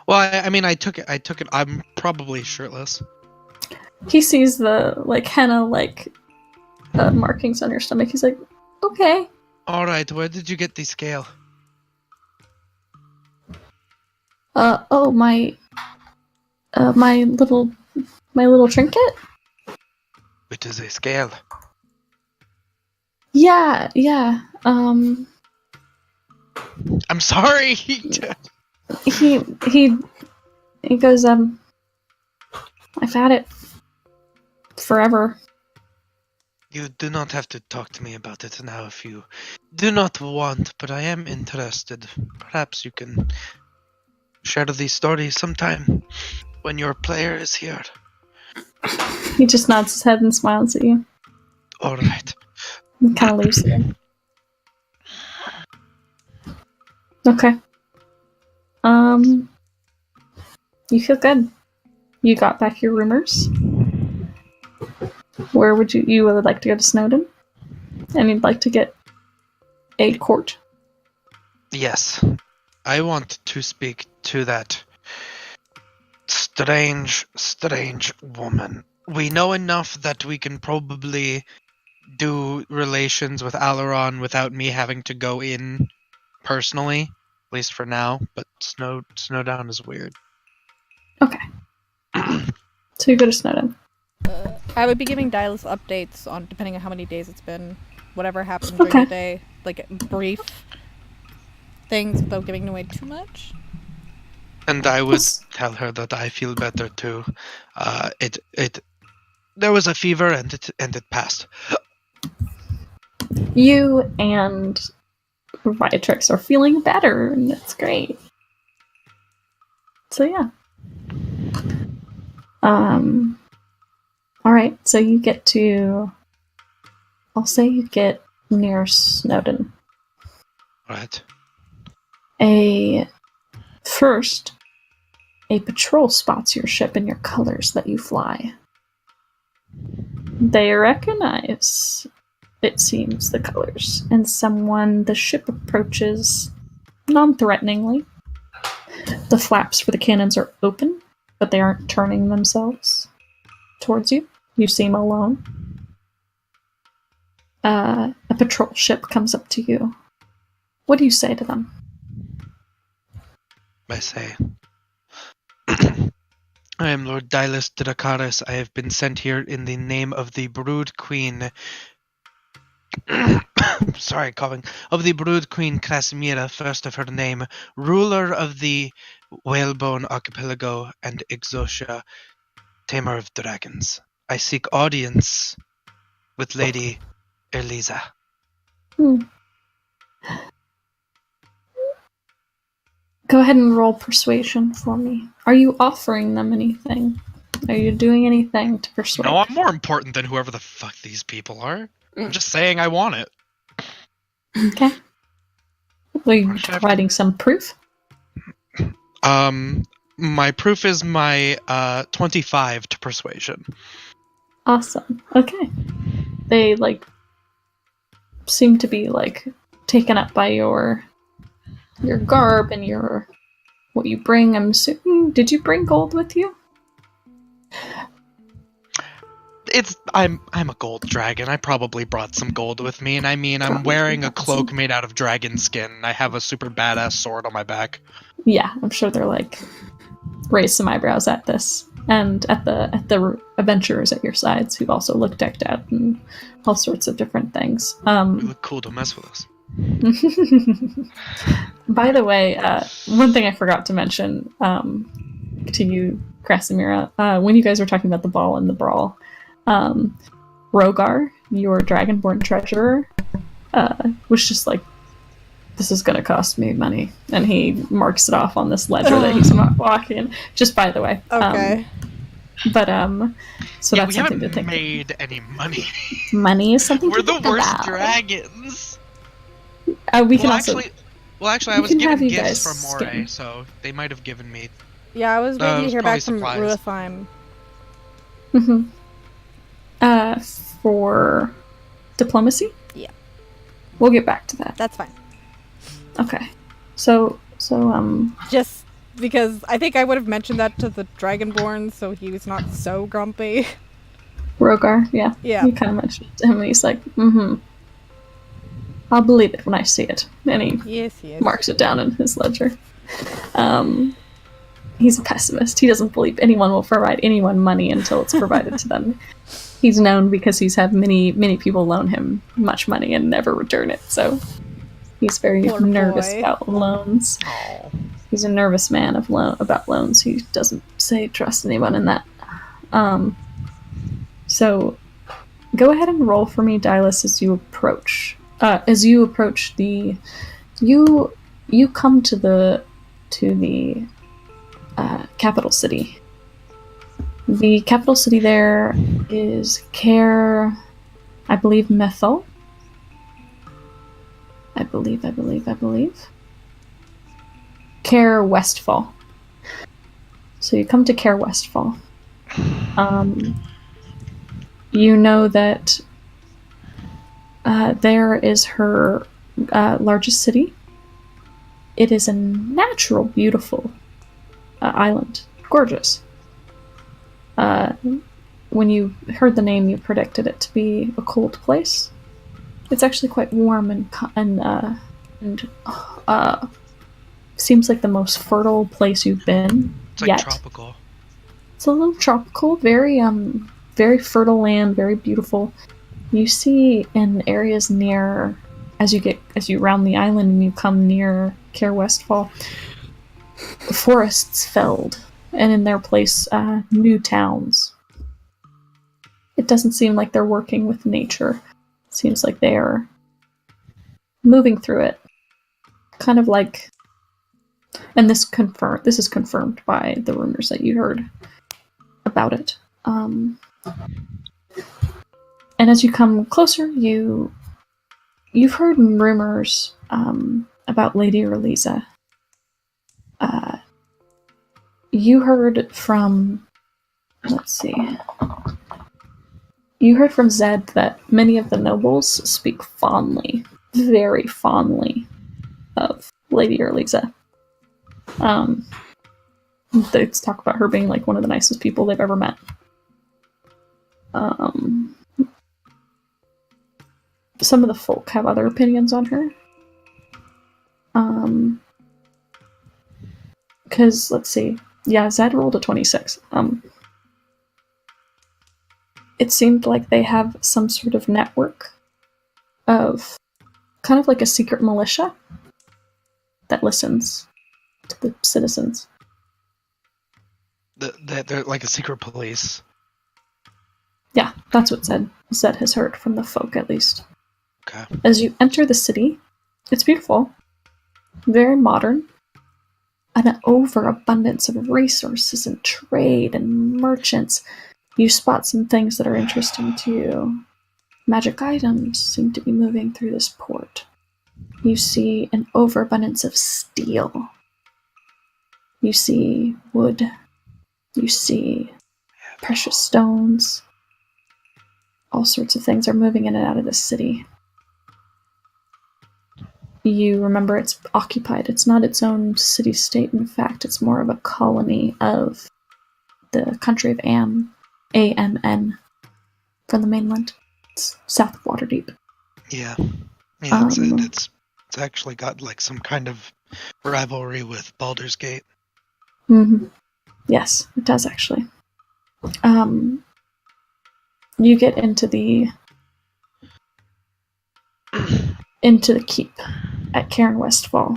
Well, I mean, I took it. I'm probably shirtless.
He sees the like henna markings on your stomach. He's like, okay.
All right, where did you get the scale?
My little trinket.
It is a scale.
Yeah.
I'm sorry.
He goes, I've had it forever.
You do not have to talk to me about it now if you do not want, but I am interested. Perhaps you can share the story sometime when your player is here.
He just nods his head and smiles at you.
All right.
He kind of leaves you. Okay. You feel good. You got back your rumors. Where would you would like to go to Snowdon? And you'd like to get a court.
Yes. I want to speak to that strange woman. We know enough that we can probably do relations with Alaron without me having to go in personally, at least for now, but Snowdown is weird.
Okay. So you go to Snowdon.
I would be giving Dylas updates on, depending on how many days it's been, whatever happened during the day, like brief things without giving away too much.
And I would tell her that I feel better too. There was a fever and it passed.
You and Viatrix are feeling better, and that's great. So yeah. Alright, so you get to... I'll say you get near Snowdon.
Right.
First, a patrol spots your ship and your colors that you fly. They recognize, it seems, the colors, and the ship approaches non-threateningly. The flaps for the cannons are open, but they aren't turning themselves towards you. You seem alone. A patrol ship comes up to you. What do you say to them?
I say, I am Lord Dylas Dracaris. I have been sent here in the name of the Brood Queen. Sorry, coughing. Of the Brood Queen Krasimira, first of her name, ruler of the Whalebone Archipelago and Exotia, tamer of dragons. I seek audience with Lady Eliza.
Go ahead and roll persuasion for me. Are you offering them anything? Are you doing anything to persuade?
No, I'm more important than whoever the fuck these people are. I'm just saying I want it.
Okay. Are you providing some proof?
My proof is my 25 to persuasion.
Awesome. Okay. they like seem to be like taken up by your garb and your what you bring. I'm assuming. Did you bring gold with you?
I'm a gold dragon. I probably brought some gold with me, and I mean I'm wearing a cloak made out of dragon skin. And I have a super badass sword on my back.
Yeah, I'm sure they're like raise some eyebrows at this, and at the adventurers at your sides who also look decked out and all sorts of different things.
You look cool. Don't mess with us.
By the way, one thing I forgot to mention to you, Krasimira, when you guys were talking about the ball and the brawl, Rogar, your dragonborn treasurer, was just like, this is going to cost me money. And he marks it off on this ledger that he's walking. Just by the way.
Okay.
So that's
we
something to
haven't
think
made any money.
Money is something
We're
to
the
think
worst
about.
dragons.
We can also...
Actually, I was
can have
given
you
gifts
guys
from Moray,
skin.
so they might have given me.
Yeah, I was waiting to hear back from
probably
Ruatheim.
For diplomacy?
Yeah.
We'll get back to that.
That's fine.
Okay. So
Just because I think I would have mentioned that to the Dragonborn, so he was not so grumpy.
Rogar, yeah.
Yeah.
You kind of mentioned it to him, and he's like, I'll believe it when I see it. And he
Yes, he is.
marks it down in his ledger. He's a pessimist. He doesn't believe anyone will provide anyone money until it's provided to them. He's known because he's had many people loan him much money and never return it, so he's very
Poor
nervous
boy.
about loans.
Oh.
He's a nervous man about loans. He doesn't trust anyone in that. So go ahead and roll for me, Dylus, as you approach. You come to the capital city. The capital city there is Care, I believe, Methel. I believe. Care Westfall. So you come to Care Westfall. You know that there is her largest city. It is a natural, beautiful island. Gorgeous. When you heard the name, you predicted it to be a cold place. It's actually quite warm and seems like the most fertile place you've been
It's like
yet.
tropical.
It's a little tropical, very fertile land, very beautiful. You see in areas near, as you round the island and you come near Care Westfall, forests felled, and in their place, new towns. It doesn't seem like they're working with nature. It seems like they are moving through it, kind of like. And this is confirmed by the rumors that you heard about it. And as you come closer, you've heard rumors about Lady Orliza. You heard from, you heard from Zed that many of the nobles speak fondly, very fondly, of Lady Orliza. They talk about her being like one of the nicest people they've ever met. Some of the folk have other opinions on her. Because, let's see. Yeah, Zed rolled a 26. It seemed like they have some sort of network of kind of like a secret militia that listens to the citizens.
They're like a secret police.
Yeah, that's what Zed has heard from the folk, at least.
Okay.
As you enter the city, it's beautiful, very modern, and an overabundance of resources and trade and merchants. You spot some things that are interesting to you. Magic items seem to be moving through this port. You see an overabundance of steel. You see wood. You see precious stones. all sorts of things are moving in and out of this city. You remember it's occupied. It's not its own city-state. In fact, it's more of a colony of the country of AMN, from the mainland. It's south of Waterdeep.
Yeah. It's actually got like some kind of rivalry with Baldur's Gate.
Mm-hmm. Yes, it does actually. You get into the keep at Karen Westfall.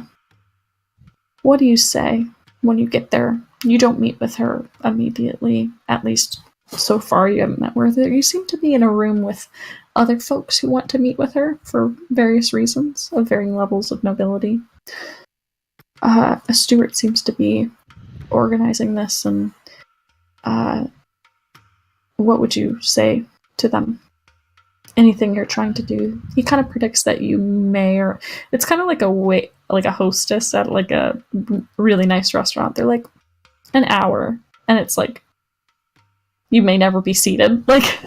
What do you say when you get there? You don't meet with her immediately, at least so far you haven't met with her. You seem to be in a room with other folks who want to meet with her for various reasons of varying levels of nobility. A steward seems to be organizing this, and what would you say to them? Anything you're trying to do? He kind of predicts that you may, or it's kind of like a hostess at like a really nice restaurant. They're like an hour, and it's like you may never be seated. Like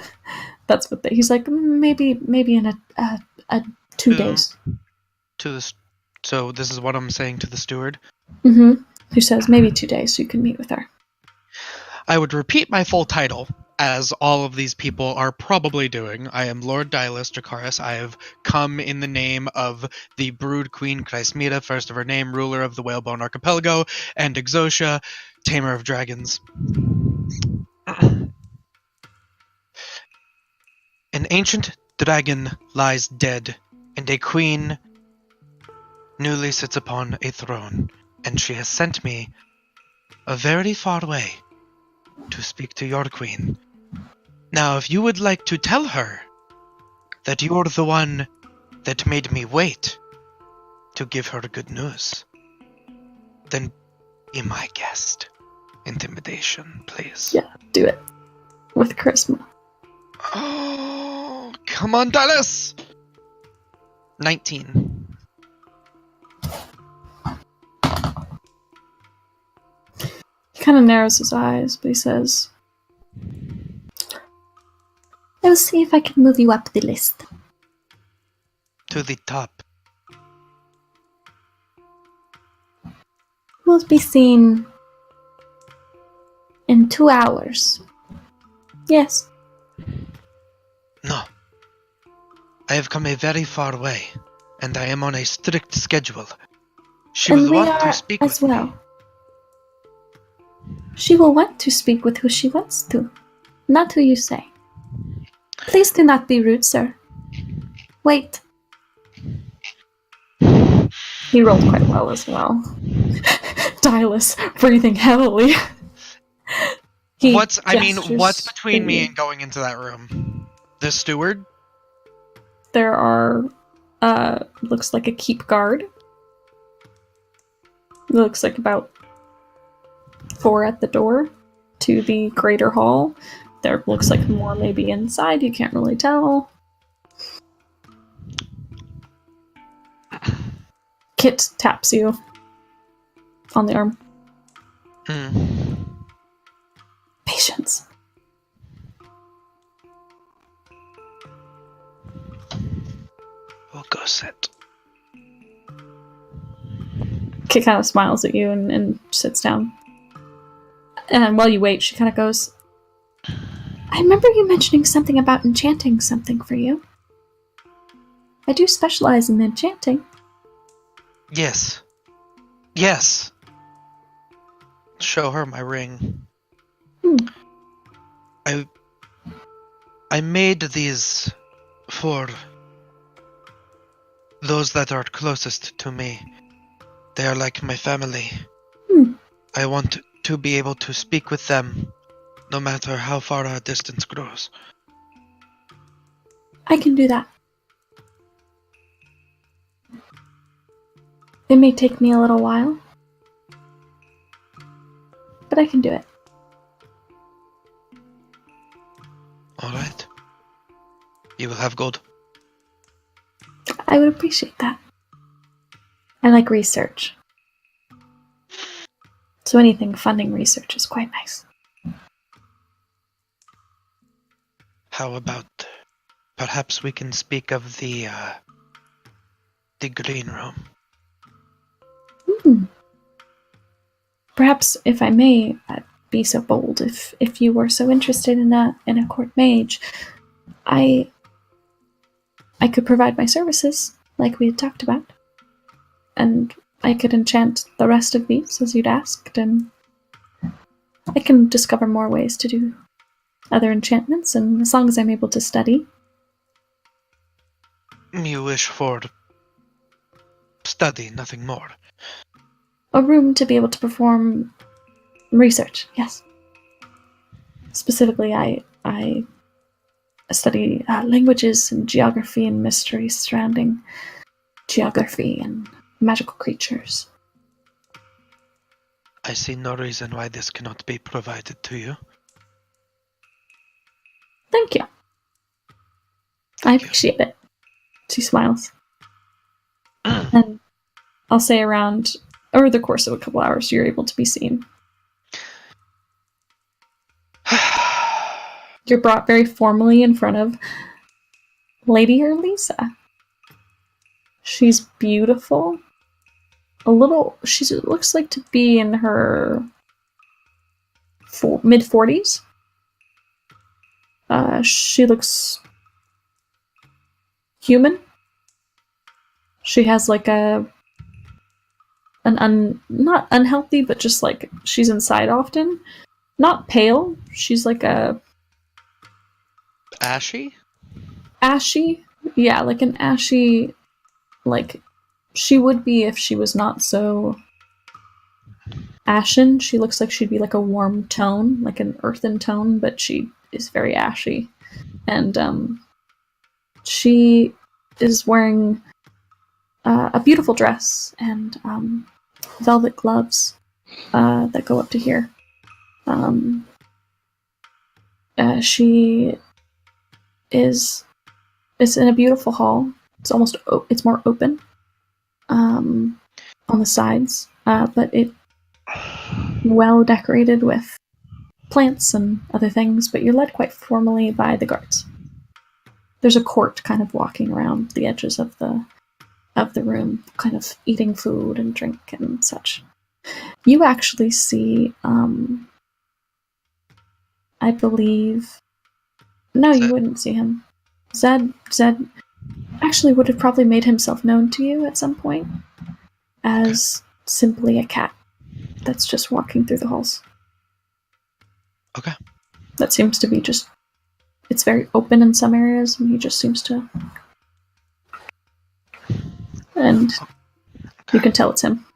that's what he's like. Maybe in a 2 days.
So this is what I'm saying to the steward.
Mm-hmm. Who says maybe 2 days so you can meet with her.
I would repeat my full title, as all of these people are probably doing. I am Lord Dylus Dracaris. I have come in the name of the Brood Queen Krysmita, first of her name, ruler of the Whalebone Archipelago, and Exotia, tamer of dragons. An ancient dragon lies dead, and a queen newly sits upon a throne, and she has sent me a very far way to speak to your queen. Now, if you would like to tell her that you are the one that made me wait to give her good news, then be my guest. Intimidation, please.
Yeah, do it. With charisma.
Oh, come on, Dallas! 19.
He kind of narrows his eyes, but he says, I'll see if I can move you up the list.
To the top.
We'll be seen in 2 hours. Yes.
No. I have come a very far way, and I am on a strict schedule. She will want to speak with me.
She will want to speak with who she wants to, not who you say. Please do not be rude, sir. Wait. He rolled quite well as well. Dylus, breathing heavily.
What's between me and going into that room? The steward?
There are, looks like a keep guard. Looks like about 4 at the door to the greater hall. There looks like more maybe inside, you can't really tell. Kit taps you on the arm. Patience.
We'll go sit.
Kit kind of smiles at you and sits down. And while you wait, she kind of goes, I remember you mentioning something about enchanting something for you. I do specialize in enchanting.
Yes. Yes. Show her my ring. I made these for those that are closest to me. They are like my family. I want to be able to speak with them no matter how far our distance grows.
I can do that. It may take me a little while, but I can do it.
Alright. You will have gold.
I would appreciate that. I like research. So anything funding research is quite nice.
How about Perhaps we can speak of the green room.
Perhaps, if I may, I'd be so bold, if you were so interested in a court mage, I could provide my services, like we had talked about, and I could enchant the rest of these, as you'd asked, and I can discover more ways to do other enchantments, and as long as I'm able to study.
You wish for study, nothing more.
A room to be able to perform research, yes. Specifically, I study languages and geography and mysteries surrounding geography and magical creatures.
I see no reason why this cannot be provided to you.
Thank you. I appreciate it. She smiles. And I'll say around, over the course of a couple hours, you're able to be seen. You're brought very formally in front of Lady Erlisa. She's beautiful. She looks like to be in her mid-40s. She looks human. She has like not unhealthy, but just like she's inside often. Not pale. She's like a
ashy?
Ashy? Yeah, like an ashy, like she would be if she was not so ashen. She looks like she'd be like a warm tone, like an earthen tone, but she is very ashy. And she is wearing a beautiful dress and velvet gloves that go up to here. She is in a beautiful hall. It's more open on the sides, but it well decorated with plants and other things, but you're led quite formally by the guards. There's a court kind of walking around the edges of the room, kind of eating food and drink and such. You actually see, I believe... No, you wouldn't see him. Zed actually would have probably made himself known to you at some point as simply a cat that's just walking through the halls.
Okay.
That seems to be just... It's very open in some areas, and he just seems to... And you can tell it's him.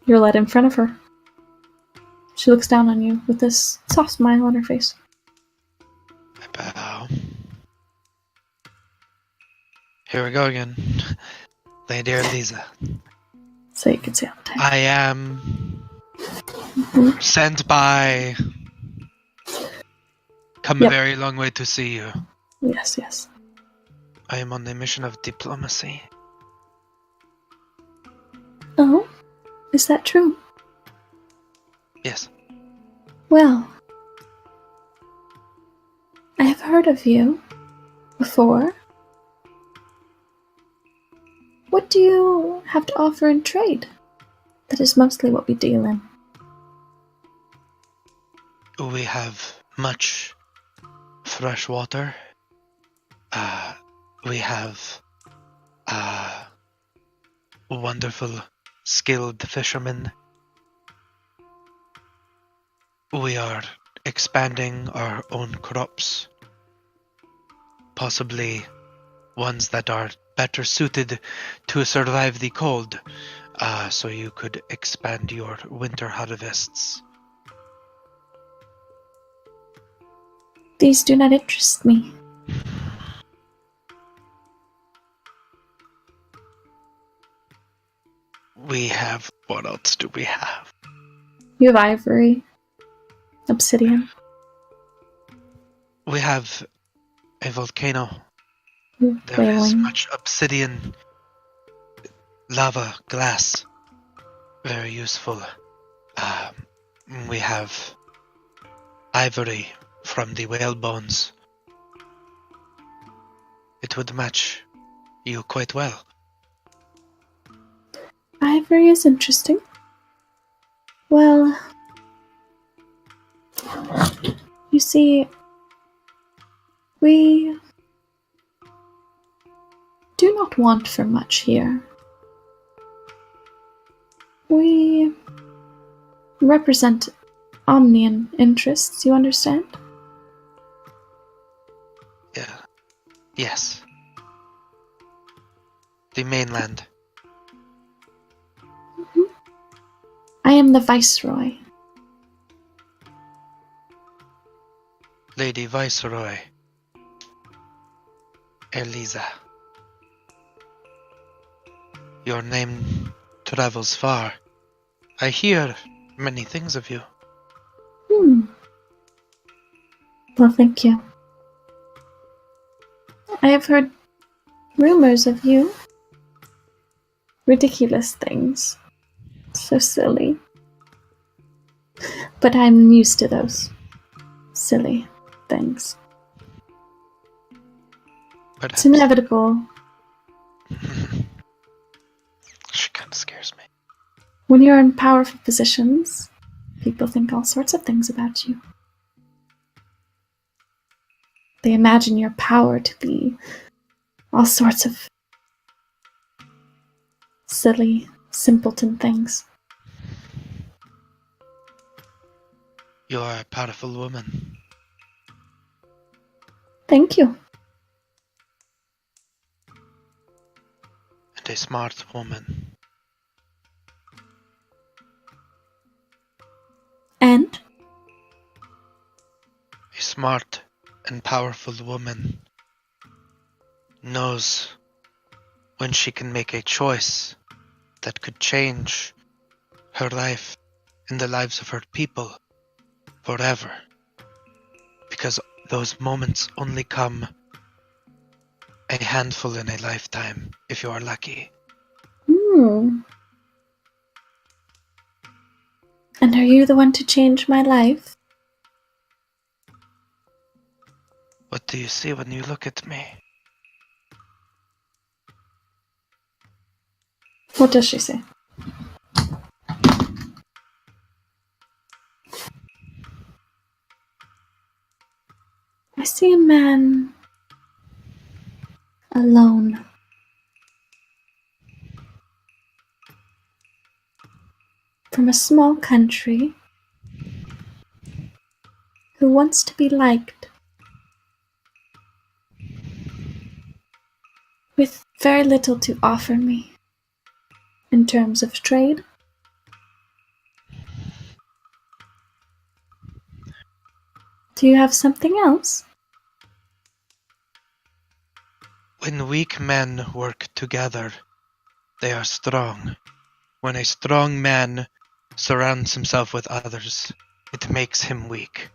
You're led in front of her. She looks down on you with this soft smile on her face.
I bow. Here we go again. Lady Elisa.
So you can see all the time.
I am sent by... Come a very long way to see you.
Yes, yes.
I am on a mission of diplomacy.
Oh? Is that true?
Yes.
Well, I have heard of you before. What do you have to offer in trade? That is mostly what we deal in.
We have much fresh water. We have wonderful, skilled fishermen. We are expanding our own crops, possibly ones that are better suited to survive the cold, so you could expand your winter harvests.
These do not interest me.
We have... What else do we have?
You have ivory, obsidian.
We have a volcano.
There
There is much obsidian, lava, glass. Very useful. We have ivory, from the whale bones. It would match you quite well.
Ivory is interesting. Well, you see, we do not want for much here. We represent Omnian interests, you understand?
Yeah. Yes. The mainland.
I am the Viceroy.
Lady Viceroy. Eliza. Your name travels far. I hear many things of you.
Well, thank you. I have heard rumors of you. Ridiculous things. So silly. But I'm used to those silly things.
Perhaps.
It's inevitable.
She kind of scares me.
When you're in powerful positions, people think all sorts of things about you. They imagine your power to be all sorts of silly, simpleton things.
You are a powerful woman.
Thank you.
And a smart woman.
And?
A smart and powerful woman knows when she can make a choice that could change her life and the lives of her people forever. Because those moments only come a handful in a lifetime, if you are lucky.
And are you the one to change my life?
What do you see when you look at me?
What does she say? I see a man alone. From a small country who wants to be liked, with very little to offer me in terms of trade. Do you have something else?
When weak men work together, they are strong. When a strong man surrounds himself with others, it makes him weak.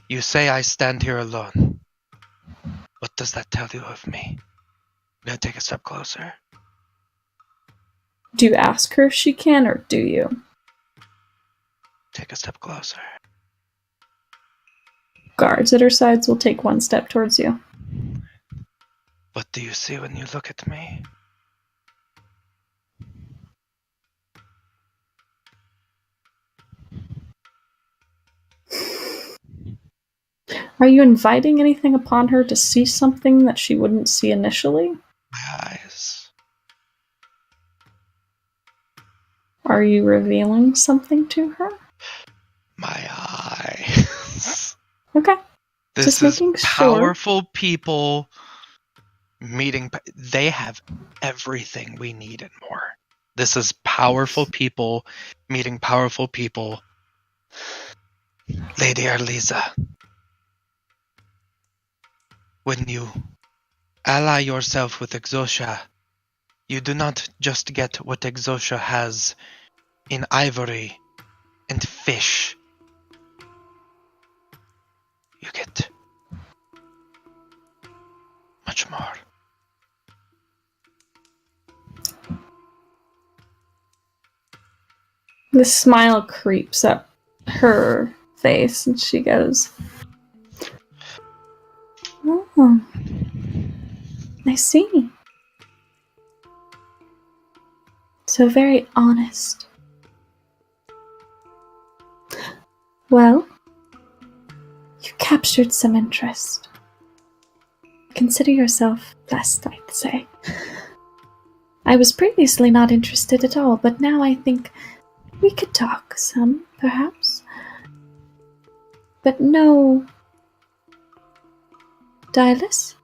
You say I stand here alone. What does that tell you of me? I'm gonna take a step closer.
Do you ask her if she can, or do you?
Take a step closer.
Guards at her sides will take one step towards you.
What do you see when you look at me?
Are you inviting anything upon her to see something that she wouldn't see initially?
My eyes.
Are you revealing something to her?
My eyes.
Okay.
This
Just
is
making sure.
powerful people meeting. They have everything we need and more. This is powerful people meeting powerful people. Lady Arliza, when you ally yourself with Exosha, you do not just get what Exosha has in ivory and fish. You get much more.
The smile creeps up her face and she goes, Oh, I see. So very honest. Well, you captured some interest. Consider yourself blessed, I'd say. I was previously not interested at all, but now I think we could talk some, perhaps. But no... Dylus?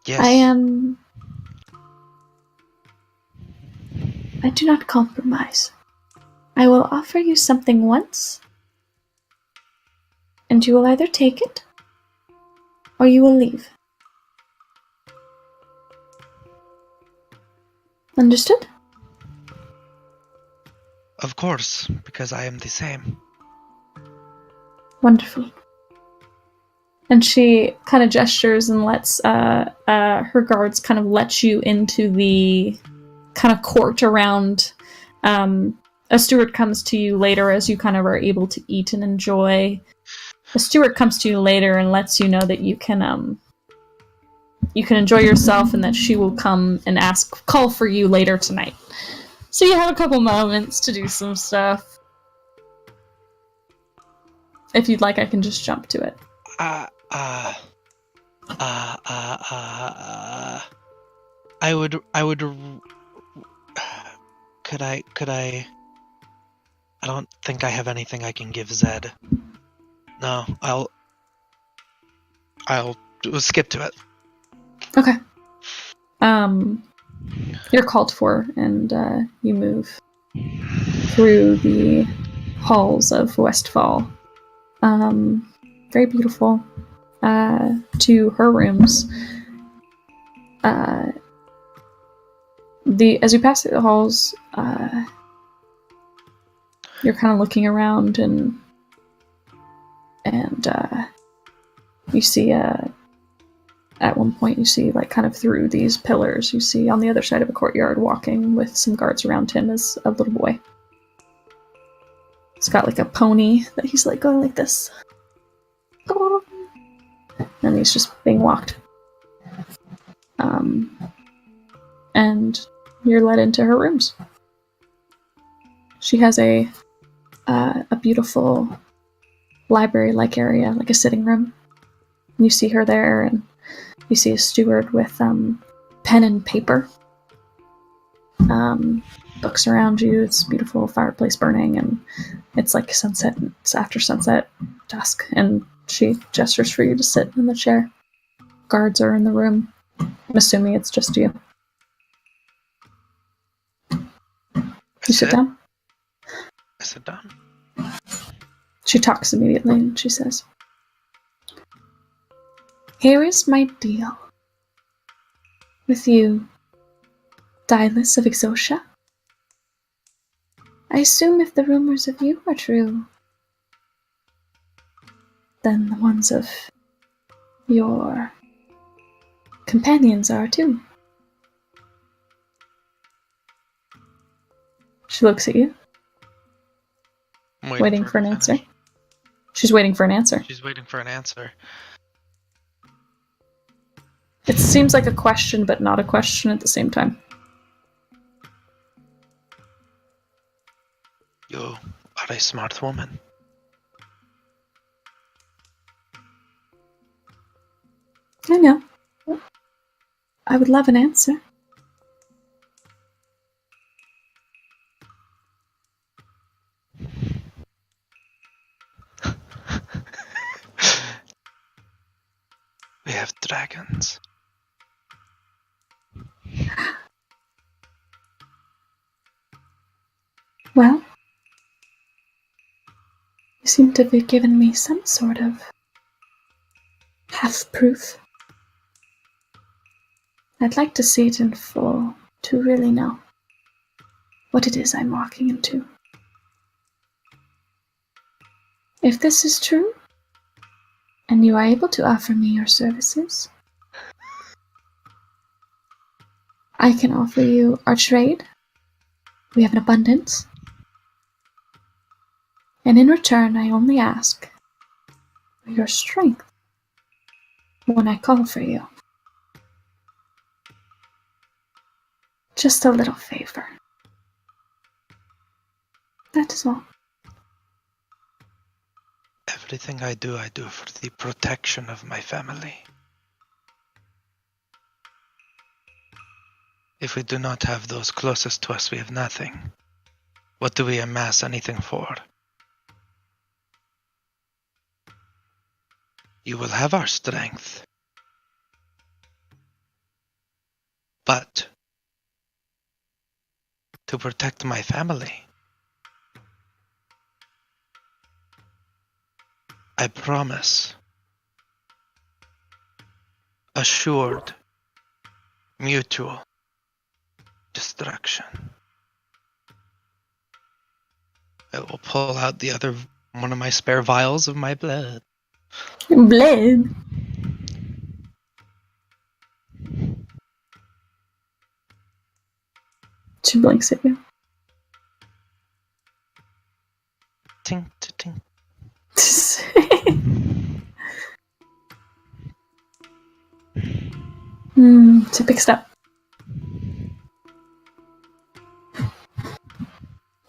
Yes.
I do not compromise. I will offer you something once, and you will either take it, or you will leave. Understood?
Of course, because I am the same.
Wonderful. And she kind of gestures and lets her guards kind of let you into the kind of court around. A steward comes to you later as you kind of are able to eat and enjoy. A steward comes to you later and lets you know that you can enjoy yourself and that she will come and call for you later tonight. So you have a couple moments to do some stuff. If you'd like, I can just jump to it.
I would. Could I? I don't think I have anything I can give Zed. No, I'll skip to it.
Okay. You're called for, and you move through the halls of Westfall. Very beautiful. To her rooms. As you pass through the halls, you're kind of looking around, and you see at one point you see, like, kind of through these pillars, you see on the other side of a courtyard walking with some guards around him is a little boy. He's got like a pony that he's like going like this. And he's just being walked. And you're led into her rooms. She has a beautiful library-like area, like a sitting room. You see her there, and you see a steward with pen and paper. Books around you. It's a beautiful fireplace burning, and it's like sunset. It's after sunset, dusk, and she gestures for you to sit in the chair. Guards are in the room. I'm assuming it's just you. You sit down?
I sit down.
She talks immediately, and she says, "Here is my deal. With you, Dylus of Exotia. I assume if the rumors of you are true, then the ones of your companions are too." She looks at you, waiting for an answer. She's waiting for an answer.
She's waiting for an answer.
It seems like a question, but not a question at the same time.
You are a smart woman.
I know. I would love an answer.
We have dragons.
Well, you seem to have given me some sort of half-proof. I'd like to see it in full to really know what it is I'm walking into. If this is true, and you are able to offer me your services, I can offer you our trade. We have an abundance. And in return, I only ask for your strength. when I call for you. Just a little favor. That is all.
Everything I do for the protection of my family. If we do not have those closest to us, we have nothing. What do we amass anything for? You will have our strength. But to protect my family, I promise, assured, mutual destruction. I will pull out one of my spare vials of my blood.
Blood. She blinks at you.
Tink, tink.
She picks it up.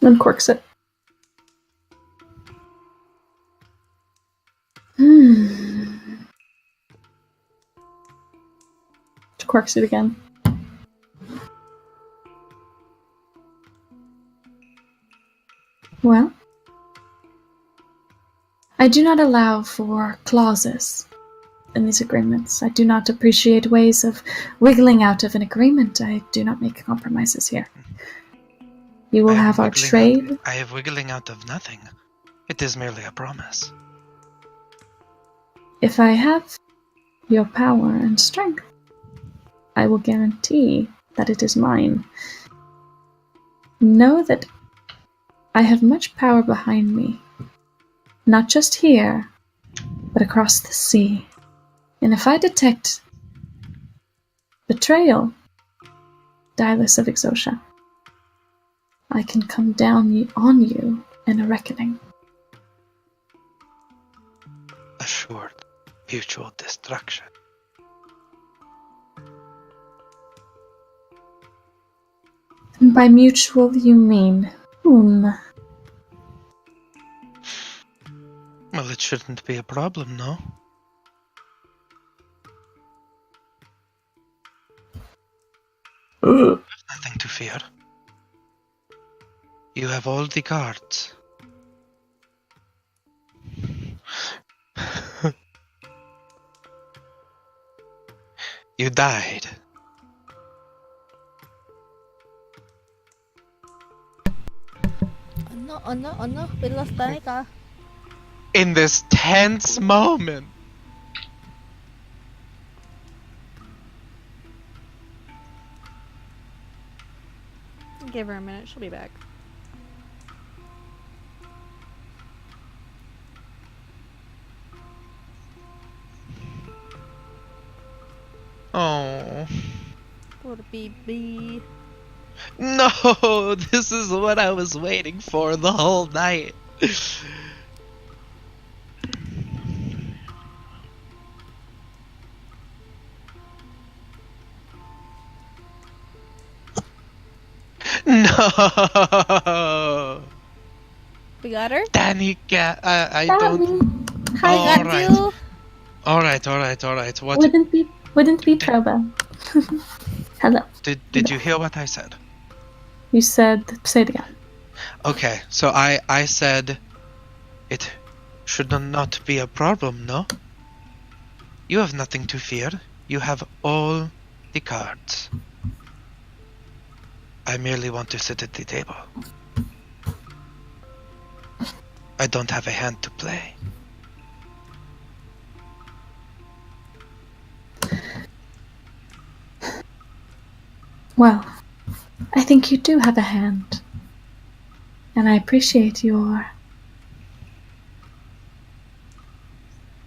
Uncorks it. She corks it again. Well, I do not allow for clauses in these agreements. I do not appreciate ways of wiggling out of an agreement. I do not make compromises here. You will have our trade.
I have wiggling out of nothing. It is merely a promise.
If I have your power and strength, I will guarantee that it is mine. Know that I have much power behind me, not just here, but across the sea. And if I detect betrayal, Dylus of Exotia, I can come down on you in a reckoning.
Assured mutual destruction.
And by mutual, you mean whom?
Well, it shouldn't be a problem, no? Nothing to fear. You have all the cards. You died.
Ano? Pinlastani ka.
In this tense moment.
Give her a minute, she'll be back.
Oh.
Poor baby.
No, this is what I was waiting for the whole night. No.
We got her?
Danica, I don't.
Hi,
I got
Alright.
you.
Alright. What
Wouldn't be Probo. Hello.
did you hear what I said?
You said, say it again.
Okay, so I said it should not be a problem, no? You have nothing to fear. You have all the cards. I merely want to sit at the table. I don't have a hand to play.
Well, I think you do have a hand. And I appreciate your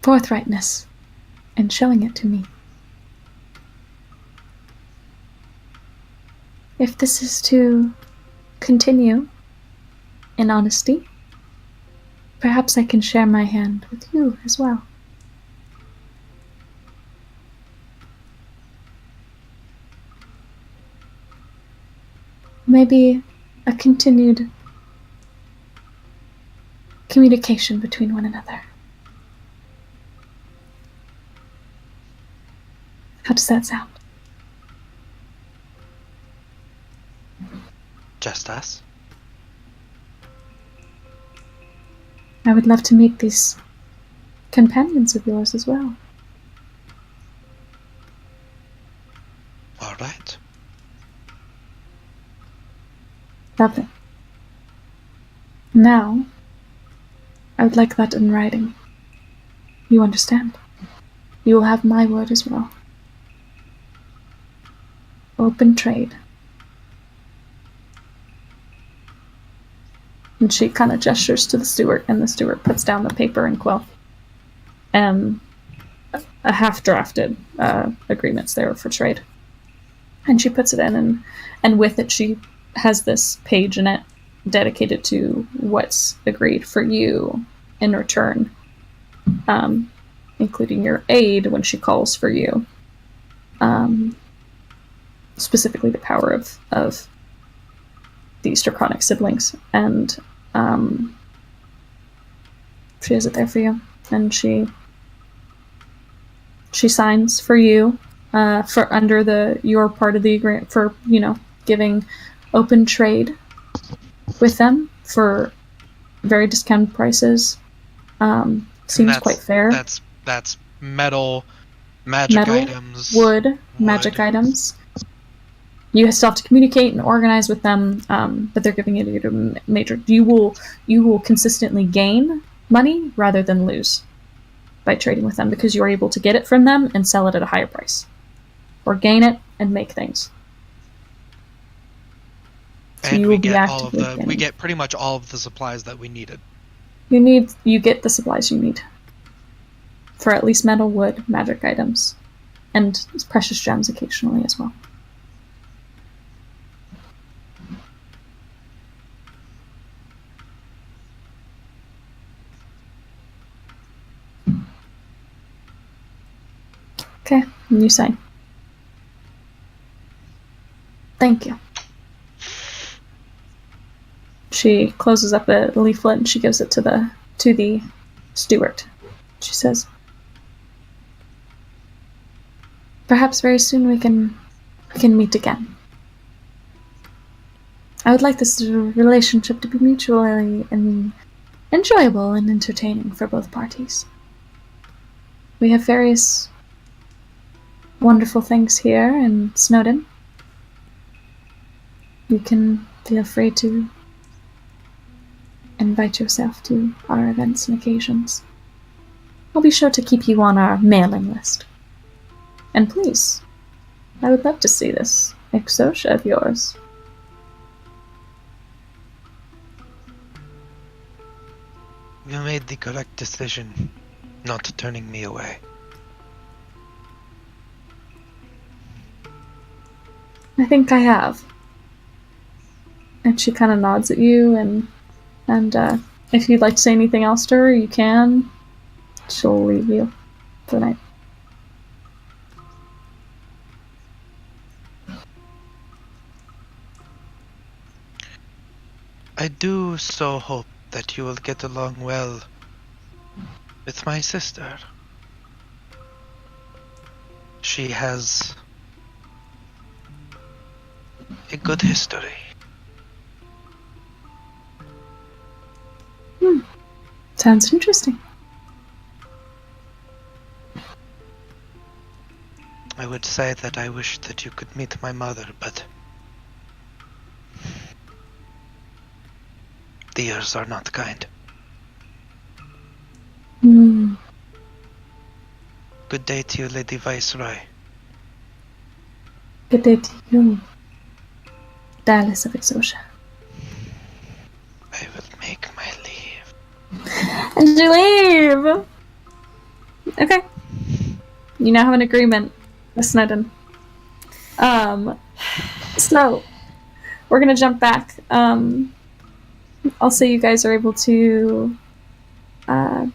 forthrightness in showing it to me. If this is to continue in honesty, perhaps I can share my hand with you as well. may be a continued communication between one another. How does that sound?
Just us?
I would love to meet these companions of yours as well.
All right.
Lovely. Now, I would like that in writing. You understand? You will have my word as well. Open trade. And she kind of gestures to the steward, and the steward puts down the paper and quill. A half-drafted agreements there for trade. And she puts it in, and with it she has this page in it dedicated to what's agreed for you in return, including your aid when she calls for you. Specifically the power of these draconic siblings, and she has it there for you, and she signs for you for under your part of the agreement for giving open trade with them for very discounted prices. Seems quite fair.
That's metal, magic items,
wood, magic items. You still have to communicate and organize with them, but they're giving it a major. You will consistently gain money rather than lose by trading with them, because you're able to get it from them and sell it at a higher price, or gain it and make things. So
and
you
we
will be
get all of
actively
the
getting.
we get pretty much all of the supplies that we needed.
You get the supplies you need for at least metal, wood, magic items, and precious gems occasionally as well. Okay, and you sign. Thank you. She closes up a leaflet and she gives it to the steward. She says, "Perhaps very soon we can meet again. I would like this relationship to be mutually and enjoyable and entertaining for both parties. We have various wonderful things here in Snowdon. You can feel free to invite yourself to our events and occasions. I'll be sure to keep you on our mailing list. And please, I would love to see this exotia of yours."
You made the correct decision, not turning me away.
I think I have. And she kind of nods at you, and if you'd like to say anything else to her, you can. She'll leave you for the night.
I do so hope that you will get along well with my sister. She has a good history.
Sounds interesting.
I would say that I wish that you could meet my mother, but the years are not kind. Good day to you, Lady Viceroy.
Good day to you, Dallas of Exotia.
I will make my leave.
And you leave! Okay. You now have an agreement with Snowdon. So, we're gonna jump back. I'll say you guys are able to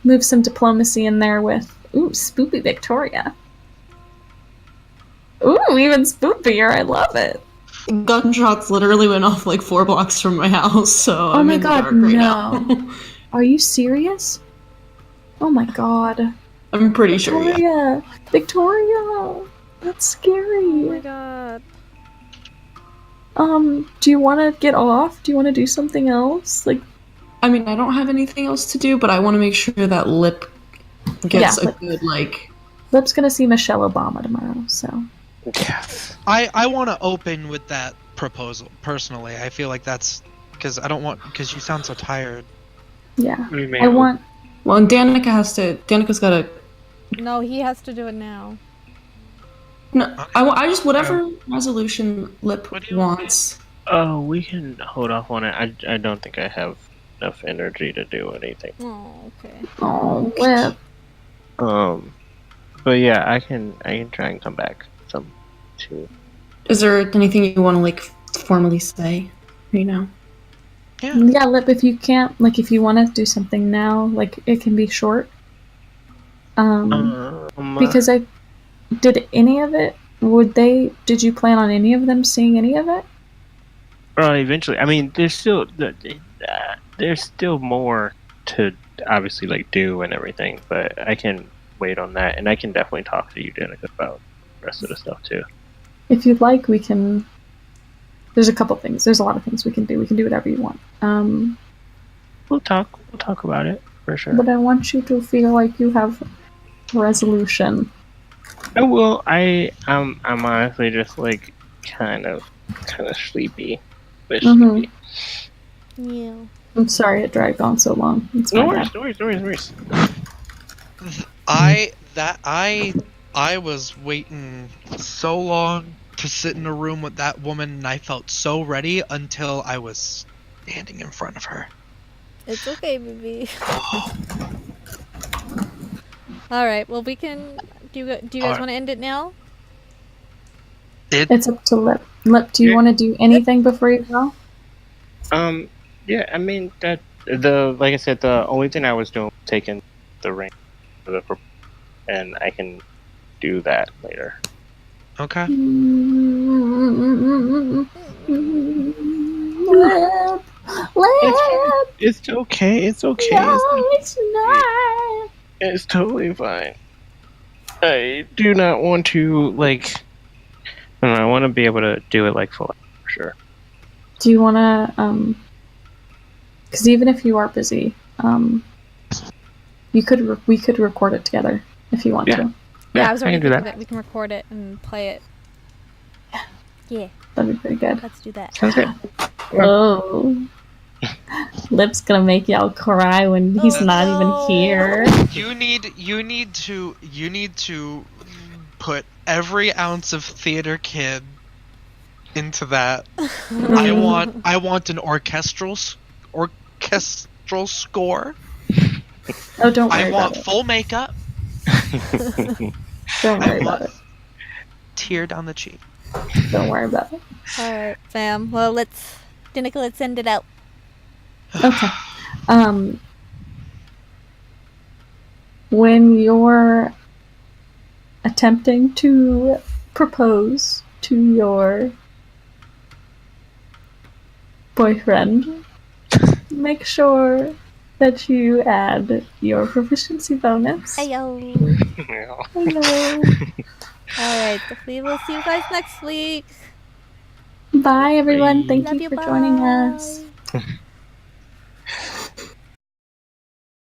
move some diplomacy in there with, Spoopy Victoria. Ooh, even spoopier, I love it.
Gunshots literally went off like 4 blocks from my house, so I'm
my
in the
god,
dark right
no.
now.
Are you serious? Oh my god.
I'm pretty sure, yeah.
Victoria! That's scary.
Oh my god.
Do you want to get off? Do you want to do something else? Like,
I mean, I don't have anything else to do, but I want to make sure that Lip gets a good, like...
Lip's gonna see Michelle Obama tomorrow, so...
Yes.
I want to open with that proposal, personally. I feel like that's... Because you sound so tired.
Yeah.
We may
I want...
Well, and Danica's gotta...
No, he has to do it now.
No, I just... Whatever resolution Lip
What do you
wants.
Oh, we can hold off on it. I don't think I have enough energy to do anything.
Oh, okay.
Oh, Lip.
But yeah, I can try and come back some too.
Is there anything you want to, like, formally say right now?
Yeah, Lip, if you can't, like, if you want to do something now, like, it can be short. Because did any of it, did you plan on any of them seeing any of it?
Eventually. I mean, there's still more to obviously, like, do and everything, but I can wait on that, and I can definitely talk to you, Danica, about the rest of the stuff, too.
If you'd like, we can... There's a couple things. There's a lot of things we can do. We can do whatever you want.
We'll talk about it, for sure.
But I want you to feel like you have resolution.
I will. I'm honestly just, like, kind of sleepy. But sleepy.
Yeah.
I'm sorry it dragged on so long. It's
No
my
worries,
bad.
no worries.
I was waiting so long to sit in a room with that woman, and I felt so ready until I was standing in front of her.
It's okay, baby. Alright, well we can... Do you guys want to end it now?
It's up to Lip. Lip, do you want to do anything before you go?
Yeah, I mean, like I said, the only thing I was doing was taking the ring and I can do that later.
Okay.
Lip!
It's okay.
No, it's not!
It's totally fine. I do not want to, like... I don't know, I want to be able to do it, like, full, for sure.
Do you want to, because even if you are busy, we could record it together if you want to.
Yeah, I was already
can do
thinking
that.
that we can record it and play it. Yeah,
That'd be pretty good.
let's do that.
Sounds good.
Oh. Lip's gonna make y'all cry when he's not even here.
You need to put every ounce of theater kid into that. I want an orchestral score.
Oh, don't worry
I
about
want
it.
full makeup.
Don't worry
I
about
want
it.
tear down the cheek.
Don't worry about it.
Alright, fam. Well, Danica, let's end it out.
Okay. When you're attempting to propose to your boyfriend, make sure that you add your proficiency bonus.
Ayo.
Hello.
Alright, we will see you guys next week.
Bye, everyone. Thank
Love
you
you,
for joining
bye.
us.